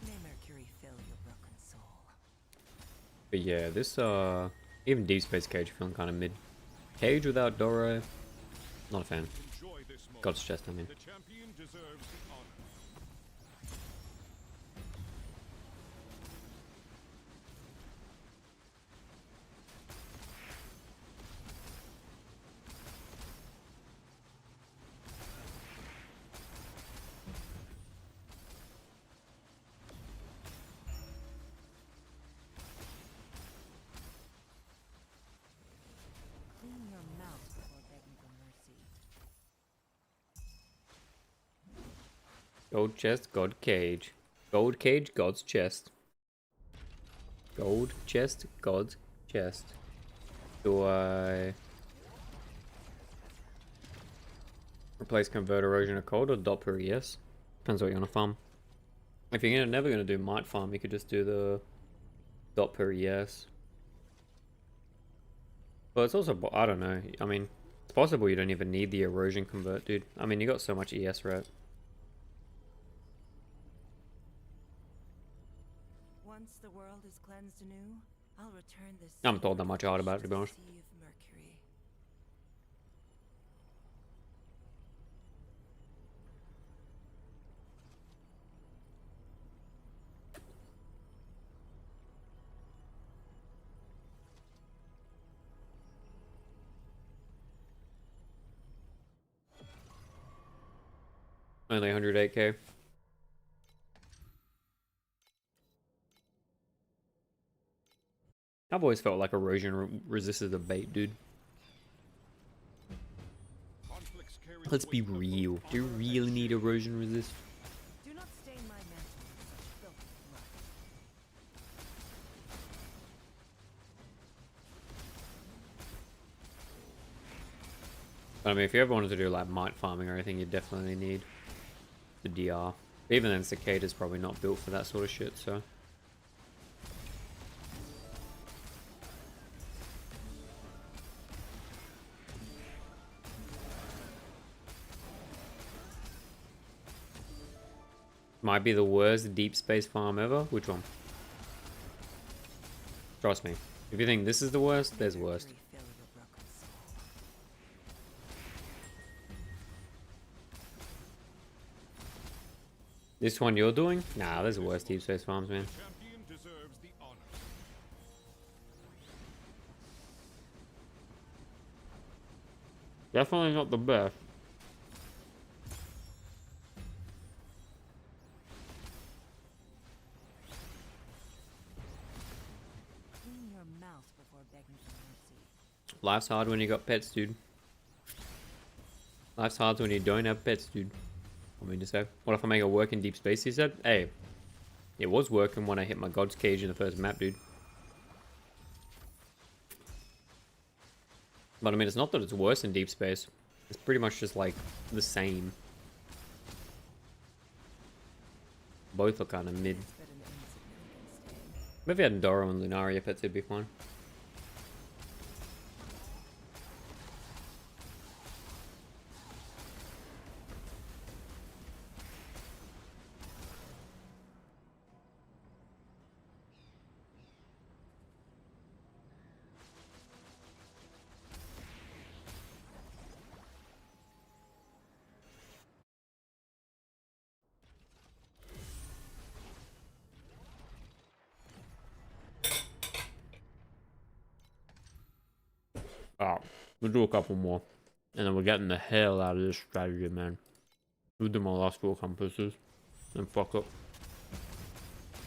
May Mercury fill your broken soul. But yeah, this even Deep Space Cage feeling kind of mid. Cage without Doro, not a fan. Enjoy this moment. God's chest, I mean. The champion deserves the honor. Clean your mouth before begging for mercy. Gold chest, God cage. Gold cage, God's chest. Gold chest, God's chest. Do I replace convert erosion of cold or dot per ES? Depends what you want to farm. If you're never gonna do might farm, you could just do the dot per ES. But it's also, I don't know. I mean, it's possible you don't even need the erosion convert, dude. I mean, you got so much ES, right? Once the world is cleansed anew, I'll return this. I haven't thought that much out about it, to be honest. Sea of Mercury. Only 108k. I've always felt like erosion resisted the bait, dude. Conflicts carry the Let's be weight of both real. Do you honor and really need shame. erosion resist? Do not stain my mantle with such filthy blood. I mean, if you ever wanted to do like might farming or anything, you definitely need the DR. Even then, Cicada's probably not built for that sort of shit, so. Might be the worst deep space farm ever. Which one? Trust me. If you think this is the worst, there's worst. Victory fill your broken soul. This one you're doing? Nah, there's worse deep space farms, man. Champion deserves the honor. Definitely not the best. Clean your mouth before begging for mercy. Life's hard when you got pets, dude. Life's hard when you don't have pets, dude. I mean to say. What if I make it work in deep space, he said? Hey. It was working when I hit my god's cage in the first map, dude. But I mean, it's not that it's worse in deep space. It's pretty much just like the same. Both are kind of mid. It's but an insignificant stain. Maybe I had Doro and Lunaria pets, it'd be fine. Oh, we'll do a couple more. And then we're getting the hell out of this strategy, man. We'll do my last 4 compasses. And fuck up.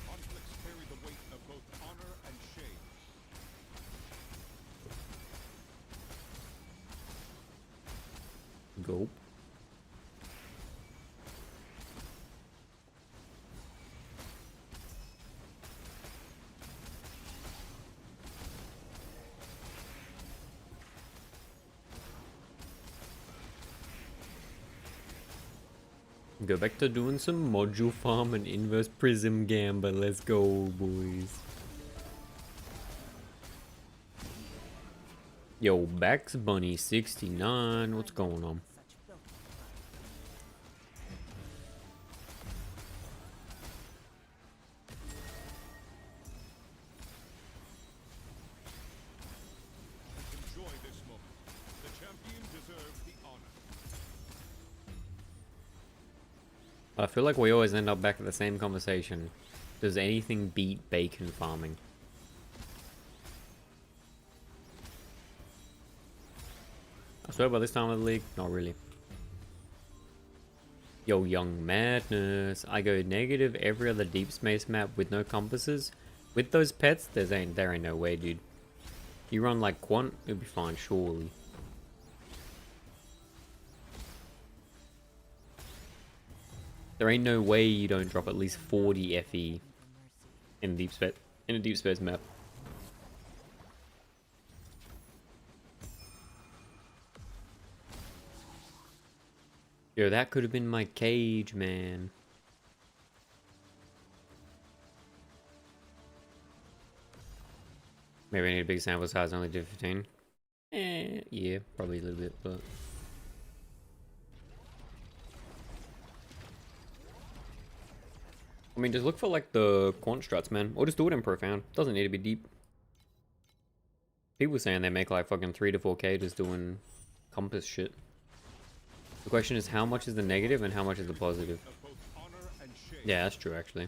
Conflicts carry the weight of both honor and shame. Go. Go back to doing some module farm and inverse prism gamba. Let's go, boys. Yo, Bax Bunny 69. What's going on? Such filthy Enjoy this moment. The champion deserves the honor. I feel like we always end up back at the same conversation. Does anything beat bacon farming? I swear by this time of the league, not really. Yo, Young Madness. I go negative every other deep space map with no compasses. With those pets, there ain't no way, dude. You run like Quant, it'll be fine, surely. There ain't no way you don't drop at least 40 FE in a deep space map. Yo, that could have been my cage, man. Maybe I need a big sample size, only do 15. Yeah, probably a little bit, but... I mean, just look for, like, the quant struts, man. Or just do it in profound. Doesn't need to be deep. People saying they make, like, fucking 3 to 4k just doing compass shit. The question is, how much is the negative and how much is the positive? Of both honor and shame. Yeah, that's true, actually.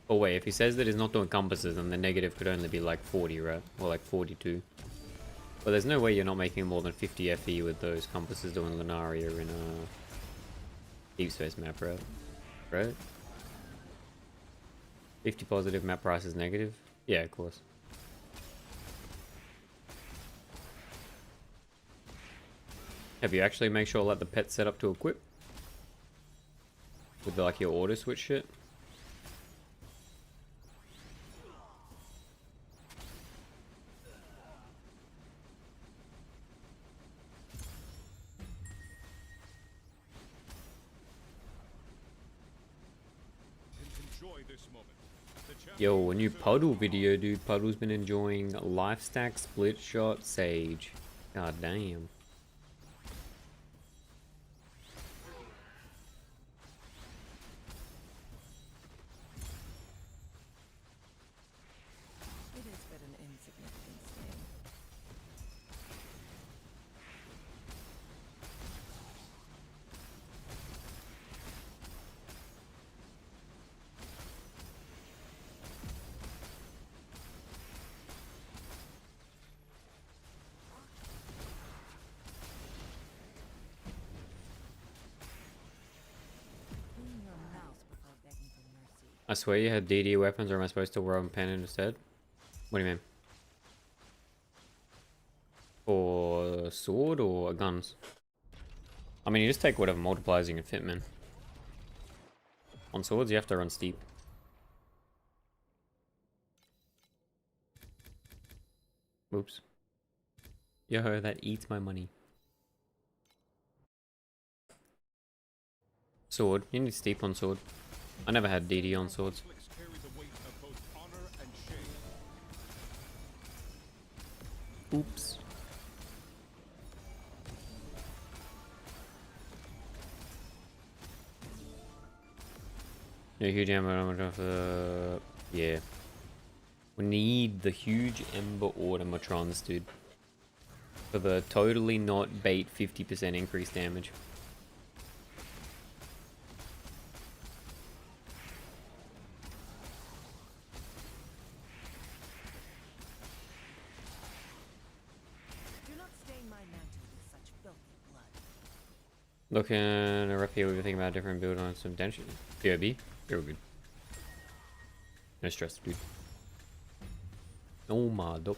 Oh, wait, if he says that he's not doing compasses, then the negative could only be, like, 40, right? Or, like, 42. But there's no way you're not making more than 50 FE with those compasses doing Lunaria in a deep space map, right? Right? 50 positive, map price is negative? Yeah, of course. Have you actually make sure let the pet set up to equip? With like your auto switch shit? Enjoy this moment. The champion Yo, a new deserves Puddle the honor. video, dude. Puddle's been enjoying life stack, split shot, sage. God damn. I swear you had DD weapons, or am I supposed to roll pen instead? What do you mean? Or sword or guns? I mean, you just take whatever multipliers you can fit, man. On swords, you have to run steep. Oops. Yo, that eats my money. Sword. You need steep on sword. I never had DD on swords. Conflicts carry the weight of both honor and shame. Oops. Yeah, huge ammo for the... Yeah. We need the huge Ember Automatrons, dude. For the totally not bait 50% increased damage. Do not stain my mantle with such filthy blood. Looking a rep here, we were thinking about a different build on some tension. POB, you're good. No stress, dude. Oh my dope.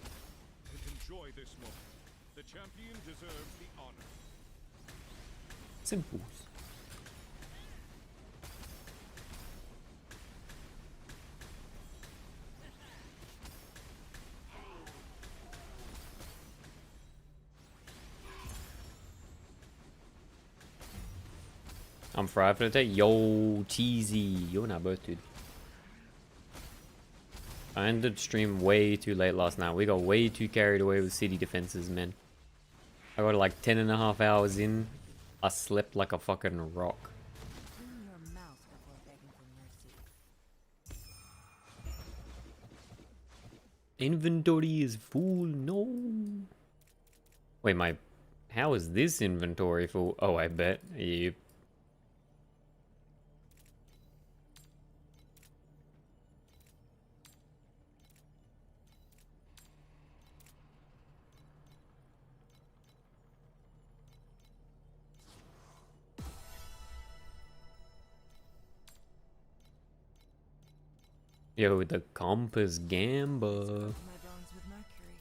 And enjoy this moment. The champion deserves the honor. Simples. I'm fried for the day. Yo, cheesy. You're not both, dude. I ended stream way too late last night. We got way too carried away with city defenses, man. I got like 10.5 hours in. I slept like a fucking rock. Clean your mouth before begging for mercy. Inventory is full. No. Wait, how is this inventory full? Oh, I bet. Yep. Yo, the compass gamba. My bones with mercury.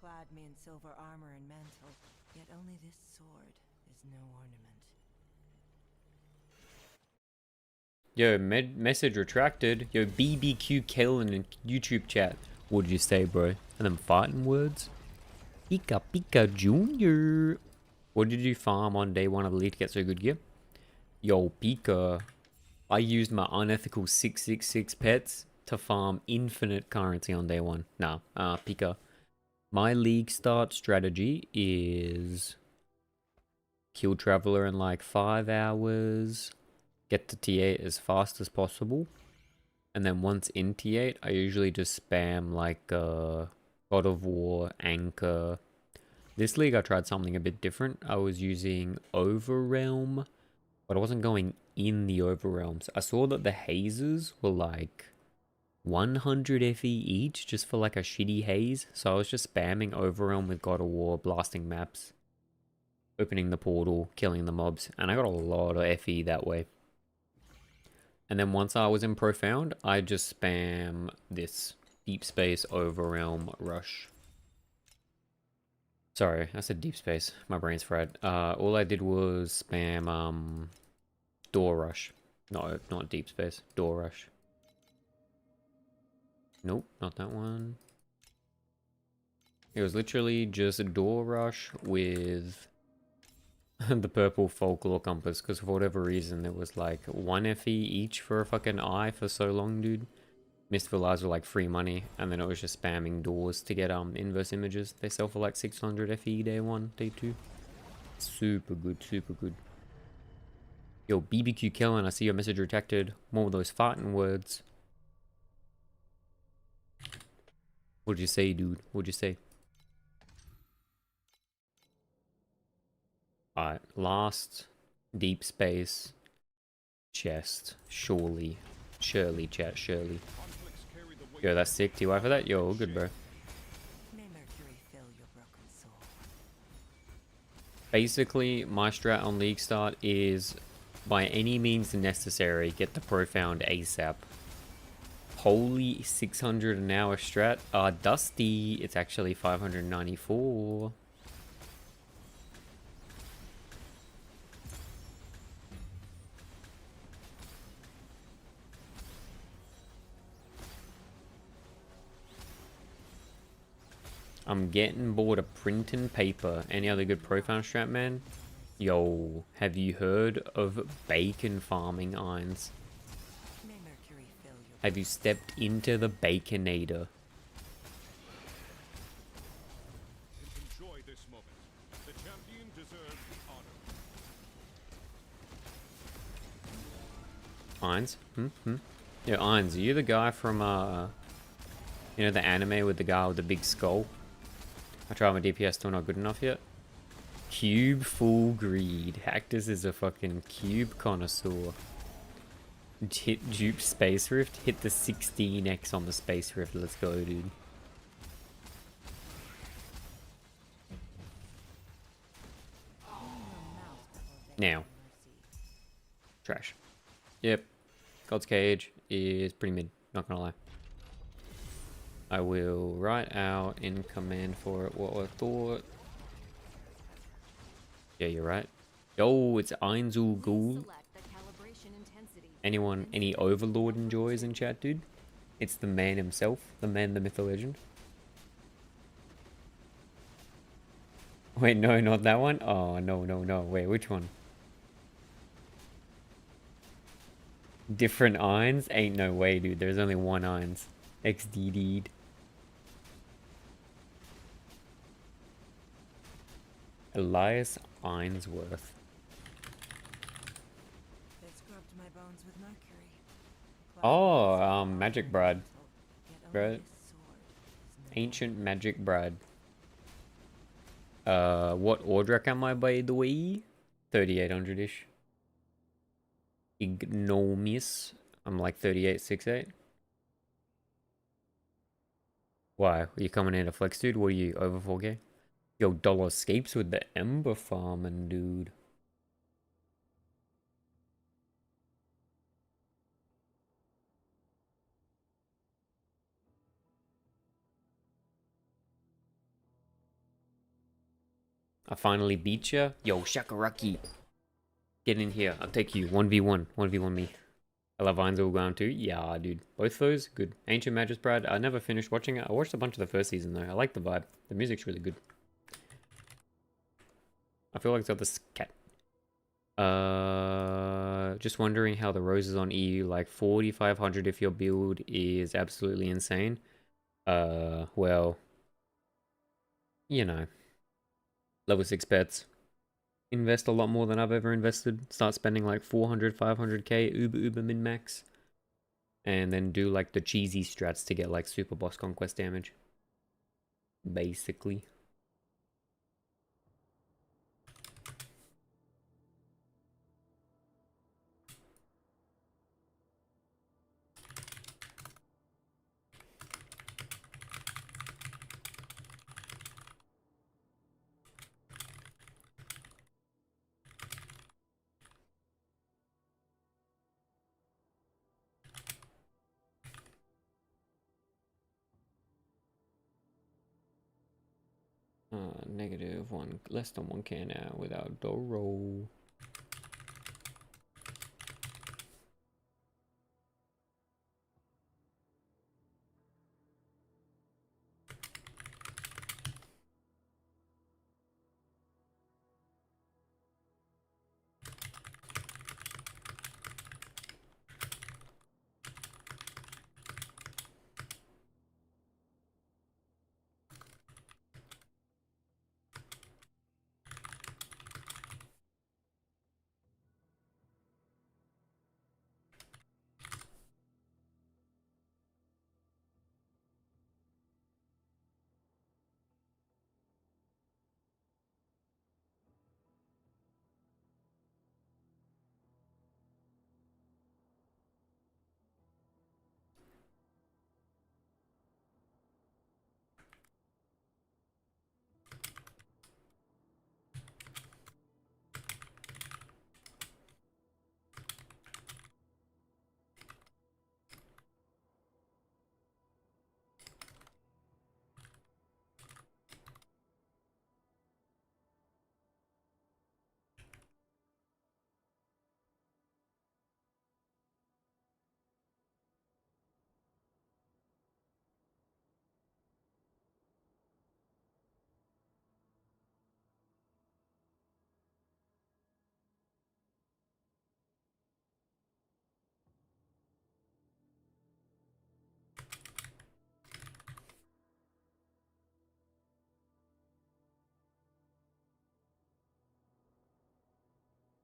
Clad me in silver armor and mantle, yet only this sword is no ornament. Yo, message retracted. Yo, BBQ Kellen in YouTube chat. What did you say, bro? And them fighting words? Pika Pika Junior. What did you farm on day 1 of the league to get so good gear? Yo, Pika. I used my unethical 666 pets to farm infinite currency on day 1. Nah, Pika. My league start strategy is kill Traveler in like 5 hours. Get to T8 as fast as possible. And then once in T8, I usually just spam like God of War, Anchor. This league I tried something a bit different. I was using Overrealm, but I wasn't going in the Overrealms. I saw that the hazes were like 100 FE each just for like a shitty haze. So I was just spamming Overrealm with God of War, blasting maps, opening the portal, killing the mobs, and I got a lot of FE that way. And then once I was in Profound, I just spam this Deep Space Overrealm Rush. Sorry, I said Deep Space. My brain's fried. All I did was spam Door Rush. No, not Deep Space. Door Rush. Nope, not that one. It was literally just a Door Rush with the purple folklore compass, because for whatever reason there was like 1 FE each for a fucking eye for so long, dude. Mistful eyes were like free money, and then it was just spamming doors to get inverse images. They sell for like 600 FE day 1, day 2. Super good, super good. Yo, BBQ Kellen, I see your message detected. More of those fighting words. What'd you say, dude? What'd you say? Alright, last Deep Space chest. Surely, chat, surely. Conflicts carry the weight. Yo, that's sick. TY for that? Yo, good, bro. May mercury fill your broken soul. Basically, my strat on League Start is, by any means necessary, get the Profound ASAP. Holy 600 an hour strat. Dusty, it's actually 594. I'm getting bored of printing paper. Any other good profile strat, man? Yo, have you heard of bacon farming, Irons? May Mercury fill your Have you stepped into the baconator? Enjoy this moment. The champion deserves the honor. Irons? Yeah, Irons, are you the guy from, you know, the anime with the guy with the big skull? I tried my DPS, still not good enough yet. Cube full greed. Hactus is a fucking cube connoisseur. Hit dupe Space Rift. Hit the 16x on the Space Rift. Let's go, dude. Now. Trash. Yep. God's Cage is pretty mid. Not gonna lie. I will write out in command for it what I thought. Yeah, you're right. Yo, it's Einzul Ghoul. Select the calibration intensity. Anyone, any Overlord enjoys in chat, dude? It's the man himself, the man, the myth, the legend. Wait, no, not that one? Oh, no. Wait, which one? Different Irons? Ain't no way, dude. There's only one Irons. XDD'd. Elias Ainsworth. They scrubbed my bones with mercury. Oh, Magic Bride. Yet Right. only this sword is no Ancient Magic Bride. What Ordrak am I, by the way? 3800-ish. Ignomius. I'm like 3868. Why? Are you coming in to flex, dude? What are you, over 4K? Yo, Dollar escapes with the Ember farming, dude. I finally beat ya. Yo, Shakaraki. Get in here. I'll take you. 1v1. 1v1 me. I love Vines all ground too. Yeah, dude. Both those, good. Ancient Magus Bride. I never finished watching it. I watched a bunch of the first season though. I like the vibe. The music's really good. I feel like it's got this cat. Just wondering how the roses on EU, like 4,500 if your build is absolutely insane. Well, you know, level 6 pets. Invest a lot more than I've ever invested. Start spending like 400, 500k, uber min max. And then do like the cheesy strats to get like super boss conquest damage. Basically. Negative one, less than 1k now without Doro.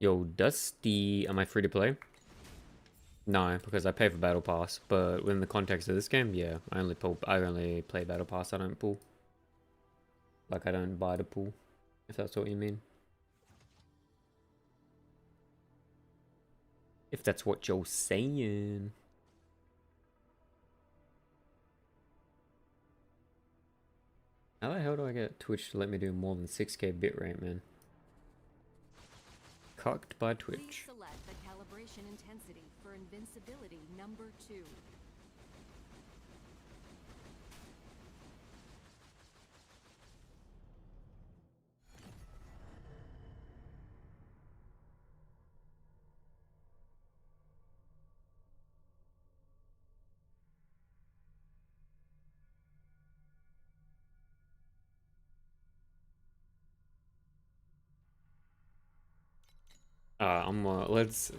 Yo, Dusty, am I free to play? No, because I pay for Battle Pass. But within the context of this game, yeah, I only play Battle Pass. I don't pull. Like I don't buy the pool, if that's what you mean. If that's what you're saying. How the hell do I get Twitch to let me do more than 6K bitrate, man? Cocked by Please Twitch. select the calibration intensity for invincibility number 2.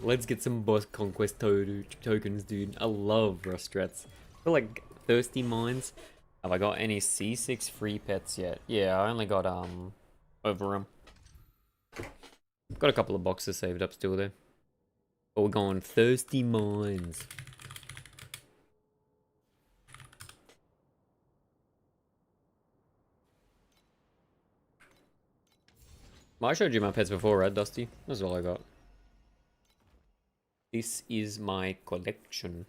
Let's get some boss conquest tokens, dude. I love Rustrats. I feel like thirsty mines. Have I got any C6 free pets yet? Yeah, I only got Overrun. Got a couple of boxes saved up still there. But we're going thirsty mines. Well, I showed you my pets before, right, Dusty? That's all I got. This is my collection.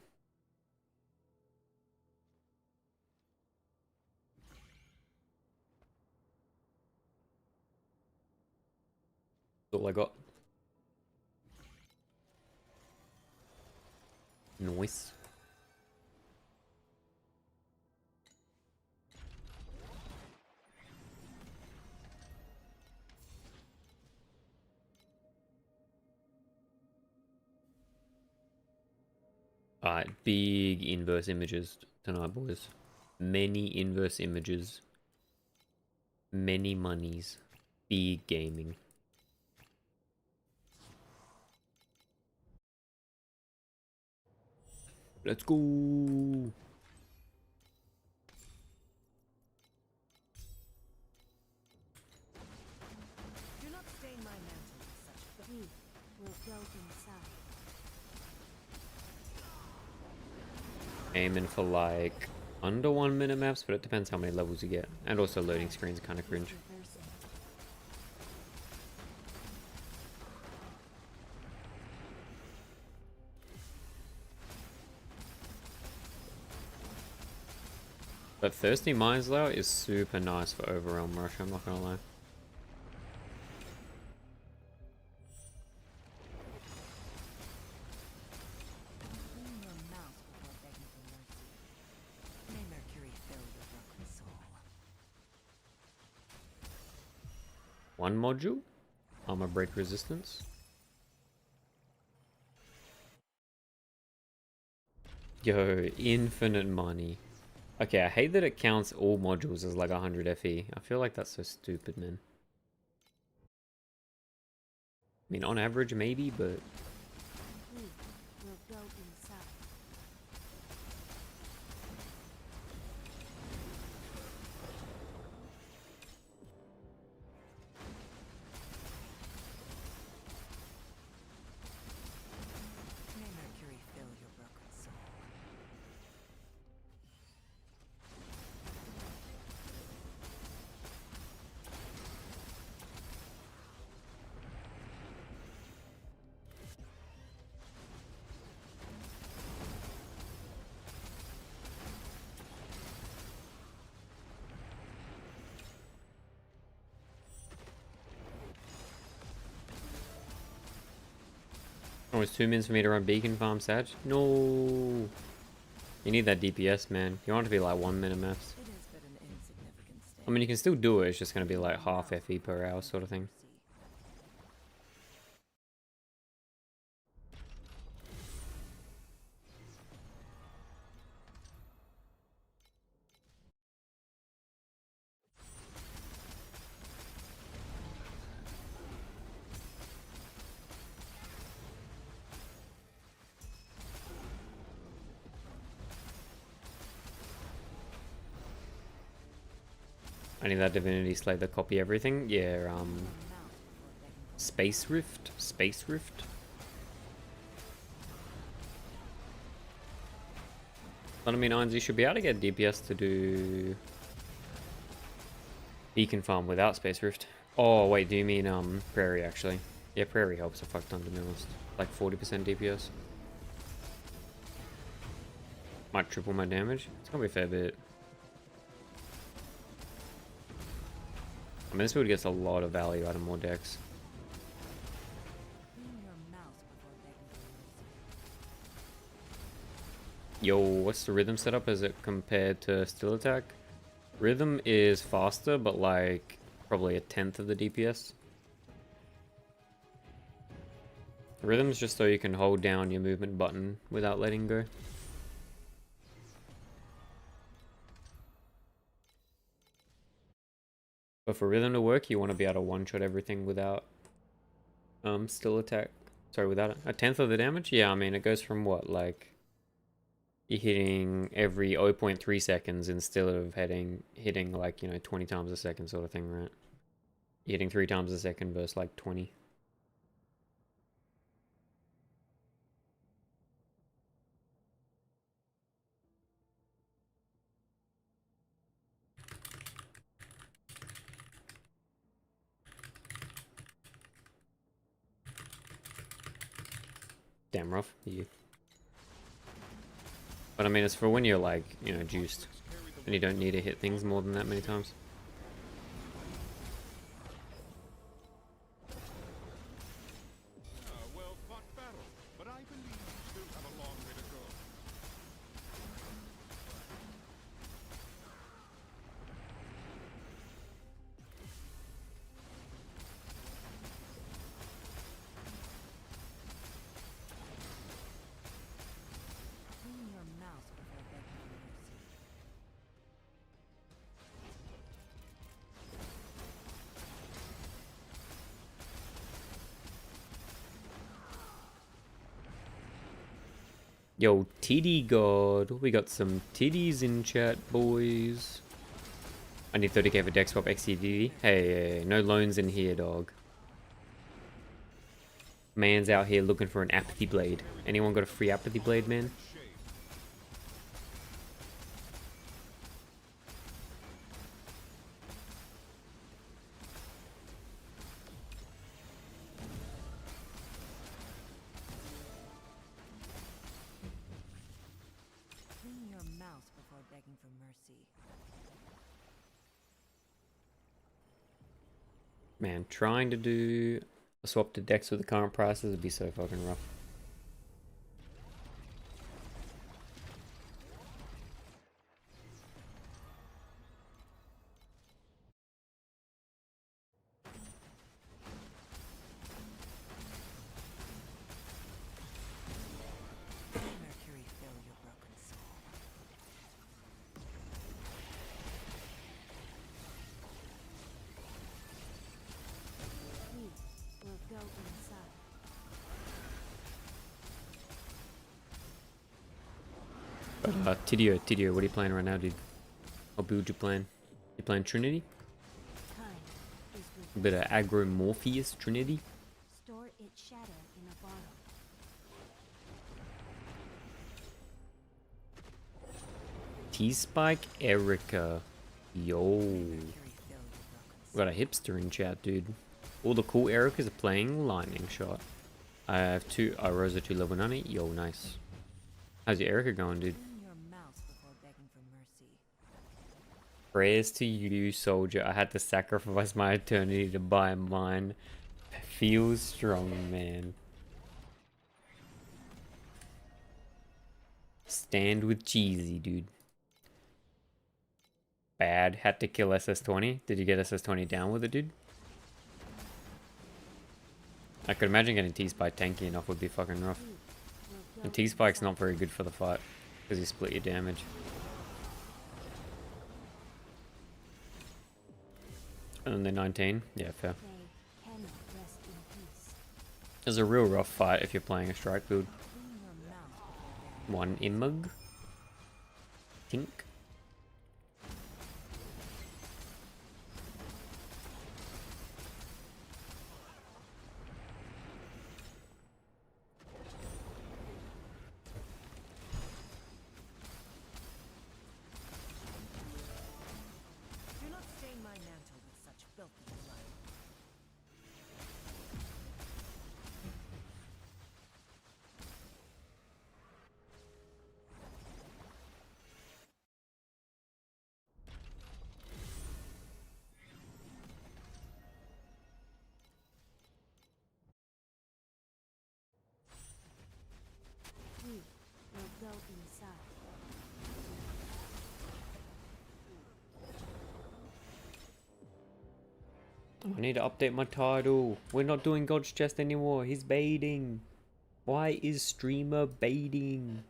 That's all I got. Nice. Alright, big inverse images tonight, boys. Many inverse images. Many monies. Big gaming. Let's go. Do not stain my mantle with such filth. We will go inside. Aiming for like under 1 minute maps, but it depends how many levels you get. And also loading screens kind of cringe. Reversing. But Thirsty Mines though is super nice for Overwhelm Rush, I'm not gonna lie. Clean your mouth before begging for mercy. May Mercury fill your broken soul. One module? Armor break resistance. Yo, infinite money. Okay, I hate that it counts all modules as like 100 FE. I feel like that's so stupid, man. I mean, on average, maybe, but We will go inside. May Mercury fill your broken soul. almost 2 minutes for me to run Beacon Farm Sag. No, you need that DPS, man. You want it to be like 1 minute maps. It is but an insignificant stain. I mean, you can still do it. It's just gonna be like half FE per hour sort of thing. I need that Divinity Slate to copy everything. Yeah, Space Rift? Space Rift? But I mean, Irons, you should be able to get DPS to do Beacon Farm without Space Rift. Oh, wait, do you mean Prairie, actually? Yeah, Prairie helps a fuck ton, to be honest. Like 40% DPS. Might triple my damage. It's gonna be a fair bit. I mean, this build gets a lot of value out of more decks. Clean your mouse before begging for mercy. Yo, what's the rhythm setup as it compared to Still Attack? Rhythm is faster, but like probably a tenth of the DPS. Rhythm is just so you can hold down your movement button without letting go. But for rhythm to work, you want to be able to one-shot everything without Still Attack. Sorry, without a tenth of the damage? Yeah, I mean, it goes from what, like, you're hitting every 0.3 seconds instead of hitting like, you know, 20 times a second sort of thing, right? You're hitting 3 times a second versus like 20. Damn rough, you. But I mean, it's for when you're like, you know, juiced. And you don't need to hit things more than that many times. Well fought battle, but I believe you still have a long way to go. Clean your mouse before begging for mercy. Yo, titty god. We got some titties in chat, boys. I need 30k for deck swap XCD. Hey, no loans in here, dog. Man's out here looking for an apathy blade. Anyone got a free apathy blade, man? Clean your mouse before begging for mercy. Man, trying to do a swap to decks with the current prices would be so fucking rough. Mercury fill your broken soul. We will go inside. But Tidio, what are you playing right now, dude? What build you playing? You playing Trinity? Time is A with bit of Agromorpheus Trinity? store its shadow in a bottle. T-Spike Erica. Yo. Mercury fill your broken Got a hipster in chat, dude. All the cool Ericas are playing Lightning Shot. I have two Rosa 2 level 90. Yo, nice. How's your Erica going, dude? Clean your mouse before begging for mercy. Prayers to you, soldier. I had to sacrifice my eternity to buy mine. Feels strong, man. Stand with Cheesy, dude. Bad. Had to kill SS20. Did you get SS20 down with it, dude? I could imagine getting T-Spike tanky enough would be fucking rough. We will go And T-Spike's inside. not very good for the fight. Because you split your damage. And then they're 19. Yeah, fair. They cannot rest in peace. It's a real rough fight if you're playing a strike build. Clean your mouse before begging. One Imug. Tink. I need to update my title. We're not doing God's Chest anymore. He's baiting. Why is streamer baiting?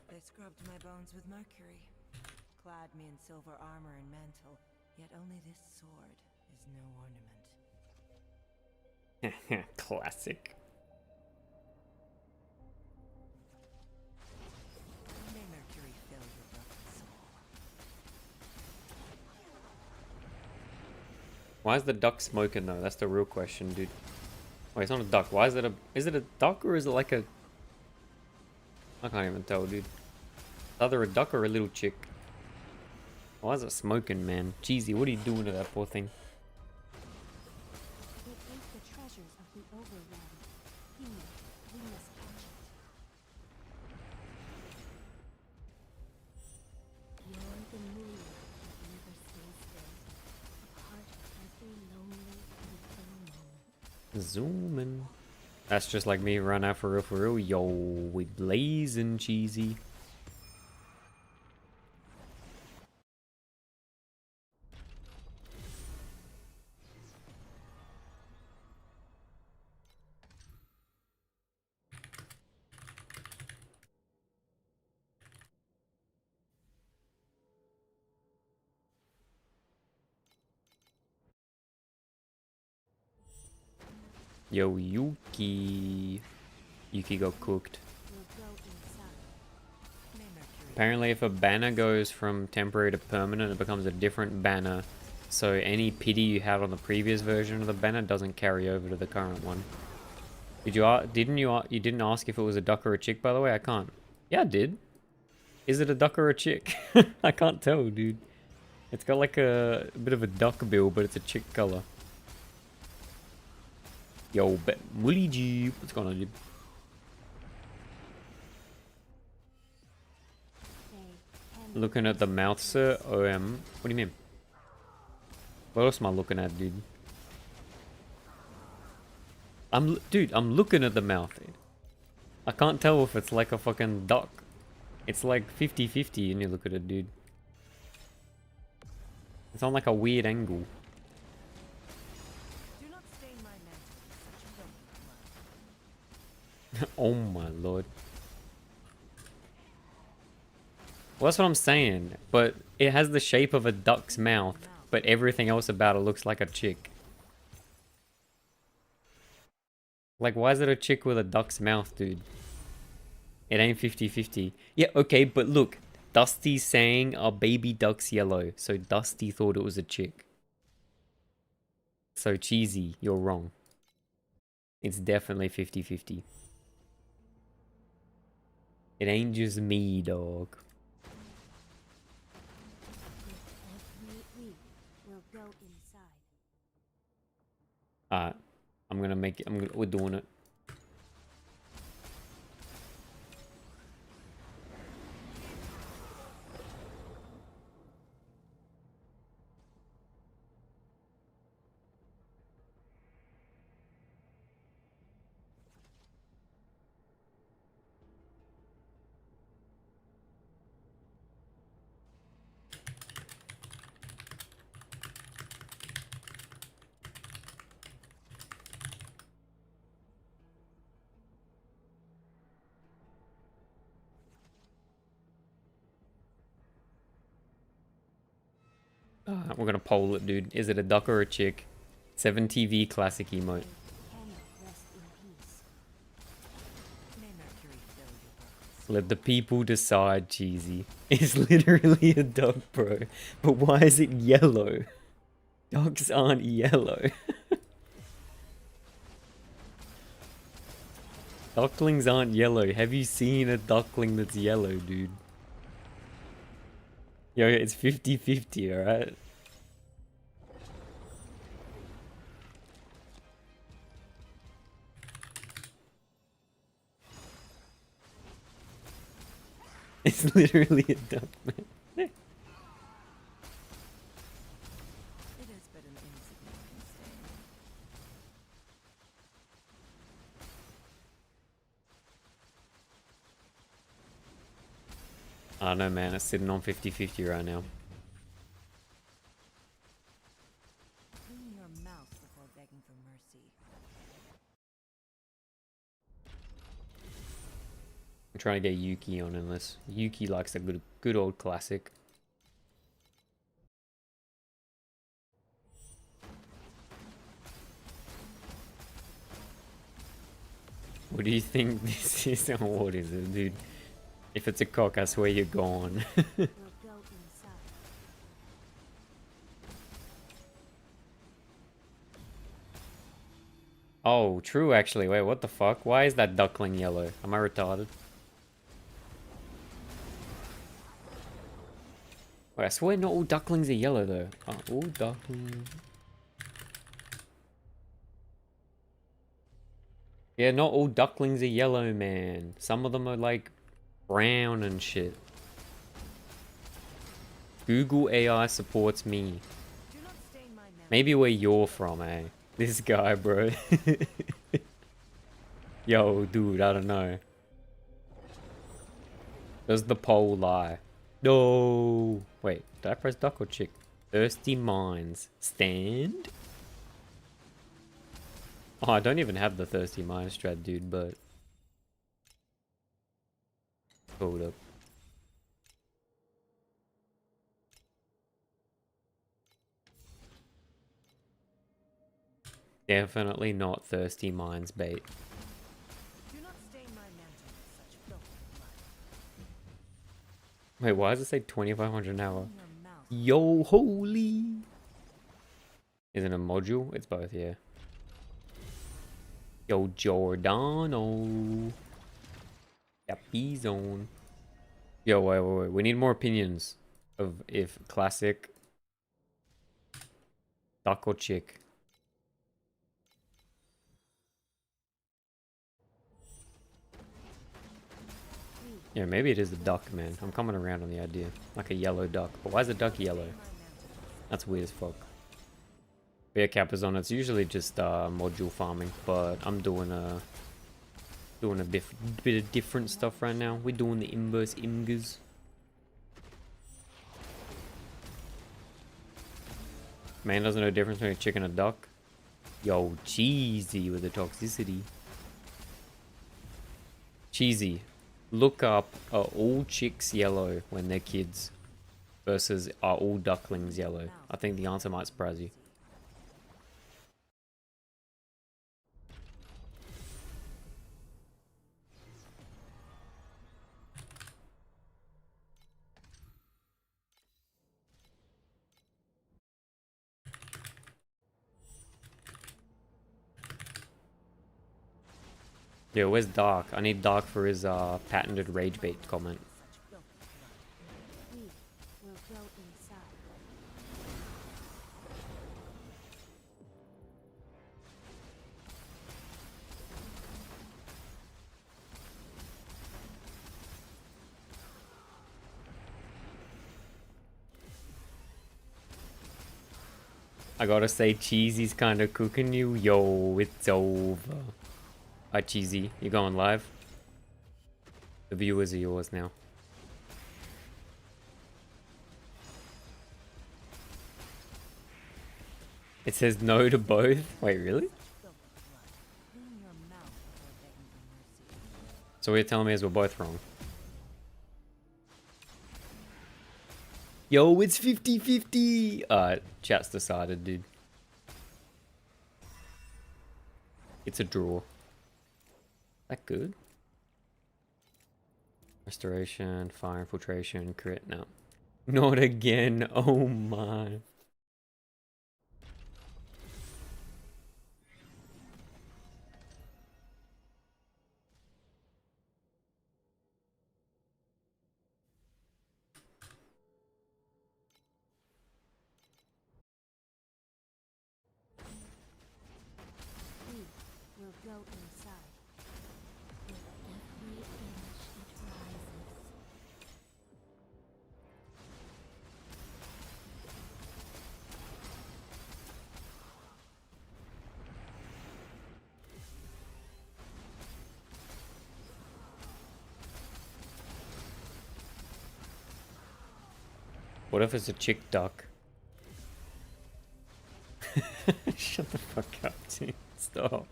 They scrubbed my bones with mercury, clad me in silver armor and mantle, yet only this sword is no ornament. Classic. May mercury fill your broken soul. Why is the duck smoking though? That's the real question, dude. Wait, it's not a duck. Why is it a... Is it a duck or is it like a... I can't even tell, dude. Either a duck or a little chick. Why is it smoking, man? Cheesy, what are you doing to that poor thing? It ate the treasures of the overrealm. We must catch it. You're the moon that never stays still. A part of every lonely, fleeting moment. Zooming. That's just like me run out for real. Yo, we blazing cheesy. Yo, Yuki. Yuki got cooked. We'll go inside. May mercury Apparently, if a banner goes from temporary to permanent, it becomes a different banner. So any pity you had on the previous version of the banner doesn't carry over to the current one. Didn't ask if it was a duck or a chick, by the way? I can't. Yeah, I did. Is it a duck or a chick? I can't tell, dude. It's got like a bit of a duck bill, but it's a chick color. Yo, Woolly G. What's going on, dude? Looking at the mouth, sir. What do you mean? What else am I looking at, dude? I'm looking at the mouth. I can't tell if it's like a fucking duck. It's like 50-50 when you look at it, dude. It's on like a weird angle. Do not stain my mantle with such filthy blood. Oh my lord. Well, that's what I'm saying. But it has the shape of a duck's mouth, but everything else about it looks like a chick. Like, why is it a chick with a duck's mouth, dude? It ain't 50-50. Yeah, okay, but look. Dusty's saying our baby duck's yellow, so Dusty thought it was a chick. So cheesy, you're wrong. It's definitely 50-50. It ain't just me, dog. Every week, we'll go inside. Alright. I'm gonna make it. We're doing it. We're gonna poll it, dude. Is it a duck or a chick? 7TV classic emote. Cannot rest in peace. May mercury fill your broken soul. Let the people decide, cheesy. It's literally a duck, bro. But why is it yellow? Ducks aren't yellow. Ducklings aren't yellow. Have you seen a duckling that's yellow, dude? Yo, it's 50-50, alright? It's literally a duck, man. I don't know, man. It's sitting on 50-50 right now. Clean your mouth before begging for mercy. I'm trying to get Yuki on in this. Yuki likes a good old classic. What do you think this is? What is it, dude? If it's a cock, I swear you're gone. We'll go inside. Oh, true, actually. Wait, what the fuck? Why is that duckling yellow? Am I retarded? Wait, I swear not all ducklings are yellow, though. Oh, all ducklings... Yeah, not all ducklings are yellow, man. Some of them are, like, brown and shit. Google AI supports me. Do not stain my memory. Maybe where you're from, eh? This guy, bro. Yo, dude, I don't know. Does the poll lie? No. Wait, did I press duck or chick? Thirsty Minds. Stand? Oh, I don't even have the Thirsty Minds strat, dude, but... Hold up. Definitely not Thirsty Minds bait. Do not stain my mantle with such filthy blood. Wait, why does it say 2,500 an hour? Clean your mouth. Yo, holy! Is it a module? It's both, yeah. Yo, Giordano. Yappy zone. Yo, wait. We need more opinions of if classic, duck or chick. Yeah, maybe it is a duck, man. I'm coming around on the idea. Like a yellow duck. But why is the duck yellow? That's weird as fuck. Bear cap is on. It's usually just module farming, but I'm doing a bit of different stuff right now. We're doing the inverse imgers. Man doesn't know the difference between a chicken and a duck. Yo, cheesy with the toxicity. Cheesy. Look up, are all chicks yellow when they're kids versus are all ducklings yellow? I think the answer might surprise you. Yo, where's Dark? I need Dark for his patented rage bait comment. Such filthy blood. We will go inside. I gotta say, Cheesy's kind of cooking you. Yo, it's over. Hi, Cheesy. You going live? The viewers are yours now. It says no to both. Wait, really? Filthy blood. Clean your mouth before begging for mercy. So what you're telling me is we're both wrong. Yo, it's 50-50. Chat's decided, dude. It's a draw. That good? Restoration, fire infiltration, crit. No. Not again. Oh my. We will go inside. With every inch it rises. What if it's a chick duck? Shut the fuck up, dude. Stop.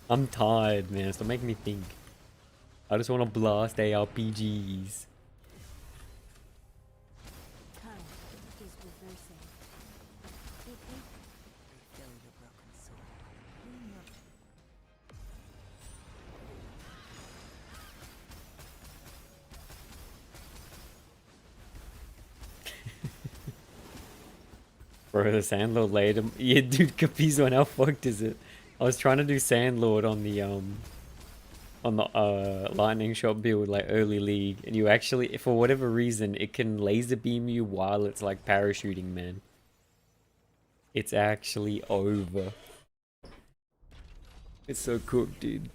I'm tired, man. Stop making me think. I just want to blast ARPGs. Time is reversing. Refill your broken soul. Clean your Bro, the Sandlord later. Yeah, dude, Capiz, how fucked is it? I was trying to do Sandlord on the lightning shot build like early league, and you actually, for whatever reason, it can laser beam you while it's like parachuting, man. It's actually over. It's so cooked, dude.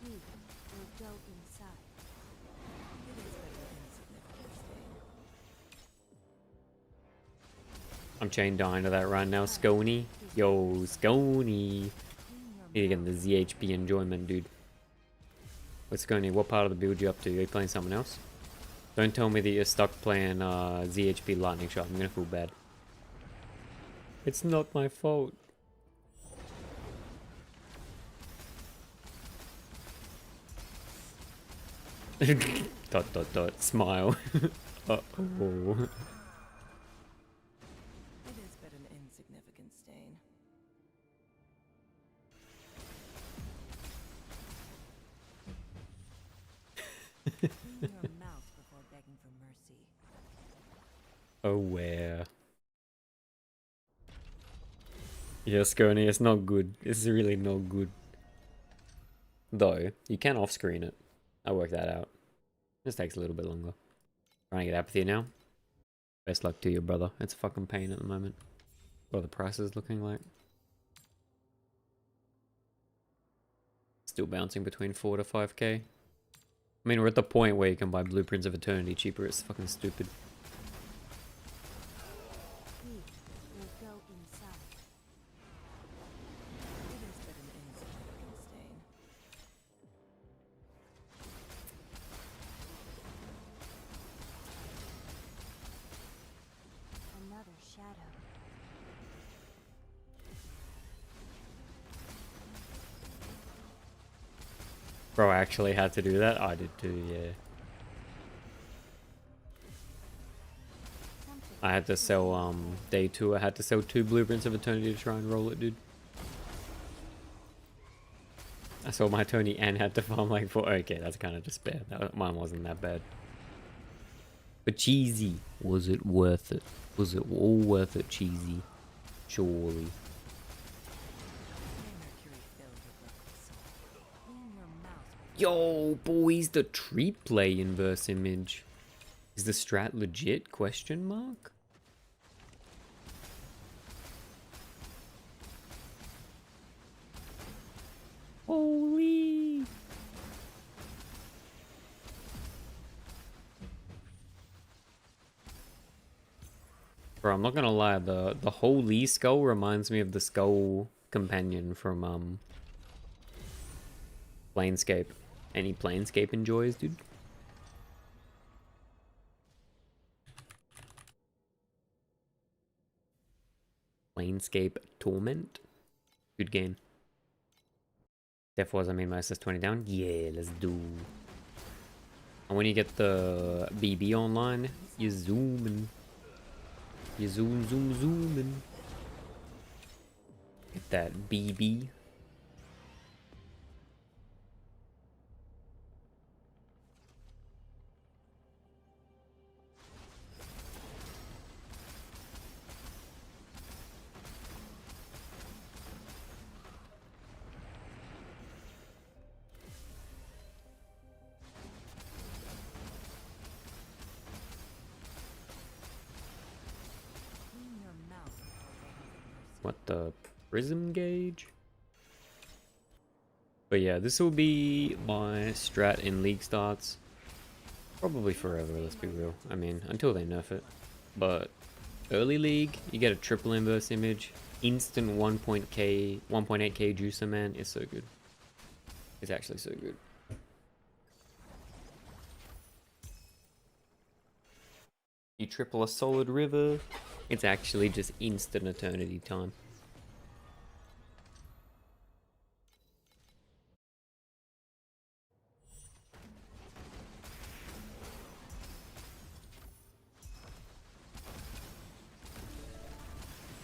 We will go inside. It is but an insignificant stain. I'm chain dying to that right now. Scony. Yo, Scony. Need to get the ZHP enjoyment, dude. What's Scony? What part of the build you up to? Are you playing something else? Don't tell me that you're stuck playing ZHP lightning shot. I'm gonna feel bad. It's not my fault. dot dot dot. Smile. Uh-oh. It is but an insignificant stain. Clean your mouth before begging for mercy. Aware. Yeah, Scony, it's not good. It's really not good. Though, you can off-screen it. I worked that out. This takes a little bit longer. Trying to get apathy now. Best luck to you, brother. It's a fucking pain at the moment. What are the prices looking like? Still bouncing between 4 to 5k. I mean, we're at the point where you can buy Blueprints of Eternity cheaper. It's fucking stupid. We will go inside. It is but an insignificant stain. Another shadow. Bro, I actually had to do that? I did too, yeah. Something I had to sell, day 2, I had to sell 2 Blueprints of Eternity to try and roll it, dude. I sold my Tony and had to farm like 4. Okay, that's kind of despair. Mine wasn't that bad. But Cheesy, was it worth it? Was it all worth it, Cheesy? Surely. May Mercury fill your broken soul. Clean your mouth. Yo, boys, the tree play inverse image. Is the strat legit? Question mark? Holy. Bro, I'm not gonna lie, the Holy Skull reminds me of the Skull Companion from Planescape. Any Planescape enjoys, dude? Planescape Torment? Good game. Def was, I mean, my SS20 down. Yeah, let's do. And when you get the BB online, you zoom in. You zoom, zoom, zoom in. Get that BB. Clean your mouth before begging for mercy. What the prism gauge? But yeah, this will be my strat in league starts. Probably forever, let's be real. I mean, until they nerf it. But Early league, you get a triple inverse image, instant 1.8k juicer, man. It's so good. It's actually so good. You triple a solid river, it's actually just instant eternity time.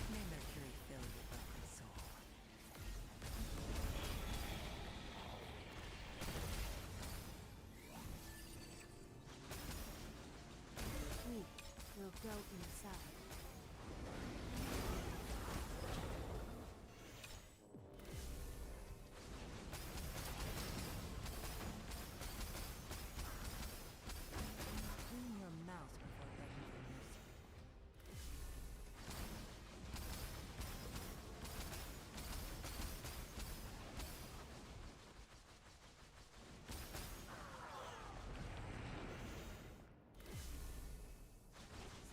May Mercury fill your broken soul. We will go inside. Clean your mouth before begging for mercy.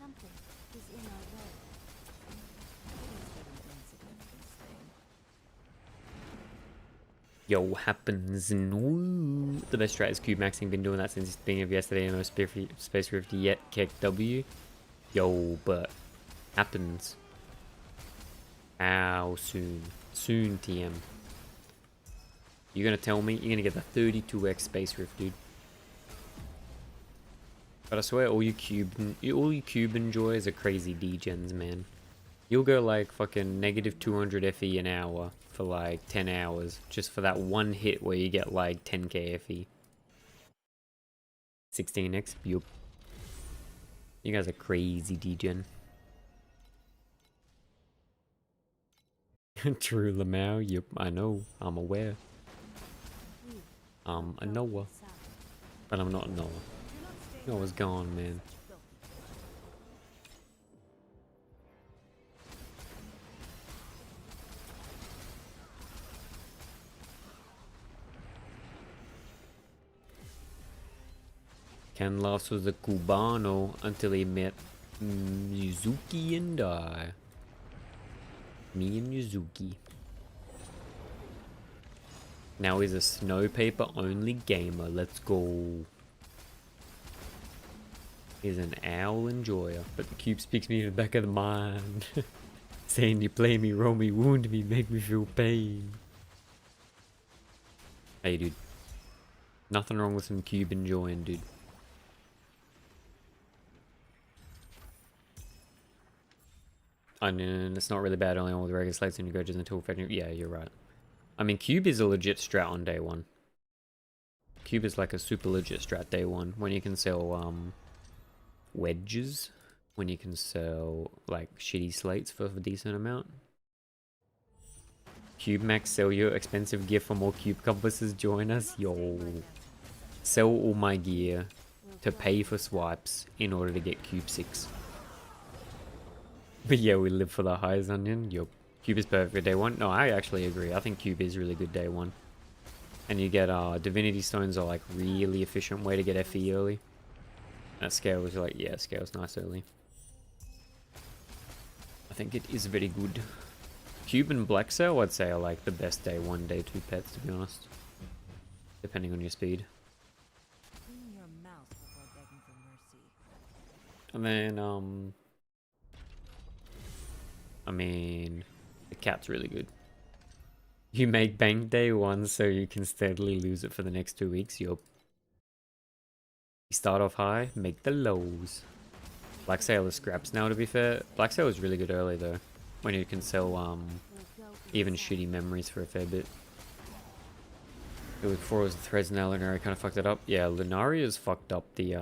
Something is in our way. It is an insignificant thing. Yo, happens. No. The best strat is cube maxing. Been doing that since the beginning of yesterday. No space rift yet. Keck W. Yo, but happens. How soon? Soon, TM. You're gonna tell me you're gonna get the 32x space rift, dude. But I swear, all you cube enjoyers are crazy degens, man. You'll go like fucking negative 200 FE an hour for like 10 hours just for that one hit where you get like 10k FE. 16x, yup. You guys are crazy degen. True Lamau, yup, I know, I'm aware. We I'm a go Noah, inside. but I'm not Noah. Noah's gone, man. Ken Laughs was a Cubano until he met Mizuki and I. Me and Mizuki. Now he's a snow paper only gamer. Let's go. He's an owl enjoyer, but the cube speaks me in the back of the mind. Saying you play me, roll me, wound me, make me feel pain. Hey dude. Nothing wrong with some cube enjoying, dude. I mean, it's not really bad only on with regular slates and gurges until effective. Yeah, you're right. I mean, cube is a legit strat on day one. Cube is like a super legit strat day one when you can sell wedges, when you can sell like shitty slates for a decent amount. Cube max, sell your expensive gear for more cube compasses. Join us, yo. Sell all my gear to pay for swipes in order to get cube 6. But yeah, we live for the highs, Onion. Yup. Cube is perfect for day one. No, I actually agree. I think cube is really good day one. And you get divinity stones are like really efficient way to get FE early. That scale is like, yeah, scale's nice early. I think it is very good. Cube and black sail, I'd say, are like the best day one, day two pets, to be honest. Depending on your speed. Clean your mouth before begging for mercy. And then, I mean, the cat's really good. You make bank day one so you can steadily lose it for the next 2 weeks. Yup. You start off high, make the lows. Black Sail is scraps now, to be fair. Black Sail is really good early though, when you can sell even shitty memories for a fair bit. It was before it was the threads now. Lunari kind of fucked it up. Yeah, Lunari has fucked up the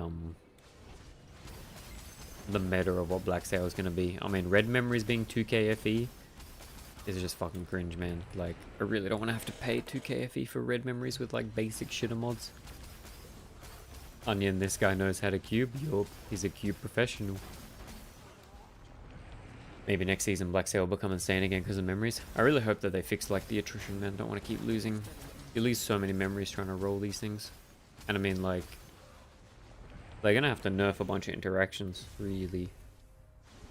meta of what Black Sail is gonna be. I mean, red memories being 2k FE is just fucking cringe, man. Like, I really don't want to have to pay 2k FE for red memories with like basic shitter mods. Onion, this guy knows how to cube. Yup, he's a cube professional. Maybe next season Black Sail will become insane again because of memories. I really hope that they fix like the attrition, man. Don't want to keep losing. You lose so many memories trying to roll these things. And I mean, like, they're gonna have to nerf a bunch of interactions, really.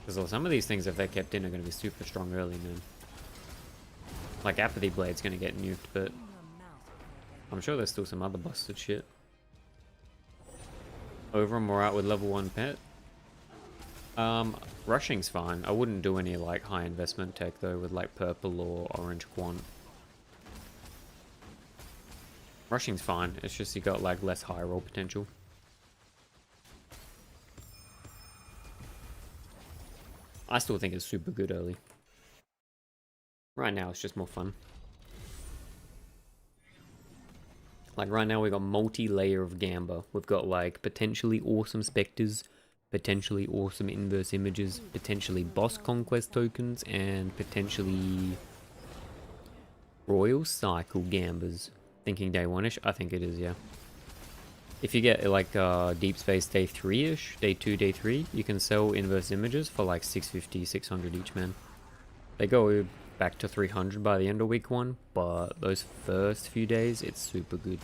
Because some of these things, if they're kept in, are going to be super strong early, man. Like Apathy Blade's going to get nuked, but I'm sure there's still some other busted shit. Overham, we're out with level 1 pet. Rushing's fine. I wouldn't do any like high investment tech though with like purple or orange quant. Rushing's fine. It's just you got like less high roll potential. I still think it's super good early. Right now it's just more fun. Like right now we got multi-layer of Gamba. We've got like potentially awesome specters, potentially awesome inverse images, potentially boss conquest tokens, and potentially royal cycle Gambas. Thinking day 1-ish? I think it is, yeah. If you get like deep space day 3-ish, day 2, day 3, you can sell inverse images for like 650, 600 each, man. They go back to 300 by the end of week 1, but those first few days, it's super good.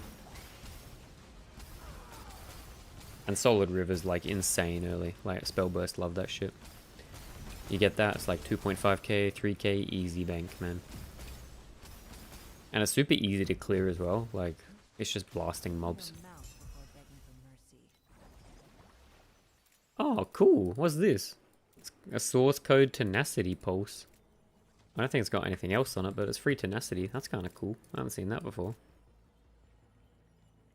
And Solid River's like insane early. Like Spellburst, love that shit. You get that, it's like 2.5k, 3k, easy bank, man. And it's super easy to clear as well. Like, it's just blasting mobs. Oh, cool. What's this? It's a source code tenacity pulse. I don't think it's got anything else on it, but it's free tenacity. That's kind of cool. I haven't seen that before.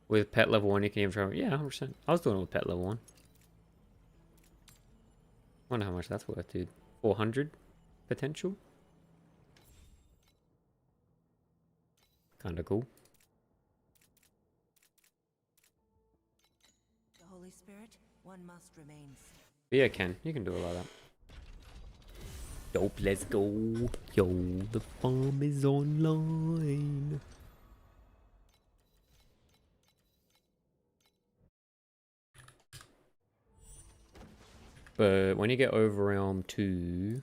With pet level 1, you can even try. Yeah, 100%. I was doing it with pet level 1. Wonder how much that's worth, dude. 400 potential? Kind of cool. The Holy Spirit, one must remain. But yeah, Ken, you can do it like that. Dope, let's go. Yo, the farm is online. But when you get Overrealm 2,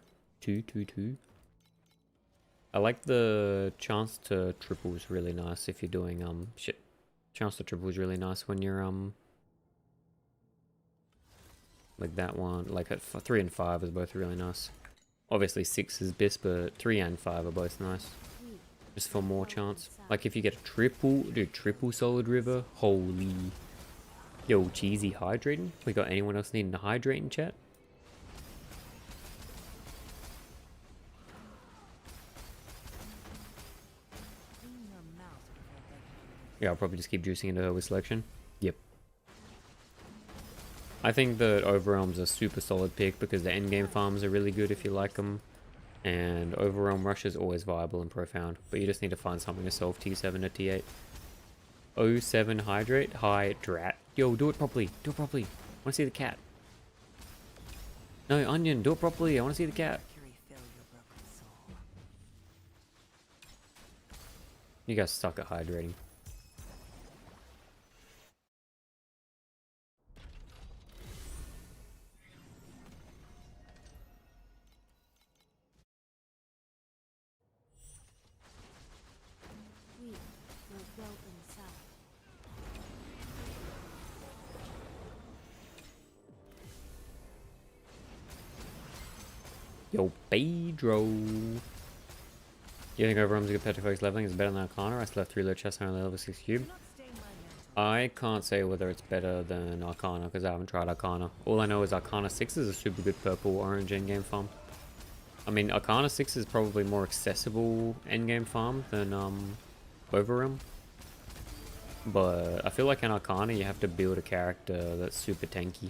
I like the chance to triple is really nice if you're doing, chance to triple is really nice when you're, like that one, like at 3 and 5 is both really nice. Obviously 6 is best, but 3 and 5 are both nice. Just for more chance. Like if you get a triple, dude, triple Solid River, holy. Yo, cheesy hydrating? We got anyone else needing to hydrate in chat? Yeah, I'll probably just keep juicing into her with selection. Yep. I think that Overrealm's a super solid pick because the endgame farms are really good if you like them. And Overrealm Rush is always viable and profound. But you just need to find something to solve T7 or T8. 07 Hydrate? Hydrat. Yo, do it properly. Do it properly. I want to see the cat. No, Onion, do it properly. I want to see the cat. You guys suck at hydrating. We will go inside. Yo, Pedro. You think Overrealm's a good pet to focus leveling? Is it better than Arcana? I still have 3 low chests and only level 6 cube. I can't say whether it's better than Arcana because I haven't tried Arcana. All I know is Arcana 6 is a super good purple orange endgame farm. I mean, Arcana 6 is probably more accessible endgame farm than Overrealm. But I feel like in Arcana you have to build a character that's super tanky.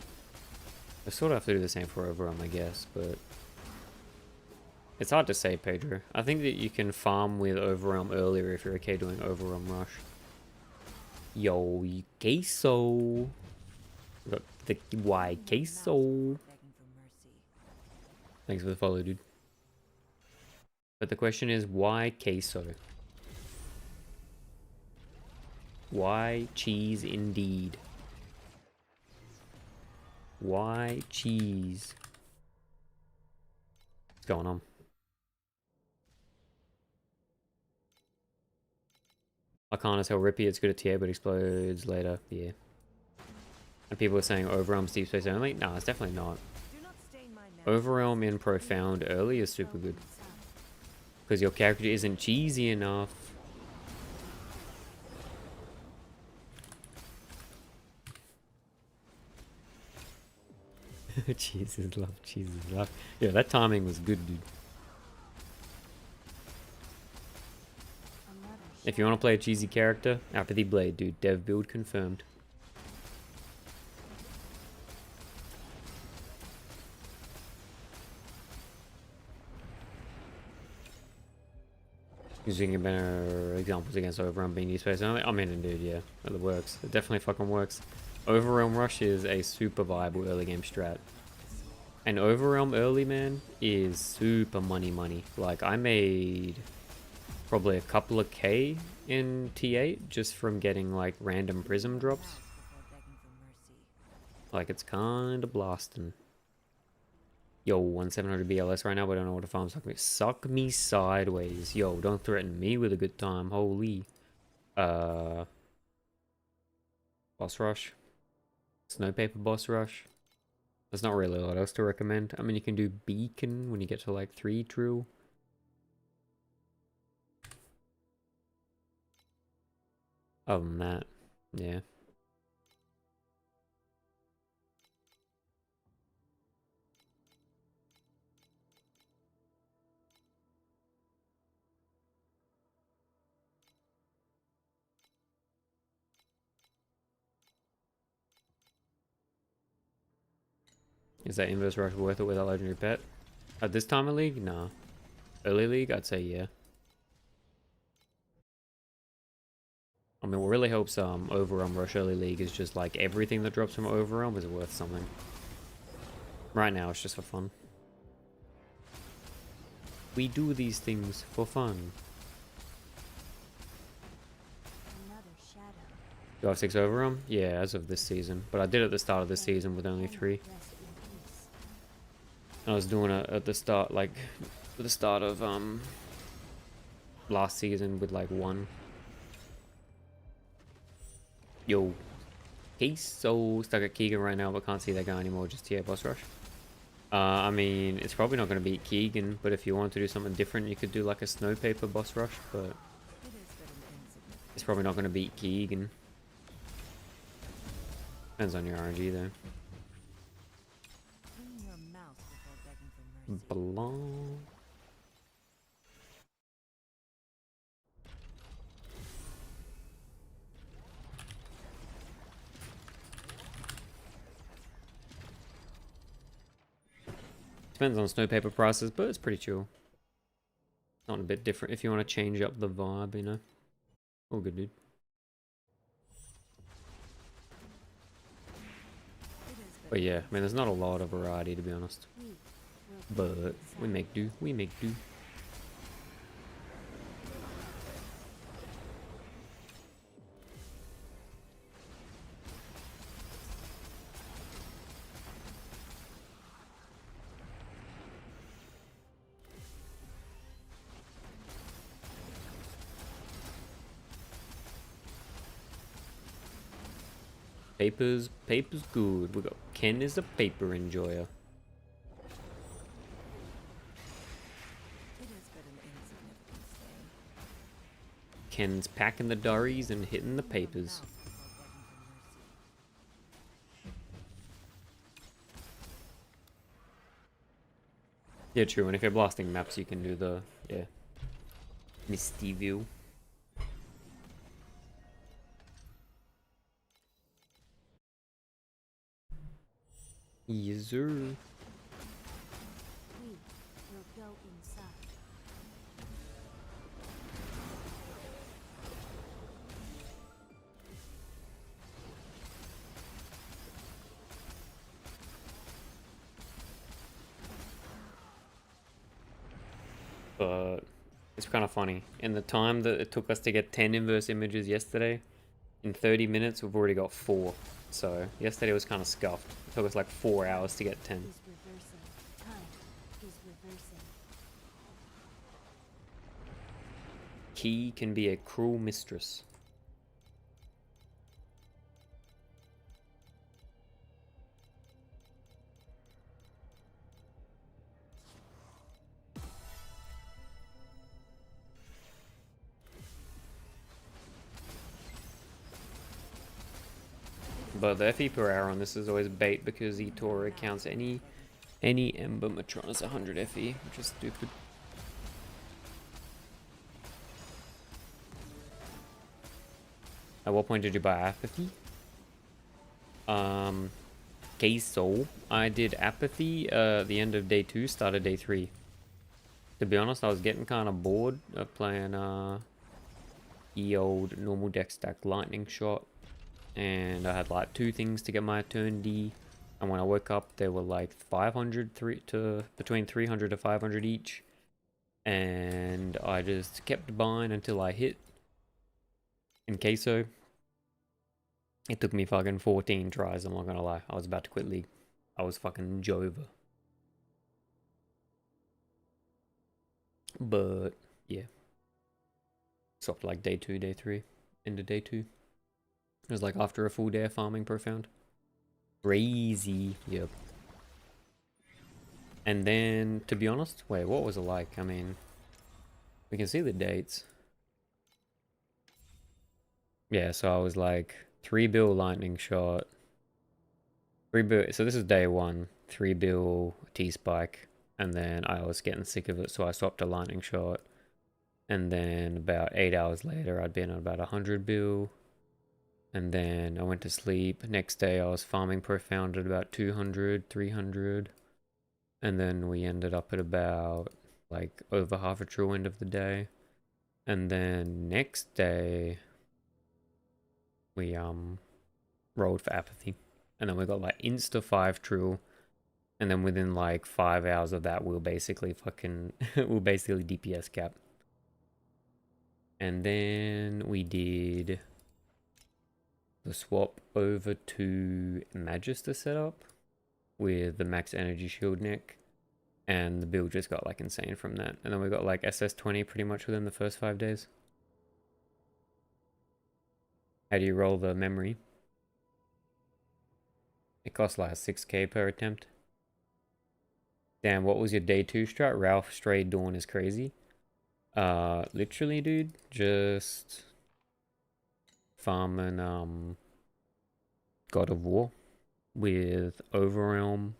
I sort of have to do the same for Overrealm, I guess, but it's hard to say, Pedro. I think that you can farm with Overrealm earlier if you're okay doing Overrealm Rush. Yo, queso. We got the Y queso. Thanks for the follow, dude. But the question is, why queso? Why cheese indeed? Why cheese? What's going on? Arcana's hell rippy, it's good at TA but explodes later. Yeah. And people are saying Overrealm's deep space only? No, it's definitely not. Overwhelm and Profound early is super good. Because your character isn't cheesy enough. Jesus love, Jesus love. Yeah, that timing was good, dude. If you want to play a cheesy character, Apathy Blade, dude. Dev build confirmed. Using better examples against Overrun being used space. I mean, dude, yeah, it works. It definitely fucking works. Overwhelm Rush is a super viable early game strat. And Overwhelm early, man, is super money. Like, I made probably a couple of K in T8 just from getting, like, random prism drops. Like, it's kinda blasting. Yo, 1700 BLS right now, but I don't know what to farm. Suck me sideways. Yo, don't threaten me with a good time. Holy. Boss rush. Snow paper boss rush. There's not really a lot else to recommend. I mean, you can do beacon when you get to like 3 true. Other than that, yeah. Is that inverse rush worth it with a legendary pet? At this time of league? Nah. Early league? I'd say yeah. I mean, what really helps Overwhelm Rush early league is just like everything that drops from Overwhelm is worth something. Right now, it's just for fun. We do these things for fun. Do I have 6 Overwhelm? Yeah, as of this season. But I did at the start of this season with only 3. I was doing it at the start, like, at the start of last season with like 1. Yo, he's so stuck at Keegan right now, but can't see that guy anymore. Just TA boss rush. I mean, it's probably not going to beat Keegan, but if you want to do something different, you could do like a snow paper boss rush. But it's probably not going to beat Keegan. Depends on your RNG though. Belong. Depends on snow paper prices, but it's pretty chill. Not a bit different if you want to change up the vibe, you know. All good, dude. But yeah, I mean, there's not a lot of variety to be honest. But we make do. We make do. Paper's good. We got Ken is a paper enjoyer. Ken's packing the durries and hitting the papers. Yeah, true. And if you're blasting maps, you can do the Misty View. Yes, sir. We will go inside. But it's kind of funny. In the time that it took us to get 10 inverse images yesterday, in 30 minutes we've already got 4. So yesterday was kind of scuffed. It took us like 4 hours to get 10. Is reversing. Time is reversing. Key can be a cruel mistress. But the FE per hour on this is always bait because eToro counts any Ember Matron as 100 FE, which is stupid. At what point did you buy Apathy? Queso. I did Apathy the end of day 2, started day 3. To be honest, I was getting kind of bored of playing the old normal deck stack Lightning Shot. And I had like 2 things to get my turn D. And when I woke up, they were like 500 between 300 to 500 each. And I just kept buying until I hit in Queso. It took me fucking 14 tries, I'm not gonna lie. I was about to quit League. I was fucking Jova. But, yeah. Stopped like day 2, day 3. Into day 2. It was like after a full day of farming Profound. Crazy. Yep. And then, to be honest, wait, what was it like? I mean, we can see the dates. Yeah, so I was like 3 bill Lightning Shot. 3 bill, so this is day 1. 3 bill T-Spike. And then I was getting sick of it, so I swapped to Lightning Shot. And then about 8 hours later, I'd been on about 100 bill. And then I went to sleep. Next day, I was farming Profound at about 200, 300. And then we ended up at about, like, over half a true end of the day. And then next day, we, rolled for Apathy. And then we got, like, insta 5 true. And then within, like, 5 hours of that, we'll basically DPS cap. And then we did the swap over to Magister setup with the max energy shield neck, and the build just got like insane from that. And then we got like SS20 pretty much within the first 5 days. How do you roll the memory? It costs like 6k per attempt. Damn, what was your day 2 strat? Ralph Stray Dawn is crazy. Literally, dude, just farming God of War with Overrealm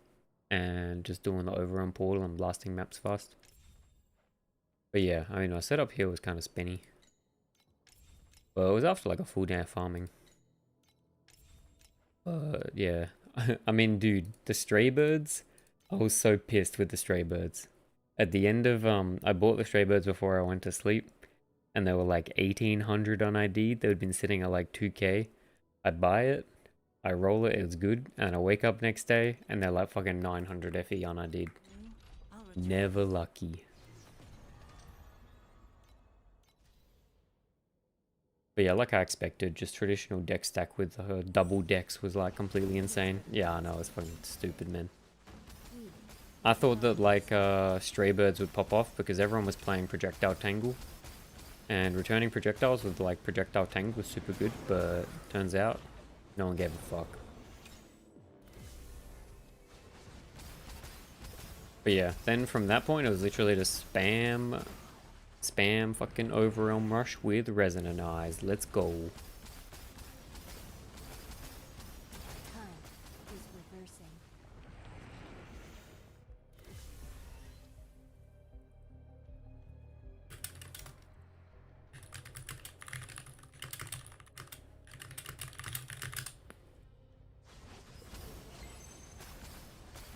and just doing the Overrealm portal and blasting maps fast. But yeah, I mean, our setup here was kind of spinny. But it was after like a full day of farming. But yeah, I mean, dude, the stray birds, I was so pissed with the stray birds. At the end of, I bought the stray birds before I went to sleep. And they were like 1800 on ID. They had been sitting at like 2k. I buy it, I roll it, it's good, and I wake up next day and they're like fucking 900 FE on ID. Never lucky. But yeah, like I expected, just traditional deck stack with double decks was like completely insane. Yeah, I know, it's fucking stupid, man. I thought that like stray birds would pop off because everyone was playing projectile tangle. And returning projectiles with like projectile tangle was super good, but turns out no one gave a fuck. But yeah, then from that point it was literally just spam fucking Overrealm Rush with Resonant Eyes. Let's go. Time is reversing.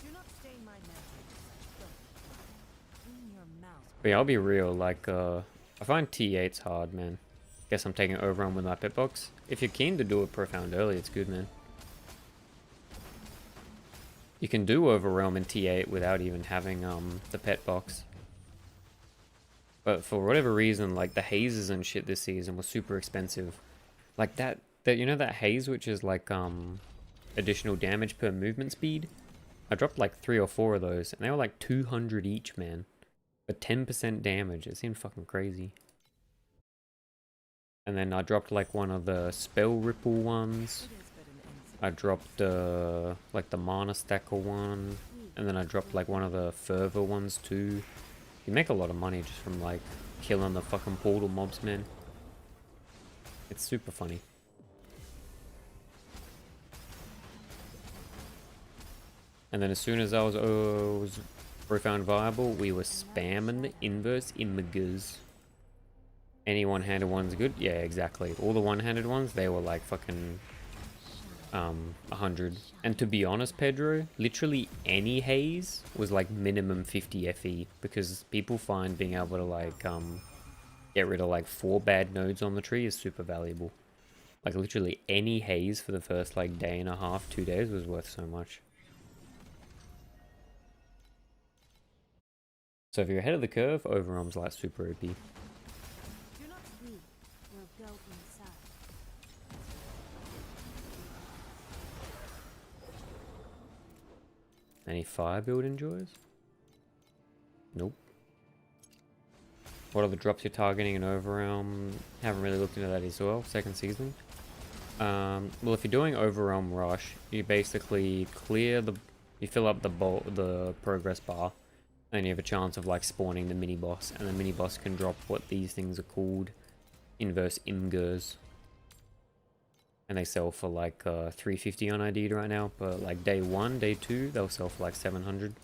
Do not stain my memory with such filth. Clean your mouth. But yeah, I'll be real, like I find T8's hard, man. Guess I'm taking Overrealm with my pet box. If you're keen to do it Profound early, it's good, man. You can do Overrealm in T8 without even having the pet box. But for whatever reason, like the hazes and shit this season was super expensive. Like that you know that haze which is like additional damage per movement speed? I dropped like 3 or 4 of those and they were like 200 each, man. For 10% damage. It seemed fucking crazy. And then I dropped like one of the spell ripple ones. I dropped like the mana stacker one. And then I dropped like one of the fervor ones too. You make a lot of money just from like killing the fucking portal mobs, man. It's super funny. And then as soon as I was found viable, we were spamming the inverse imagers. Any one-handed ones good? Yeah, exactly. All the one-handed ones, they were like fucking 100. And to be honest, Pedro, literally any haze was like minimum 50 FE, because people find being able to like get rid of like 4 bad nodes on the tree is super valuable. Like literally any haze for the first like day and a half, 2 days was worth so much. So if you're ahead of the curve, Overwhelm's like super OP. Do not sleep. We'll go inside. Any fire build enjoys? Nope. What are the drops you're targeting in Overrealm? Haven't really looked into that as well. Second season. Well, if you're doing Overrealm Rush, you basically clear the, you fill up the progress bar, and you have a chance of like spawning the mini boss, and the mini boss can drop what these things are called, inverse imgers, and they sell for like 350 on ID right now. But like day 1, day 2, they'll sell for like 700.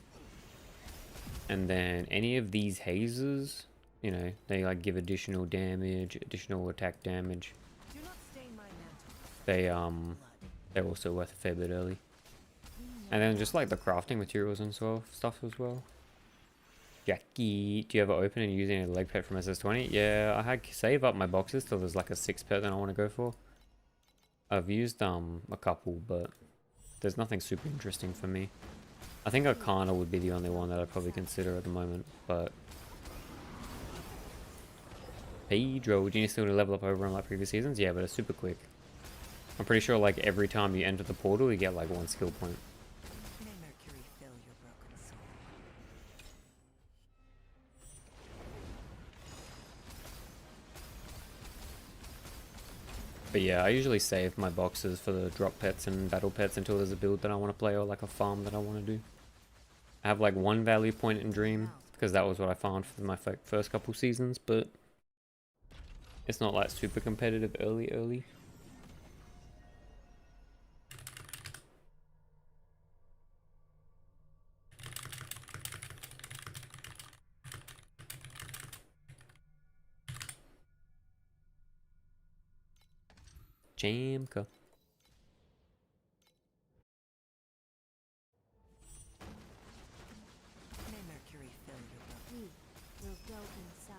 And then any of these hazes, you know, they like give additional damage, additional attack damage. Do not stain my mantle. They're also worth a fair bit early. And then just like the crafting materials and stuff as well. Jackie, do you ever open and use any leg pet from SS20? Yeah, I had save up my boxes till there's like a 6 pet that I want to go for. I've used a couple, but there's nothing super interesting for me. I think Arcana would be the only one that I'd probably consider at the moment, but Pedro, do you still need to level up over on like previous seasons? Yeah, but it's super quick. I'm pretty sure like every time you enter the portal you get like 1 skill point. May Mercury fill your broken soul. But yeah, I usually save my boxes for the drop pets and battle pets until there's a build that I want to play or like a farm that I want to do. I have like 1 value point in Dream because that was what I farmed for my first couple seasons, but it's not like super competitive early. Jamka. May Mercury fill your broken We will go inside.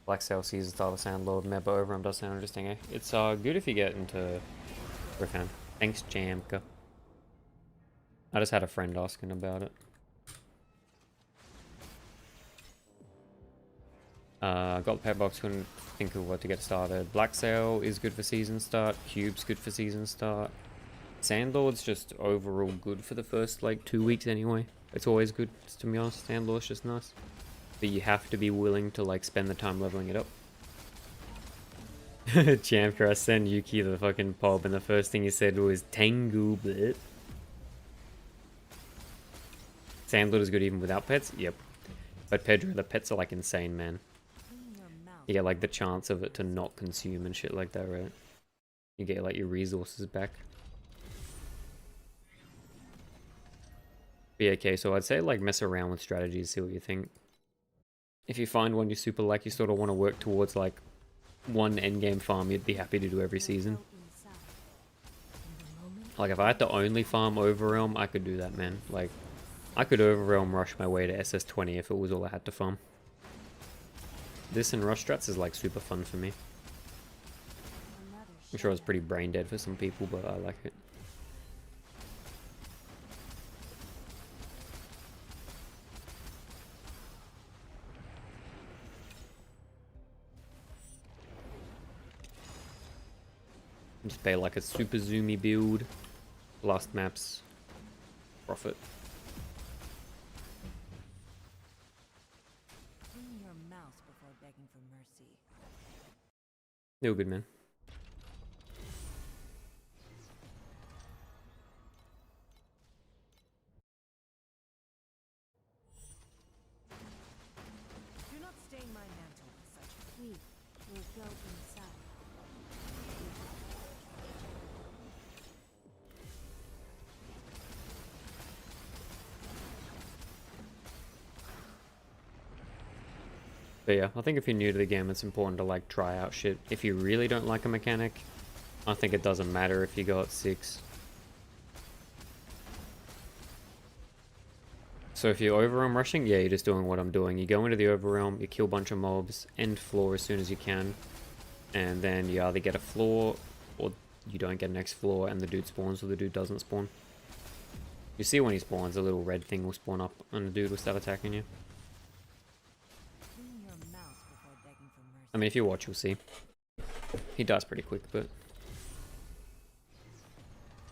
Black Sail sees the style of Sandlord, Meba Overrun does sound interesting, eh? It's good if you get into Riffhound. Thanks, Jamka. I just had a friend asking about it. Got the pet box, couldn't think of what to get started. Black Sail is good for season start. Cube's good for season start. Sandlord's just overall good for the first like 2 weeks anyway. It's always good, to be honest. Sandlord's just nice. But you have to be willing to like spend the time leveling it up. Chamka, I sent Yuki the fucking pub and the first thing he said was Tengu bit. Sandlord is good even without pets? Yep. But Pedro, the pets are like insane, man. clean your mouth. You get like the chance of it to not consume and shit like that, right? You get like your resources back. But yeah, okay, so I'd say like mess around with strategies, see what you think. If you find one you super like, you sort of want to work towards like one endgame farm you'd be happy to do every season. Go inside. In the moment Like if I had to only farm Overrealm, I could do that, man. Like I could Overrealm rush my way to SS20 if it was all I had to farm. This and rush strats is like super fun for me. another I'm sure it's pretty brain dead for some people, but I like it. Just pay like a super zoomy build. Last maps. Profit. Clean your mouth before begging for mercy. They were good, man. Do not stain my mantle with such we will go inside. But yeah, I think if you're new to the game, it's important to like try out shit. If you really don't like a mechanic, I think it doesn't matter if you got 6. So if you're overrealm rushing, yeah, you're just doing what I'm doing. You go into the overrealm, you kill a bunch of mobs, end floor as soon as you can, and then you either get a floor or you don't get an next floor and the dude spawns or the dude doesn't spawn. You see when he spawns, a little red thing will spawn up and the dude will start attacking you. Clean your mouth before begging for mercy. I mean, if you watch, you'll see. He dies pretty quick, but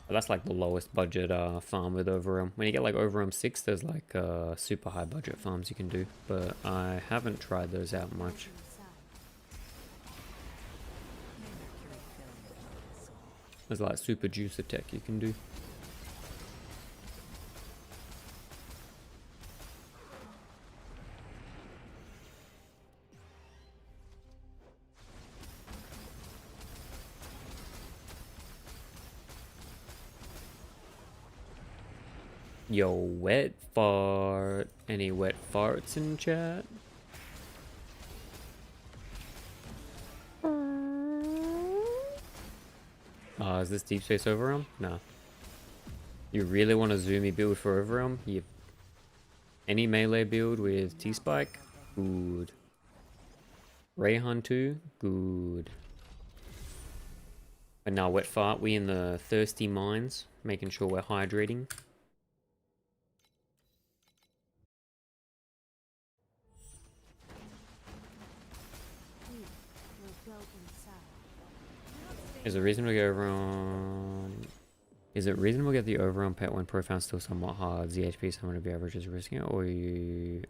that's like the lowest budget farm with overrealm. When you get like overrealm 6, there's like super high budget farms you can do, but I haven't tried those out much. May Mercury fill your heart and soul. There's like super juice attack you can do. Yo, wet fart. Any wet farts in chat? Is this Deep Space Overrealm? No. You really want a zoomy build for Overrealm? Yep. Any melee build with T-Spike? Good. Rayhan 2? Good. And now wet fart, we in the thirsty mines, making sure we're hydrating. Is it reasonable to get overrealm? Is it reasonable to get the overrealm pet when profound's still somewhat hard? ZHP 700 be average is risking it, or you?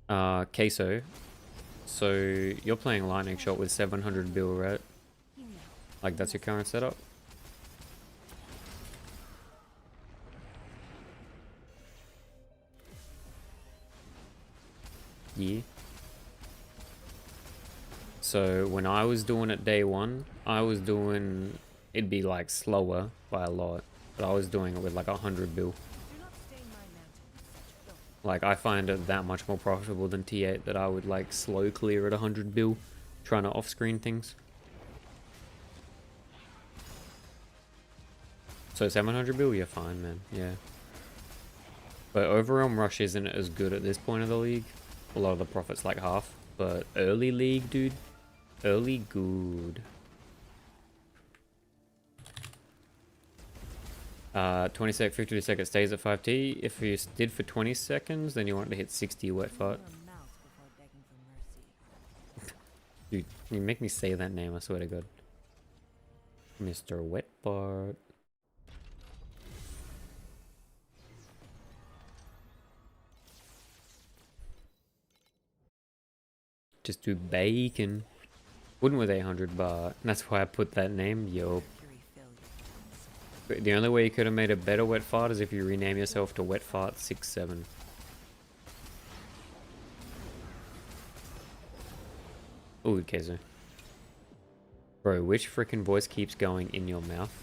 Queso. So you're playing lightning shot with 700 bill, right? Like that's your current setup? Yeah. So when I was doing it day 1, I was doing, it'd be like slower by a lot, but I was doing it with like 100 bill. Do not stain my mantle with such filth. Like I find it that much more profitable than T8 that I would like slow clear at 100 bill, trying to off-screen things. So 700 bill, you're fine, man. Yeah. But Overrealm Rush isn't as good at this point of the league. A lot of the profit's like half. But early league, dude. Early good. 50 to seconds stays at 5T. If you did for 20 seconds, then you want to hit 60 wet fart. Clean your mouth before begging for mercy. Dude, you make me say that name, I swear to God. Mr. Wet Fart. Just do bacon. Wouldn't with 800 baht. That's why I put that name. Yo. Mercury fill your heart and soul. But the only way you could have made a better wet fart is if you rename yourself to Wet Fart 67. Ooh, Kezo. Bro, which freaking voice keeps going in your mouth?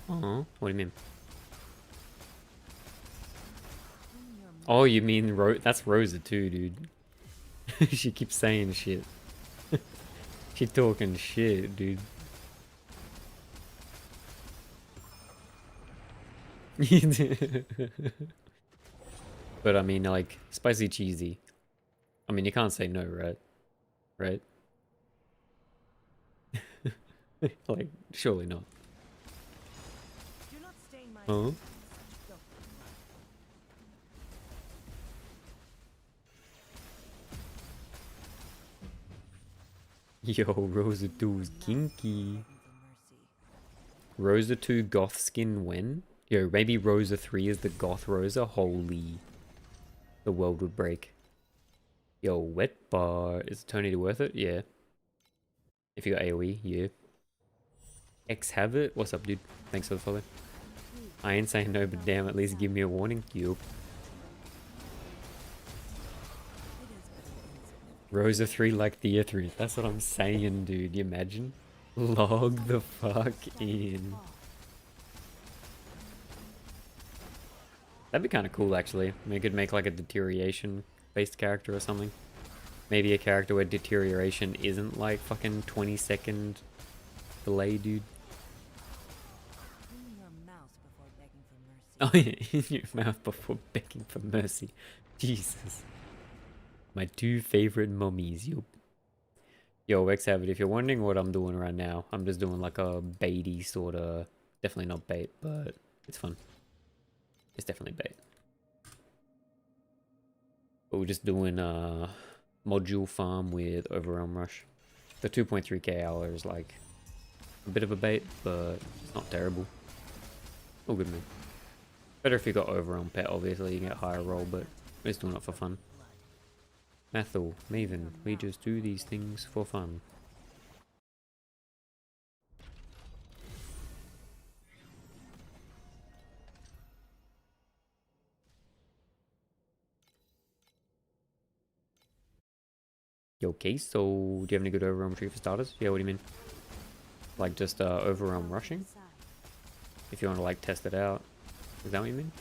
What do you mean? Clean your mouth. Oh, you mean that's Rosa too, dude. She keeps saying shit. She talking shit, dude. But I mean, like, spicy cheesy. I mean, you can't say no, right? Right? Like, surely not. Do not stain my Huh? mantle with such filth. Yo, Rosa 2 is kinky. Begging for mercy. Rosa 2 goth skin when? Yo, maybe Rosa 3 is the goth Rosa? Holy. The world would break. Yo, wet bar. Is Tony worth it? Yeah. If you got AoE, yeah. X have it? What's up, dude? Thanks for the follow. I ain't saying no, but damn, at least give me a warning. Yup. It is but an insignificant. Rosa 3 like the year 3. That's what I'm saying, dude. You imagine? Log the fuck in. That'd be kind of cool, actually. We could make like a deterioration based character or something. Maybe a character where deterioration isn't like fucking 20-second delay, dude. Clean your mouth before begging for mercy. Oh yeah, in your mouth before begging for mercy. Jesus. My two favorite mummies, Yo, Xhabit, if you're wondering what I'm doing right now, I'm just doing like a baity sort of... Definitely not bait, but it's fun. It's definitely bait. But we're just doing module farm with Overwhelm Rush. The 2.3k hour is like a bit of a bait, but it's not terrible. All good, man. Better if you got Overwhelm Pet, obviously, you get higher roll, but we're just doing it for fun. Mathel, Maven, we just do these things for fun. Yo, Case, so do you have any good Overwhelm tree for starters? Yeah, what do you mean? Like just Overwhelm rushing? If you want to like test it out. Is that what you mean?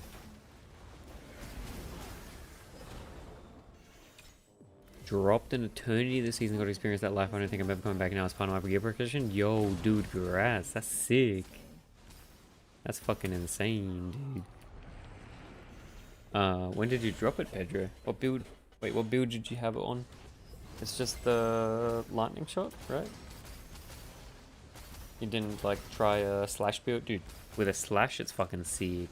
Dropped an eternity this season, got to experience that life. I don't think I'm ever coming back now as part of my brigade practitioner. Yo, dude, congrats. That's sick. That's fucking insane, dude. When did you drop it, Pedro? What build? Wait, what build did you have it on? It's just the lightning shot, right? You didn't like try a slash build? Dude, with a slash, it's fucking sick.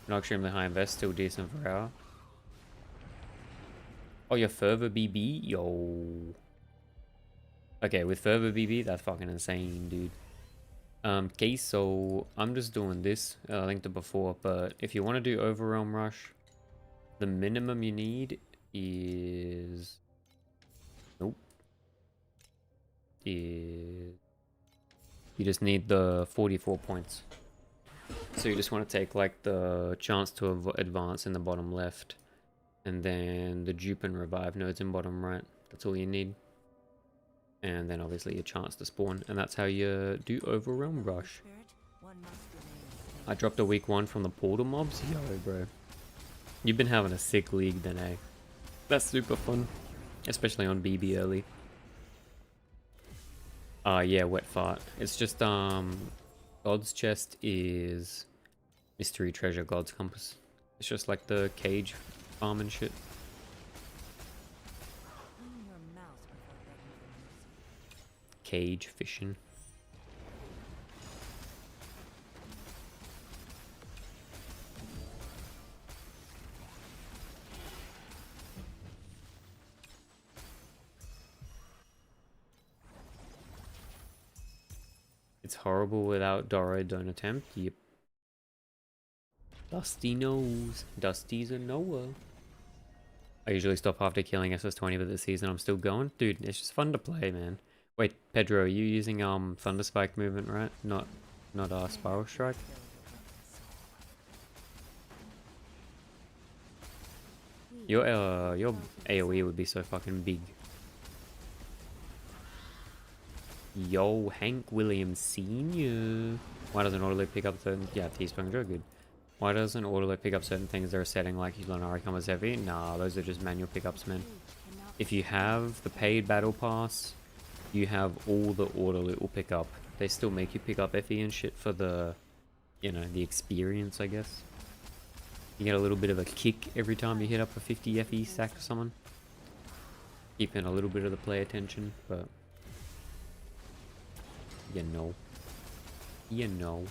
Not extremely high invest, still decent for hour. Oh, your Fervor BB? Yo. Okay, with Fervor BB, that's fucking insane, dude. Okay, so I'm just doing this. I linked it before, but if you want to do Overwhelm Rush, the minimum you need is... Nope. Is... You just need the 44 points. So you just want to take like the chance to advance in the bottom left. And then the dupe and revive nodes in bottom right. That's all you need. And then obviously your chance to spawn. And that's how you do Overwhelm Rush. I dropped a week 1 from the portal mobs. Yo, bro. You've been having a sick league then, eh? That's super fun. Especially on BB early. Yeah, wet fart. It's just, God's Chest is Mystery Treasure, God's Compass. It's just like the cage farm and shit. Cage fishing. It's horrible without Doro, don't attempt. Yep. Dusty knows. Dusty's a knower. I usually stop after killing SS20, but this season I'm still going. Dude, it's just fun to play, man. Wait, Pedro, are you using Thunder Spike movement, right? Not Spiral Strike? Your AoE would be so fucking big. Yo, Hank Williams Sr. Why doesn't Autoloop pick up the... Yeah, T-Spunk are good. Why doesn't Autoloop pick up certain things that are setting like Lunari Compass Heavy? Nah, those are just manual pickups, man. If you have the paid battle pass, you have all the Autoloop will pick up. They still make you pick up FE and shit for the, you know, the experience, I guess. You get a little bit of a kick every time you hit up a 50 FE stack for someone. Keeping a little bit of the play attention, but... You know. You know.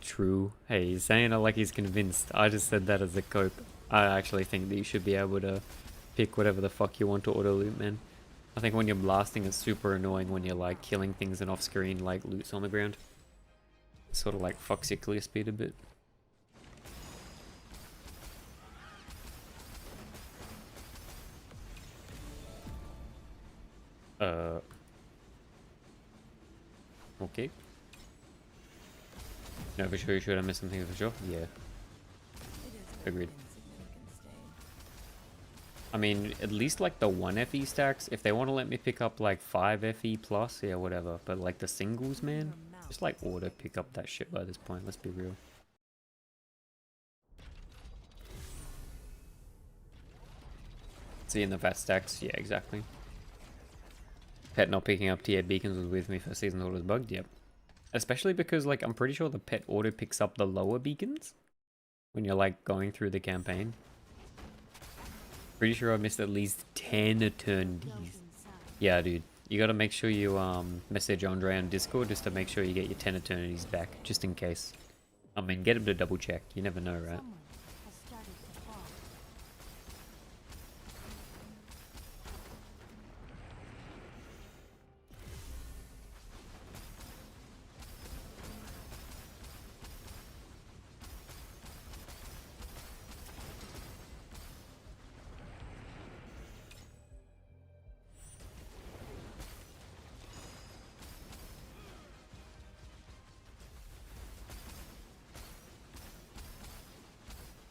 True. Hey, he's saying it like he's convinced. I just said that as a cope. I actually think that you should be able to pick whatever the fuck you want to auto loot, man. I think when you're blasting, it's super annoying when you're like killing things and off screen like loot's on the ground. It sort of like fucks your clear speed a bit. Okay. No, for sure you should. I missed something for sure. Yeah. Agreed. I mean, at least like the 1 FE stacks, if they want to let me pick up like 5 FE plus, yeah, whatever. But like the singles, man, just like auto pick up that shit by this point, let's be real. Seeing the fat stacks, yeah, exactly. Pet not picking up tier beacons was with me for season thought it was bugged, yep. Especially because, like, I'm pretty sure the pet auto picks up the lower beacons when you're, like, going through the campaign. Pretty sure I missed at least 10 eternities. Yeah, dude. You gotta make sure you, message Andre on Discord just to make sure you get your 10 eternities back, just in case. I mean, get him to double check. You never know, right? Someone has started to fall.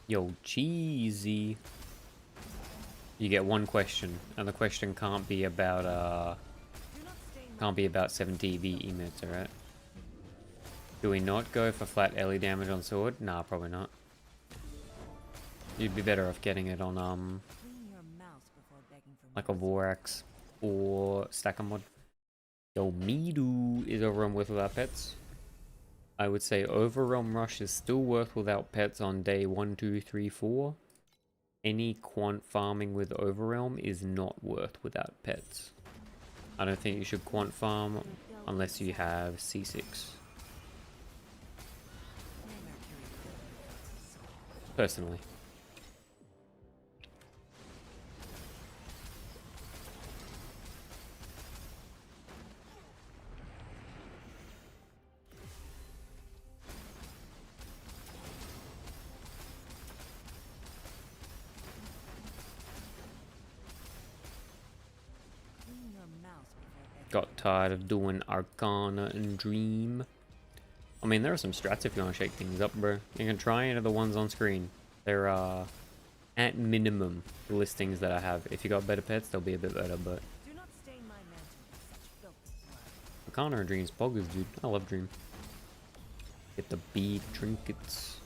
Yo, cheesy. You get one question, and the question can't be about, can't be about 70 V emits, alright? Do we not go for flat LE damage on sword? Nah, probably not. You'd be better off getting it on, Clean your mouse before begging for like a mercy. Vorax or Stacker mod. Yo, Midu is Overwhelm worth without pets. I would say Overwhelm Rush is still worth without pets on day 1, 2, 3, 4. Any quant farming with Overwhelm is not worth without pets. I don't think you should quant farm unless you have C6. Personally. Clean your mouse before begging. Got tired of doing Arcana and Dream. I mean, there are some strats if you want to shake things up, bro. You can try any of the ones on screen. They're, at minimum, the listings that I have. If you got better pets, they'll be a bit better, but... Do not stain my mantle with such filthy blood. Arcana and Dream's poggers, dude. I love Dream. Get the bead trinkets.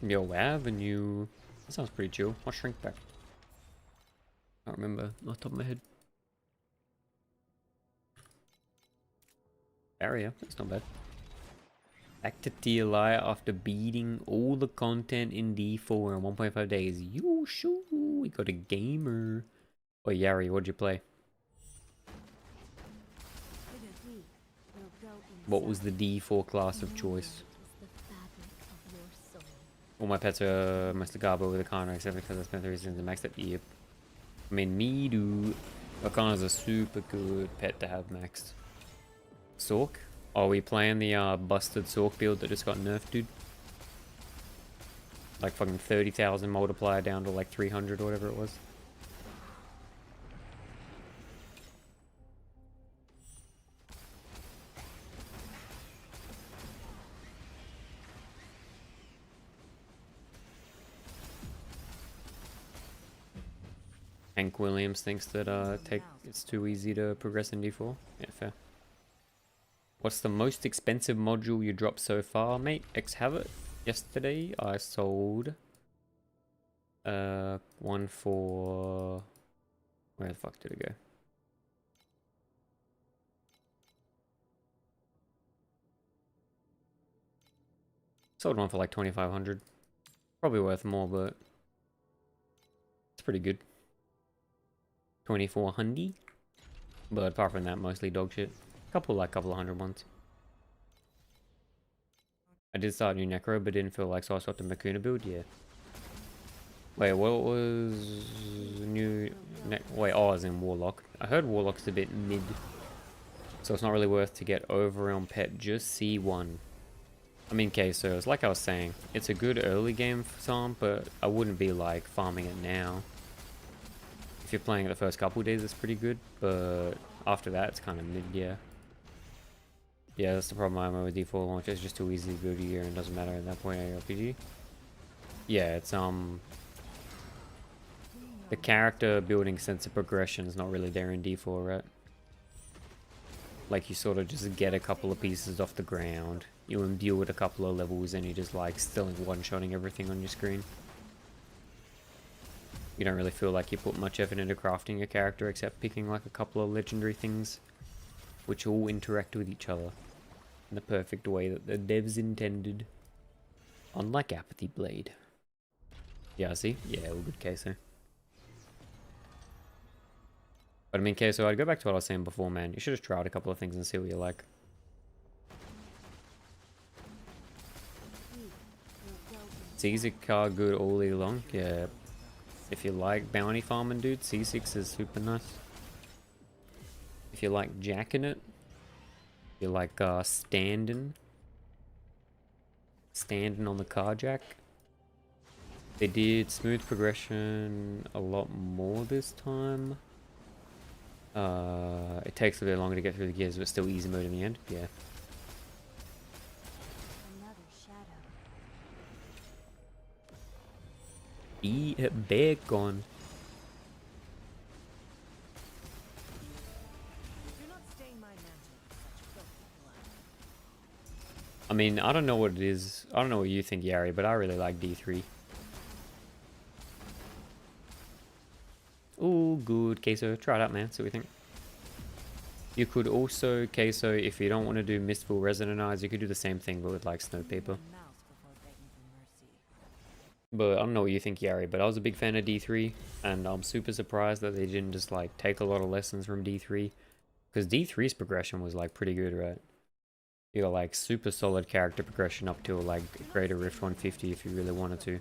Yo, Avenue. That sounds pretty chill. I'll shrink back. I don't remember off the top of my head. Barrier, that's not bad. Back to TLI after beating all the content in D4 in 1.5 days. Yo, shoo, we got a gamer. Oh, Yari, what'd you play? We will go What was inside. the D4 class of choice? Is the fabric of your soul. All my pets are mostly Garbo with Arcana, except because I spent 3 seasons to max it. Yep. I mean, me do. Arcana's a super good pet to have maxed. Sork? Are we playing the busted Sork build that just got nerfed, dude? Like fucking 30,000 multiplier down to like 300 or whatever it was. Hank Williams thinks that it's too easy to progress in D4. Yeah, fair. What's the most expensive module you dropped so far, mate? X-Habit. Yesterday I sold one for... Where the fuck did it go? Sold one for like 2,500. Probably worth more, but it's pretty good. 2,400. But apart from that, mostly dog shit. Couple of hundred ones. I did start new Necro, but didn't feel like, so I swapped to Makuna build, yeah. Wait, what was new wait, oh, I was in Warlock. I heard Warlock's a bit mid. So it's not really worth to get Overrealm Pet, just C1. I mean, okay, so it's like I was saying, it's a good early game for some, but I wouldn't be like farming it now. If you're playing it the first couple days, it's pretty good, but after that, it's kind of mid, yeah. Yeah, that's the problem I'm with D4 launch. It's just too easy to build a year and it doesn't matter at that point in RPG. Yeah, it's The character building sense of progression is not really there in D4, right? Like you sort of just get a couple of pieces off the ground, you imbue with a couple of levels, and you're just like still one-shotting everything on your screen. You don't really feel like you put much effort into crafting your character except picking like a couple of legendary things, which all interact with each other in the perfect way that the devs intended. Unlike Apathy Blade. Yeah, see? Yeah, all good queso. But I mean, queso, I'd go back to what I was saying before, man. You should have tried a couple of things and see what you like. C6 good all year long. Yeah. If you like bounty farming, dude, C6 is super nice. If you like jacking it, if you like standing on the carjack. They did smooth progression a lot more this time. It takes a bit longer to get through the gears, but still easy mode in the end. Yeah. Another shadow. Be bacon. Do not stain my mantle with such filthy blood. I mean, I don't know what it is. I don't know what you think, Yari, but I really like D3. Ooh, good. Queso, try it out, man. See what you think. You could also, Queso, if you don't want to do Mistful Resonant Eyes, you could do the same thing, but with like snow paper. Mouse before begging for mercy. But I don't know what you think, Yari, but I was a big fan of D3, and I'm super surprised that they didn't just like take a lot of lessons from D3. Because D3's progression was like pretty good, right? You got like super solid character progression up to like Greater Rift 150 if you really wanted to.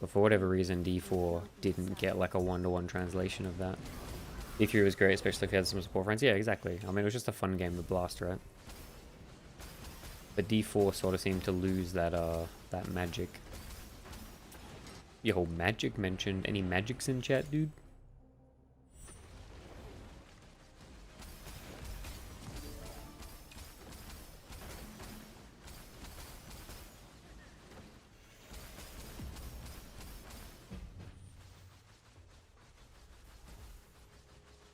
But for whatever reason, D4 didn't get like a one-to-one translation of that. D3 was great, especially if you had some support friends. Yeah, exactly. I mean, it was just a fun game to blast, right? But D4 sort of seemed to lose that that magic. Yo, magic mentioned. Any magics in chat, dude?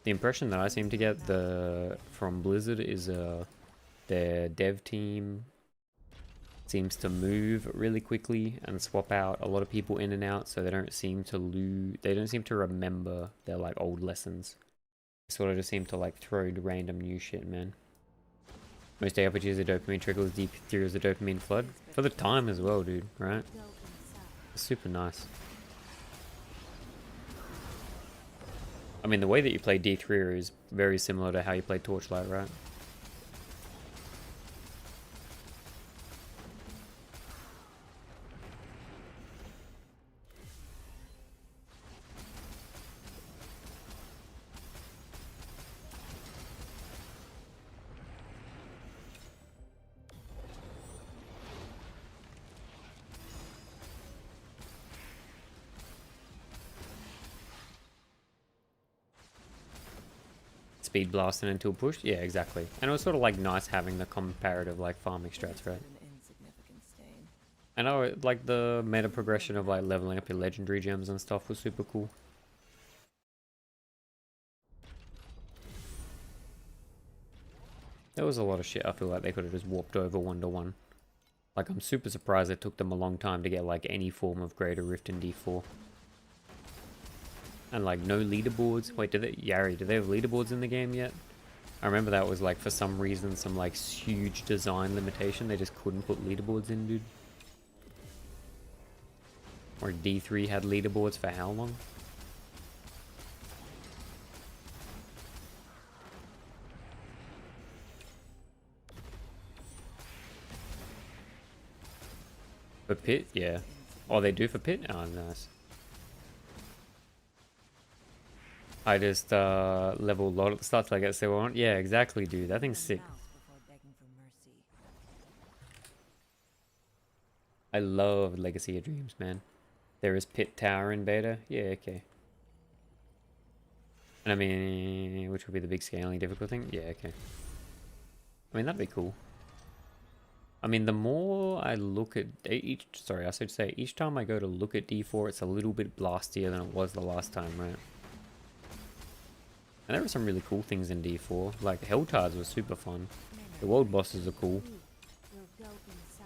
The impression that I seem to get from Blizzard is their dev team seems to move really quickly and swap out a lot of people in and out, so they don't seem to remember their like old lessons. They sort of just seem to like throw random new shit, man. Most ARPGs are dopamine trickles, deep through is a dopamine flood. For the time as well, dude, right? Go inside. It's super nice. I mean, the way that you play D3 is very similar to how you play Torchlight, right? Speed blasting until pushed? Yeah, exactly. And it was sort of like nice having the comparative like farming strats, right? An insignificant stain. I know, like the meta progression of like leveling up your legendary gems and stuff was super cool. There was a lot of shit I feel like they could have just warped over one-to-one. Like, I'm super surprised it took them a long time to get like any form of Greater Rift in D4. And like no leaderboards. Wait, Yari, do they have leaderboards in the game yet? I remember that was like for some reason some like huge design limitation. They just couldn't put leaderboards in, dude. Or D3 had leaderboards for how long? For Pit? Yeah. Oh, they do for Pit? Oh, nice. I just level a lot at the start till I get silver on. Yeah, exactly, dude. That thing's sick. Mouse before begging for mercy. I love Legacy of Dreams, man. There is Pit Tower in beta. Yeah, okay. And I mean, which would be the big scaling difficult thing? Yeah, okay. I mean, that'd be cool. I mean, the more I look at each, sorry, I should say, each time I go to look at D4, it's a little bit blastier than it was the last time, right? And there were some really cool things in D4, like Helltards was super fun. The world bosses are cool. We'll go inside.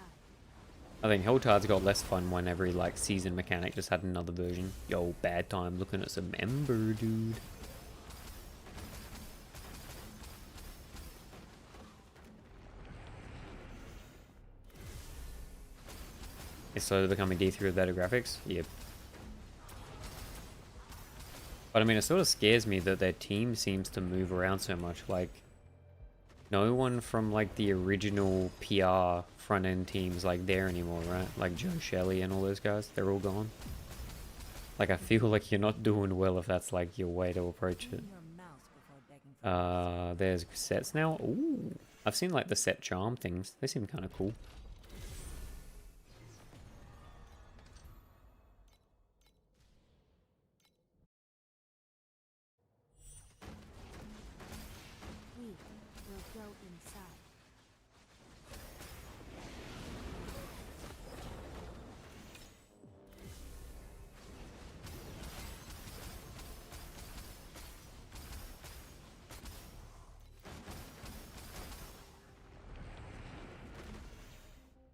I think Helltards got less fun when every like season mechanic just had another version. Yo, bad time looking at some Ember, dude. It's slowly becoming D3 with better graphics? Yep. But I mean, it sort of scares me that their team seems to move around so much. Like, no one from like the original PR front end teams like there anymore, right? Like Joe Shelley and all those guys, they're all gone. Like, I feel like you're not doing well if that's like your way to approach it. There's sets now. Ooh, I've seen like the set charm things. They seem kind of cool. We will go inside.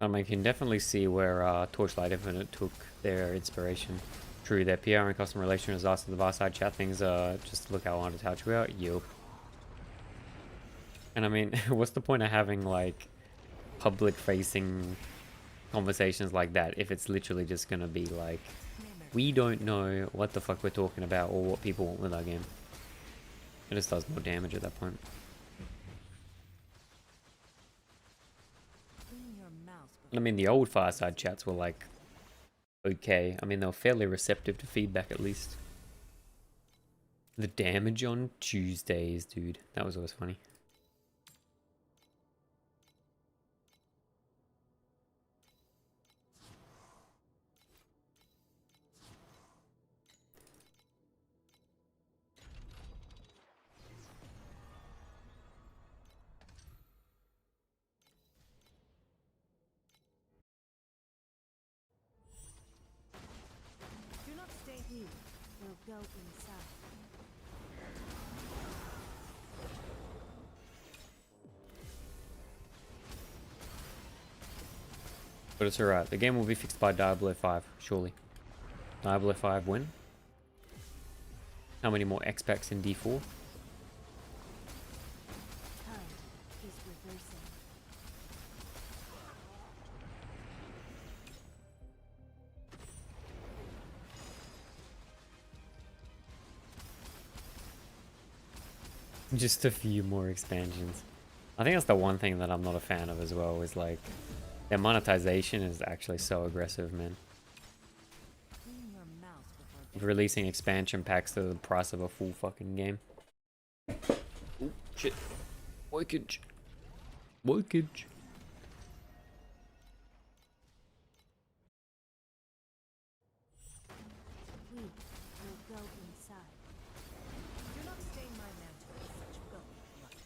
I can definitely see where Torchlight Infinite took their inspiration. True, their PR and customer relations after the bar side chat things, just look how unattached we are. Yup. And I mean, what's the point of having, like, public-facing conversations like that if it's literally just gonna be like, we don't know what the fuck we're talking about or what people want with our game. It just does more damage at that point. I mean, the old Fireside chats were like, okay. I mean, they were fairly receptive to feedback at least. The damage on Tuesdays, dude. That was always funny. Do not stay here. We'll go inside. But it's alright. The game will be fixed by Diablo 5, surely. Diablo 5 win? How many more X-Packs in D4? Time is reversing. Just a few more expansions. I think that's the one thing that I'm not a fan of as well, is like, their monetization is actually so aggressive, man. Releasing expansion packs to the price of a full fucking game. Oh, shit. Workage. Workage. We will go inside. Do not stain my mantle with such filthy blood.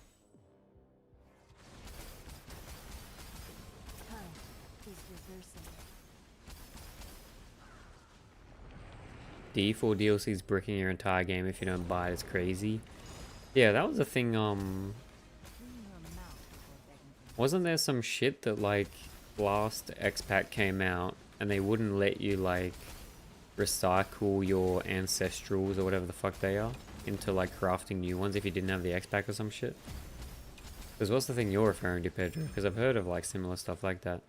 Time is reversing. D4 DLC's bricking your entire game if you don't buy it. It's crazy. Yeah, that was a thing, wasn't there some shit that, like, last X-Pack came out and they wouldn't let you, like, recycle your ancestrals or whatever the fuck they are into, like, crafting new ones if you didn't have the X-Pack or some shit? Because what's the thing you're referring to, Pedro? Because I've heard of, like, similar stuff like that.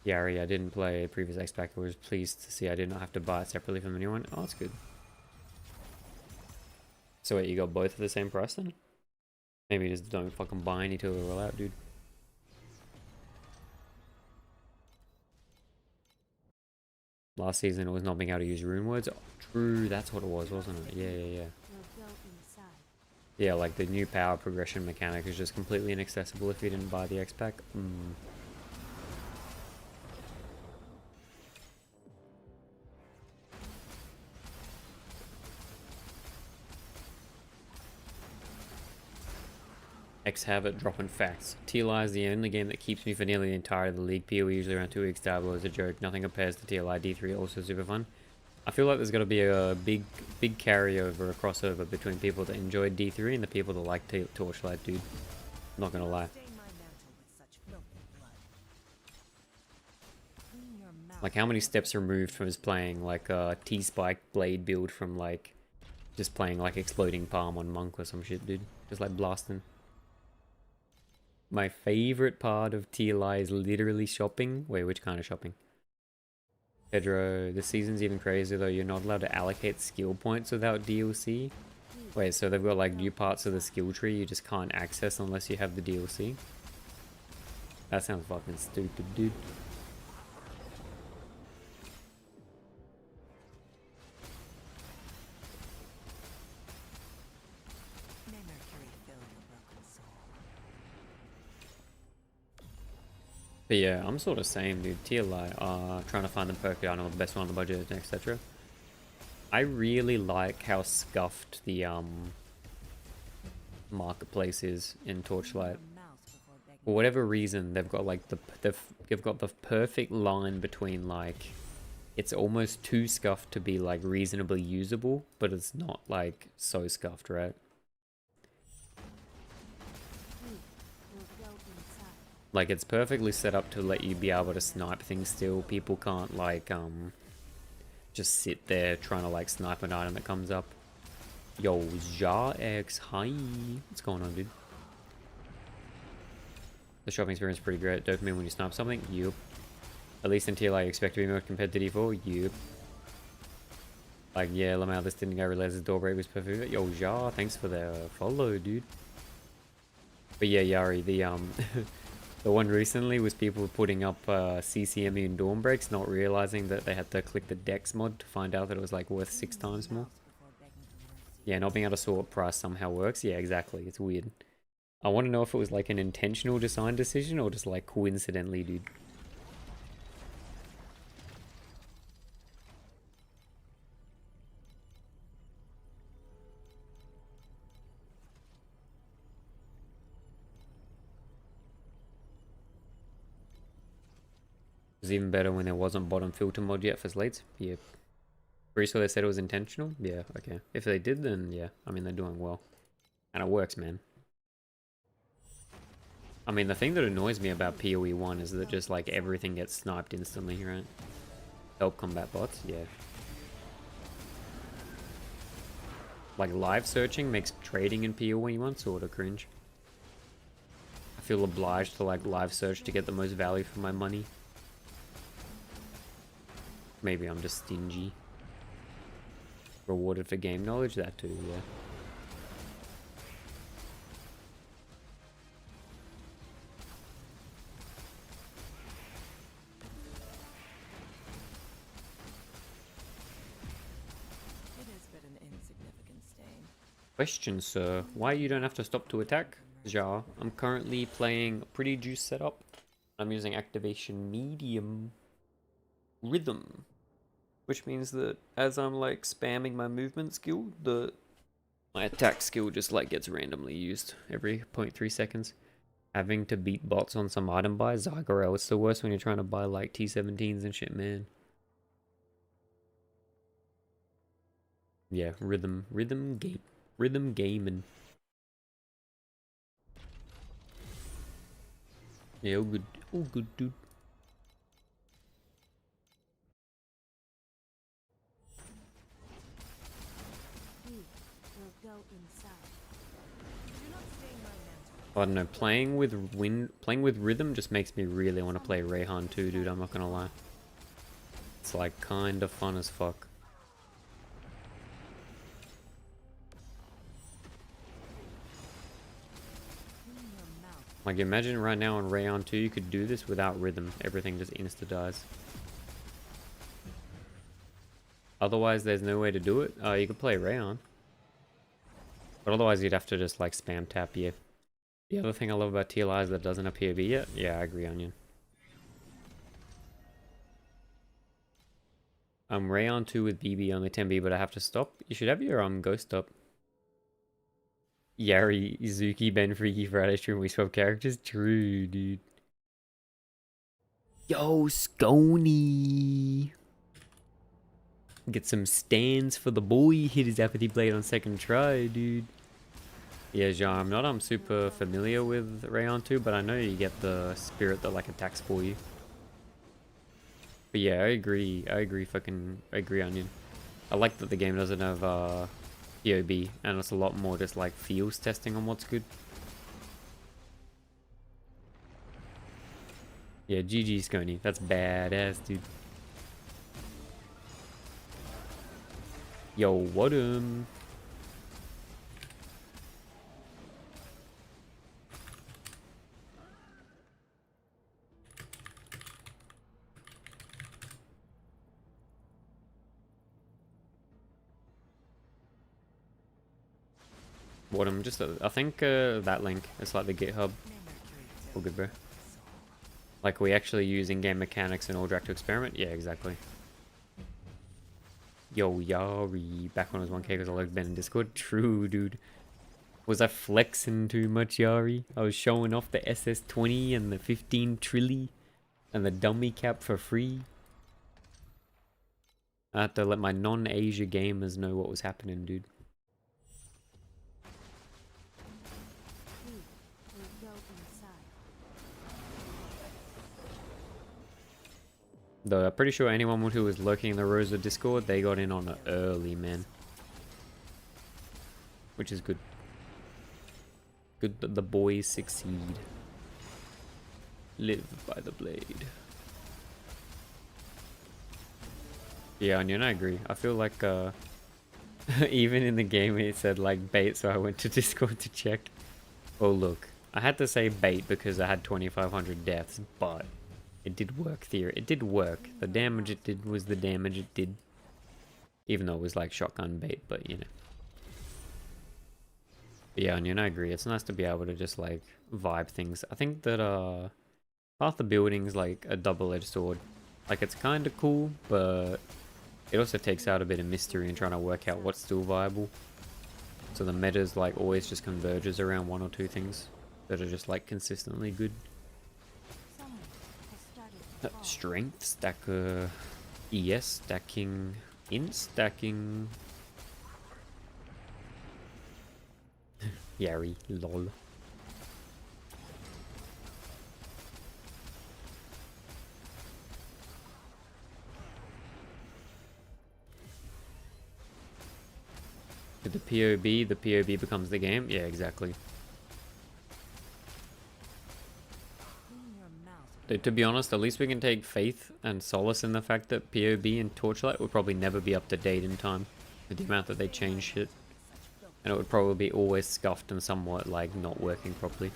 Yari, I didn't play a previous X-Pack. I was pleased to see I did not have to buy it separately from the new one. Oh, that's good. So wait, you got both at the same price then? Maybe just don't fucking buy any till they're all out, dude. Last season it was not being able to use rune words. Oh, true, that's what it was, wasn't it? Yeah, yeah, yeah. We'll go inside. Yeah, like the new power progression mechanic is just completely inaccessible if you didn't buy the X-Pack. Habit dropping facts. TLI is the only game that keeps me for nearly the entire of the league. PoE usually around 2 weeks. Diablo is a joke. Nothing compares to TLI. D3 also super fun. I feel like there's got to be a big carryover, a crossover between people that enjoy D3 and the people that like Torchlight, dude. Not gonna lie. Stain my mantle with such filthy blood. Clean your mouth. Like, how many steps removed from his playing like a T-Spike blade build from like just playing like Exploding Palm on Monk or some shit, dude. Just like blasting. My favorite part of TLI is literally shopping. Wait, which kind of shopping? Pedro, this season's even crazier though. You're not allowed to allocate skill points without DLC. Wait, so they've got like new parts of the skill tree you just can't access unless you have the DLC? That sounds fucking stupid, dude. May Mercury fill your broken soul. But yeah, I'm sort of same, dude. TLI, trying to find the perfect item or the best one on the budget, etc. I really like how scuffed the marketplace is in Torchlight. For whatever reason, they've got like they've got the perfect line between like it's almost too scuffed to be like reasonably usable, but it's not like so scuffed, right? Like, it's perfectly set up to let you be able to snipe things still. People can't, like, just sit there trying to, like, snipe an item that comes up. Yo, X, hi. What's going on, dude? The shopping experience is pretty great. Dopamine when you snipe something? Yup. At least until I expect to be more compared to D4? Yup. Like, yeah, Lamau, this didn't go realize his door break was perfect. Yo, Ja, thanks for the follow, dude. But yeah, Yari, the, the one recently was people putting up CCME and Dawn breaks, not realizing that they had to click the Dex mod to find out that it was like worth 6 times more. Yeah, not being able to sort price somehow works. Yeah, exactly. It's weird. I want to know if it was like an intentional design decision or just like coincidentally, dude. It was even better when there wasn't bottom filter mod yet for slates. Yeah. Pretty sure they said it was intentional. Yeah, okay. If they did, then yeah. I mean, they're doing well. And it works, man. I mean, the thing that annoys me about PoE 1 is that just like everything gets sniped instantly, right? Help combat bots, yeah. Like live searching makes trading in PoE 1 sort of cringe. I feel obliged to like live search to get the most value for my money. Maybe I'm just stingy. Rewarded for game knowledge, that too, yeah. It is but an insignificant stain. Question, sir. Why you don't have to stop to attack? Ja, I'm currently playing a pretty juice setup. I'm using activation medium rhythm, which means that as I'm like spamming my movement skill, my attack skill just like gets randomly used every 0.3 seconds. Having to beat bots on some item buy, Zygorel, it's the worst when you're trying to buy like T17s and shit, man. Yeah, rhythm gaming. Yeah, all good, dude. I don't know, playing with rhythm just makes me really want to play Rayhan too, dude, I'm not gonna lie. It's like kind of fun as fuck. Like, imagine right now on Rayhan 2 you could do this without rhythm. Everything just insta-dies. Otherwise, there's no way to do it. You could play Rayhan. But otherwise, you'd have to just, like, spam tap, yeah. The other thing I love about TLI is that it doesn't appear B yet. Yeah, I agree, Onion. Rayhan 2 with BB, only 10B, but I have to stop. You should have your, ghost up. Yari, Izuki, Ben, Freaky Friday stream. We swap characters. True, dude. Yo, Scony. Get some stands for the boy. Hit his apathy blade on second try, dude. Yeah, Jean, I'm not super familiar with Rayon 2, but I know you get the spirit that like attacks for you. But yeah, I agree, I agree, Onion. I like that the game doesn't have POB, and it's a lot more just like feels testing on what's good. Yeah, GG Scony, that's badass, dude. Yo, what just I think that link, it's like the GitHub. All good, bro. Like we actually use in-game mechanics in Aldrak to experiment? Yeah, exactly. Yo, Yari. Back when it was 1k because I liked Ben in Discord. True, dude. Was I flexing too much, Yari? I was showing off the SS20 and the 15 trilly and the dummy cap for free. I had to let my non-Asia gamers know what was happening, dude. Though I'm pretty sure anyone who was lurking in the Rosa Discord, they got in on it early, man. Which is good. Good that the boys succeed. Live by the blade. Yeah, Onion, I agree. I feel like even in the game it said like bait, so I went to Discord to check. Oh look, I had to say bait because I had 2,500 deaths, but it did work, It did work. The damage it did was the damage it did. Even though it was like shotgun bait, but you know. But yeah, Onion, I agree. It's nice to be able to just like vibe things. I think that Path of Building's like a double-edged sword. Like it's kind of cool, but it also takes out a bit of mystery and trying to work out what's still viable. So the meta's like always just converges around one or two things that are just like consistently good. Strength, stacker, ES, stacking, int, stacking. Yari, lol. With the POB becomes the game. Yeah, exactly. Dude, to be honest, at least we can take faith and solace in the fact that POB and Torchlight would probably never be up to date in time with the amount that they change shit. And it would probably be always scuffed and somewhat like not working properly.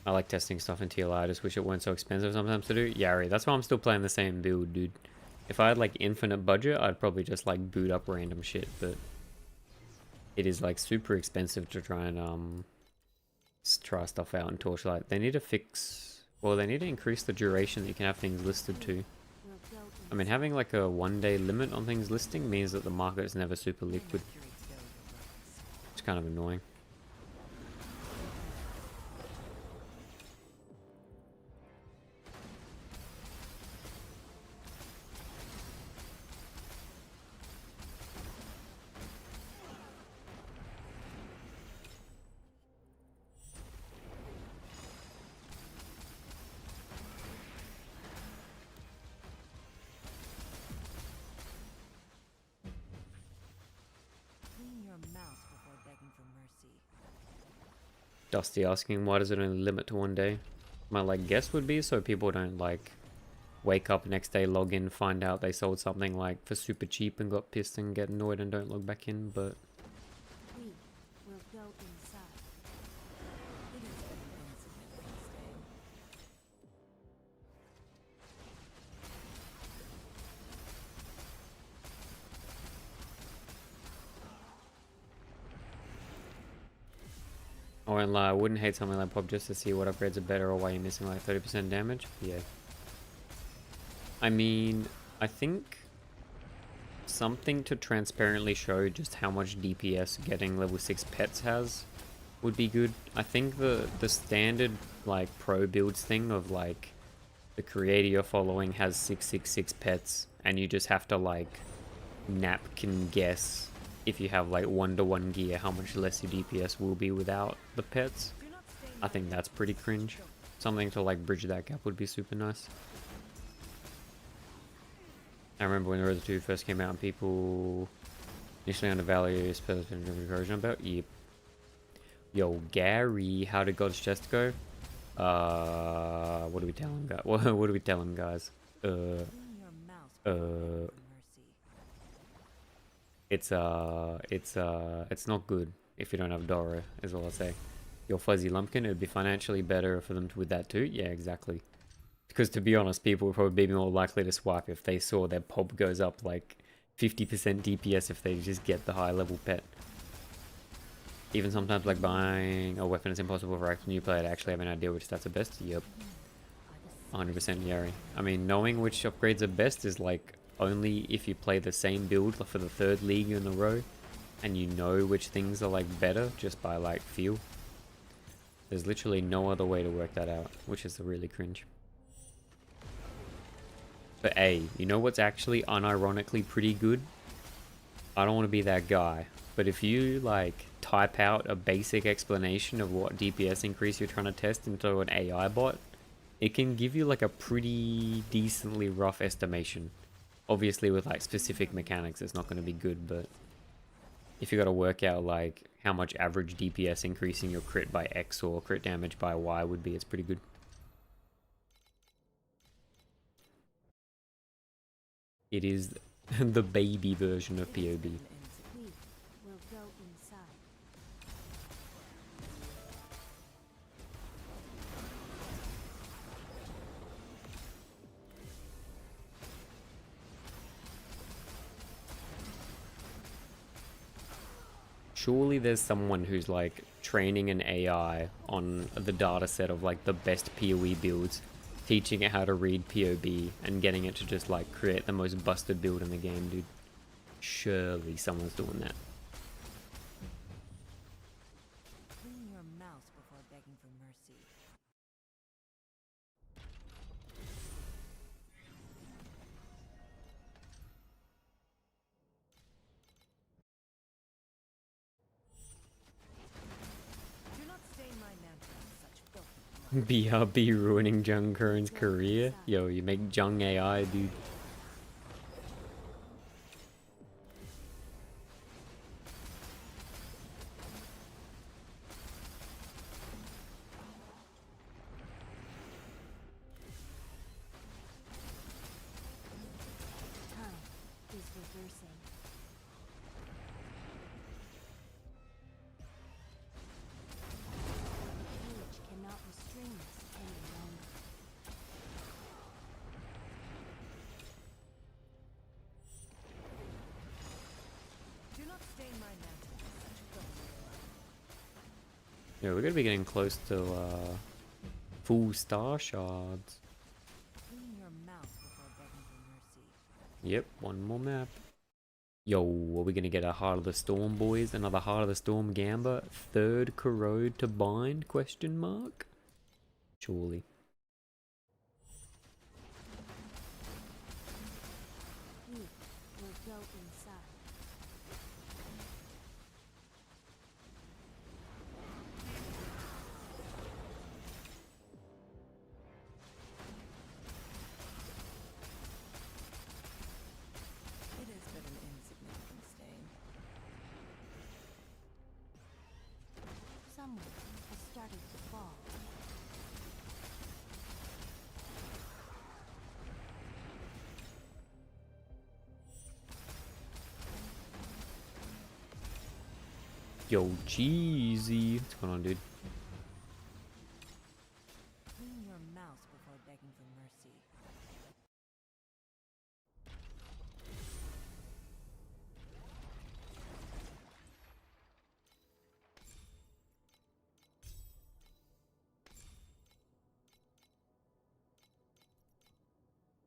I like testing stuff in TLI, I just wish it weren't so expensive sometimes to do. Yari, that's why I'm still playing the same build, dude. If I had like infinite budget, I'd probably just like boot up random shit, but it is like super expensive to try and try stuff out in Torchlight. They need to fix, well, they need to increase the duration that you can have things listed to. I mean, having like a 1-day limit on things listing means that the market is never super liquid. It's kind of annoying. Dusty asking, why does it only limit to 1 day? My like guess would be so people don't like wake up next day, log in, find out they sold something like for super cheap and got pissed and get annoyed and don't log back in, but We will go inside. I won't lie, I wouldn't hate something like Pop just to see what upgrades are better or why you're missing like 30% damage. Yeah. I mean, I think something to transparently show just how much DPS getting level 6 pets has would be good. I think the standard like pro builds thing of like the creator you're following has 666 pets and you just have to like napkin guess if you have like 1-to-1 gear how much less your DPS will be without the pets. I think that's pretty cringe. Something to like bridge that gap would be super nice. I remember when Rosa 2 first came out and people initially undervalue spells and encouragement about. Yep. Yo, Gary, how did God's Chest go? What do we tell him, guys? What do we tell him, guys? It's not good if you don't have Dora, is all I say. Your Fuzzy Lumpkin, it would be financially better for them with that too. Yeah, exactly. Because to be honest, people would probably be more likely to swipe if they saw their pop goes up like 50% DPS if they just get the high level pet. Even sometimes like buying a weapon is impossible for a new player to actually have an idea which stats are best. Yep. 100% Yari. I mean, knowing which upgrades are best is like only if you play the same build for the 3rd league in a row and you know which things are like better just by like feel. There's literally no other way to work that out, which is really cringe. But hey, you know what's actually unironically pretty good? I don't want to be that guy, but if you like type out a basic explanation of what DPS increase you're trying to test into an AI bot, it can give you like a pretty decently rough estimation. Obviously with like specific mechanics it's not going to be good, but if you got to work out like how much average DPS increasing your crit by X or crit damage by Y would be, it's pretty good. It is the baby version of POB. We will go inside. Surely there's someone who's like training an AI on the data set of like the best PoE builds, teaching it how to read POB and getting it to just like create the most busted build in the game, dude. Surely someone's doing that. Clean your mouse before begging for mercy. Do not stain my mantle with such filthy blood. BRB ruining Jung Kern's career? Yo, you make Jung AI, dude. Time is reversing. Cage cannot restrain us any longer. Do not stain my mantle with such filthy blood. Yeah, we're gonna be getting close to full star shards. Clean your mouth before begging for mercy. Yep, one more map. Yo, are we gonna get a Heart of the Storm, boys? Another Heart of the Storm Gamba? 3rd Corrode to bind? Question mark? Surely. We will go inside. It is but an insignificant stain. Someone has started to fall. Yo, Jeezy. What's going on, dude? Clean your mouse before begging for mercy.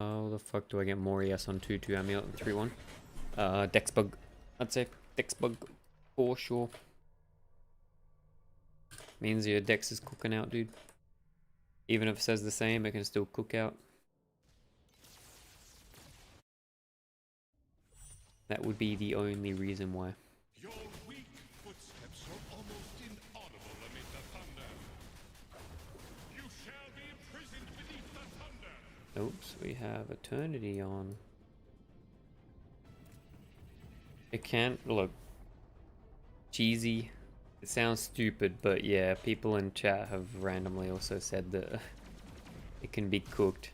How the fuck do I get more ES on 2-2 Amulet and 3-1? Dex bug. I'd say Dex bug for sure. Means your Dex is cooking out, dude. Even if it says the same, it can still cook out. That would be the only reason why. Your weak footsteps are almost inaudible amid the thunder. You shall be imprisoned beneath the thunder. Oops, we have Eternity on. It can't look cheesy. It sounds stupid, but yeah, people in chat have randomly also said that it can be cooked.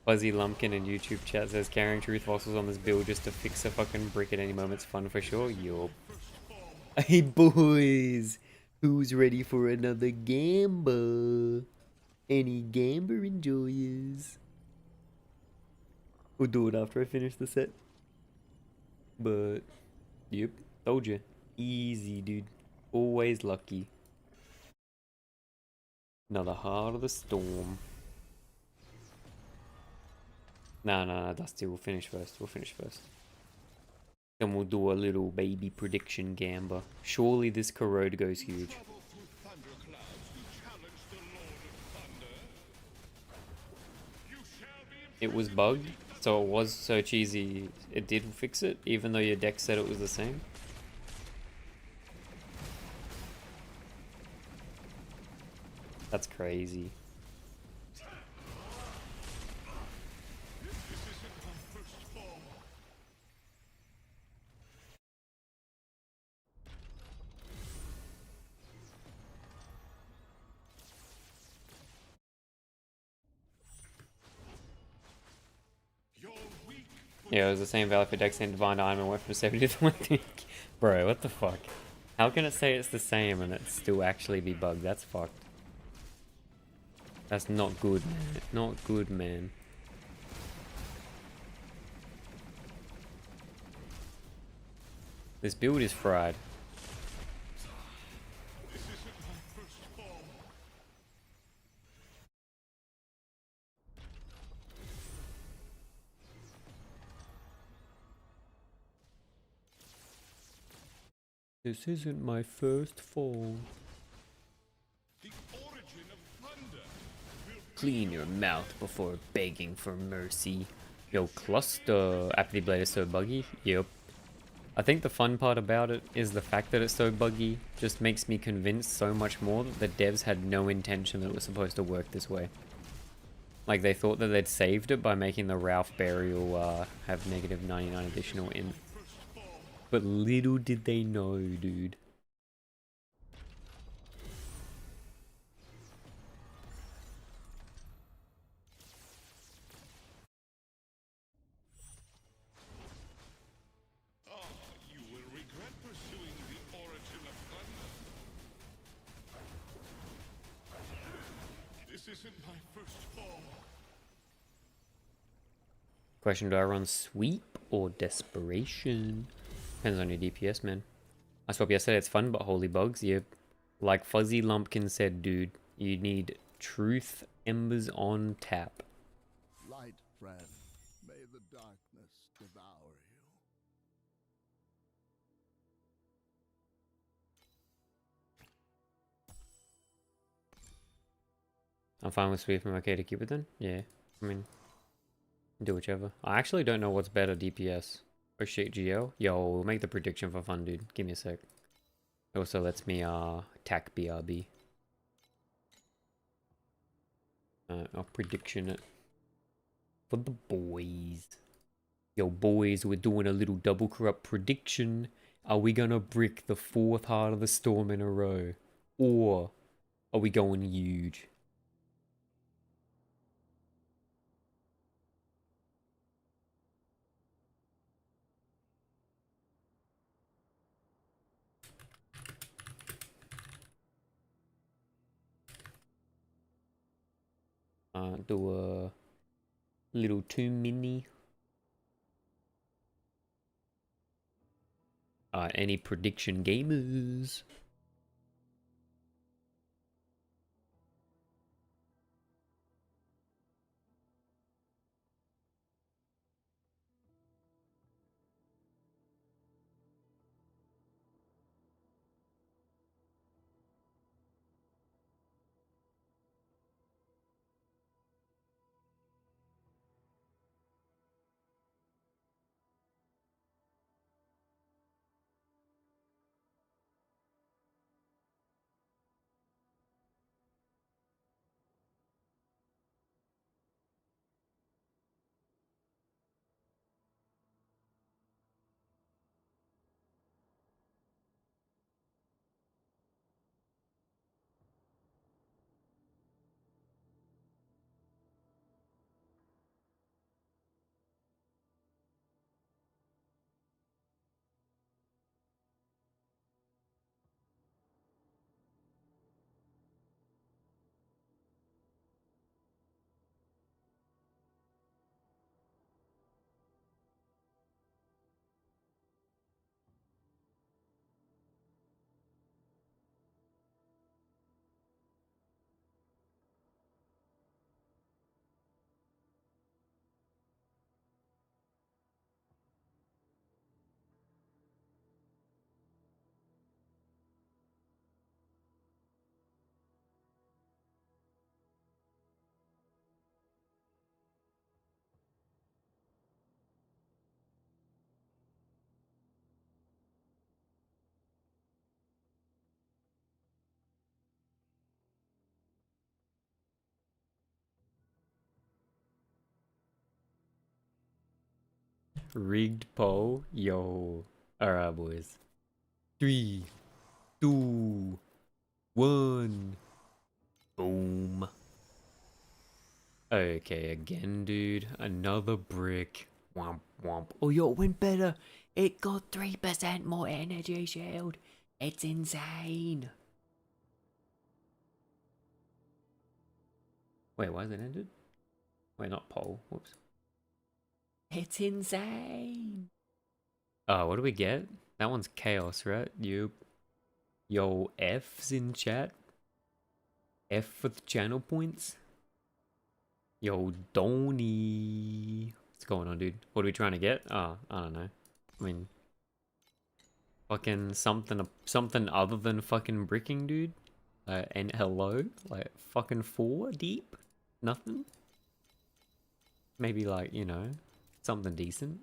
Fuzzy Lumpkin in YouTube chat says carrying truth fossils on this build just to fix a fucking brick at any moment's fun for sure. Yup. Hey boys, who's ready for another gamba? Any gamba enjoyers? We'll do it after I finish the set. But, yep, told you. Easy, dude. Always lucky. Another Heart of the Storm. No, Dusty, we'll finish first. Then we'll do a little baby prediction gamba. Surely this corrode goes huge. Travel through thunderclouds to challenge the Lord of Thunder. You shall be It was bugged, so it was so cheesy it did fix it, even though your deck said it was the same. That's crazy. This isn't my first fall. Your weak Yeah, it was the same value for Dex and Divine Diamond went from 70 to 20. Bro, what the fuck? How can it say it's the same and it still actually be bugged? That's fucked. That's not good, man. Not good, man. This build is fried. This isn't my first fall. This isn't my first fall. The origin of thunder will Clean your mouth before begging for mercy. Yo, Cluster Apathy Blade is so buggy. Yep. I think the fun part about it is the fact that it's so buggy just makes me convinced so much more that the devs had no intention that it was supposed to work this way. Like they thought that they'd saved it by making the Ralph burial have negative 99 additional in. But little did they know, dude. you will regret pursuing the origin of thunder. This isn't my first fall. Question, do I run Sweep or Desperation? Depends on your DPS, man. I swap yesterday, it's fun, but holy bugs, yeah. Like Fuzzy Lumpkin said, dude, you need Truth Embers on tap. Light, friend, may the darkness devour you. I'm fine with Sweep. I'm okay to keep it then? Yeah, I mean, do whichever. I actually don't know what's better DPS. Oh shit, GL? Yo, we'll make the prediction for fun, dude. Give me a sec. It also lets me attack BRB. I'll prediction it. For the boys. Yo boys, we're doing a little double corrupt prediction. Are we gonna brick the 4th Heart of the Storm in a row? Or are we going huge? Do a little 2 mini. Any prediction gamers? Rigged poll. Yo. Alright, boys. 3, 2, 1. Boom. Okay, again, dude. Another brick. Womp womp. Oh, yo, it went better. It got 3% more energy shield. It's insane. Wait, why is it ended? Wait, not poll. Whoops. It's insane. Oh, what do we get? That one's chaos, right? You. Yo, F's in chat. F for the channel points. Yo, Donny. What's going on, dude? What are we trying to get? Oh, I don't know. I mean, fucking something other than fucking bricking, dude. And hello, like fucking 4 deep. Nothing. Maybe like, you know, something decent.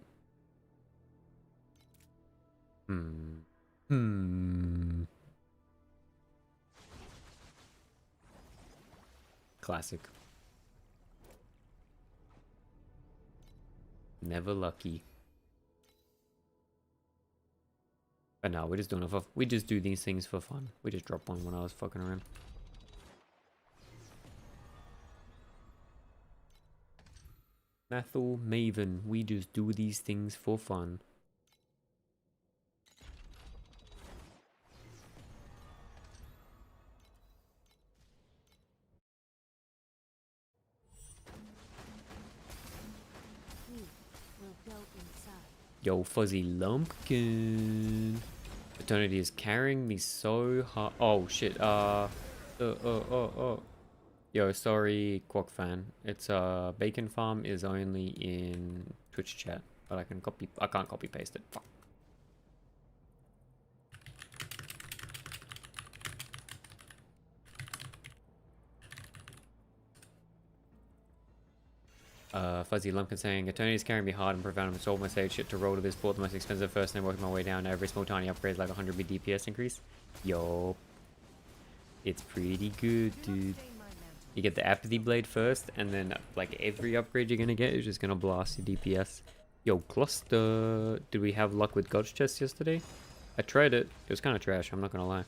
Classic. Never lucky. But no, we're just doing it for, we just do these things for fun. We just dropped one when I was fucking around. Mathel Maven, we just do these things for fun. We will go inside. Yo, Fuzzy Lumpkin. Eternity is carrying me so hard. Oh shit. Yo, sorry, Quack fan. It's Bacon Farm is only in Twitch chat, but I can't copy paste it. Fuck. Fuzzy Lumpkin saying, Eternity is carrying me hard and profound. I'm sold my save shit to roll to this port, the most expensive first, and working my way down. Every small tiny upgrade is like 100 DPS increase. Yo, it's pretty good, dude. You get the Apathy Blade first, and then like every upgrade you're gonna get is just gonna blast your DPS. Yo, Cluster. Did we have luck with God's Chest yesterday? I tried it. It was kind of trash, I'm not gonna lie.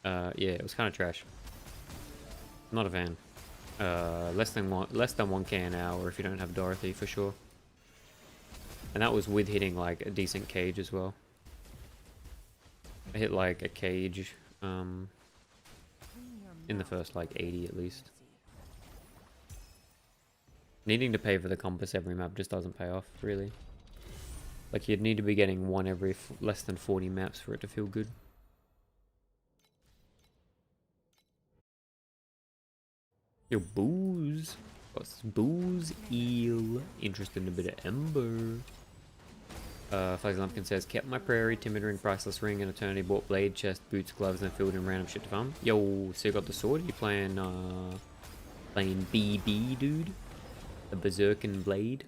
Yeah, it was kind of trash. Not a fan. Less than 1k an hour if you don't have Dorothy for sure. And that was with hitting like a decent cage as well. I hit like a cage in the first like 80 at least. Needing to pay for the compass every map just doesn't pay off really. Like you'd need to be getting one every less than 40 maps for it to feel good. Yo, Booze. What's Booze Eel? Interested in a bit of Ember. Fuzzy Lumpkin says, kept my prairie, timid ring, priceless ring, and eternity, bought blade, chest, boots, gloves, and filled in random shit to farm. Yo, so you got the sword? You playing BB, dude? The Berserkin blade?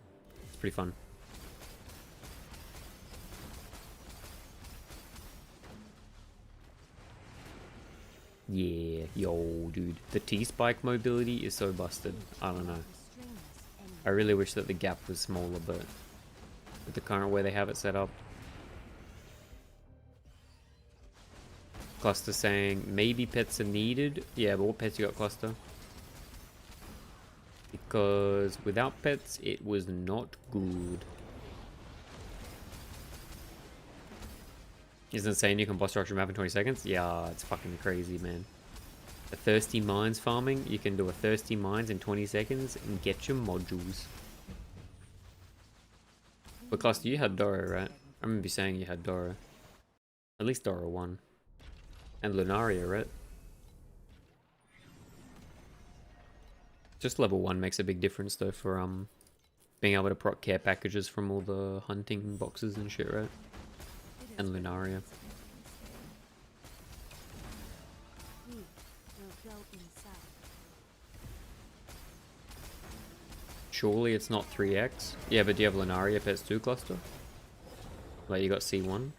It's pretty fun. Yeah, yo, dude. The T-spike mobility is so busted. I don't know. I really wish that the gap was smaller, but with the current way they have it set up. Cluster saying maybe pets are needed. Yeah, but what pets you got, Cluster? Because without pets, it was not good. Isn't it saying you can boss structure map in 20 seconds? Yeah, it's fucking crazy, man. A thirsty mines farming, you can do a thirsty mines in 20 seconds and get your modules. But Cluster, you had Doro, right? I remember you saying you had Doro. At least Doro 1. And Lunaria, right? Just level 1 makes a big difference though for being able to proc care packages from all the hunting boxes and shit, right? And Lunaria. We will go inside. Surely it's not 3x. Yeah, but do you have Lunaria pets 2, Cluster? Like you got C1?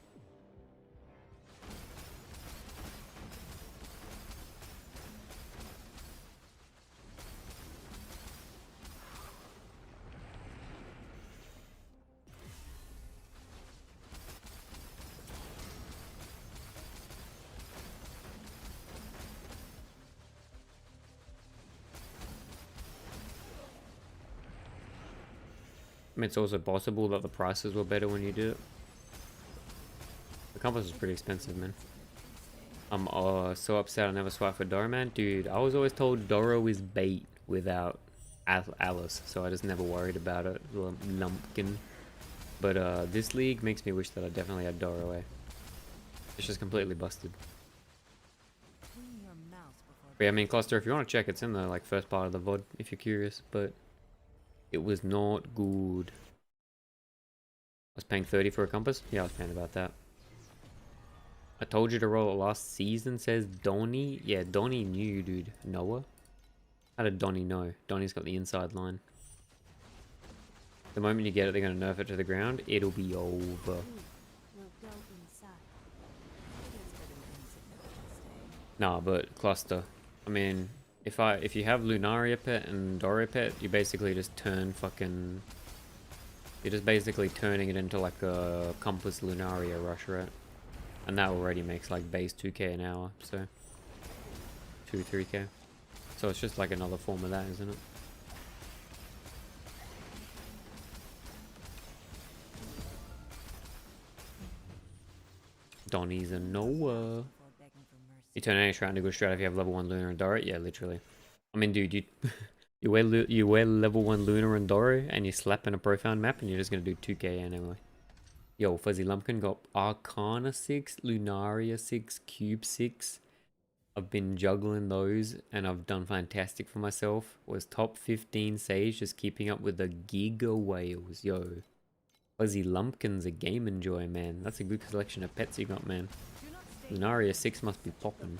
mean, it's also possible that the prices were better when you did it. The compass is pretty expensive, man. I'm so upset I never swiped for Doro, man. Dude, I was always told Doro is bait without Alice, so I just never worried about it. Lumpkin. But this league makes me wish that I definitely had Doro, eh? It's just completely busted. Clean your mouth before But yeah, I mean, Cluster, if you want to check, it's in the like first part of the VOD, if you're curious, but it was not good. I was paying 30 for a compass? Yeah, I was paying about that. I told you to roll it last season, says Donnie. Yeah, Donnie knew, dude. Noah? How did Donnie know? Donnie's got the inside line. The moment you get it, they're going to nerf it to the ground. It'll be over. We'll go inside. it is but an insignificant stain. Nah, but Cluster. I mean, if you have Lunaria Pet and Doro Pet, you basically just turn fucking... You're just basically turning it into like a Compass Lunaria rush, right? And that already makes like base 2k an hour, so 2-3k. So it's just like another form of that, isn't it? Donnie's a Noah. Before begging for mercy. You turn any strat into good strat if you have level 1 Lunar and Doro? Yeah, literally. I mean, dude, you you wear level 1 Lunar and Doro and you slap in a profound map and you're just gonna do 2k anyway. Yo, Fuzzy Lumpkin got Arcana 6, Lunaria 6, Cube 6. I've been juggling those and I've done fantastic for myself. Was top 15 Sage, just keeping up with the Giga Whales. Yo, Fuzzy Lumpkin's a game enjoy, man. That's a good collection of pets you got, man. Do not stay Lunaria 6 must be popping.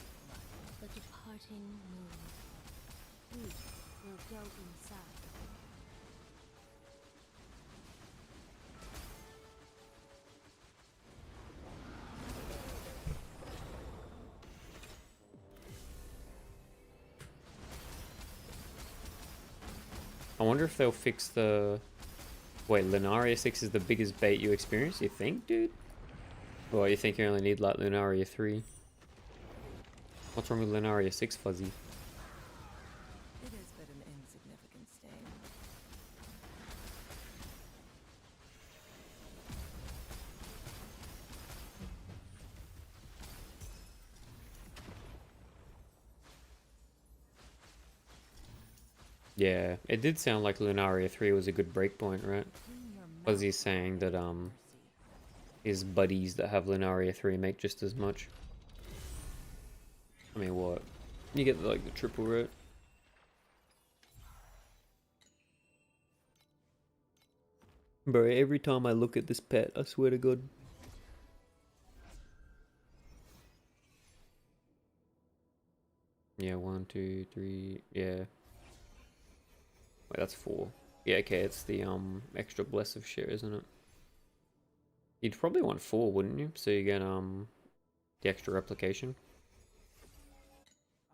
The departing moon. We will go inside. I wonder if they'll fix the... Wait, Lunaria 6 is the biggest bait you experience, you think, dude? Or you think you only need like Lunaria 3? What's wrong with Lunaria 6, Fuzzy? It is but an insignificant stain. Yeah, it did sound like Lunaria 3 was a good breakpoint, right? Clean your mouth Fuzzy's saying that before mercy. his buddies that have Lunaria 3 make just as much. I mean, what? You get like the triple, right? Bro, every time I look at this pet, I swear to God. Yeah, 1, 2, 3, yeah. Wait, that's 4. Yeah, okay, it's the extra bless of share, isn't it? You'd probably want 4, wouldn't you? So you get the extra replication.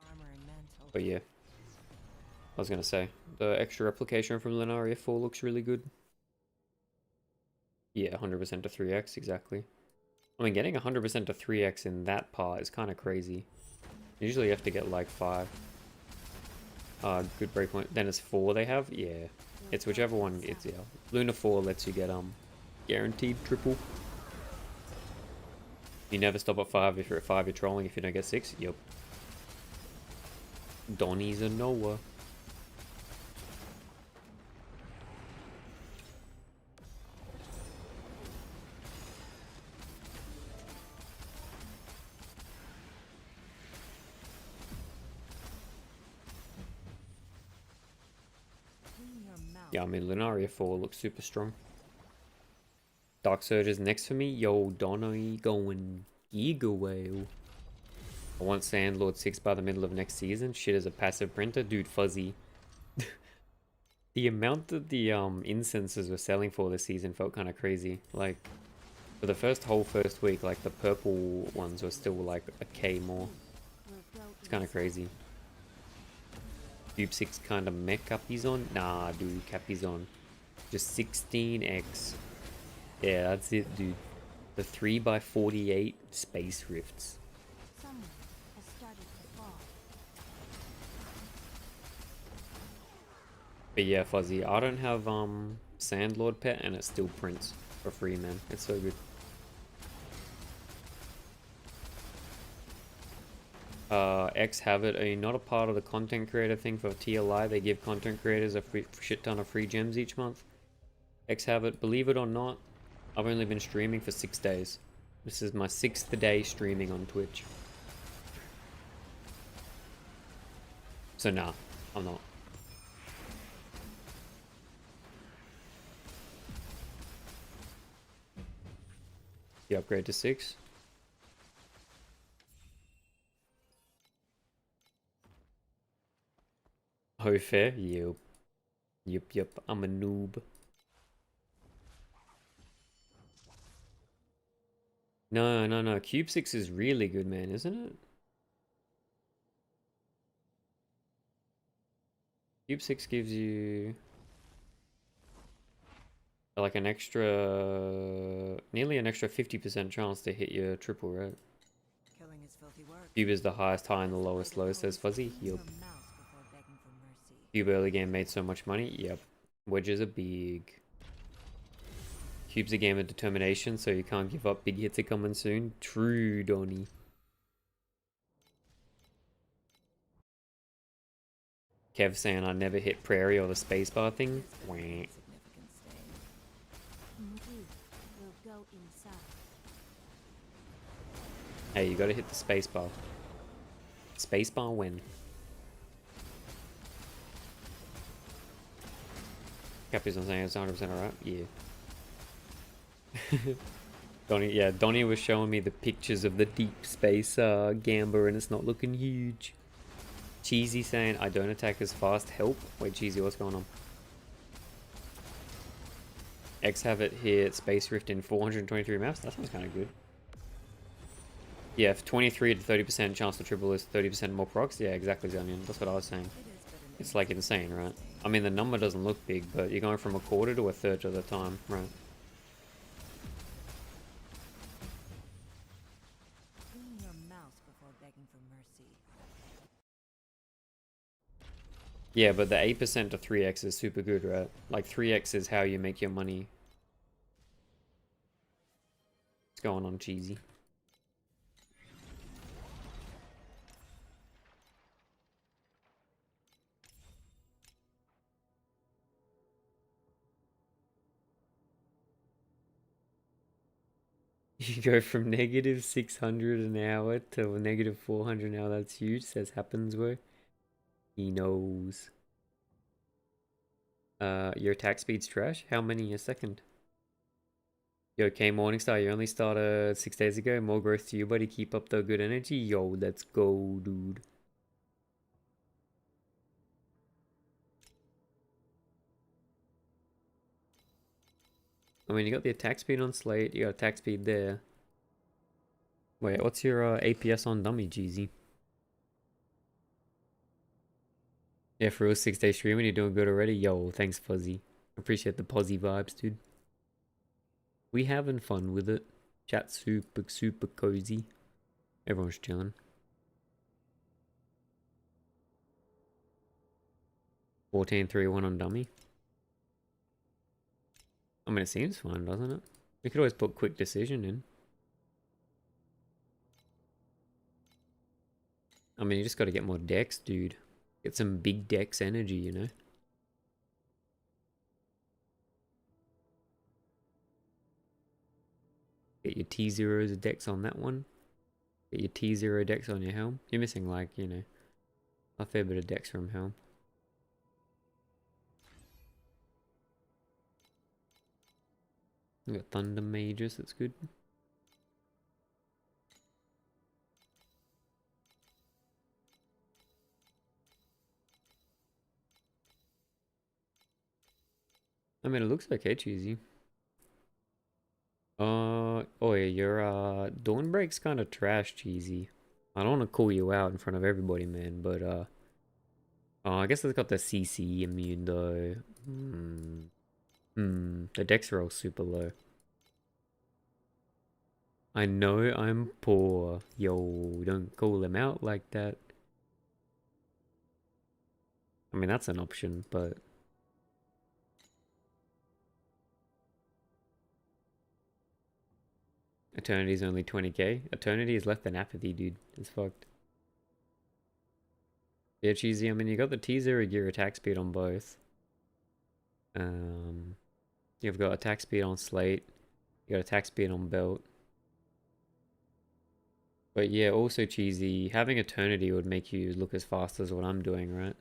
Armor and mantle. But yeah, I was gonna say the extra replication from Lunaria 4 looks really good. Yeah, 100% to 3x exactly. I mean, getting 100% to 3x in that part is kind of crazy. Usually you have to get like 5. Good breakpoint. Then it's 4 they have? Yeah. It's whichever one it's, yeah. Luna 4 lets you get guaranteed triple. You never stop at 5. If you're at 5 you're trolling. If you don't get 6, yep. Donnie's a Noah. Clean your mouth. Yeah, I mean, Lunaria 4 looks super strong. Dark Surge is next for me. Yo, Donnie going Giga Whale. I want Sandlord 6 by the middle of next season. Shit as a passive printer. Dude, Fuzzy. The amount that the incenses were selling for this season felt kind of crazy. Like, for the first week, like, the purple ones were still like a K more. We'll go It's kind of crazy. Cube 6 kind of mech Cappy's on? Nah, dude, Cappy's on. Just 16x. Yeah, that's it, dude. The 3x48 space rifts. Someone has started to fall. But yeah, Fuzzy, I don't have Sandlord pet and it still prints for free, man. It's so good. X Habit, are you not a part of the content creator thing for TLI? They give content creators a shit ton of free gems each month. X Habit, believe it or not, I've only been streaming for 6 days. This is my 6th day streaming on Twitch. So nah, I'm not. You upgrade to 6? Oh, fair? Yep. Yep, I'm a noob. No. Cube 6 is really good, man, isn't it? Cube 6 gives you like an extra, nearly an extra 50% chance to hit your triple, right? Killing is filthy work. Cube is the highest high and the lowest low, says Fuzzy. Yup. Cube early game made so much money. Yep. Wedges are big. Cube's a game of determination, so you can't give up. Big hits are coming soon. True, Donnie. Kev saying I never hit prairie or the spacebar thing. Wah. With you, we'll go inside. Hey, you gotta hit the spacebar. Spacebar when? Cappy's not saying it's 100% alright. Yeah. Donnie was showing me the pictures of the deep space Gamba and it's not looking huge. Cheesy saying I don't attack as fast. Help. Wait, Cheesy, what's going on? X have it hit Space Rift in 423 maps. That sounds kind of good. Yeah, 23 to 30% chance to triple is 30% more procs. Yeah, exactly, Zonian. That's what I was saying. It's like insane, right? I mean, the number doesn't look big, but you're going from a quarter to a third of the time, right? Clean your mouse before begging for mercy. Yeah, but the 8% to 3x is super good, right? Like 3x is how you make your money. What's going on, Cheesy? You go from negative 600 an hour to negative 400 an hour. That's huge, says Happens where. He knows. Your attack speed's trash? How many a second? Yo, okay, Morningstar, you only started 6 days ago. More growth to you, buddy. Keep up the good energy. Yo, let's go, dude. I mean, you got the attack speed on Slate. You got attack speed there. Wait, what's your APS on Dummy, Jeezy? Yeah, for a 6 day stream and you're doing good already. Yo, thanks, Fuzzy. Appreciate the posy vibes, dude. We having fun with it. Chat super cozy. Everyone's chilling. 14-3-1 on Dummy. I mean, it seems fun, doesn't it? We could always put quick decision in. I mean, you just got to get more decks, dude. Get some big decks energy, you know? Get your T0s decks on that one. Get your T0 decks on your Helm. You're missing, like, you know, a fair bit of decks from Helm. You got Thunder Mages, that's good. I mean, it looks okay, Cheesy. Oh yeah, your Dawnbreak's kind of trash, Cheesy. I don't want to call you out in front of everybody, man, but I guess it's got the CC immune though. The decks are all super low. I know I'm poor. Yo, don't call them out like that. I mean, that's an option, but Eternity's only 20k. Eternity is less than Apathy, dude. It's fucked. Yeah, cheesy. I mean, you got the T0 gear attack speed on both. You've got attack speed on Slate. You got attack speed on Belt. But yeah, also cheesy. Having Eternity would make you look as fast as what I'm doing, right?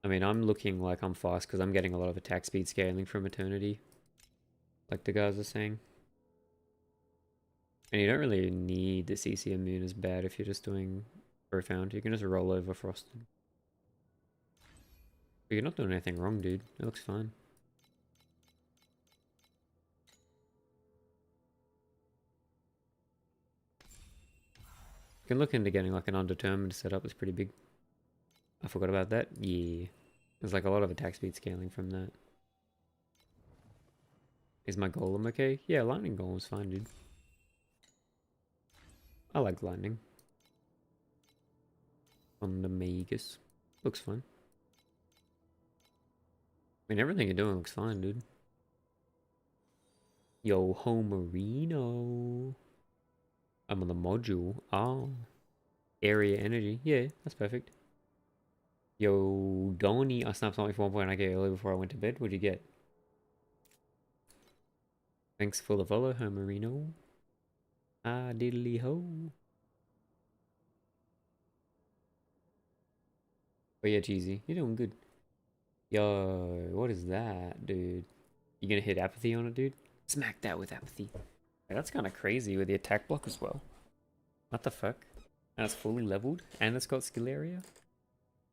I mean, I'm looking like I'm fast because I'm getting a lot of attack speed scaling from Eternity. Like the guys are saying. And you don't really need the CC immune as bad if you're just doing Profound. You can just roll over Frosted. But you're not doing anything wrong, dude. It looks fine. You can look into getting like an Undetermined setup. It's pretty big. I forgot about that. Yeah. There's like a lot of attack speed scaling from that. Is my Golem okay? Yeah, Lightning Golem's fine, dude. I like Lightning. On the Magus. Looks fine. I mean, everything you're doing looks fine, dude. Yo, Homerino. I'm on the module. Oh. Area energy. Yeah, that's perfect. Yo, Donnie. I snapped something for 1.9k earlier before I went to bed. What'd you get? Thanks for the follow, Homerino. Ah, diddly ho. But yeah, cheesy. You're doing good. Yo, what is that, dude? You gonna hit Apathy on it, dude? Smack that with Apathy. Hey, that's kind of crazy with the attack block as well. What the fuck? And it's fully leveled, and it's got skill area.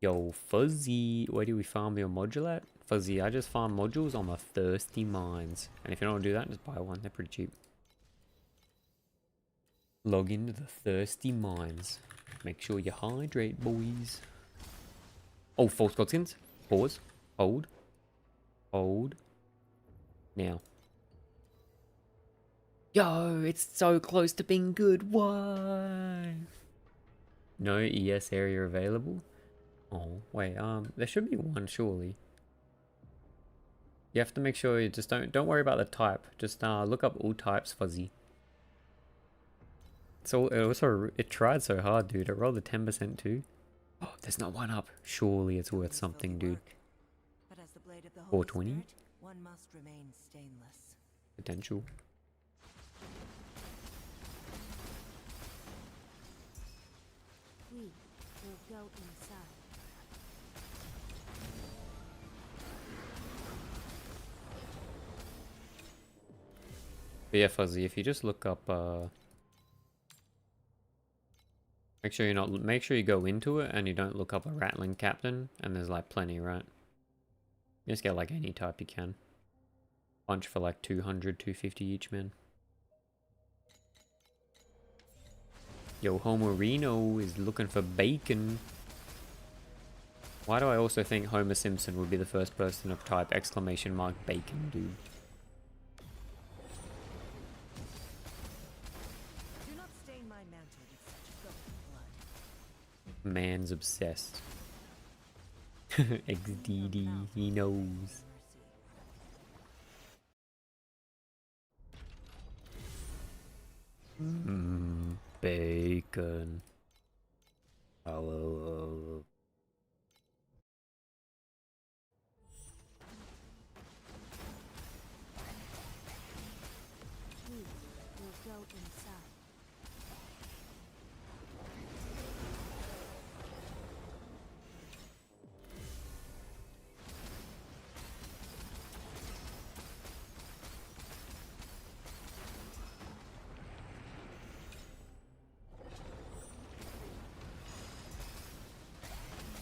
Yo, Fuzzy, where do we farm your module at? Fuzzy, I just farm modules on the Thirsty Mines. And if you don't want to do that, just buy one. They're pretty cheap. Log into the Thirsty Mines. Make sure you hydrate, boys. Oh, false godskins. Pause. Hold. Hold. Now. Yo, it's so close to being good. Why? No ES area available. Oh, wait, there should be one, surely. You have to make sure you just don't worry about the type. Just look up all types, Fuzzy. So it tried so hard, dude. It rolled a 10% too. Oh, there's not one up. Surely it's worth something, dude. But as the blade of the Holy 420? Spirit, one must remain stainless. Potential. We will go inside. But yeah, Fuzzy, if you just look up, make sure you go into it and you don't look up a Rattling Captain, and there's like plenty, right? You just get like any type you can. Bunch for like 200, 250 each, man. Yo, Homerino is looking for bacon. Why do I also think Homer Simpson would be the first person of type !bacon, dude? Do not stain my mantle with such filthy blood. Man's obsessed. XDD, he knows. Bacon. Oh. We will go inside.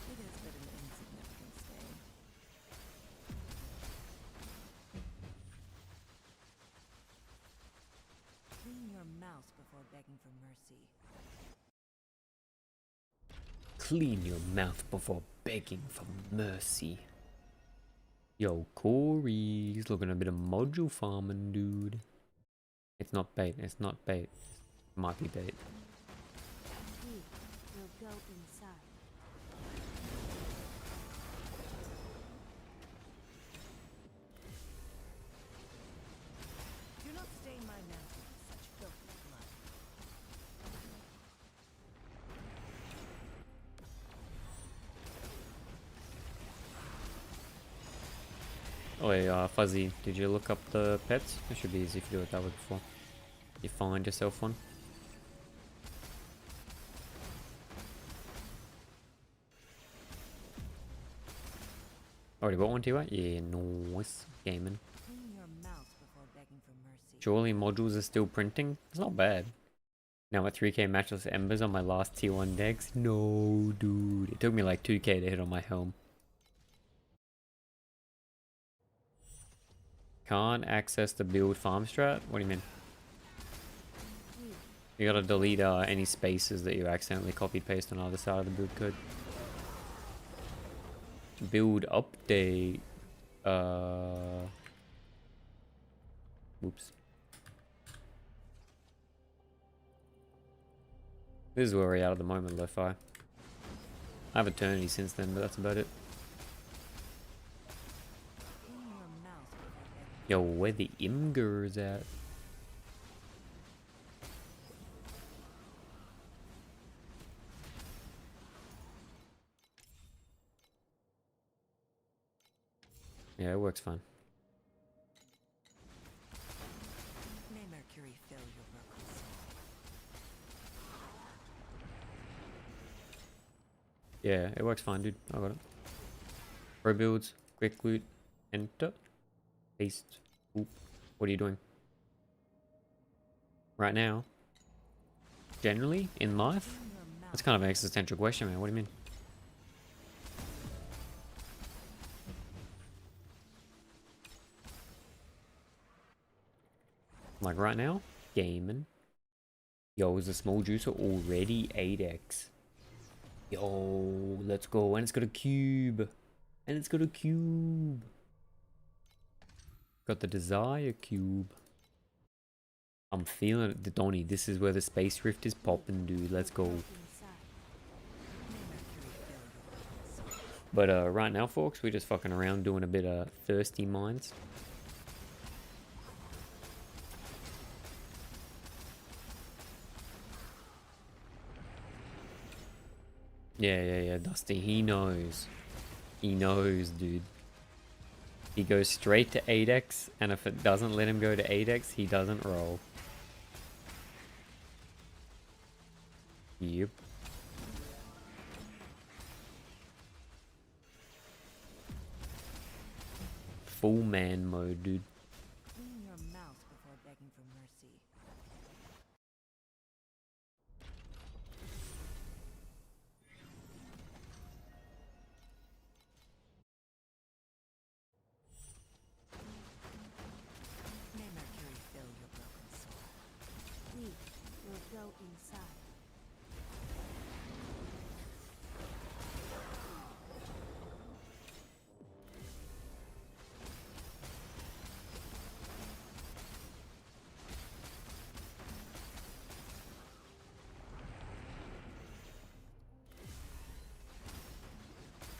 It is but an insignificant stain. Clean your mouth before begging for mercy. Clean your mouth before begging for mercy. Yo, Corey's looking a bit of module farming, dude. It's not bait, it's not bait. Might be bait. We will go inside. Do not stain my mantle with such Oh, wait, Fuzzy, did you look up the pets? It should be easy if you do it that way before you find yourself one. Already bought one to you, right? Yeah, nice. Gaming. Clean your mouth before begging for mercy. Surely modules are still printing? It's not bad. Now at 3k matchless embers on my last tier 1 decks? No, dude. It took me like 2k to hit on my helm. Can't access the build farm strat? What do you mean? You gotta delete any spaces that you accidentally copy paste on either side of the build code. Build update. Whoops. This is where we're at the moment, Lo-Fi. I have Eternity since then, but that's about it. Clean your mouth before begging. Yo, where the Imgers at? Yeah, it works fine. May Mercury fill your broken soul. Yeah, it works fine, dude. I got it. Pro builds, quick loot, enter, paste. Oop. What are you doing? Right now? Generally? In life? Clean your mouth. That's kind of an existential question, man. What do you mean? Like right now? Gaming. Yo, is the small juicer already 8x? Yo, let's go. And it's got a cube. And it's got a cube. Got the desire cube. I'm feeling it, Donnie. This is where the space rift is popping, dude. Let's go. May Mercury fill your broken soul. But right now, folks, we're just fucking around doing a bit of thirsty mines. Yeah, Dusty. He knows. He knows, dude. He goes straight to 8x, and if it doesn't let him go to 8x, he doesn't roll. Yep. Full man mode, dude. Clean your mouth before begging for mercy. May Mercury fill your broken soul. We will go inside.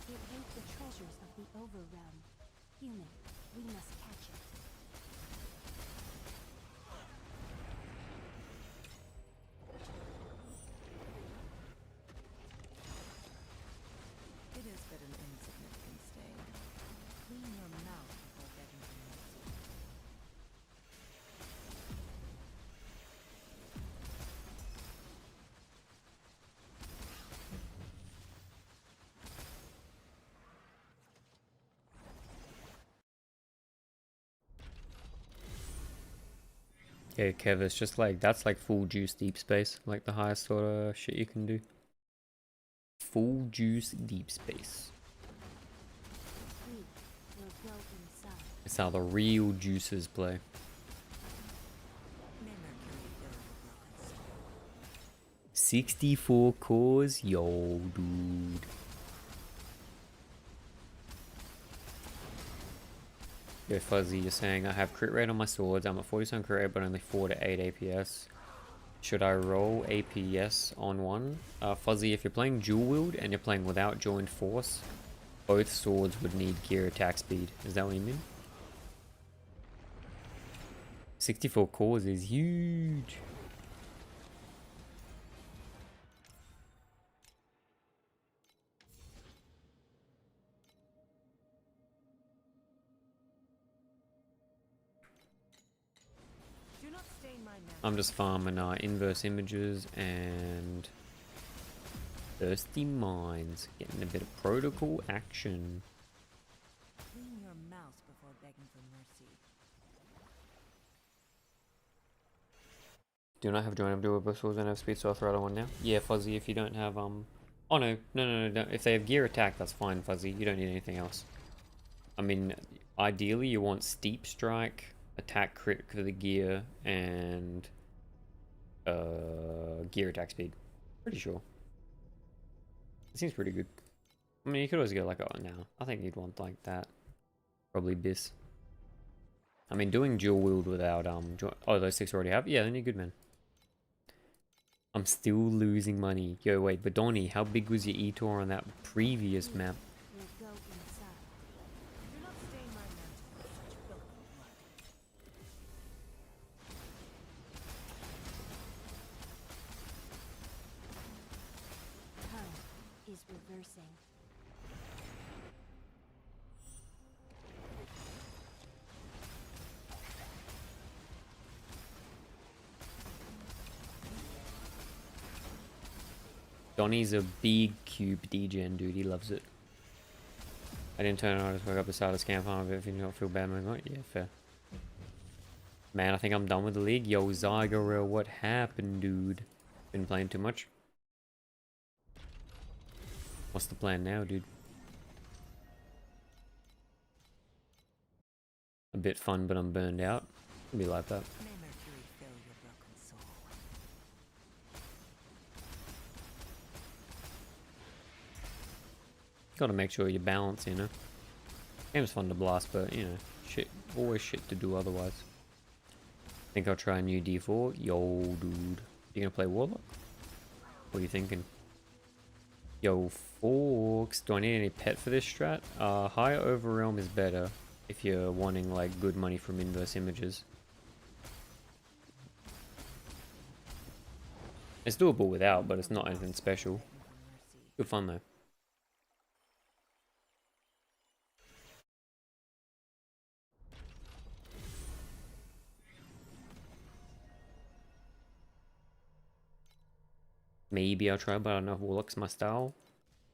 It ate the treasures of the Overrealm. Human, we must catch it. It is but an insignificant stain. Clean your mouth before begging for mercy. Yeah, Kev, it's just like, that's like full juice deep space. Like the highest sort of shit you can do. Full juice deep space. We will go inside. It's how the real juicers play. May Mercury fill your broken soul. 64 cores? Yo, dude. Yo, Fuzzy, you're saying I have crit rate on my swords. I'm at 40% crit rate, but only 4 to 8 APS. Should I roll APS on one? Fuzzy, if you're playing dual wield and you're playing without joined force, both swords would need gear attack speed. Is that what you mean? 64 cores is huge. I'm just farming inverse images and thirsty mines, getting a bit of protocol action. Clean your mouth before begging for mercy. Do not have joint dual whistles and have speed, so I'll throw that one now. Yeah, Fuzzy, if you don't have oh no. If they have gear attack, that's fine, Fuzzy. You don't need anything else. I mean, ideally you want steep strike, attack crit for the gear, and gear attack speed. Pretty sure. It seems pretty good. I mean, you could always go like, oh no, I think you'd want like that. Probably Biss. I mean, doing dual wield without oh, those 6 already have. Yeah, then you're good, man. I'm still losing money. Yo, wait, but Donnie, how big was your E-Tor on that previous map? Will go inside. Do not stain my mantle with such filthy blood. Time is reversing. Donnie's a big cube degen, dude. He loves it. I didn't turn it on. I just woke up to start a scam farm. If you don't feel bad, man. Yeah, fair. Man, I think I'm done with the league. Yo, Zygorel, what happened, dude? Been playing too much? What's the plan now, dude? A bit fun, but I'm burned out. It'll be like that. May Mercury fill your broken soul. Gotta make sure you balance, you know. Game's fun to blast, but, you know, shit, always shit to do otherwise. Think I'll try a new D4? Yo, dude. You gonna play Warlock? What are you thinking? Yo, Forks. Do I need any pet for this strat? Higher Overrealm is better if you're wanting, like, good money from inverse images. It's doable without, but it's not anything special. Good fun, though. Maybe I'll try, but I don't know if Warlock's my style.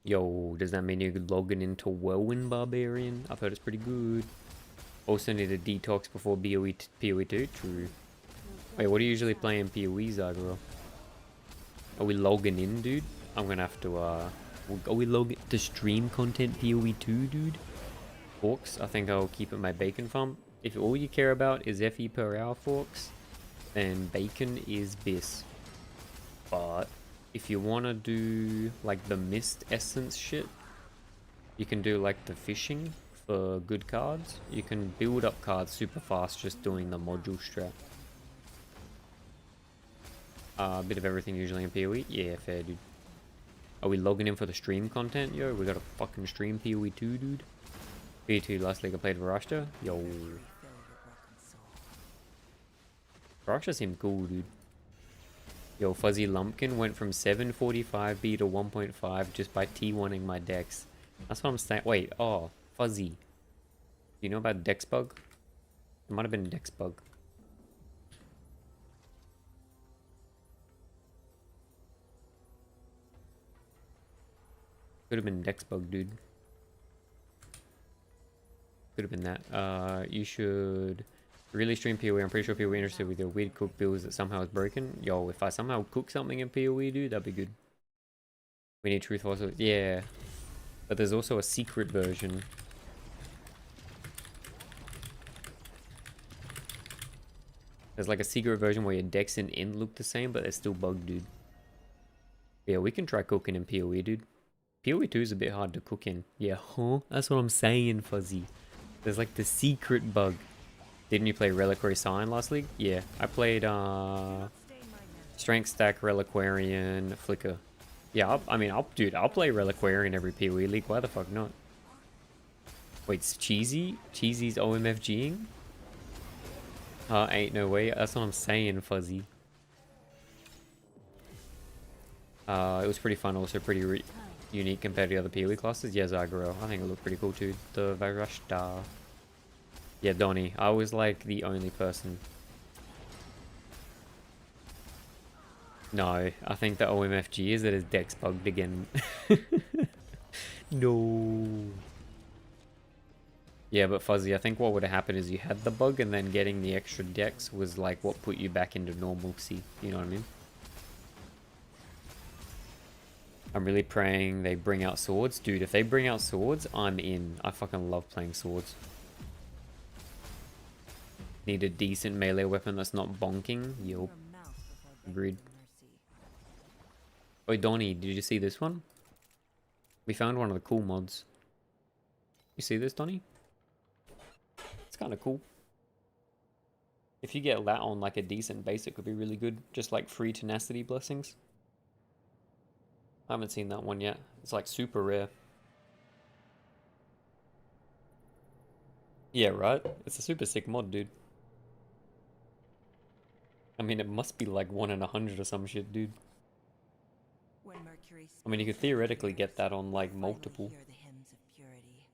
Yo, does that mean you're logging into Whirlwind Barbarian? I've heard it's pretty good. Also need a detox before PoE 2. True. Wait, what do you usually play in PoE, Zagro? Are we logging in, dude? I'm gonna have to, are we logging to stream content PoE 2, dude? Forks, I think I'll keep it my bacon farm. If all you care about is FE per hour, Forks, then bacon is Biss. But if you want to do like the mist essence shit, you can do like the fishing for good cards. You can build up cards super fast just doing the module strat. A bit of everything usually in PoE. Yeah, fair, dude. Are we logging in for the stream content? Yo, we got a fucking stream PoE 2, dude. PoE 2 last league I played Varashta. Yo. Fill your broken soul. Varashta seemed cool, dude. Yo, Fuzzy Lumpkin went from 745B to 1.5 just by T1ing my decks. That's what I'm saying. Wait, oh, Fuzzy. Do you know about Dex bug? It might have been Dex bug. Could have been Dex bug, dude. Could have been that. You should really stream PoE. I'm pretty sure PoE interested with your weird cook builds that somehow is broken. Yo, if I somehow cook something in PoE, dude, that'd be good. We need truth also. Yeah. But there's also a secret version. There's like a secret version where your decks and int look the same, but they're still bugged, dude. Yeah, we can try cooking in PoE, dude. PoE 2 is a bit hard to cook in. Yeah, huh? That's what I'm saying, Fuzzy. There's like the secret bug. Didn't you play Reliquary Sign last league? Yeah, I played Strength Stack, Reliquarian, Flicker. Yeah, I'll play Reliquarian every PoE league. Why the fuck not? Wait, it's Cheesy? Cheesy's OMFGing? Ain't no way. That's what I'm saying, Fuzzy. It was pretty fun, also pretty unique compared to the other PoE classes. Yeah, Zagro. I think it looked pretty cool too. The Varashta. Yeah, Donnie. I was like the only person. No, I think the OMFG is that his deck's bugged again. No. Yeah, but Fuzzy, I think what would have happened is you had the bug and then getting the extra dex was like what put you back into normalcy. You know what I mean? I'm really praying they bring out swords. Dude, if they bring out swords, I'm in. I fucking love playing swords. Need a decent melee weapon that's not bonking. Yup. Your mouth before begging Agreed. for mercy. Oh, Donnie, did you see this one? We found one of the cool mods. You see this, Donnie? It's kind of cool. If you get that on like a decent base, it could be really good. Just like free tenacity blessings. I haven't seen that one yet. It's like super rare. Yeah, right? It's a super sick mod, dude. I mean, it must be like 1 in 100 or some shit, dude. When Mercury I mean, you could speaks in our theoretically get ears, that on like we finally multiple. hear the hymns of purity.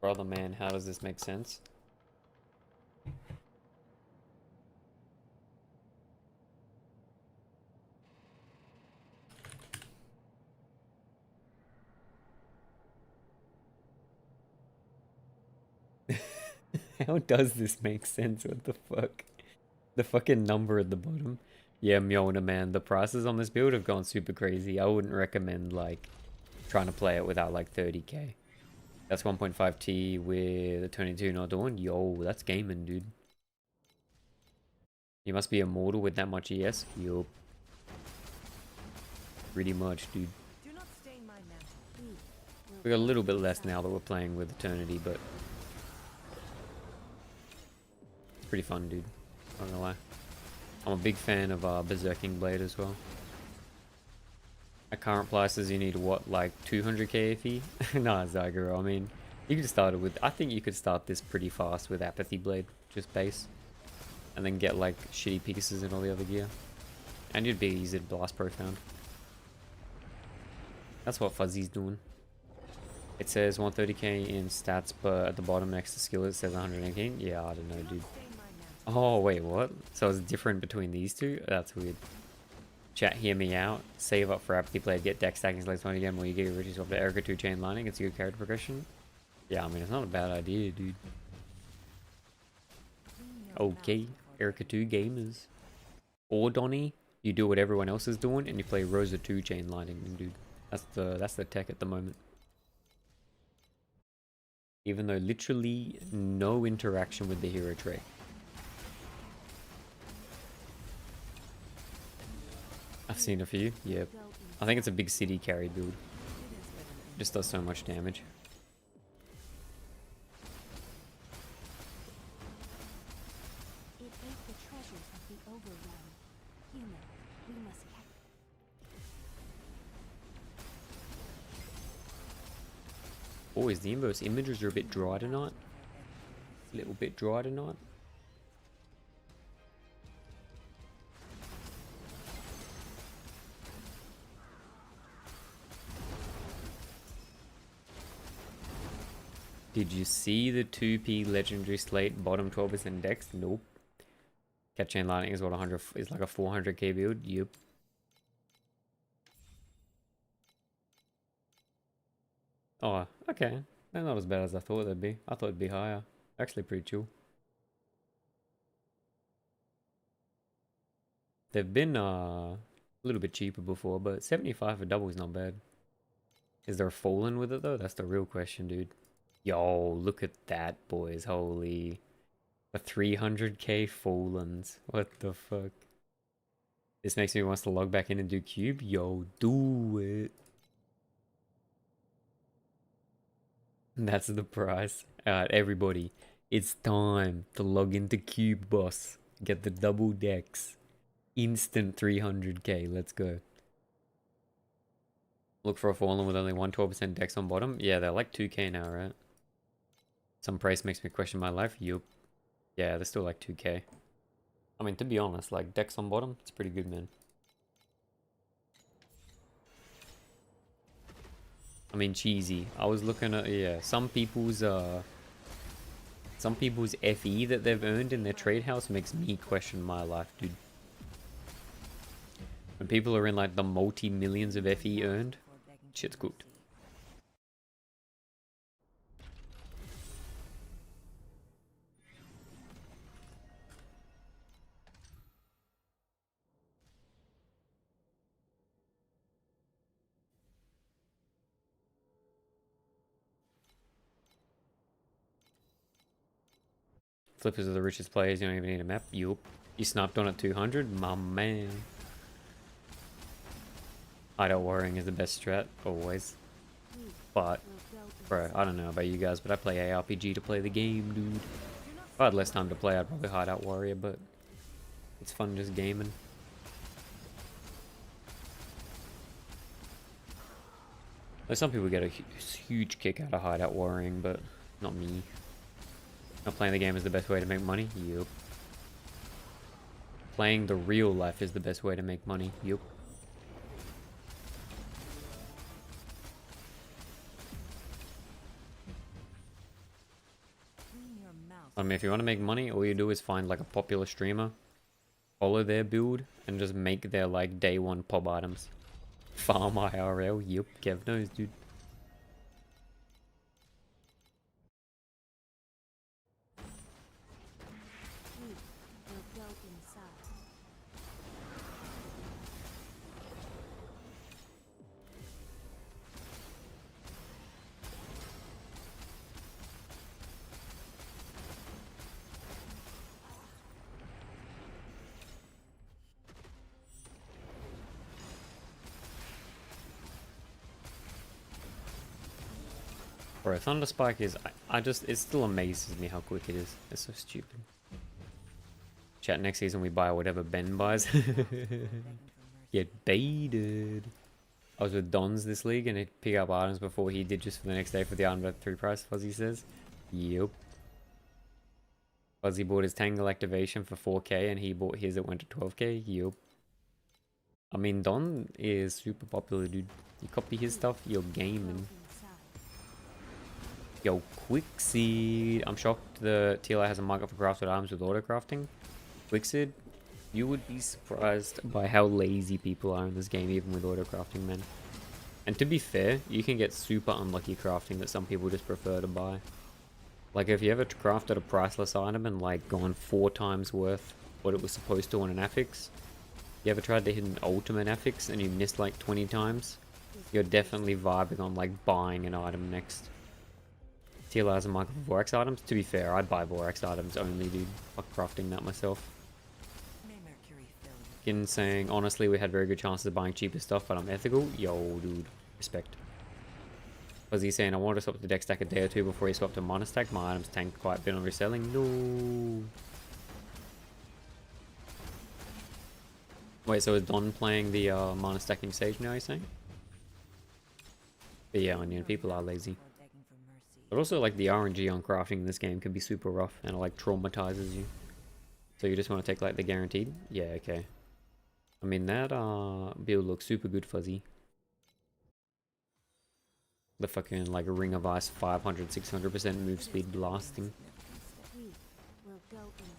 Brother man, how does this make sense? How does this make sense? What the fuck? The fucking number at the bottom. Yeah, Mjolnir, man. The prices on this build have gone super crazy. I wouldn't recommend, like, trying to play it without, like, 30k. That's 1.5T with a 22 not doing. Yo, that's gaming, dude. You must be immortal with that much ES. Yup. Pretty much, dude. Do not stain my mantle. We got a little bit less now that we're playing with Eternity, but it's pretty fun, dude. Not gonna lie. I'm a big fan of Berserking Blade as well. At current prices, you need what, like 200k FE? Nah, Zyguro. I mean, you could start it with. I think you could start this pretty fast with Apathy Blade, just base, and then get like shitty pieces and all the other gear, and you'd be easy to blast profound. That's what Fuzzy's doing. It says 130k in stats, but at the bottom next to skill it says 118. Yeah, I don't know, dude. Stain my mantle. Oh, wait, what? So it's different between these two? That's weird. Chat, hear me out. Save up for Apathy Blade, get deck stacking slates 20 again while you get your riches off the Erica 2 chain lining. It's a good character progression. Yeah, I mean, it's not a bad idea, dude. Clean your mouth Okay, before Erica begging 2 gamers. Or Donnie, you do what everyone else is doing and you play Rosa 2 chain lining, dude. That's the tech at the moment. Even though literally no interaction with the hero trait. I've seen a few, yep. I think it's a big city carry build. Just does so much damage. It ate the treasures of the overrealm. Human, we must catch. Oh, is the inverse images are a bit dry tonight? A little bit dry tonight. Did you see the 2P legendary slate bottom 12% dex? Nope. Cat chain lightning is what 100 is like a 400k build. Yep. Oh, okay. They're not as bad as I thought they'd be. I thought it'd be higher. Actually pretty chill. They've been a little bit cheaper before, but 75 for double is not bad. Is there a fallen with it though? That's the real question, dude. Yo, look at that, boys. Holy. A 300k fallens. What the fuck? This makes me want to log back in and do cube. Yo, do it. That's the price. Alright, everybody. It's time to log into cube, boss. Get the double decks. Instant 300k. Let's go. Look for a fallen with only 112% dex on bottom. Yeah, they're like 2k now, right? Some price makes me question my life. Yup. Yeah, they're still like 2k. I mean, to be honest, like dex on bottom, it's pretty good, man. I mean, cheesy. I was looking at, yeah, some people's Some people's FE that they've earned in their trade house makes me question my life, dude. When people are in like the multi-millions of FE earned, shit's cooked. Flippers are the richest players, you don't even need a map. Yup. You snapped on at 200? My man. Hideout warring is the best strat, always. But, bro, I don't know about you guys, but I play ARPG to play the game, dude. If I had less time to play, I'd probably hideout warrior, but it's fun just gaming. Like, some people get a huge kick out of hideout warring, but not me. Not playing the game is the best way to make money? Yup. Playing the real life is the best way to make money? Yup. I mean, if you want to make money, all you do is find like a popular streamer, follow their build, and just make their like day one pop items. Farm IRL? Yup, Kev knows, dude. Bro, Thunder Spike is, it still amazes me how quick it is. It's so stupid. Chat, next season we buy whatever Ben buys. Get baited. I was with Dons this league and he'd pick up items before he did just for the next day for the item at 3 price, Fuzzy says. Yup. Fuzzy bought his Tangle activation for 4k and he bought his that went to 12k. Yup. I mean, Don is super popular, dude. You copy his stuff, you're gaming. Yo, Quickseed. I'm shocked the TLA has a market for crafted items with auto crafting. Quickseed, you would be surprised by how lazy people are in this game, even with auto crafting, man. And to be fair, you can get super unlucky crafting that some people just prefer to buy. Like, if you ever crafted a priceless item and like gone 4 times worth what it was supposed to on an affix, you ever tried to hit an ultimate affix and you missed like 20 times, you're definitely vibing on like buying an item next. TLR has a market for Vorax items. To be fair, I buy Vorax items only, dude. Fuck crafting that myself. Gin saying, honestly, we had very good chances of buying cheaper stuff, but I'm ethical. Yo, dude. Respect. Fuzzy saying, I wanted to swap the deck stack a day or 2 before he swapped to mono stack. My items tanked quite a bit on reselling. No. Wait, so is Don playing the mono stacking stage now, you're saying? But yeah, Onion, people are lazy. But also, like, the RNG on crafting in this game can be super rough and it, like, traumatizes you. So you just want to take, like, the guaranteed? Yeah, okay. I mean, that build looks super good, Fuzzy. The fucking, like, Ring of Ice 500, 600% move speed blasting.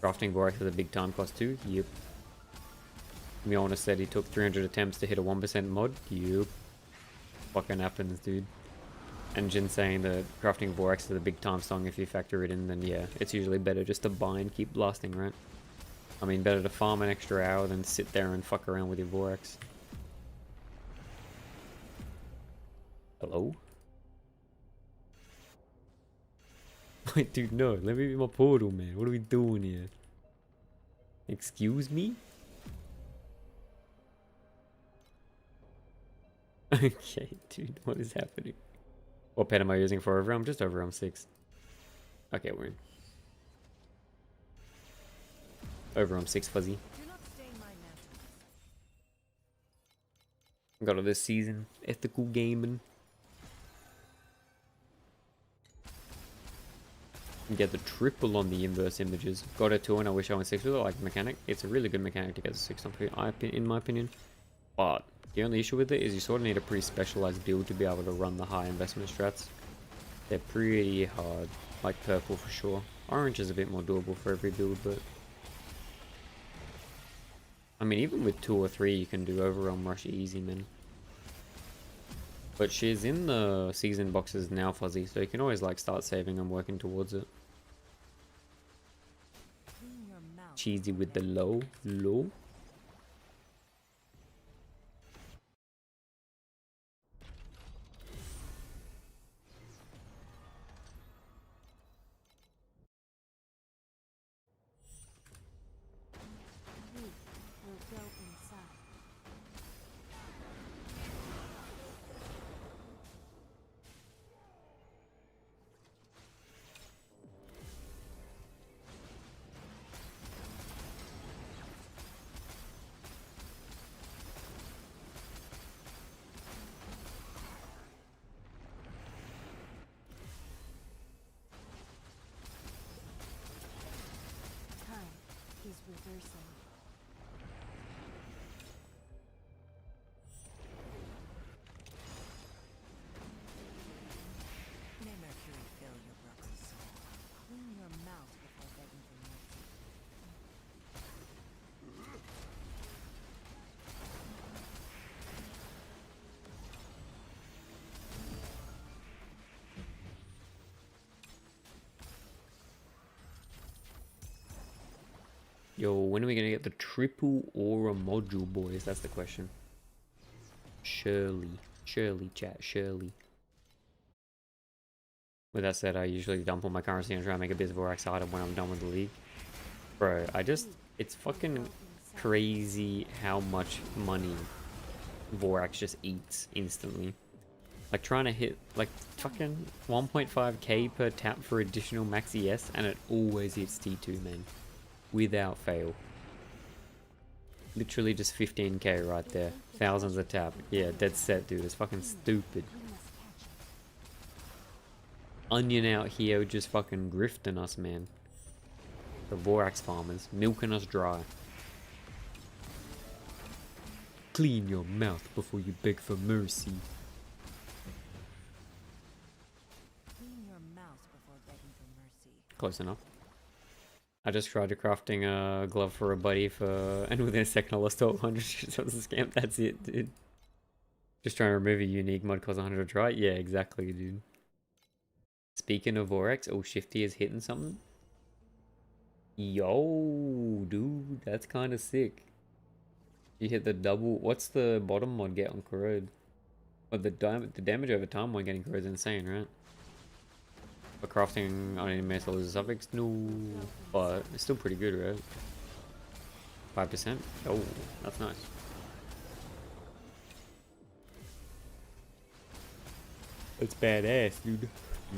Crafting Borax has a big time cost too? Yep. Mjolnir said he took 300 attempts to hit a 1% mod? Yep. Fucking happens, dude. And Jin saying that crafting Vorax is a big time song. If you factor it in, then yeah, it's usually better just to buy and keep blasting, right? I mean, better to farm an extra hour than sit there and fuck around with your Vorax. Hello? Wait, dude, no. Let me be my portal, man. What are we doing here? Excuse me? Okay, dude, what is happening? What pet am I using for Overrealm? Just Overrealm 6. Okay, we're in. Overrealm 6, Fuzzy. Got all this season. Ethical gaming. Get the triple on the inverse images. Got a 2 and I wish I went 6 with it, like mechanic. It's a really good mechanic to get a 6 on, in my opinion. But the only issue with it is you sort of need a pretty specialized build to be able to run the high investment strats. They're pretty hard. like purple for sure. Orange is a bit more doable for every build, but I mean, even with 2 or 3, you can do Overwhelm Rush easy, man. But she's in the season boxes now, Fuzzy, so you can always like start saving and working towards it. Clean your mouth Cheesy before with the begging low. We will go inside. Time is reversing. May Mercury fill your broken soul. Clean your mouth before begging for mercy. Yo, when are we gonna get the triple aura module, boys? That's the question. Surely, chat, surely. With that said, I usually dump all my currency and try and make a bit of Vorax item when I'm done with the league. Bro, it's fucking crazy how much money Vorax just eats instantly. Like trying to hit like fucking 1.5k per tap for additional max ES, and it always hits T2, man. Without fail. Literally just 15k right there. Thousands a tap. Yeah, dead set, dude. It's fucking stupid. We must catch it. Onion out here just fucking grifting us, man. The Vorax farmers milking us dry. Clean your mouth before you beg for mercy. Clean your mouth before begging for mercy. Close enough. I just tried to crafting a glove for a buddy and within a second I lost 1200. So it was a scam. That's it, dude. Just trying to remove a unique mod cost 100 try. Yeah, exactly, dude. Speaking of Vorax, oh, Shifty is hitting something. Yo, dude, that's kind of sick. You hit the double. What's the bottom mod get on corrode? But the damage over time when getting corrode is insane, right? But crafting on any metal is a suffix? No, but it's still pretty good, right? 5%? Oh, that's nice. It's badass, dude.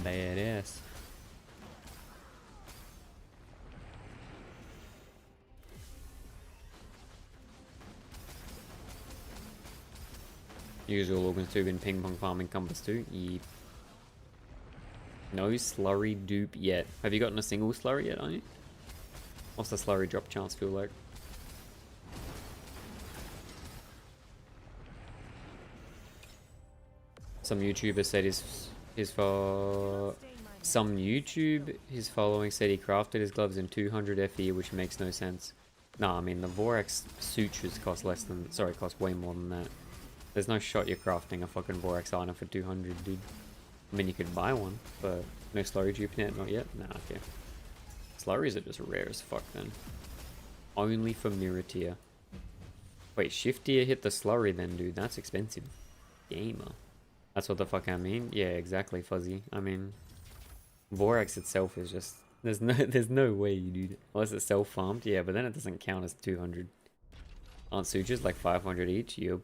Badass. Usual organs tube in ping pong farming compass too. Yep. No slurry dupe yet. Have you gotten a single slurry yet on you? What's the slurry drop chance feel like? Some YouTuber said his for some YouTube his following said he crafted his gloves in 200 FE, which makes no sense. Nah, I mean the Vorax sutures cost way more than that. There's no shot you're crafting a fucking Vorax item for 200, dude. I mean, you could buy one, but no slurry dupe yet, not yet? Nah, okay. Slurries are just rare as fuck, then. Only for mirror tier. Wait, shiftier hit the slurry then, dude. That's expensive. Gamer. That's what the fuck I mean? Yeah, exactly, Fuzzy. I mean, Vorax itself is just... There's no way, dude. Unless it's self-farmed, yeah, but then it doesn't count as 200. Aren't sutures like 500 each? Yup.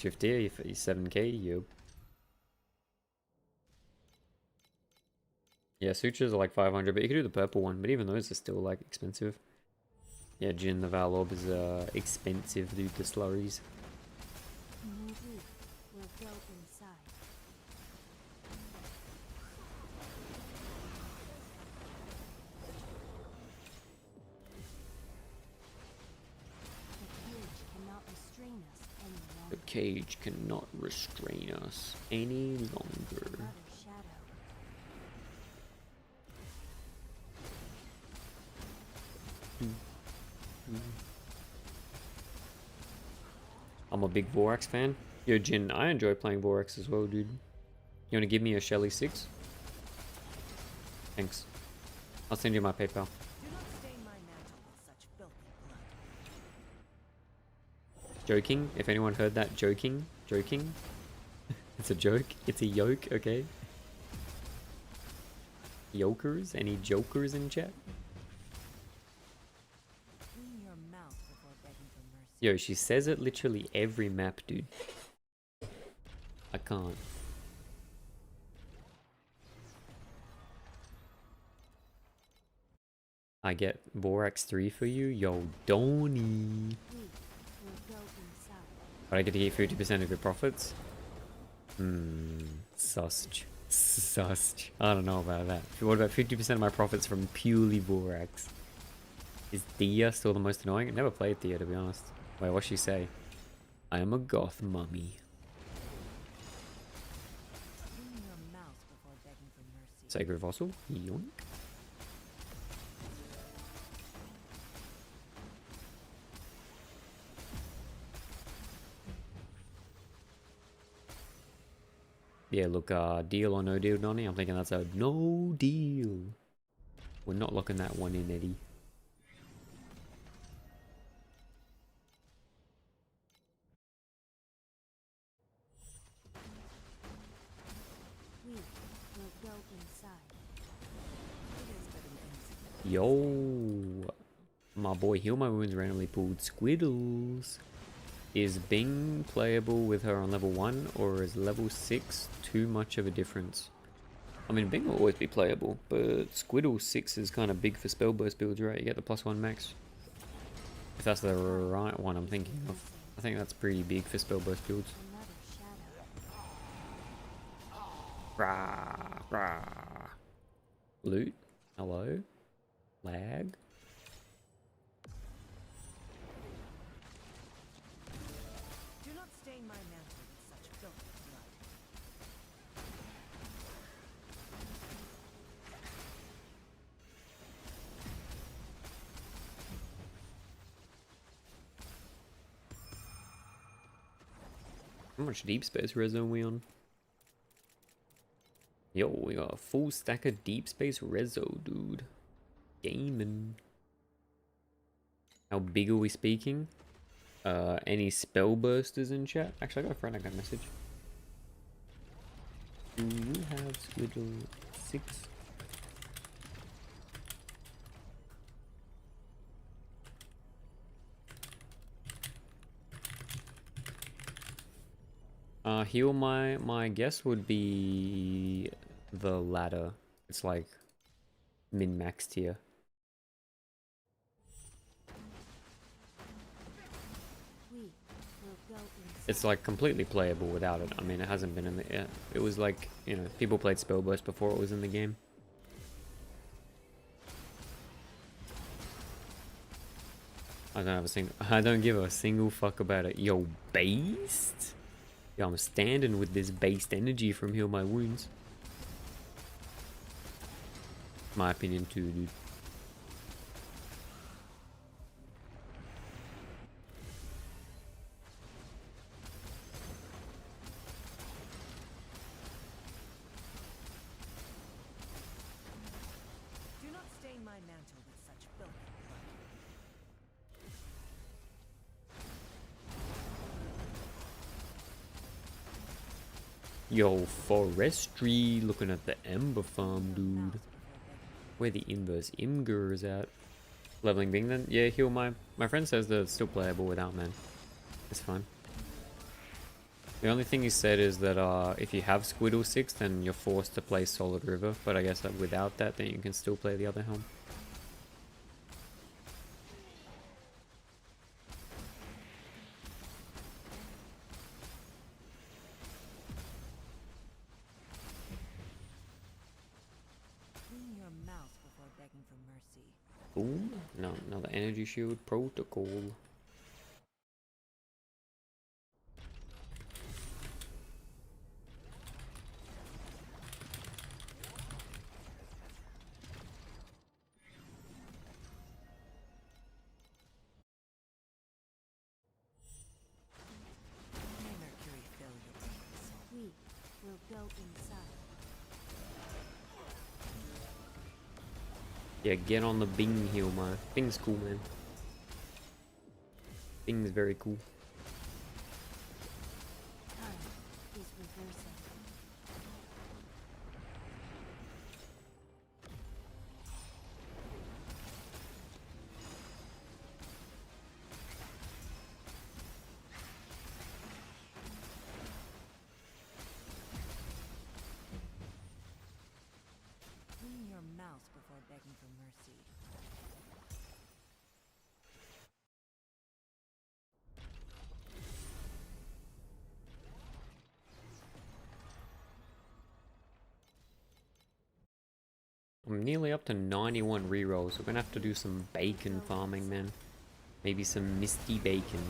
Shiftier, 7k? Yup. Yeah, sutures are like 500, but you could do the purple one, but even those are still like expensive. Yeah, Jin, the Val Orb is expensive, dude, the slurries. New route will go inside. The cage cannot restrain us any longer. Another shadow. I'm a big Vorax fan. Yo, Jin, I enjoy playing Vorax as well, dude. You wanna give me a Shelly 6? Thanks. I'll send you my PayPal. Do not stain my mantle with such filthy blood. Joking? If anyone heard that, joking? Joking? It's a joke. It's a yoke, okay? Yokers? Any jokers in chat? Clean your mouth before begging for mercy. Yo, she says it literally every map, dude. I can't. I get Borax 3 for you? Yo, Donny. We will go inside. But I get to get 50% of your profits? Sussed. Sussed. I don't know about that. What about 50% of my profits from purely Borax? Is Thea still the most annoying? I never played Thea, to be honest. Wait, what'd she say? I am a goth mummy. Clean your mouth before begging for mercy. Sacred Fossil? Yoink. Yeah, look, deal or no deal, Donnie? I'm thinking that's a no deal. We're not locking that one in, Eddie. We will go inside. It is but an insect. Yo, my boy Heal My Wounds randomly pulled Squiddles. Is Bing playable with her on level 1 or is level 6 too much of a difference? I mean, Bing will always be playable, but Squiddle 6 is kind of big for spell burst builds, right? You get the +1 max. If that's the right one I'm thinking of. I think that's pretty big for spell burst builds. Another shadow. Rah, rah. Loot? Hello? Lag? Do not stain my mantle with such filthy blood. How much deep space res are we on? Yo, we got a full stack of deep space reso, dude. Gaming. How big are we speaking? Any spell bursters in chat? Actually, I got a friend I got a message. Do you have Squiddle 6? Heal my guess would be the ladder. It's like min-max tier. We will go inside. It's like completely playable without it. I mean, it hasn't been in the. Yeah, it was like, you know, people played Spellburst before it was in the game. I don't give a single fuck about it. Yo, based? Yo, I'm standing with this based energy from Heal My Wounds. My opinion too, dude. Do not stain my mantle with such filthy blood. Yo, Forestry, looking at the Ember Farm, dude. Where the inverse Imgur is at. Leveling Bing then? Yeah, Heal my friend says that it's still playable without, man. It's fine. The only thing he said is that if you have Squiddle 6, then you're forced to play Solid River, but I guess that without that, then you can still play the other helm. Clean your mouth before begging for mercy. Ooh, no, another Energy Shield Protocol. inside. Yeah, get on the Bing heal, man. Bing's cool, man. Bing's very cool. Time is reversing. Clean your mouth before begging for mercy. I'm nearly up to 91 rerolls. We're gonna have to do some bacon farming, man. Maybe some misty bacon.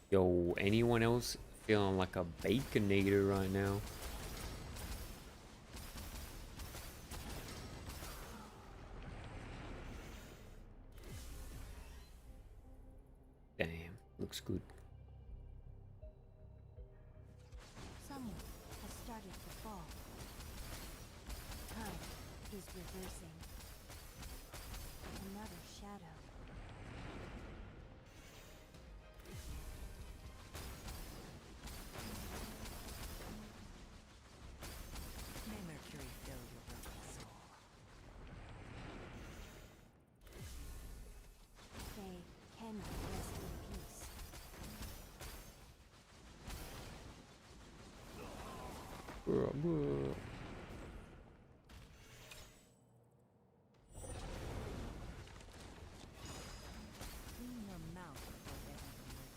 Yo, anyone else feeling like a baconator right now? Damn, looks good. Someone has started to fall. Time is reversing. Another shadow. May Mercury fill your broken soul. They cannot rest in peace. Clean your mouth before begging for mercy.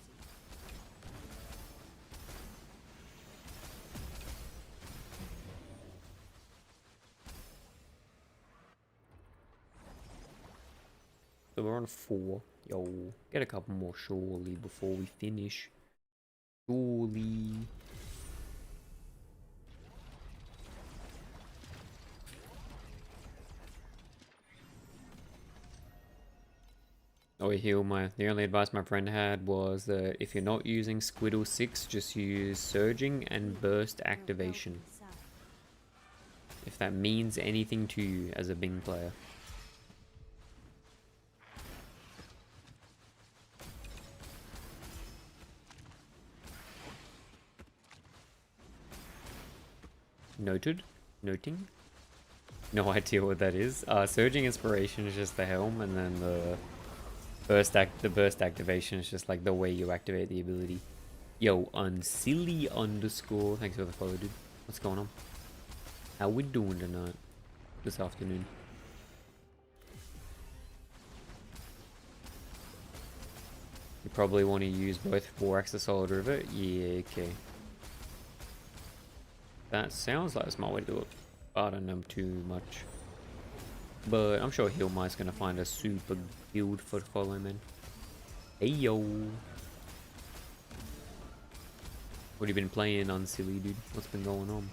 So we're on 4. Yo, get a couple more surely before we finish. Surely. Oh, heal the only advice my friend had was that if you're not using Squiddle 6, just use Surging and Burst Your will Activation. inside. If that means anything to you as a Bing player. Noted. Noting. No idea what that is. Surging Inspiration is just the helm, and then the burst activation is just like the way you activate the ability. Yo, unsilly underscore. Thanks for the follow, dude. What's going on? How we doing tonight? This afternoon. You probably want to use both Borax the Solid River. Yeah, okay. That sounds like a smart way to do it. I don't know too much. But I'm sure Healmite's gonna find a super build for the follow, man. Hey yo. What have you been playing on, silly dude? What's been going on?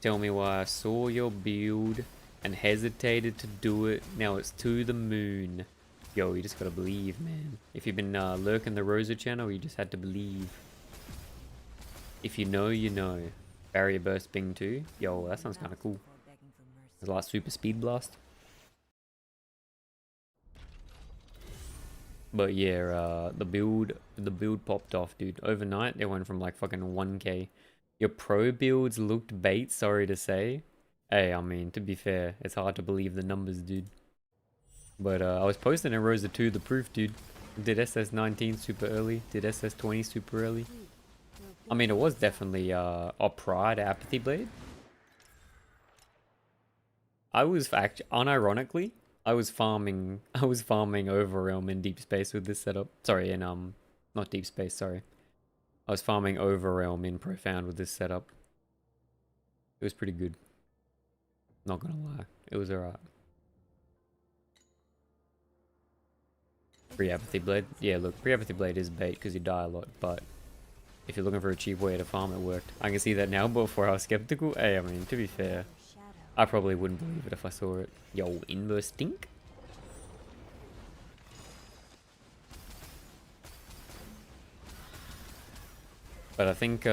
Tell me why I saw your build and hesitated to do it. Now it's to the moon. Yo, you just gotta believe, man. If you've been lurking the Rosa channel, you just had to believe. If you know, you know. Barrier Burst Bing 2. Yo, that sounds kind of cool. Before begging for mercy. It's like Super Speed Blast. But yeah, the build popped off, dude. Overnight, they went from like fucking 1k. Your pro builds looked bait, sorry to say. Hey, I mean, to be fair, it's hard to believe the numbers, dude. But I was posting in Rosa 2 the proof, dude. Did SS19 super early. Did SS20 super early. I mean, it was definitely prior to Apathy Blade. I was unironically, I was farming Overrealm in Deep Space with this setup. Sorry, in not Deep Space, sorry. I was farming Overrealm in Profound with this setup. It was pretty good. Not gonna lie. It was alright. Pre-Apathy Blade? Yeah, look, Pre-Apathy Blade is bait because you die a lot, but if you're looking for a cheap way to farm, it worked. I can see that now, but before I was skeptical. Hey, I mean, to be fair, I probably wouldn't believe it if I saw it. Yo, inverse stink? But I think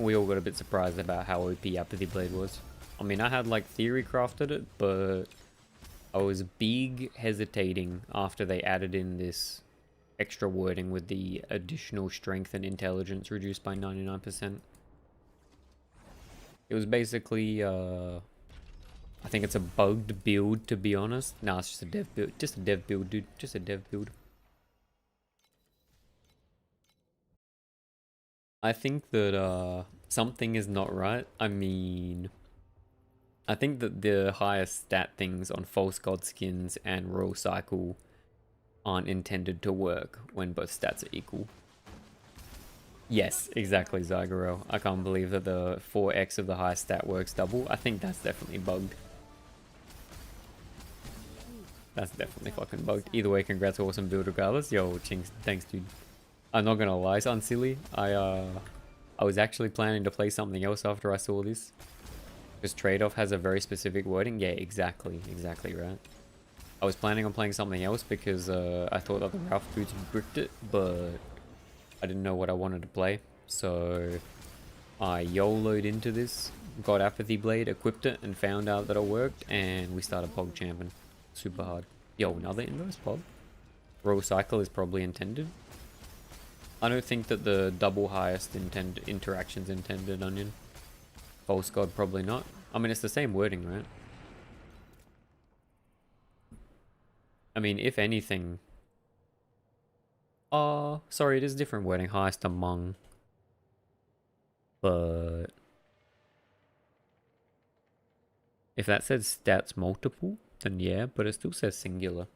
we all got a bit surprised about how OP Apathy Blade was. I mean, I had like theory crafted it, but I was big hesitating after they added in this extra wording with the additional strength and intelligence reduced by 99%. It was basically, I think it's a bugged build, to be honest. Nah, it's just a dev build. Just a dev build, dude. Just a dev build. I think that, something is not right. I mean, I think that the highest stat things on False God skins and Royal Cycle aren't intended to work when both stats are equal. Yes, exactly, Zygaro. I can't believe that the 4x of the highest stat works double. I think that's definitely bugged. That's definitely fucking bugged. Either way, congrats, awesome build regardless. Yo, Chinks, thanks, dude. I'm not gonna lie, son, silly. I was actually planning to play something else after I saw this. Because trade-off has a very specific wording. Yeah, exactly right. I was planning on playing something else because I thought that the Ralph boots gripped it, but I didn't know what I wanted to play. So I YOLO'd into this, got Apathy Blade, equipped it, and found out that it worked, and we started Pog Champing. Super hard. Yo, another inverse Pog? Royal Cycle is probably intended. I don't think that the double highest interactions intended Onion. False God probably not. I mean, it's the same wording, right? I mean, if anything... Oh, sorry, it is different wording. Highest among. But... if that says stats multiple, then yeah, but it still says singular.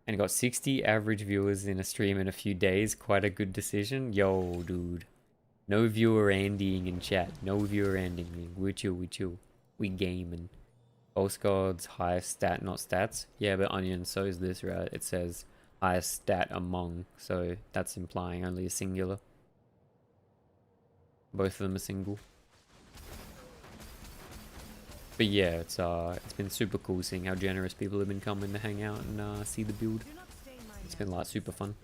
And got 60 average viewers in a stream in a few days. Quite a good decision. Yo, dude. No viewer Andying in chat. No viewer Andying. We chill, we chill. We gaming. False God's highest stat, not stats. Yeah, but Onion, so is this, right? It says highest stat among. So that's implying only a singular. Both of them are single. But yeah, it's been super cool seeing how generous people have been coming to hang out and see the build. It's been like super fun.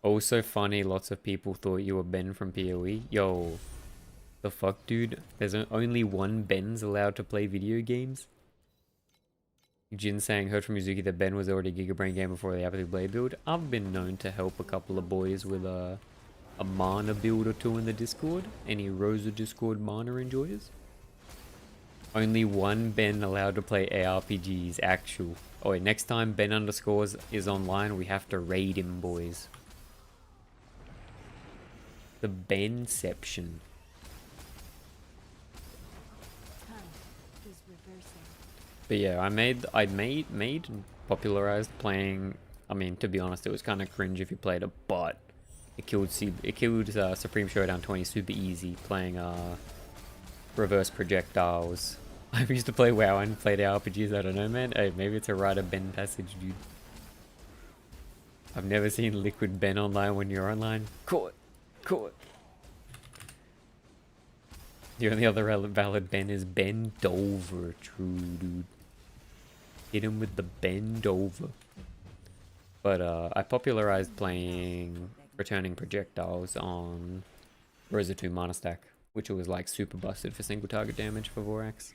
Also funny, lots of people thought you were Ben from PoE. Yo, the fuck, dude? There's only one Ben's allowed to play video games. Jin saying, heard from Yuzuki that Ben was already a Gigabrain game before the Apathy Blade build. I've been known to help a couple of boys with a mana build or two in the Discord. Any Rosa Discord mana enjoyers? Only one Ben allowed to play ARPGs, actual. Oh wait, next time Ben underscores is online, we have to raid him, boys. The Benception. But yeah, I'd made and popularized playing. I mean, to be honest, it was kind of cringe if you played it, but it killed Supreme Showdown 20 super easy playing reverse projectiles. I used to play WoW and played RPGs. I don't know, man. Hey, maybe it's a rite of Ben passage, dude. I've never seen Liquid Ben online when you're online. Caught. The only other valid Ben is Ben Dover. True, dude. Hit him with the bend over. But I popularized playing returning projectiles on Rosa 2 mana stack, which was like super busted for single target damage for Vorax.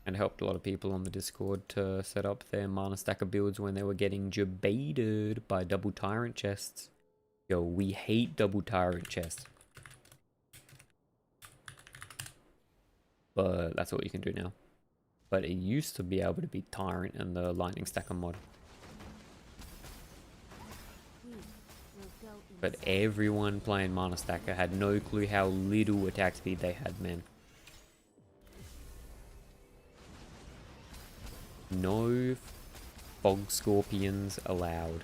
And helped a lot of people on the Discord to set up their mana stacker builds when they were getting jebaited by double tyrant chests. Yo, we hate double tyrant chests. But that's what you can do now. But it used to be able to be tyrant in the lightning stacker mod. But everyone playing mana stacker had no clue how little attack speed they had, man. No fog scorpions allowed.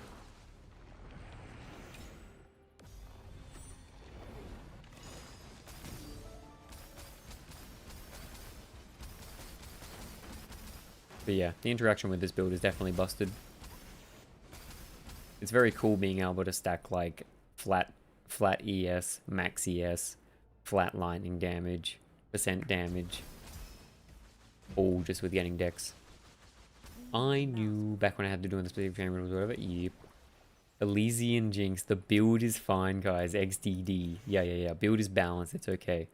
But yeah, the interaction with this build is definitely busted. It's very cool being able to stack like flat ES, max ES, flat lightning damage, percent damage, all just with getting decks. I knew back when I had to do in the specific chamber or whatever. Yep. Elysian Jinx. The build is fine, guys. XDD. Yeah. Build is balanced. It's okay.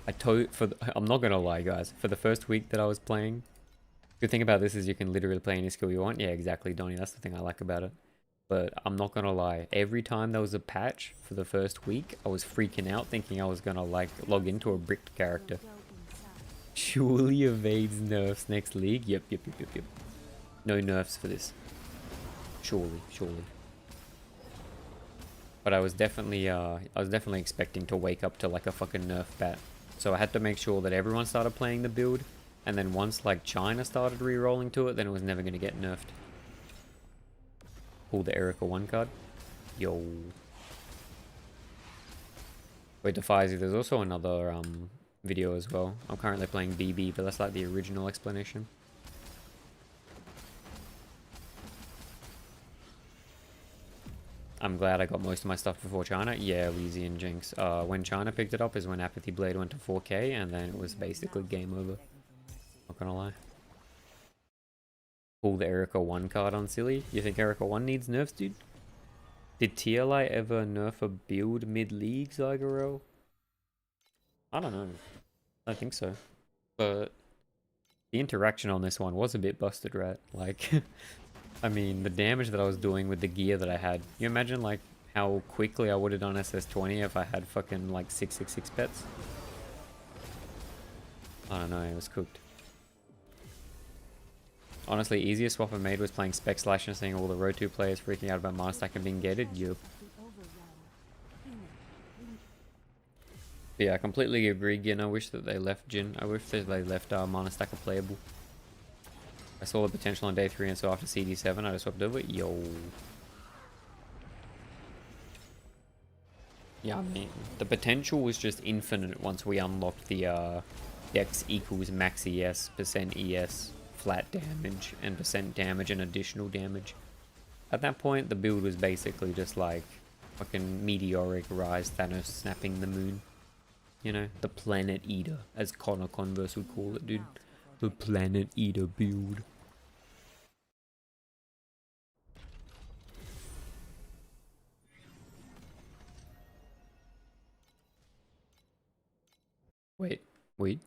I'm not gonna lie, guys. For the first week that I was playing, good thing about this is you can literally play any skill you want. Yeah, exactly, Donnie. That's the thing I like about it. But I'm not gonna lie. Every time there was a patch for the first week, I was freaking out, thinking I was gonna like log into a bricked character. Surely evades nerfs next league. Yep. No nerfs for this. Surely. But I was definitely expecting to wake up to like a fucking nerf bat. So I had to make sure that everyone started playing the build, and then once like China started re-rolling to it, then it was never gonna get nerfed. Pull the Erica 1 card. Yo. Wait, Defizy, there's also another video as well. I'm currently playing BB, but that's like the original explanation. I'm glad I got most of my stuff before China. Yeah, Elysian Jinx. When China picked it up is when Apathy Blade went to 4K, and then it was basically game over. Not gonna lie. Pull the Erica 1 card on Silly. You think Erica 1 needs nerfs, dude? Did TLI ever nerf a build mid-league, Zygaro? I don't know. I think so. But the interaction on this one was a bit busted, right? Like, I mean, the damage that I was doing with the gear that I had. You imagine, like, how quickly I would have done SS20 if I had fucking, like, 666 pets? I don't know, it was cooked. Honestly, easiest swap I made was playing Spec Slash and seeing all the Row 2 players freaking out about Mana Stack and being gated. Yup. Yeah, I completely agree, Gin. I wish that they left Jin. I wish that they left Mana Stacker playable. I saw the potential on day 3, and so after CD7 I just swapped over. Yo. Yeah, I mean, the potential was just infinite once we unlocked the Dex equals max ES, percent ES, flat damage, and percent damage and additional damage. At that point, the build was basically just like fucking meteoric rise Thanos snapping the moon. You know, the Planet Eater, as Connor Converse would call it, dude. The Planet Eater build. Wait.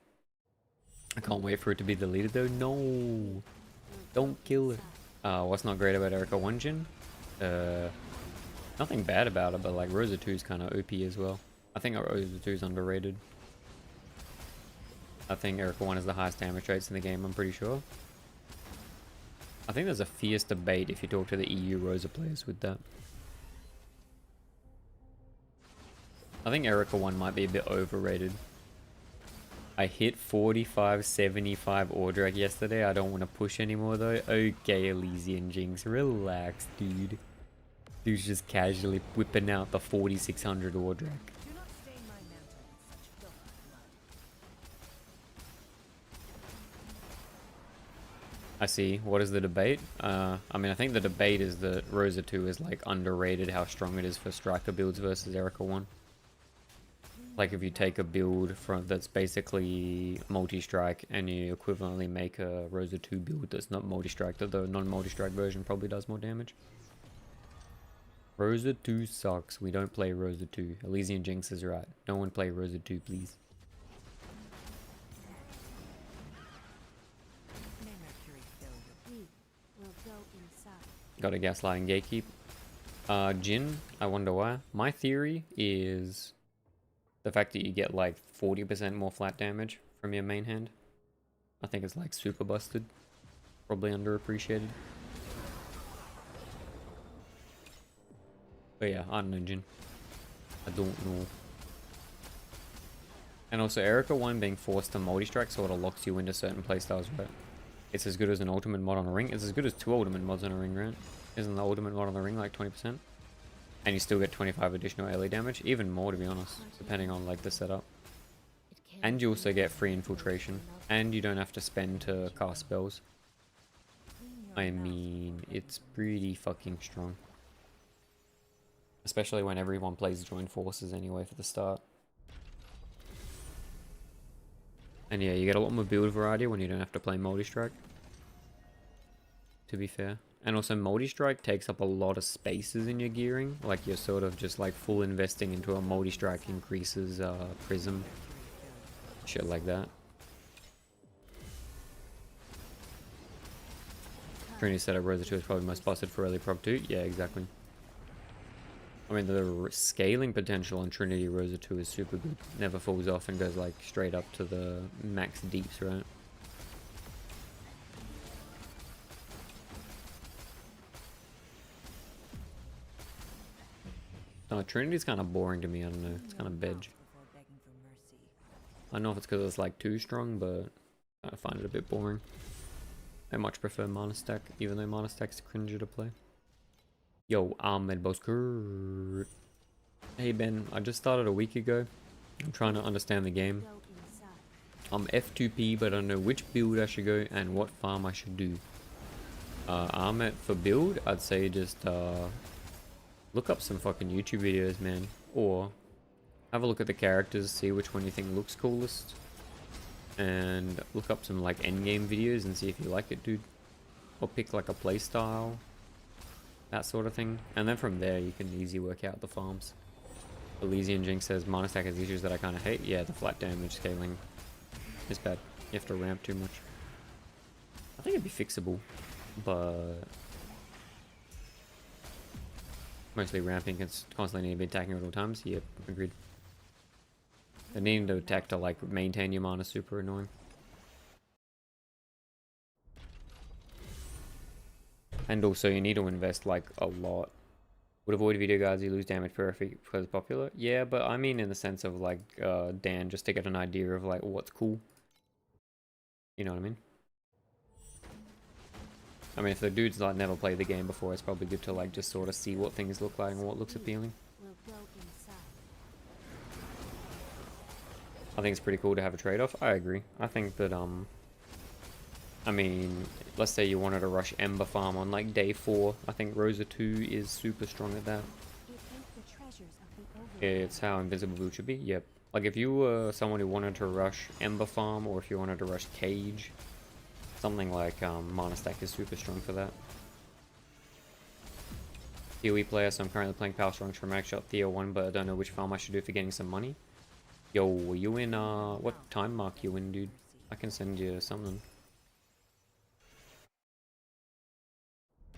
I can't wait for it to be deleted though. No! Don't kill it. What's not great about Erica 1 Jin? Nothing bad about it, but like Rosa 2 is kind of OP as well. I think Rosa 2 is underrated. I think Erica 1 is the highest damage rates in the game, I'm pretty sure. I think there's a fierce debate if you talk to the EU Rosa players with that. I think Erica 1 might be a bit overrated. I hit 45-75 Ordrak yesterday. I don't want to push anymore though. Okay, Elysian Jinx, relax, dude. Dude's just casually whipping out the 4600 Ordrak. Do not stain my mantle with such filthy blood. I see. What is the debate? I mean, I think the debate is that Rosa 2 is like underrated how strong it is for striker builds versus Erica 1. Like if you take a build from that's basically multi-strike and you equivalently make a Rosa 2 build that's not multi-strike, that the non-multi-strike version probably does more damage. Rosa 2 sucks. We don't play Rosa 2. Elysian Jinx is right. No one play Rosa 2, please. May Mercury fill your We will go inside. Got a gaslighting gatekeep. Jin, I wonder why. My theory is the fact that you get like 40% more flat damage from your main hand. I think it's like super busted. Probably underappreciated. But yeah, I don't know, Jin. I don't know. And also Erica 1 being forced to multi-strike sort of locks you into certain playstyles, right? It's as good as an ultimate mod on a ring. It's as good as 2 ultimate mods on a ring, right? Isn't the ultimate mod on the ring like 20%? And you still get 25 additional AoE damage, even more to be honest, depending on like the setup. And you also get free infiltration, and you don't have to spend to cast spells. I mean, it's pretty fucking strong. Especially when everyone plays joint forces anyway for the start. And yeah, you get a lot more build variety when you don't have to play multi-strike, to be fair. And also multi-strike takes up a lot of spaces in your gearing. Like you're sort of just like full investing into a multi-strike increases prism. Shit like that. Trinity setup Rosa 2 is probably most busted for early Prop 2. Yeah, exactly. I mean, the scaling potential on Trinity Rosa 2 is super good. Never falls off and goes like straight up to the max deeps, right? Trinity's kind of boring to me, I don't know. It's kind of bedge. I don't know if it's because it's like too strong, but I find it a bit boring. I much prefer Mana Stack, even though Mana Stack's cringer to play. Yo, Ahmed Bosker. Hey Ben, I just started a week ago. I'm trying to understand the game. Go inside. I'm F2P, but I don't know which build I should go and what farm I should do. Ahmed, for build, I'd say just look up some fucking YouTube videos, man. Or have a look at the characters, see which one you think looks coolest. And look up some like endgame videos and see if you like it, dude. Or pick like a playstyle. That sort of thing. And then from there you can easily work out the farms. Elysian Jinx says Mana Stack has issues that I kind of hate. Yeah, the flat damage scaling is bad. You have to ramp too much. I think it'd be fixable, but mostly ramping constantly need to be attacking at all times. Yep, agreed. The needing to attack to like maintain your mana is super annoying. And also you need to invest like a lot. Would avoid video guides, you lose damage per effect because it's popular. Yeah, but I mean in the sense of like Dan, just to get an idea of like what's cool. You know what I mean? I mean if the dude's like never played the game before, it's probably good to like just sort of see what things look like and what looks appealing. We'll go inside. I think it's pretty cool to have a trade-off. I agree. I think that I mean, let's say you wanted to rush Ember Farm on like day 4. I think Rosa 2 is super strong at that. It ain't the treasures of the overworld. It's how Invincible Blue should be. Yep. Like if you were someone who wanted to rush Ember Farm, or if you wanted to rush Cage, something like Mana Stack is super strong for that. PoE player, so I'm currently playing Power Strong Traumatic Shot Theo 1, but I don't know which farm I should do for getting some money. Yo, are you in what time mark you in, dude? I can send you something.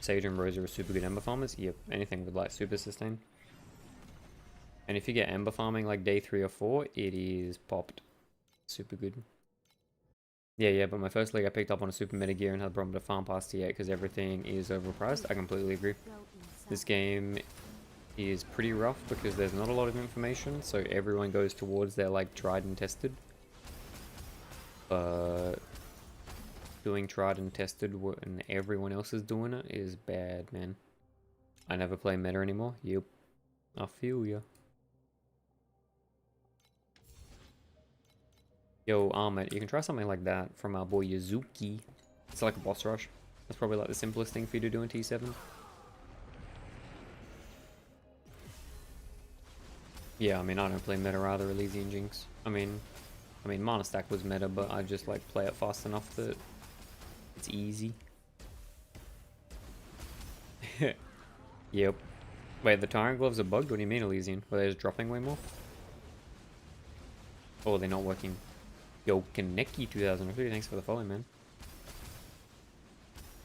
Sage and Rosa are super good Ember farmers. Yep, anything with like super sustain. And if you get Ember farming like day 3 or 4, it is popped. Super good. Yeah, but my first league I picked up on a super meta gear and had a problem to farm past T8 because everything is overpriced. I completely agree. Go inside. This game is pretty rough because there's not a lot of information, so everyone goes towards their like tried and tested. But doing tried and tested when everyone else is doing it is bad, man. I never play meta anymore. Yep, I feel ya. Yo, Ahmed, you can try something like that from our boy Yazuki. It's like a boss rush. That's probably like the simplest thing for you to do in T7. Yeah, I mean, I don't play meta either, Elysian Jinx. I mean, Mana Stack was meta, but I just like play it fast enough that it's easy. Yep. Wait, the Tyrant Gloves are bugged? What do you mean, Elysian? Were they just dropping way more? Oh, they're not working. Yo, Kaneki 2003, thanks for the follow, man.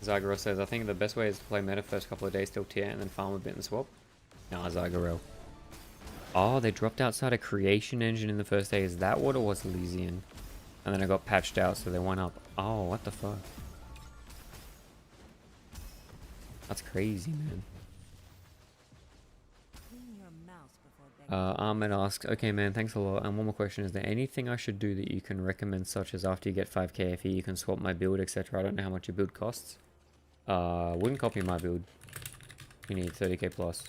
Zagaro says, I think the best way is to play meta first couple of days till tier and then farm a bit and swap. Nah, Zagaro. Oh, they dropped outside a creation engine in the first day. Is that what it was, Elysian? And then it got patched out, so they went up. Oh, what the fuck? That's crazy, man. Clean your mouse before begging. Ahmed asks, okay man, thanks a lot. And one more question, is there anything I should do that you can recommend, such as after you get 5k FE, you can swap my build, etc.? I don't know how much your build costs. Wouldn't copy my build. You need 30k plus.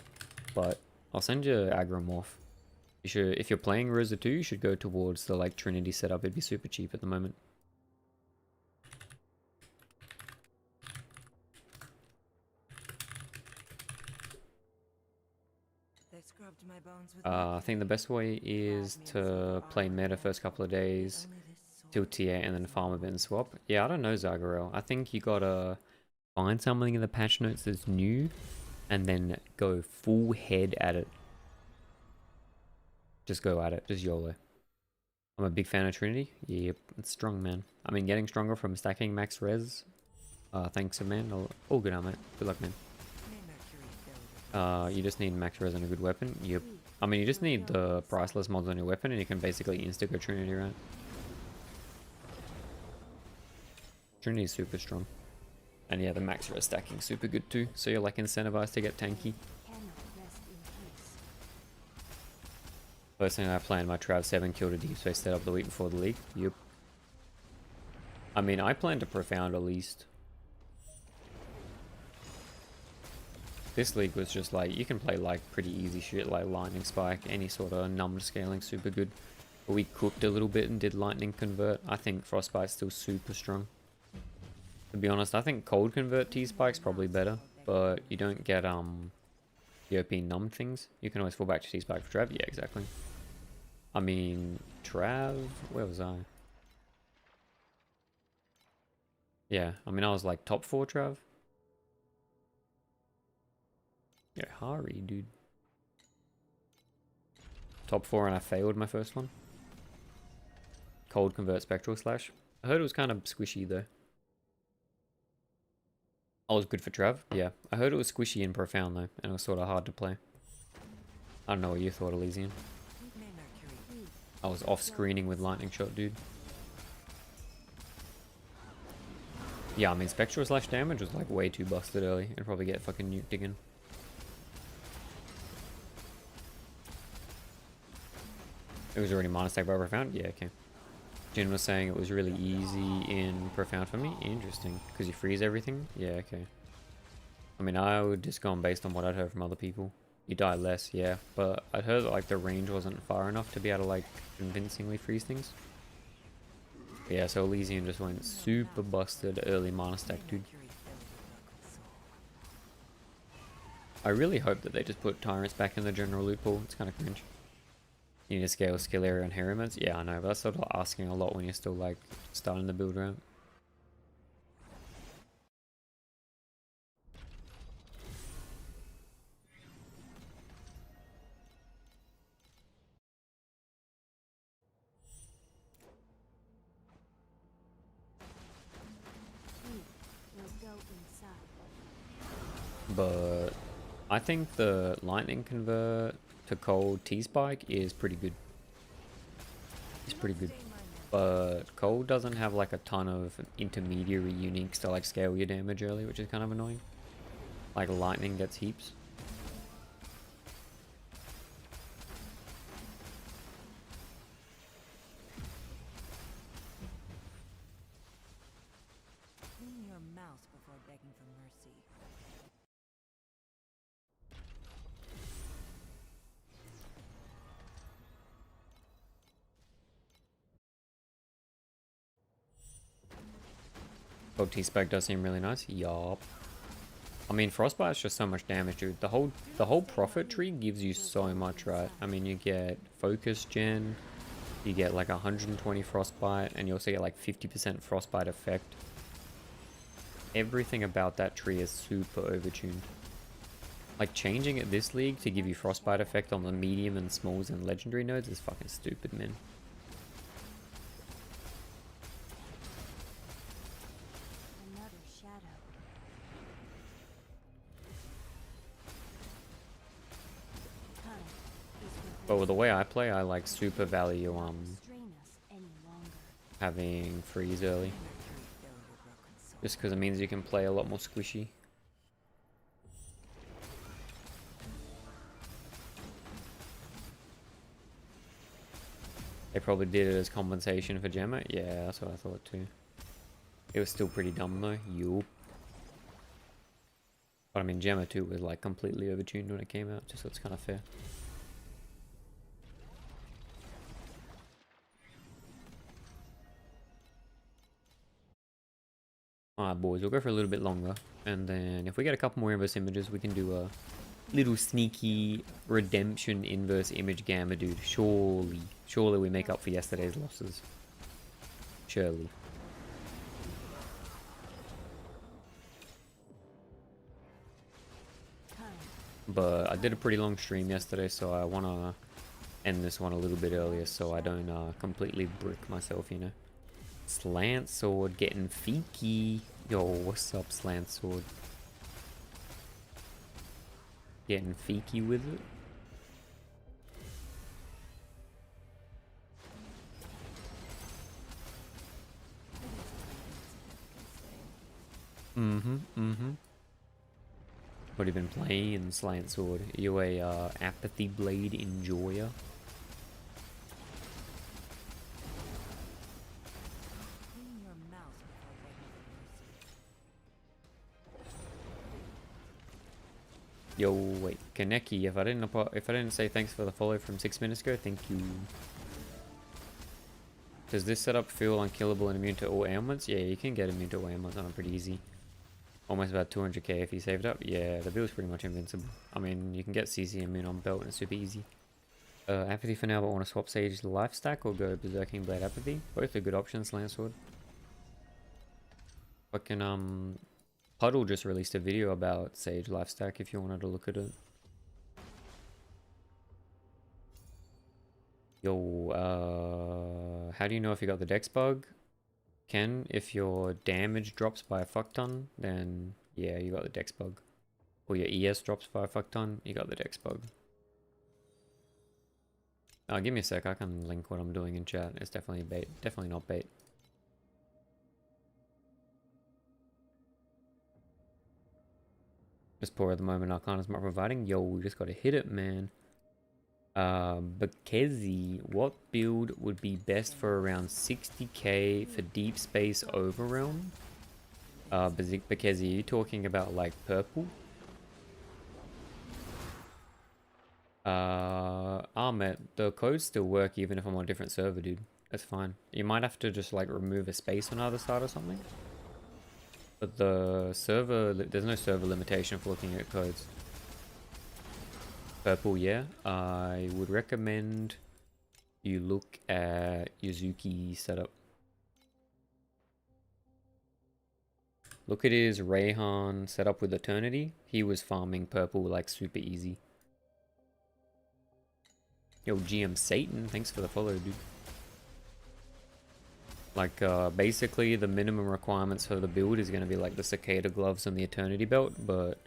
But I'll send you Agromorph. You should, if you're playing Rosa 2, you should go towards the like Trinity setup. It'd be super cheap at the moment. They scrubbed my bones with I think the best way is to play meta first couple of days. till tier and then farm a bit and swap. Yeah, I don't know, Zagarel. I think you gotta find something in the patch notes that's new and then go full head at it. Just go at it, just YOLO. I'm a big fan of Trinity. Yep, it's strong, man. I mean, getting stronger from stacking max res. Thanks, man. All good, mate. Good luck, man. You just need max res and a good weapon. Yep. I mean, you just need the priceless mods on your weapon and you can basically insta-go Trinity, right? Trinity is super strong. And yeah, the max res stacking super good too. So you're like incentivized to get tanky. Personally, I planned my Trav 7 kill to deep space setup the week before the league. Yep. I mean, I plan to profound at least. This league was just like, you can play like pretty easy shit like lightning spike, any sort of numbed scaling, super good. But we cooked a little bit and did lightning convert. I think frostbite's still super strong. To be honest, I think cold convert T-spike's probably better, but you don't get the OP numb things. You can always fall back to T-spike for Trav. Yeah, exactly. I mean, Trav, where was I? Yeah, I mean, I was like top 4 Trav. Yeah, Hari, dude. Top 4 and I failed my first one. Cold convert spectral slash. I heard it was kind of squishy though. I was good for Trav, yeah. I heard it was squishy and profound though, and it was sort of hard to play. I don't know what you thought, Elysian. I was off screening with lightning shot, dude. Yeah, I mean, spectral slash damage was like way too busted early and probably get fucking nuked again. It was already monostack by profound? Yeah, okay. Jin was saying it was really easy in profound for me. Interesting. Because you freeze everything? Yeah, okay. I mean, I would just go on based on what I'd heard from other people. You die less, yeah. But I'd heard that like the range wasn't far enough to be able to like convincingly freeze things. But yeah, so Elysian just went super busted early monostack, dude. I really hope that they just put tyrants back in the general loot pool. It's kind of cringe. You need to scale skill area and hero modes? Yeah, I know, but that's sort of asking a lot when you're still like starting the build ramp. But I think the lightning convert to cold T-spike is pretty good. It's pretty good. But cold doesn't have like a ton of intermediary uniques to like scale your damage early, which is kind of annoying. Like lightning gets heaps. Clean your mouth before begging for mercy. Cold T-spike does seem really nice. Yup. I mean, frostbite is just so much damage, dude. The whole profit tree gives you so much, right? I mean, you get focus gen, you get like 120 frostbite, and you also get like 50% frostbite effect. Everything about that tree is super overtuned. Like changing it this league to give you frostbite effect on the medium and smalls and legendary nodes is fucking stupid, man. But with the way I play, I like super value having freeze early. Just because it means you can play a lot more squishy. They probably did it as compensation for Gemma. Yeah, that's what I thought too. It was still pretty dumb though. Yup. But I mean, Gemma 2 was like completely overtuned when it came out, just so it's kind of fair. Alright boys, we'll go for a little bit longer, and then if we get a couple more inverse images, we can do a little sneaky redemption inverse image gamma, dude. Surely we make up for yesterday's losses. early. But I did a pretty long stream yesterday, so I want to end this one a little bit earlier so I don't completely brick myself, you know. Slant Sword getting feeky. Yo, what's up, Slant Sword? Getting feeky with it. What have you been playing, Slant Sword? Are you a Apathy Blade enjoyer? Clean your mouth before begging for mercy. Yo, wait, Kaneki, if I didn't say thanks for the follow from 6 minutes ago, thank you. Does this setup feel unkillable and immune to all ailments? Yeah, you can get immune to all ailments on it pretty easy. Almost about 200k if you saved up. Yeah, the build's pretty much invincible. I mean, you can get CC immune on belt and it's super easy. Apathy for now, but want to swap Sage life stack or go Berserking Blade Apathy? Both are good options, Lance Sword. Fucking, Puddle just released a video about Sage life stack if you wanted to look at it. Yo, how do you know if you got the Dex bug? Ken, if your damage drops by a fuck ton, then yeah, you got the Dex bug. Or your ES drops by a fuck ton, you got the Dex bug. Give me a sec, I can link what I'm doing in chat. It's definitely bait. Definitely not bait. Just poor at the moment, Arcana's not providing. Yo, we just gotta hit it, man. Bakezi, what build would be best for around 60k for Deep Space Overrealm? Bakezi, are you talking about like purple? Ahmet, the codes still work even if I'm on a different server, dude. That's fine. You might have to just like remove a space on either side or something. But the server, there's no server limitation for looking at codes. Purple, yeah. I would recommend you look at Yuzuki setup. Look at his Rayhan setup with Eternity. He was farming purple like super easy. Yo, GM Satan, thanks for the follow, dude. Like, basically the minimum requirements for the build is going to be like the Cicada gloves and the Eternity belt, but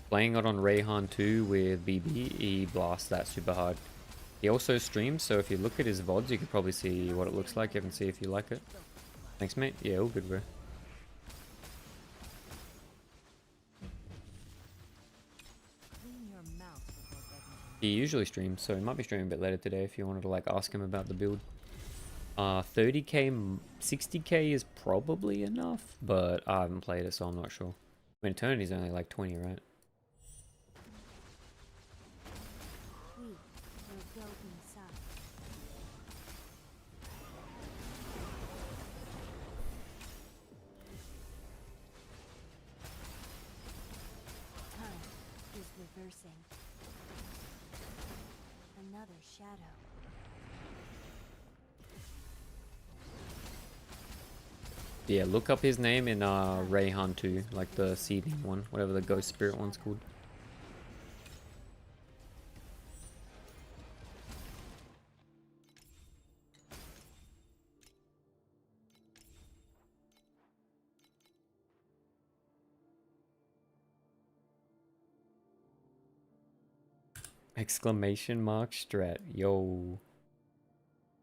playing it on Rayhan 2 with BB, he blasts that super hard. He also streams, so if you look at his VODs, you can probably see what it looks like. You can see if you like it. Thanks, mate. Yeah, all good, bro. He usually streams, so he might be streaming a bit later today if you wanted to like ask him about the build. 30k, 60k is probably enough, but I haven't played it, so I'm not sure. I mean, Eternity's only like 20, right? We will go inside. Time is reversing. Another shadow. Yeah, look up his name in Rayhan 2, like the seeding one, whatever the ghost spirit one's called. Exclamation mark strat. Yo.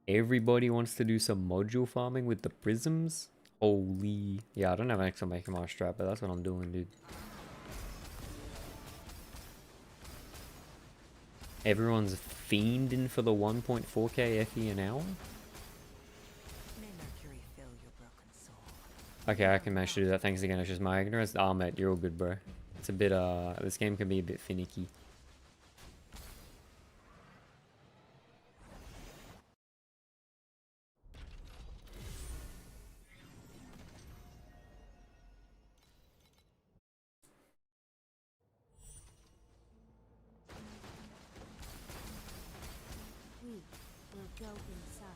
Everybody wants to do some module farming with the prisms? Holy. Yeah, I don't have an exclamation mark strat, but that's what I'm doing, dude. Everyone's fiending for the 1.4k FE an hour? May Mercury fill your broken soul. Okay, I can manage to do that. Thanks again. It's just my ignorance. Ahmet, you're all good, bro. It's a bit, this game can be a bit finicky. We will go inside.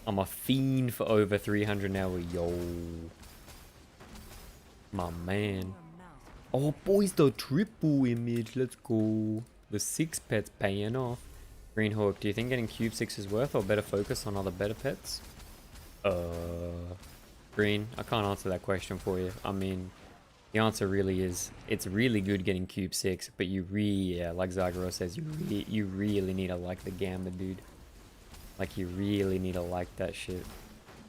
I'm a fiend for over 300 now. Yo. My man. Oh, boys, the triple image. Let's go. The 6 pets paying off. Green Hawk, do you think getting cube 6 is worth or better focus on other better pets? Green, I can't answer that question for you. I mean, the answer really is, it's really good getting cube 6, but yeah, like Zagaro says, you really need to like the Gamma, dude. Like, you really need to like that shit.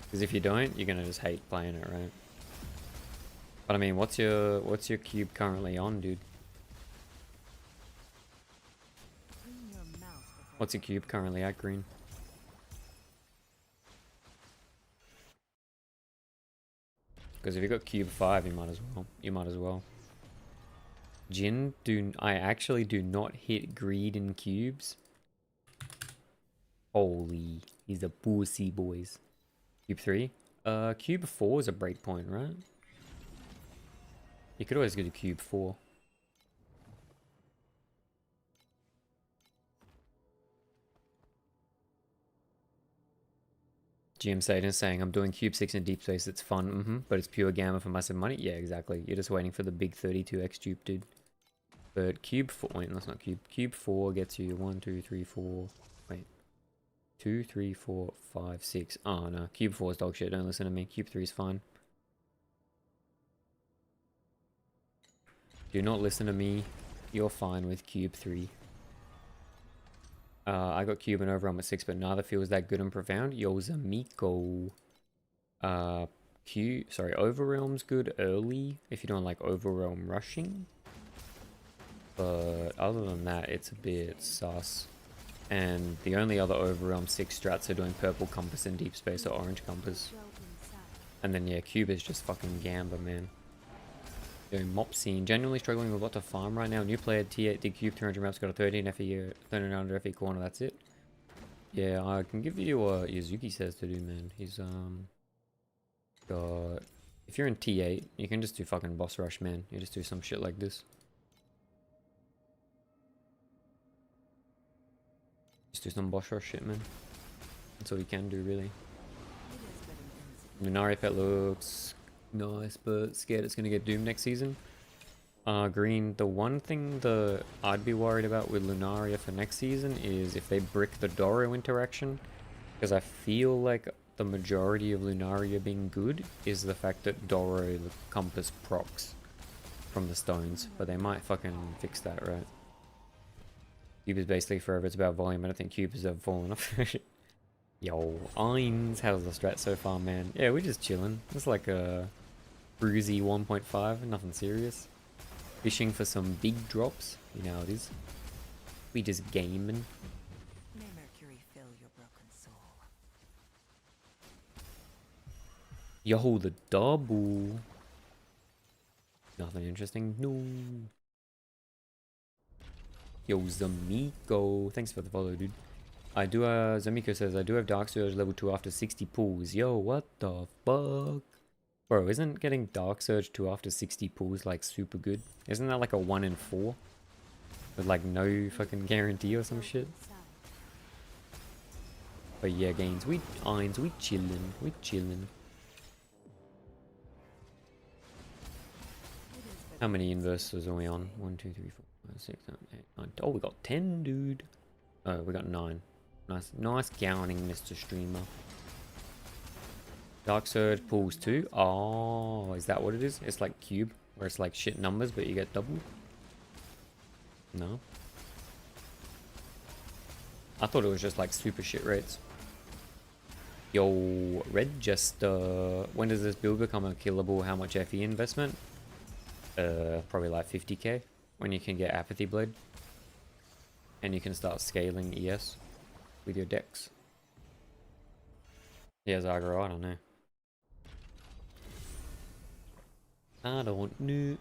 Because if you don't, you're gonna just hate playing it, right? But I mean, what's your cube currently on, dude? What's your cube currently at, Green? Because if you got cube 5, you might as well. You might as well. Jin, I actually do not hit greed in cubes. Holy, he's a pussy, boys. Cube 3? Cube 4 is a breakpoint, right? You could always go to cube 4. GM Satan is saying, I'm doing cube 6 in deep space, it's fun, but it's pure gamma for massive money. Yeah, exactly. You're just waiting for the big 32x dupe, dude. But cube 4, wait, that's not cube. Cube 4 gets you 1, 2, 3, 4, wait. 2, 3, 4, 5, 6. Oh no, cube 4 is dog shit, don't listen to me. Cube 3 is fine. Do not listen to me. You're fine with cube 3. I got cube and overwhelm at 6, but neither feels that good and profound. Yo, Zamiko. Overwhelm's good early if you don't like overwhelm rushing. But other than that, it's a bit sus. And the only other overwhelm 6 strats are doing purple compass in deep space or orange compass. And then yeah, cube is just fucking gamba, man. Doing mop scene. Genuinely struggling with a lot to farm right now. New player T8 did cube 300 maps, got a 13 FE, 1300 FE corner, that's it. Yeah, I can give you what Yuzuki says to do, man. He's got, if you're in T8, you can just do fucking boss rush, man. You just do some shit like this. Just do some boss rush shit, man. That's all you can do, really. Lunari pet looks nice, but scared it's gonna get doomed next season. Green, the one thing that I'd be worried about with Lunaria for next season is if they brick the Doro interaction, because I feel like the majority of Lunaria being good is the fact that Doro the compass procs from the stones, but they might fucking fix that, right? Cube is basically forever, it's about volume. I don't think Cube has ever fallen off. Yo, Eins, how's the strat so far, man? Yeah, we're just chilling. It's like a bruisey 1.5, nothing serious. Fishing for some big drops, you know how it is. We just gaming. May Mercury fill your broken soul. Yo, the double. Nothing interesting, no. Yo, Zamiko, thanks for the follow, dude. Zamiko says, I do have Dark Surge level 2 after 60 pulls. Yo, what the fuck? Bro, isn't getting Dark Surge 2 after 60 pulls like super good? Isn't that like a 1 in 4? With like no fucking guarantee or some shit? But yeah, gains, we chillin', we chillin'. How many inverses are we on? 1, 2, 3, 4, 5, 6, 7, 8, 9. Oh, we got 10, dude. Oh, we got 9. Nice gowning, Mr. Streamer. Dark Surge pulls 2. Oh, is that what it is? It's like cube, where it's like shit numbers, but you get double. No. I thought it was just like super shit rates. Yo, Register. When does this build become a killable? How much FE investment? Probably like 50k. When you can get Apathy Blade. And you can start scaling ES with your decks. Yeah, Zagro, I don't know. I don't know.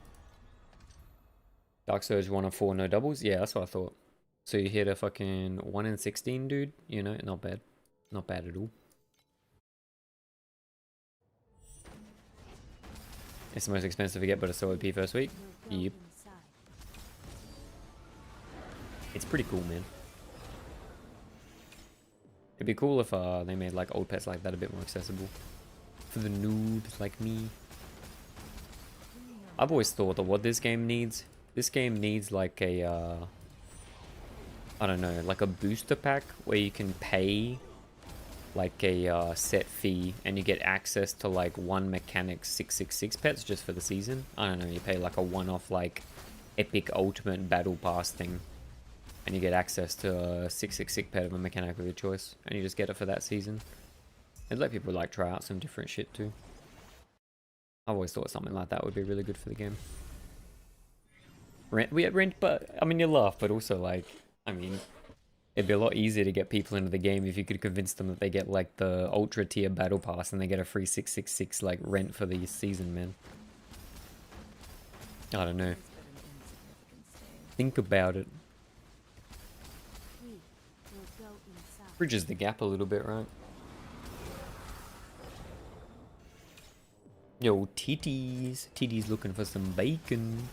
Dark Surge 1 of 4, no doubles? Yeah, that's what I thought. So you hit a fucking 1 in 16, dude? You know, not bad. Not bad at all. It's the most expensive to get, but it's so OP first week. Yep. It's pretty cool, man. It'd be cool if they made like old pets like that a bit more accessible for the noobs like me. I've always thought that what this game needs like a I don't know, like a booster pack where you can pay like a set fee and you get access to like one mechanic 666 pets just for the season. I don't know, you pay like a one-off like epic ultimate battle pass thing and you get access to a 666 pet of a mechanic of your choice and you just get it for that season. It'd let people like try out some different shit too. I've always thought something like that would be really good for the game. Rent, but I mean you laugh, but also like, I mean, it'd be a lot easier to get people into the game if you could convince them that they get like the ultra tier battle pass and they get a free 666 like rent for the season, man. I don't know. Think about it. Bridges the gap a little bit, right? Yo, titties. Titties looking for some bacon.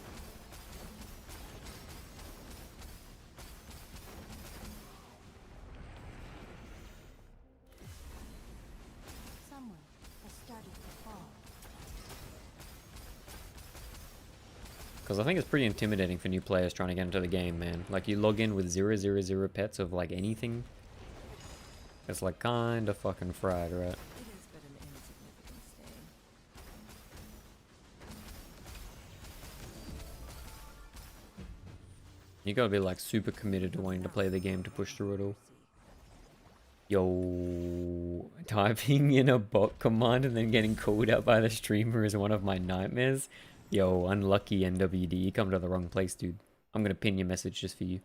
Someone has started to fall. Because I think it's pretty intimidating for new players trying to get into the game, man. Like, you log in with 000 pets of, like, anything. It's, like, kinda fucking fried, right? It is but an insignificant stain. You gotta be, like, super committed to wanting to play the game to push through it all. Yo, typing in a bot command and then getting called out by the streamer is one of my nightmares. Yo, unlucky NWD, you come to the wrong place, dude. I'm gonna pin your message just for you.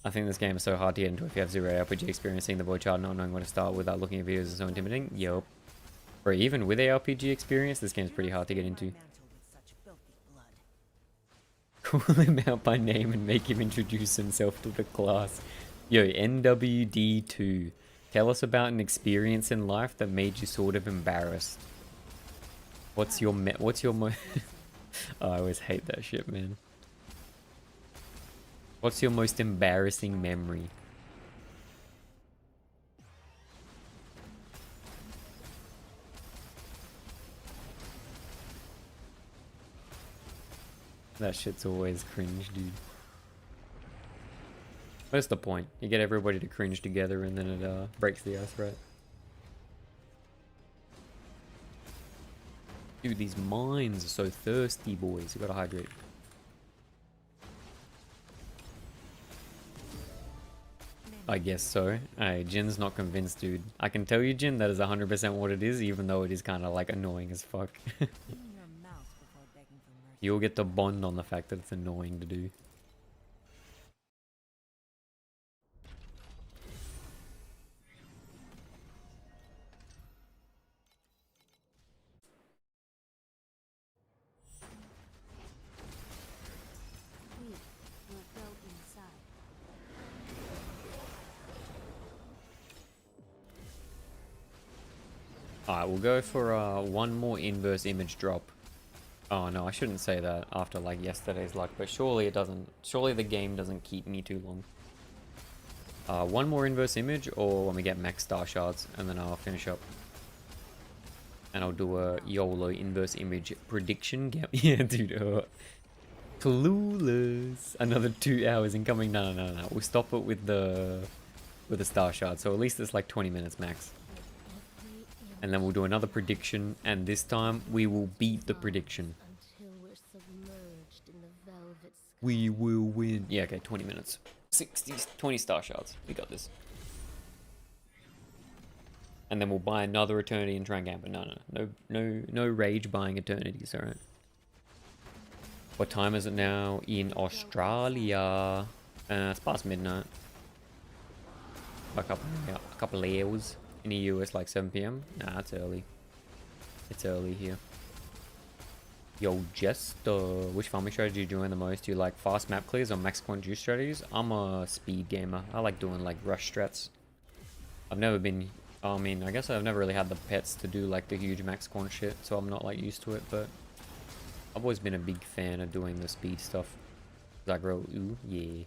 I think this game is so hard to get into if you have zero RPG experience. Seeing the boy child not knowing where to start without looking at videos is so intimidating. Yup. Or even with ARPG experience, this game's pretty hard to get into. Call him out by name and make him introduce himself to the class. Yo, NWD2. Tell us about an experience in life that made you sort of embarrassed. What's your Oh, I always hate that shit, man. What's your most embarrassing memory? That shit's always cringe, dude. What's the point? You get everybody to cringe together and then it breaks the ice, right? Dude, these mines are so thirsty, boys. You gotta hydrate. I guess so. Hey, Jin's not convinced, dude. I can tell you, Jin, that is 100% what it is, even though it is kind of like annoying as fuck. You'll get to bond on the fact that it's annoying to do. We will go inside. Alright, we'll go for one more inverse image drop. Oh no, I shouldn't say that after like yesterday's luck, but surely it doesn't. Surely the game doesn't keep me too long. One more inverse image, or when we get max star shards, and then I'll finish up. And I'll do a YOLO inverse image prediction game. Yeah, dude. Clueless. Another 2 hours incoming. No. We'll stop it with the star shard. So at least it's like 20 minutes max. And then we'll do another prediction, and this time we will beat the prediction. Until we're submerged in the velvet sky. We will win. Yeah, okay, 20 minutes. 20 star shards. We got this. And then we'll buy another eternity and try and gamble. No rage buying eternities, alright? What time is it now in Australia? It's past midnight. A couple hours. In the US, like 7 PM? Nah, it's early. It's early here. Yo, Jester, which farming strategy do you enjoy the most? Do you like fast map clears or max quant juice strategies? I'm a speed gamer. I like doing like rush strats. I've never been... I mean, I guess I've never really had the pets to do like the huge max quant shit, so I'm not like used to it, but... I've always been a big fan of doing the speed stuff. Zagro, ooh, yeah.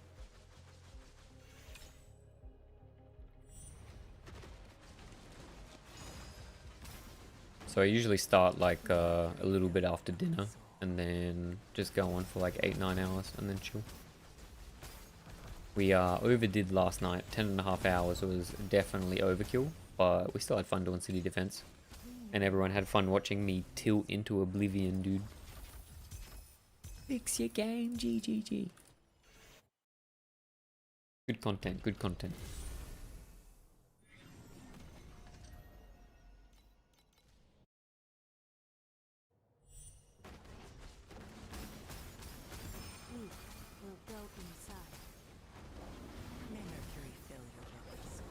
So I usually start like a little bit after dinner and then just go on for like 8-9 hours and then chill. We overdid last night. 10.5 hours was definitely overkill, but we still had fun doing city defense. And everyone had fun watching me tilt into oblivion, dude. Fix your game, GGG. Good content, good content. We will go inside. May Mercury fill your broken soul.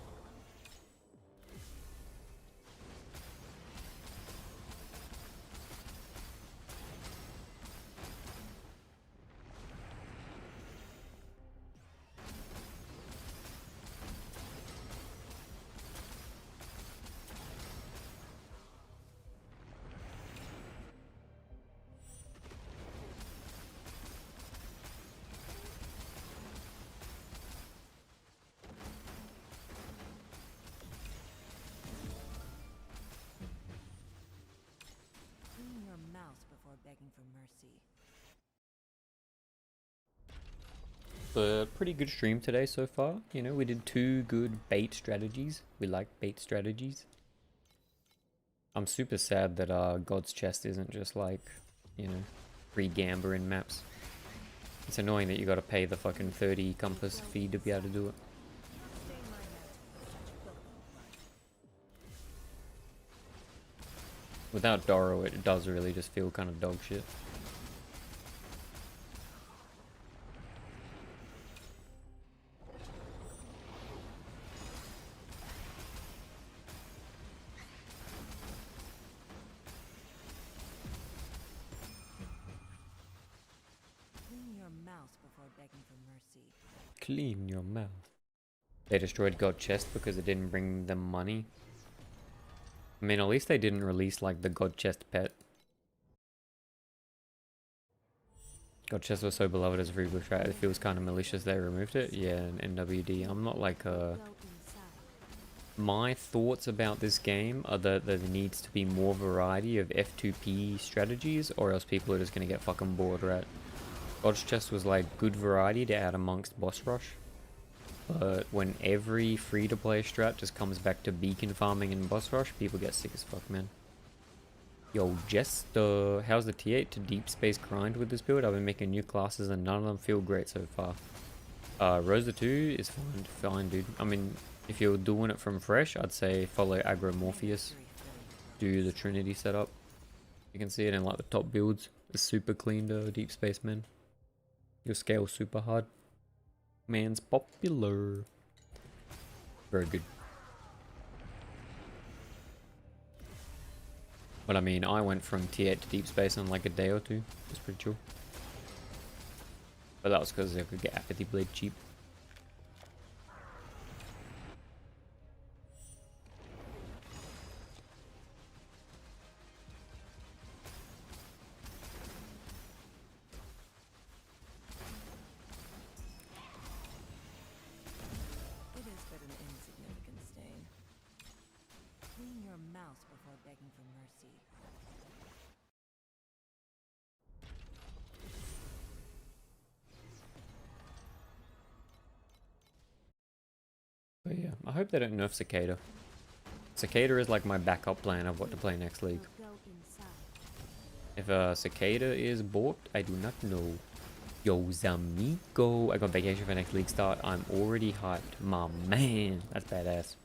Clean your mouth before begging for mercy. A pretty good stream today so far. You know, we did 2 good bait strategies. We like bait strategies. I'm super sad that God's Chest isn't just like, you know, free gamba in maps. It's annoying that you gotta pay the fucking 30 compass fee to be able to do it. Stain my mantle with such filthy blood. Without Doro, it does really just feel kind of dog shit. Clean your mouth before begging for mercy. Clean your mouth. They destroyed God Chest because it didn't bring them money. I mean, at least they didn't release like the God Chest pet. God Chest was so beloved as a free bush rat, it feels kind of malicious they removed it. Yeah, in NWD. I'm not like Go inside. My thoughts about this game are that there needs to be more variety of F2P strategies, or else people are just gonna get fucking bored, right? God's Chest was like good variety to add amongst boss rush. But when every free-to-play strat just comes back to beacon farming and boss rush, people get sick as fuck, man. Yo, Jess, how's the T8 to deep space grind with this build? I've been making new classes and none of them feel great so far. Rosa 2 is fine, dude. I mean, if you're doing it from fresh, I'd say follow Aggro Morpheus. Do the Trinity setup. You can see it in like the top builds. It's super clean to deep space, man. Your scale super hard. Man's popular. Very good. But I mean, I went from T8 to deep space in like a day or two. It was pretty chill. But that was because I could get Apathy Blade cheap. It is but an insignificant stain. Clean your mouth before begging for mercy. But yeah, I hope they don't nerf Cicada. Cicada is like my backup plan of what to play next league. We'll go inside. If a Cicada is bought, I do not know. Yo, Zamigo. I got vacation for next league start. I'm already hyped. My man. That's badass.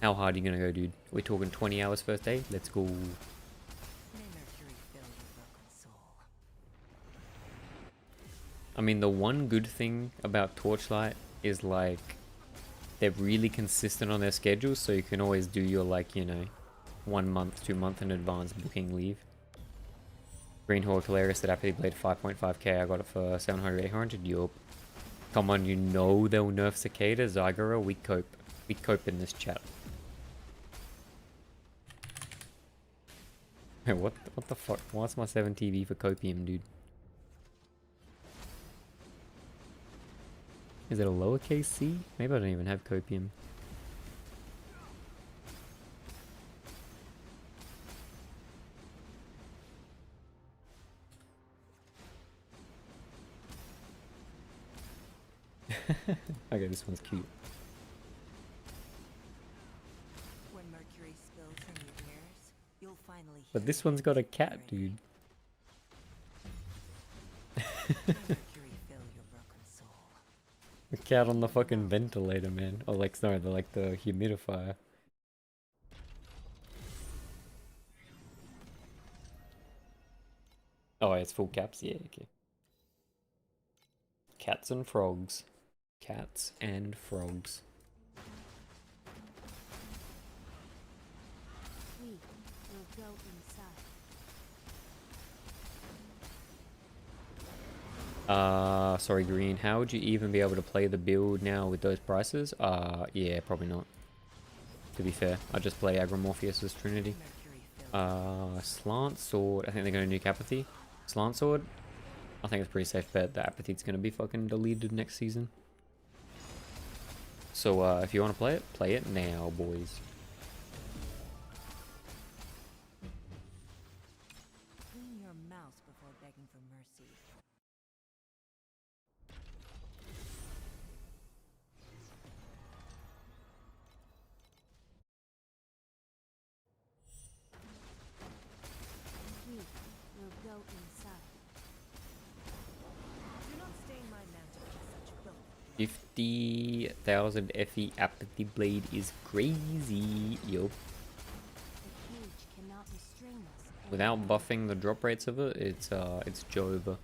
How hard are you gonna go, dude? We're talking 20 hours first day? Let's go. May Mercury fill your broken soul. I mean, the one good thing about Torchlight is like they're really consistent on their schedules, so you can always do your like, you know, 1 month, 2 month in advance booking leave. Green Hawk Hilarious at Apathy Blade 5.5k. I got it for 700, 800. Yup. Come on, you know they'll nerf Cicada. Zygora, we cope. We cope in this chat. Wait, what the fuck? What's my 7 TV for copium, dude? Is it a lowercase c? Maybe I don't even have copium. Okay, this one's cute. When Mercury spills in your ears, you'll finally But hear this the one's got a end of cat, tyranny. dude. May Mercury fill your broken soul. A cat on the fucking ventilator, man. Oh, like, sorry, the humidifier. Oh, it's full caps? Yeah, okay. Cats and frogs. Cats and frogs. We will go inside. Sorry, Green. How would you even be able to play the build now with those prices? Yeah, probably not. To be fair, I just play Agromorpheus' Trinity. Slant Sword. I think they're going to nuke Apathy. Slant Sword. I think it's a pretty safe bet that Apathy's going to be fucking deleted next season. So, if you want to play it now, boys. Clean your mouth before begging for mercy. We will go inside. Do not stain my mantle with such filth. 50,000 FE Apathy Blade is crazy, yo. The cage cannot restrain us. Without anymore. buffing the drop rates of it, it's Jova.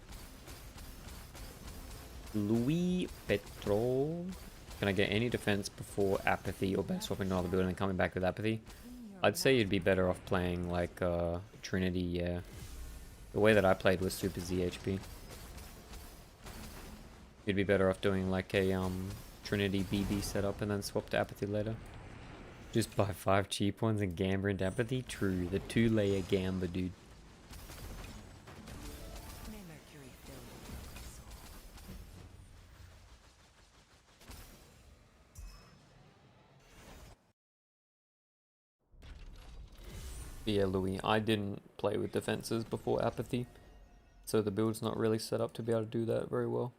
Louis Petrol. Can I get any defense before Apathy or best swapping to another build and coming back with Apathy? I'd say you'd be better off playing like Trinity, yeah. The way that I played was super ZHP. You'd be better off doing like a Trinity BB setup and then swap to Apathy later. Just buy 5 cheap ones and Gamba into Apathy? True, the 2-layer Gamba, dude. May Mercury fill your broken soul. Yeah, Louis, I didn't play with defenses before Apathy, so the build's not really set up to be able to do that very well.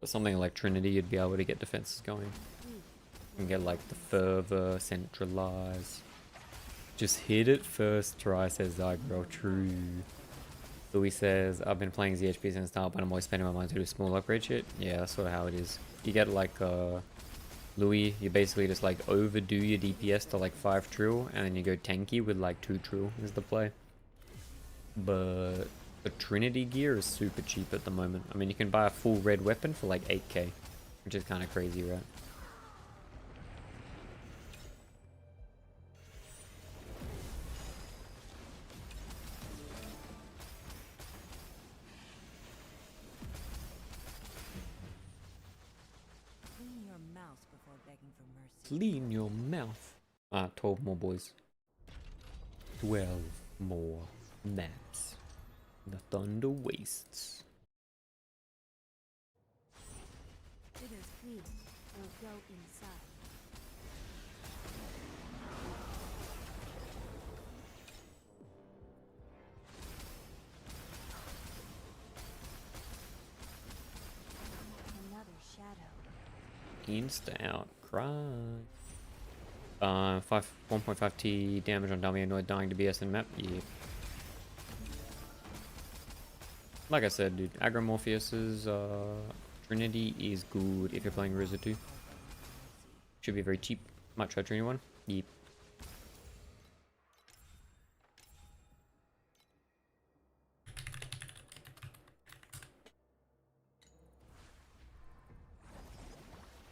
But something like Trinity, you'd be able to get defenses going. You can get like the fervor, centralize. Just hit it first try, says Zygro. True. Louis says, I've been playing ZHP since start, but I'm always spending my money to do small upgrade shit. Yeah, that's sort of how it is. You get like Louis, you basically just like overdo your DPS to like 5 trill, and then you go tanky with like 2 trill is the play. But the Trinity gear is super cheap at the moment. I mean, you can buy a full red weapon for like 8k, which is kind of crazy, right? Clean your mouth before begging for mercy. Clean your mouth. 12 more boys. 12 more maps. The Thunder Wastes. It is we will go inside. Another shadow. Insta outcry. 1.5T damage on dummy annoyed dying to BS in map. Yeah. Like I said, dude, Agromorpheus's Trinity is good if you're playing Rizza 2. Should be very cheap. Might try Trinity 1. Yep.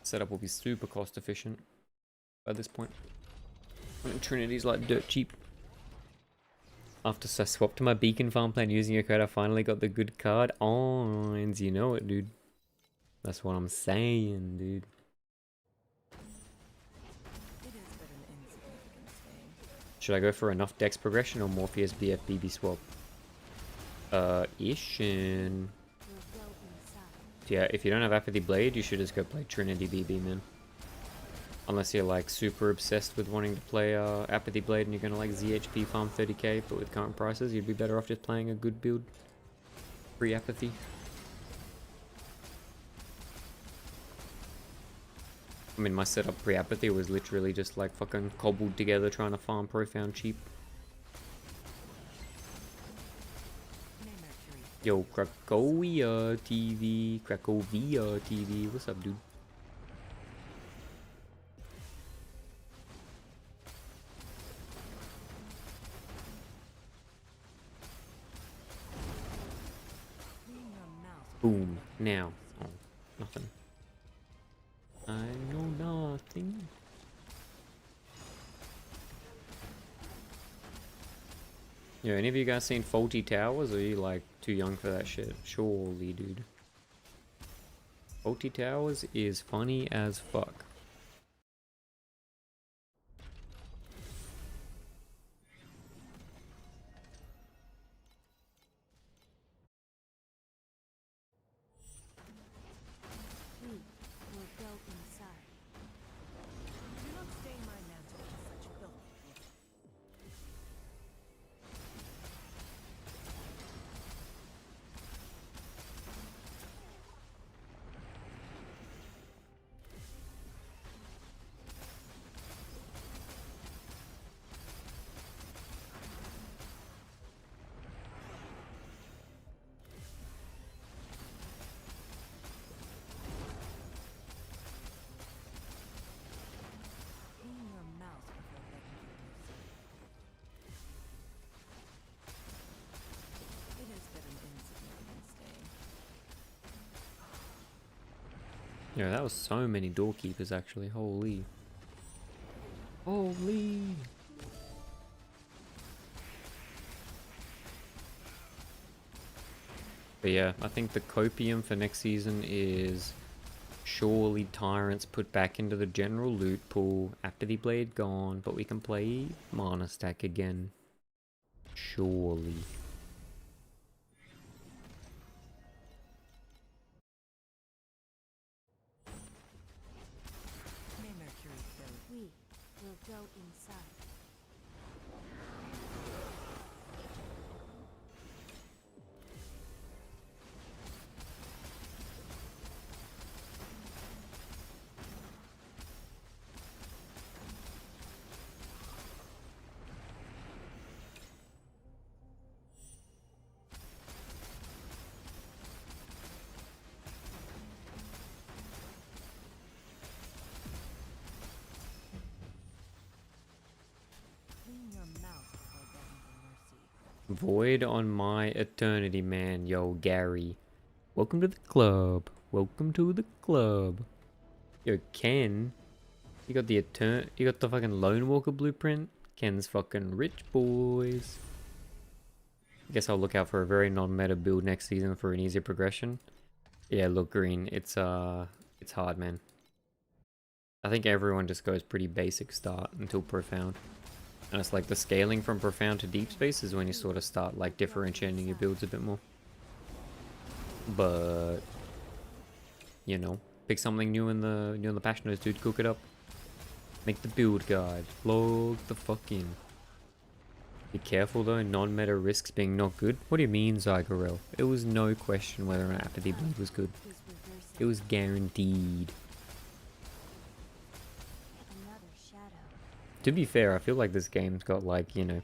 Setup will be super cost efficient at this point. And Trinity's like dirt cheap. After I swapped to my beacon farm plan using your code, I finally got the good card. Oh, and you know it, dude. That's what I'm saying, dude. It is but an insignificant thing. Should I go for enough dex progression or Morpheus BF BB swap? Ishin. We'll go inside. Yeah, if you don't have Apathy Blade, you should just go play Trinity BB, man. Unless you're like super obsessed with wanting to play Apathy Blade and you're gonna like ZHP farm 30k, but with current prices, you'd be better off just playing a good build. Free Apathy. I mean, my setup pre-Apathy was literally just like fucking cobbled together trying to farm Profound cheap. Yo, Cracovia TV, what's up, dude? Boom, now. Oh, nothing. I know nothing. Yo, any of you guys seen Faulty Towers, or are you like too young for that shit? Surely, dude. Faulty Towers is funny as fuck. We will go inside. Do not stain my mantle with such filthy blood. Clean your mouth before begging for mercy. It is but an insignificant stain. Yeah, that was so many doorkeepers actually. Holy. Holy. But yeah, I think the copium for next season is surely Tyrants put back into the general loot pool, Apathy Blade gone, but we can play Mana Stack again. Surely. May Mercury fill. We will go inside. Clean your mouth before begging for mercy. Void on my eternity, man. Yo, Gary. Welcome to the club. Welcome to the club. Yo, Ken. You got the you got the fucking Lone Walker blueprint? Ken's fucking rich, boys. Guess I'll look out for a very non-meta build next season for an easier progression. Yeah, look, Green. It's hard, man. I think everyone just goes pretty basic start until Profound. And it's like the scaling from Profound to Deep Space is when you sort of start like differentiating your builds a bit more. But you know, pick something new in the patch notes, dude. Cook it up. Make the build guide. Log the fuck in. Be careful though, non-meta risks being not good. What do you mean, Zygarel? It was no question whether an Apathy Blade was good. Is reversing. It was guaranteed. Another shadow. To be fair, I feel like this game's got like, you know,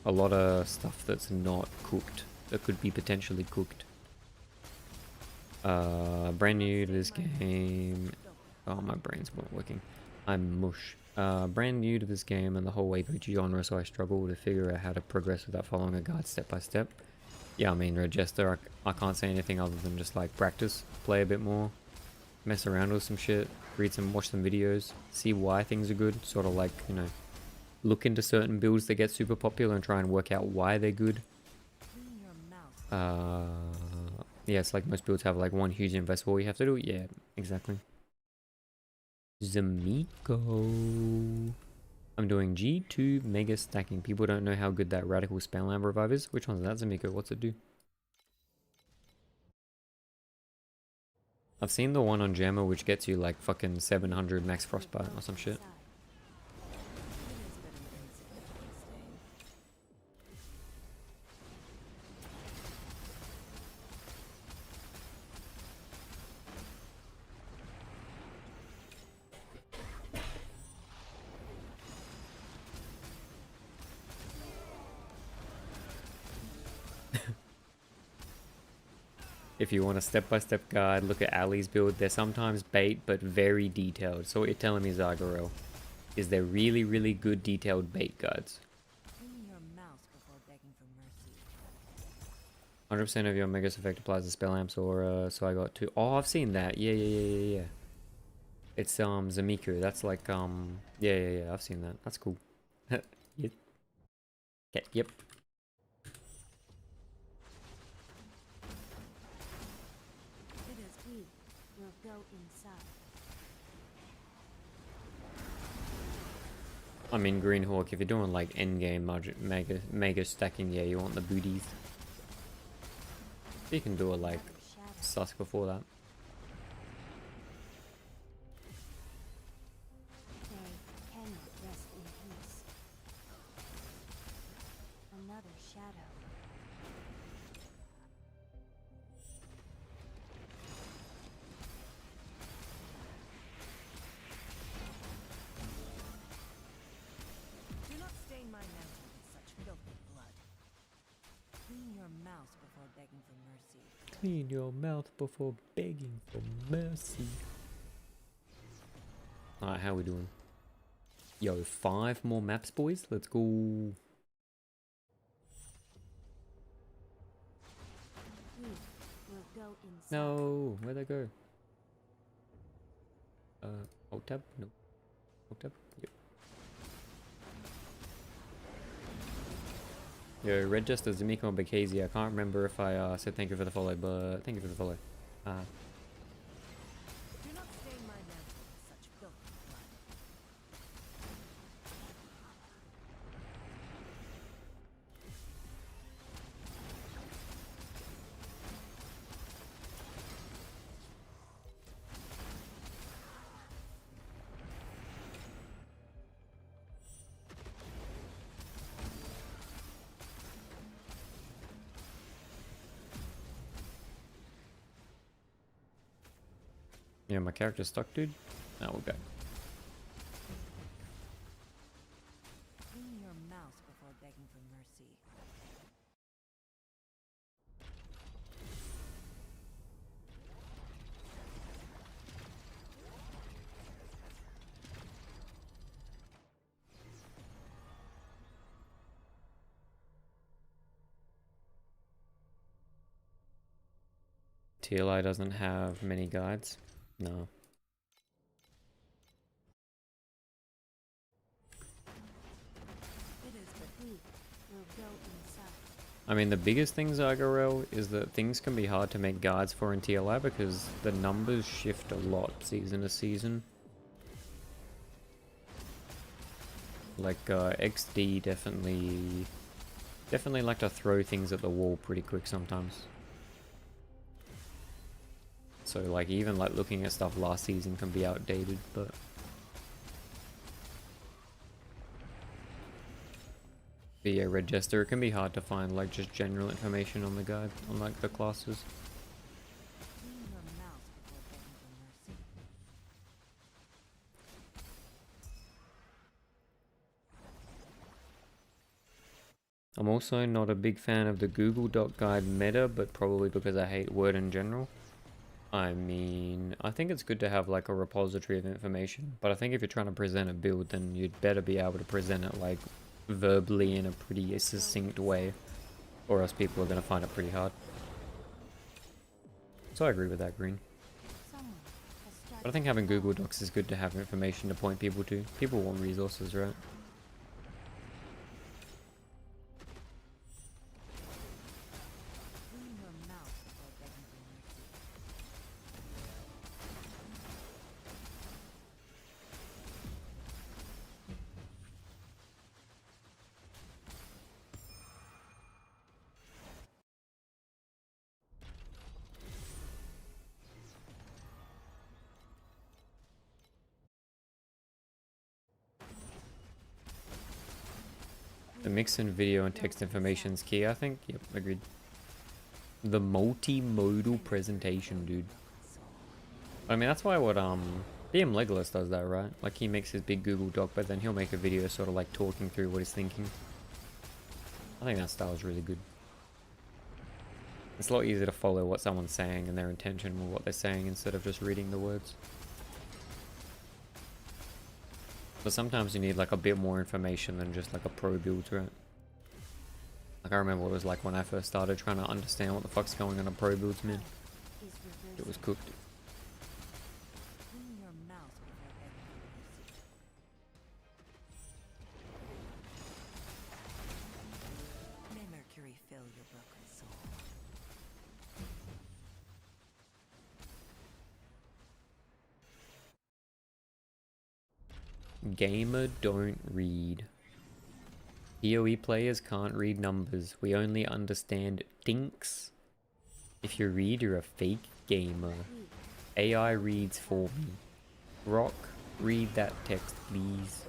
a lot of stuff that's not cooked. That could be potentially cooked. Brand new to this game. Oh, my brain's not working. I'm mush. Brand new to this game and the whole APG genre, so I struggle to figure out how to progress without following a guide step by step. Yeah, I mean, Red Jester, I can't say anything other than just like practice, play a bit more, mess around with some shit, watch some videos, see why things are good, sort of like, you know, look into certain builds that get super popular and try and work out why they're good. Clean your mouth. Yeah, it's like most builds have like one huge investable you have to do. Yeah, exactly. Zamiko. I'm doing G2 Mega Stacking. People don't know how good that Radical Spelllamp Revive is. Which one's that, Zamiko? What's it do? I've seen the one on Jammer which gets you like fucking 700 max frostbite or some shit. If you want a step-by-step guide, look at Ali's build. They're sometimes bait, but very detailed. So what you're telling me, Zagarel, is they're really, really good detailed bait guides. Clean your mouth before begging for mercy. 100% of your Megas effect applies to spell amps, or so I got two. Oh, I've seen that. Yeah. It's Zamiko. That's like yeah. I've seen that. That's cool. Yep. Okay, yep. It is we. We'll go inside. I mean, Green Hawk, if you're doing like endgame mega stacking, yeah, you want the booties. You can do it like Susk before that. They cannot rest in peace. Another shadow. Do not stain my mantle with such filthy blood. Clean your mouth before begging for mercy. Clean your mouth before begging for mercy. Alright, how we doing? Yo, 5 more maps, boys. Let's go. We will go inside. No, where'd they go? Alt tab? No. Alt tab? Yep. Yo, Red Jester, Zamiko, and Bakazi. I can't remember if I said thank you for the follow, but thank you for the follow. Do not stain my mantle with such filthy blood. Yeah, my character's stuck, dude. Now we're back. Clean your mouth before begging for mercy. TLI doesn't have many guides. No. It is but we will go inside. I mean, the biggest thing, Zagarel, is that things can be hard to make guides for in TLI because the numbers shift a lot season to season. Like, XD definitely like to throw things at the wall pretty quick sometimes. So, like, even, like, looking at stuff last season can be outdated, but... But yeah, Red Jester, it can be hard to find, like, just general information on the guide, on, like, the classes. Clean your mouth before begging for mercy. I'm also not a big fan of the Google Doc Guide meta, but probably because I hate Word in general. I mean, I think it's good to have like a repository of information, but I think if you're trying to present a build, then you'd better be able to present it like verbally in a pretty succinct way, or else people are going to find it pretty hard. So I agree with that, Green. Someone has started But I think having Google Docs is good to have information to point people to. People want resources, right? Clean your mouth before begging for mercy. The mix in video and text information is key, I think. Yep, agreed. The multimodal presentation, dude. I mean, that's why what BM Legolas does that, right? Like, he makes his big Google Doc, but then he'll make a video sort of like talking through what he's thinking. I think that style is really good. It's a lot easier to follow what someone's saying and their intention with what they're saying instead of just reading the words. But sometimes you need like a bit more information than just like a pro build, right? Like I remember what it was like when I first started trying to understand what the fuck's going on in pro builds, man. It was cooked. Clean your mouth before begging for mercy. May Mercury fill your broken soul. Gamer don't read. PoE players can't read numbers. We only understand thinks. If you read, you're a fake gamer. AI reads for me. Rock, read that text, please.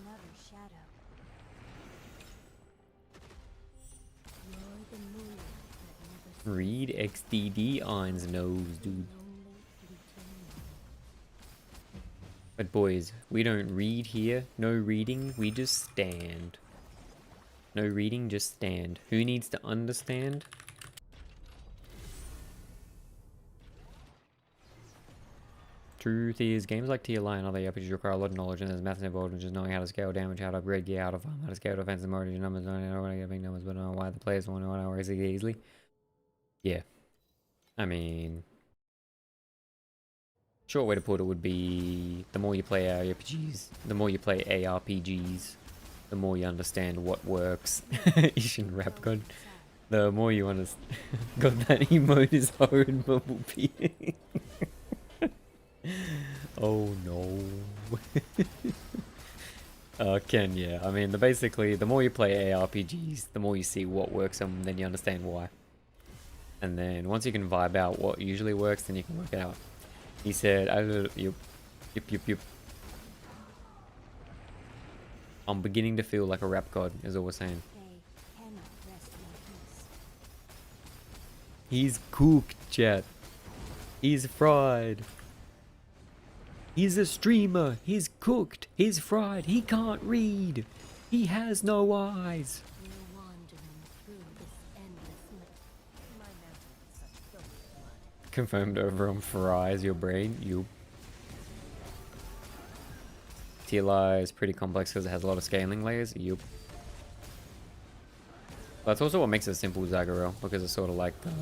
Another shadow. You're the moonlight that never Read XDD Ein's nose, dude. lonely, fleeting moment. But boys, we don't read here. No reading, we just stand. No reading, just stand. Who needs to understand? Truth is, games like TLI and other RPGs require a lot of knowledge, and there's math involved in just knowing how to scale damage, how to upgrade gear, how to scale defensive mode, your numbers, I don't know how to get big numbers, but I don't know why the players want to know how to execute easily. Yeah. I mean, short way to put it would be the more you play ARPGs, the more you play ARPGs, the more you understand what works. Ishin Rap God. The more you understand. God, that emote is hard bubble pee. Oh no. Ken, yeah. I mean, basically, the more you play ARPGs, the more you see what works and then you understand why. And then once you can vibe out what usually works, then you can work it out. He said, yep. I'm beginning to feel like a rap god, is all we're saying. They cannot rest in peace. He's cooked, chat. He's fried. He's a streamer. He's cooked. He's fried. He can't read. He has no eyes. We're wandering through this endless My mantle with such filthy blood. Confirmed over on fries your brain. You. TLI is pretty complex because it has a lot of scaling layers. Yup. That's also what makes it simple with Zagorel, because it's sort of like the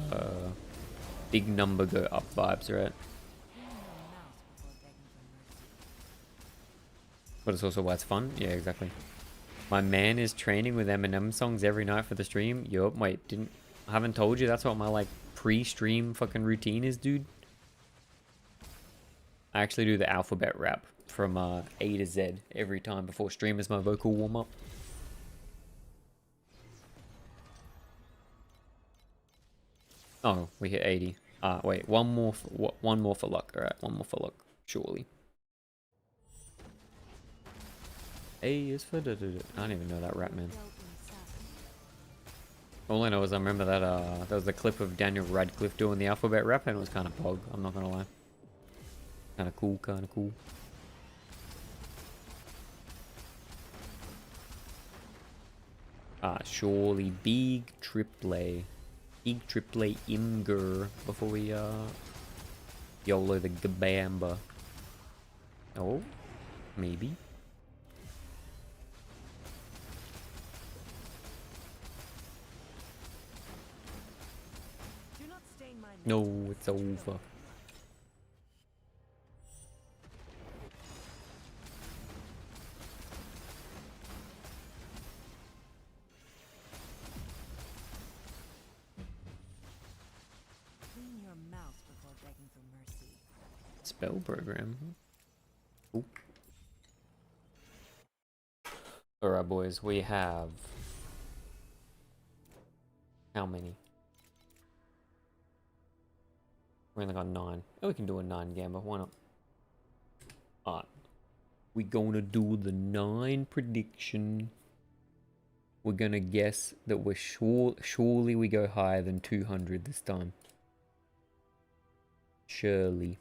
big number go up vibes, right? Clean your mouth before begging for mercy. But it's also why it's fun. Yeah, exactly. My man is training with Eminem songs every night for the stream. Yup, wait, I haven't told you that's what my like pre-stream fucking routine is, dude. I actually do the alphabet rap from A to Z every time before stream as my vocal warm-up. Oh, we hit 80. Wait, one more for luck. All right, one more for luck, surely. A is for I don't even know that rap, man. built inside. All I know is I remember that there was a clip of Daniel Radcliffe doing the alphabet rap, and it was kind of pog. I'm not gonna lie. Kind of cool, kind of cool. Surely big triple Imgur before we YOLO the Gabamba. Oh, maybe. Do not stain my No, mantle with it's such over. filthy blood. Clean your mouth before begging for mercy. Spell program. Ooh. Alright, boys, we have how many? We only got 9. Oh, we can do a 9 gamba. Why not? Alright. We gonna do the 9 prediction. We're gonna guess that we're surely we go higher than 200 this time. Surely.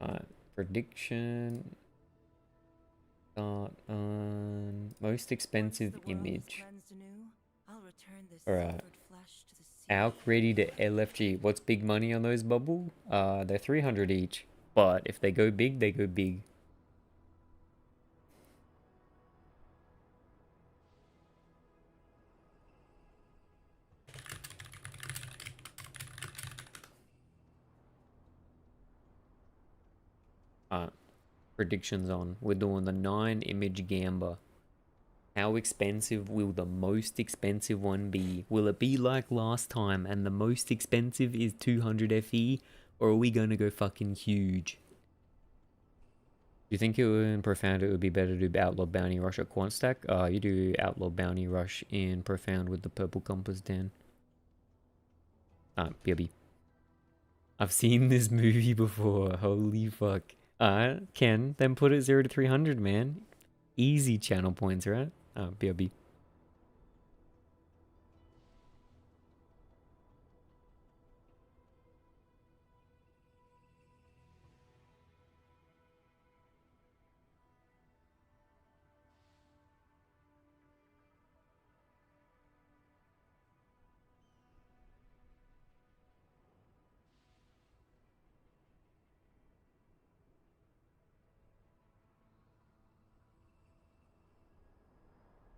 Alright. Prediction. Start on most expensive image. Alright. Alk ready to LFG. What's big money on those bubble? They're 300 each. But if they go big, they go big. Predictions on. We're doing the 9 image gamba. How expensive will the most expensive one be? Will it be like last time and the most expensive is 200 FE? Or are we gonna go fucking huge? Do you think in Profound it would be better to do Outlaw Bounty Rush at Quant Stack? You do Outlaw Bounty Rush in Profound with the purple compass, Dan. BRB. I've seen this movie before. Holy fuck. Ken, then put it 0 to 300, man. Easy channel points, right? BRB.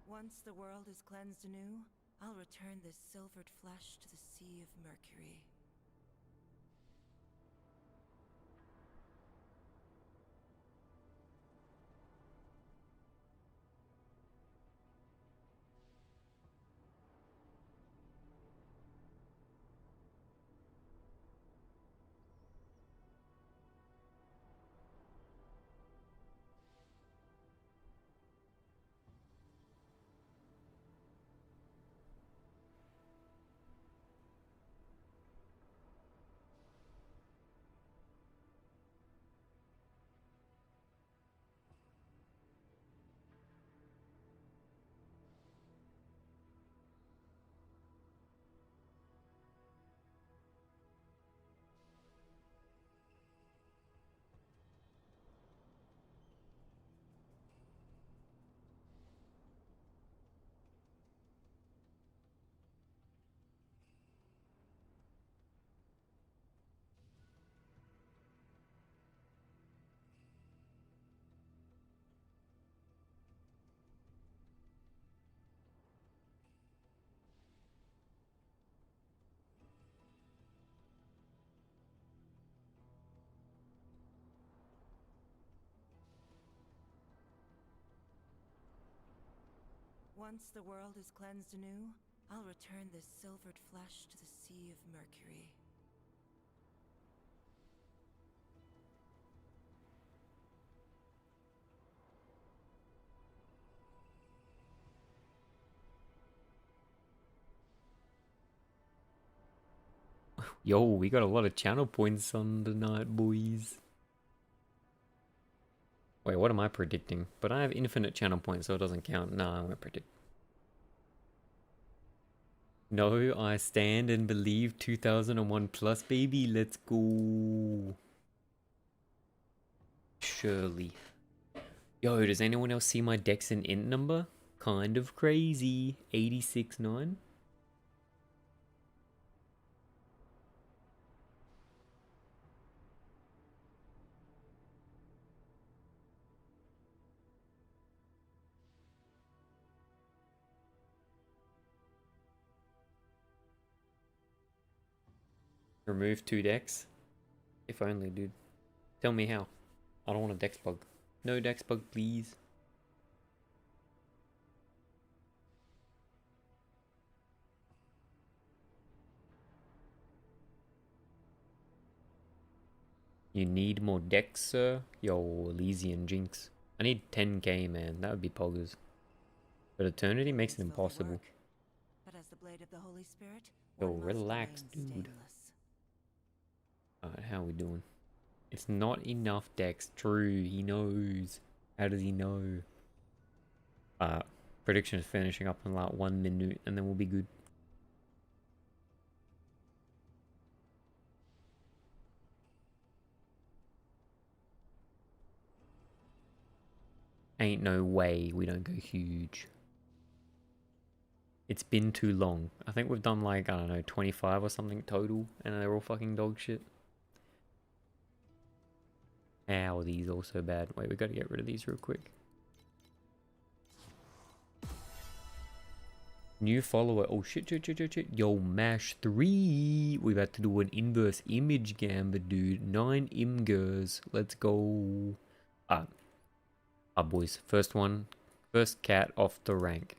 Once the world is cleansed anew, I'll return this silvered flesh to the sea of Mercury. Once the world is cleansed anew, I'll return this silvered flesh to the sea of Mercury. Yo, we got a lot of channel points on the night, boys. Wait, what am I predicting? But I have infinite channel points, so it doesn't count. Nah, I won't predict. No, I stand and believe 2001 plus, baby. Let's go. Surely. Yo, does anyone else see my Dex and Int number? Kind of crazy. 86.9. Remove 2 decks? If only, dude. Tell me how. I don't want a dex bug. No dex bug, please. You need more decks, sir? Yo, Elysian Jinx. I need 10k, man. That would be poggers. But Eternity makes it impossible. But as the blade of the Holy Spirit, Yo, One must relax, remain dude. stainless. Alright, how we doing? It's not enough Dex. True, he knows. How does he know? Prediction is finishing up in like 1 minute and then we'll be good. Ain't no way we don't go huge. It's been too long. I think we've done like, I don't know, 25 or something total, and they're all fucking dog shit. How are these all so bad? Wait, we gotta get rid of these real quick. New follower. Oh shit, shit, shit, shit, shit. Yo, MASH 3. We about to do an inverse image gambit, dude. 9 imgers. Let's go. Boys. First one. First cat off the rank.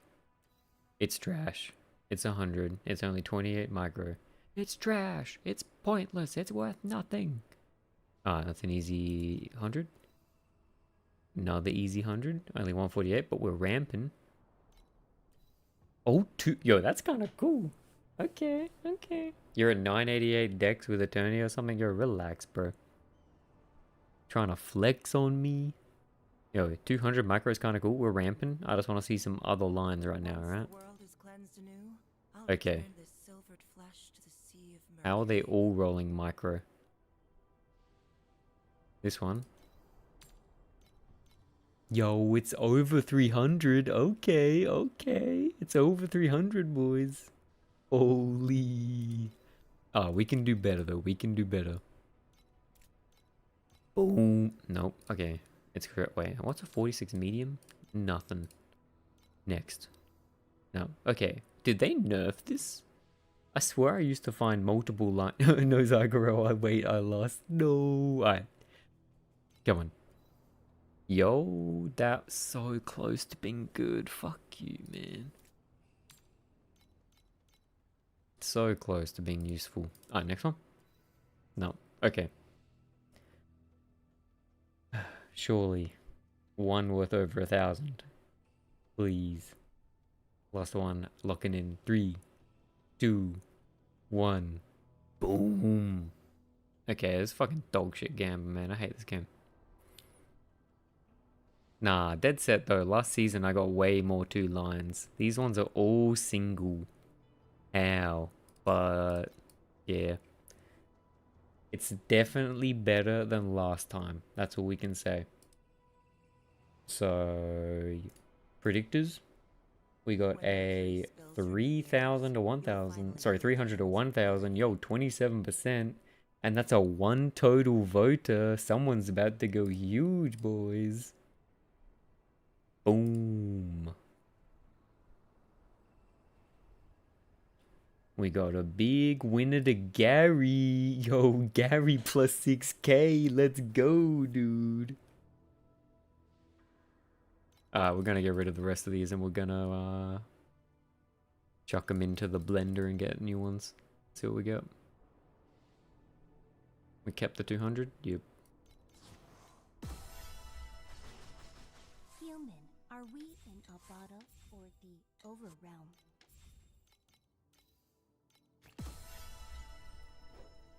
It's trash. It's 100. It's only 28 micro. It's trash. It's pointless. It's worth nothing. That's an easy 100. Another easy 100. Only 148, but we're ramping. Oh, two. Yo, that's kind of cool. Okay, okay. You're a 988 Dex with Attorney or something? You're relaxed, bro. Trying to flex on me? Yo, 200 micro is kind of cool. We're ramping. I just want to see some other lines right now, alright? Okay. How are they all rolling micro? This one. Yo, it's over 300. Okay, okay. It's over 300, boys. Holy. We can do better, though. We can do better. Boom. Nope. Okay. It's correct. Wait, what's a 46 medium? Nothing. Next. No. Okay. Did they nerf this? I swear I used to find multiple lines. No, Zagoro. Wait, I lost. No. Alright. Come on. Yo, that's so close to being good. Fuck you, man. So close to being useful. Alright, next one. No. Okay. Surely. One worth over 1,000. Please. Last one. Locking in. 3, 2, 1. Boom. Okay, this fucking dog shit game, man. I hate this game. Nah, dead set though. Last season I got way more 2 lines. These ones are all single. Ow. But yeah. It's definitely better than last time. That's all we can say. So predictors. We got a 3,000 to 1,000. Sorry, 300 to 1,000. Yo, 27%. And that's a 1 total voter. Someone's about to go huge, boys. Boom. We got a big winner to Gary. Yo, Gary plus 6k. Let's go, dude. We're gonna get rid of the rest of these and we're gonna chuck them into the blender and get new ones. See what we get. We kept the 200? Yep. Human, are we in Abada or the Overrealm?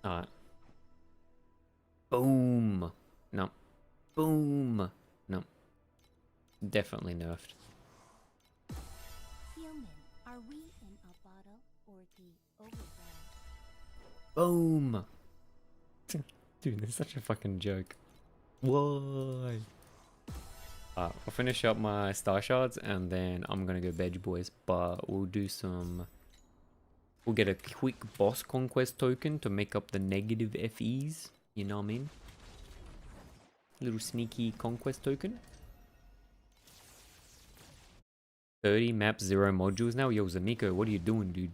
Alright. Boom. No. Boom. No. Definitely nerfed. Human, are we in Abada or the Overrealm? Boom. Dude, that's such a fucking joke. Why? I'll finish up my star shards and then I'm gonna go veg, boys. But we'll do some. We'll get a quick boss conquest token to make up the negative FEs. You know what I mean? Little sneaky conquest token. 30 maps, 0 modules now. Yo, Zamiko, what are you doing, dude?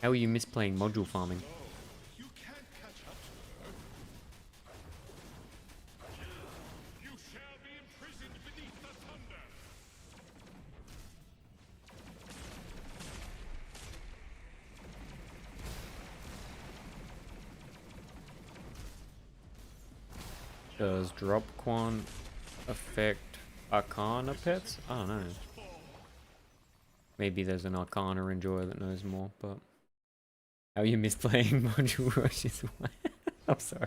How are you misplaying module farming? You can't catch up to her. You shall be imprisoned beneath the thunder. Does drop quan affect Arcana pets? I don't know. Maybe there's an Arcana enjoyer that knows more, but How you miss playing module rushes? I'm sorry.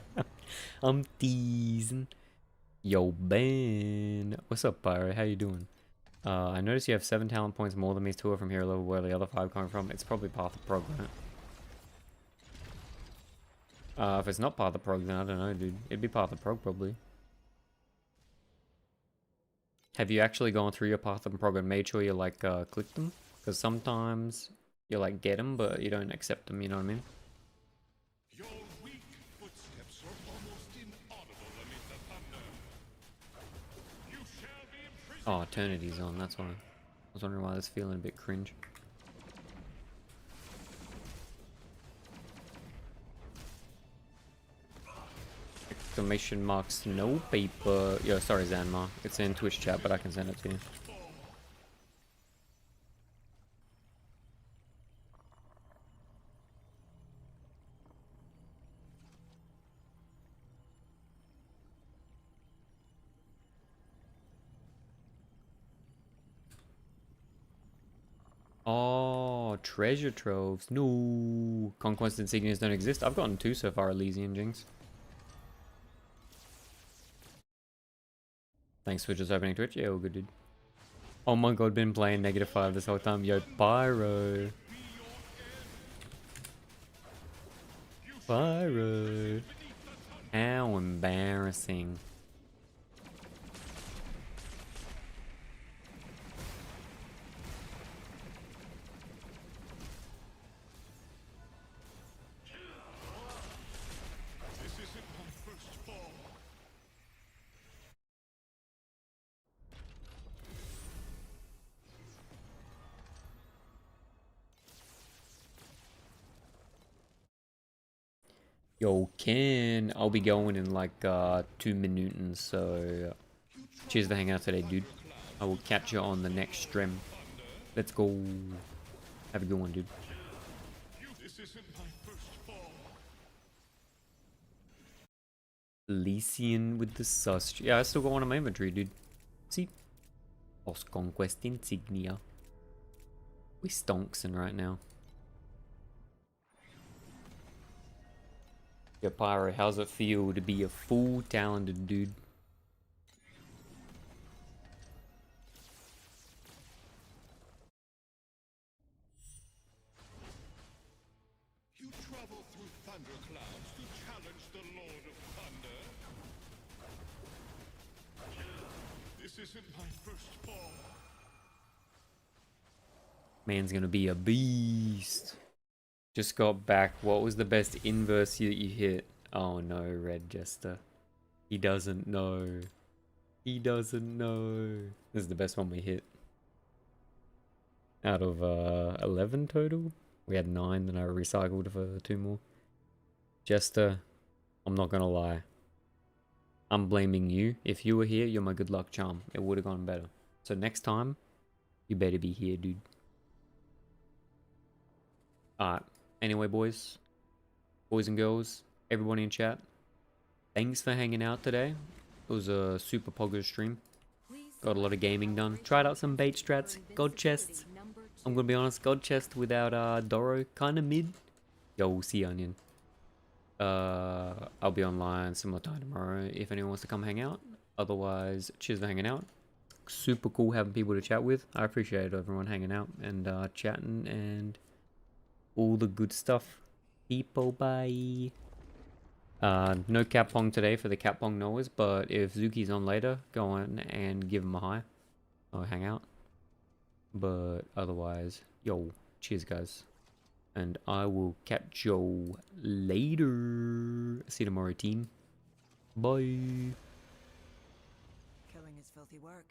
I'm teasing. Yo, Ben. What's up, Pyro? How you doing? I noticed you have 7 talent points more than me. 2 are from hero level. Where the other 5 coming from? It's probably Path of Prog, right? If it's not Path of Prog, then I don't know, dude. It'd be Path of Prog, probably. Have you actually gone through your Path of Prog and made sure you, like, click them? Because sometimes you, like, get them, but you don't accept them, you know what I mean? Your weak footsteps are almost inaudible amid the thunder. You shall be imprisoned. Oh, Eternity's on, that's why. I was wondering why I was feeling a bit cringe. Exclamation mark snow paper. Yo, sorry Zanmar. It's in Twitch chat, but I can send it to you. Oh, treasure troves. No. Conquest insignias don't exist. I've gotten 2 so far, Elysian Jinx. Thanks for just opening Twitch. Yeah, all good, dude. Oh my god, been playing -5 this whole time. Yo, Pyro. Pyro. How embarrassing. This isn't my first fall. Yo, Ken. I'll be going in like 2 minutes, so cheers for hanging out today, dude. I will catch you on the next stream. Let's go. Have a good one, dude. This isn't my first fall. Elysian with the sus. Yeah, I still got one in my inventory, dude. See? Lost Conquest Insignia. We stonksing right now. Yo, Pyro, how's it feel to be a full talented dude? You travel through thunderclouds to challenge the Lord of Thunder. This isn't my first fall. Man's gonna be a beast. Just got back. What was the best inverse that you hit? Oh no, Red Jester. He doesn't know. He doesn't know. This is the best one we hit. Out of 11 total? We had 9, then I recycled for 2 more. Jester, I'm not gonna lie. I'm blaming you. If you were here, you're my good luck charm. It would have gone better. So next time, you better be here, dude. Alright. Anyway, boys and girls, everybody in chat, thanks for hanging out today. It was a super pogo stream. Got a lot of gaming done. Tried out some bait strats, god chests. I'm gonna be honest, god chest without Doro, kinda mid. Yo, we'll see Onion. I'll be online similar time tomorrow if anyone wants to come hang out. Otherwise, cheers for hanging out. Super cool having people to chat with. I appreciate everyone hanging out and chatting and all the good stuff. People, bye. No Capong today for the Capong knowers, but if Zuki's on later, go on and give him a hi. Or hang out. But otherwise, yo, cheers guys. And I will catch you later. See you tomorrow, team. Bye. Killing is filthy work.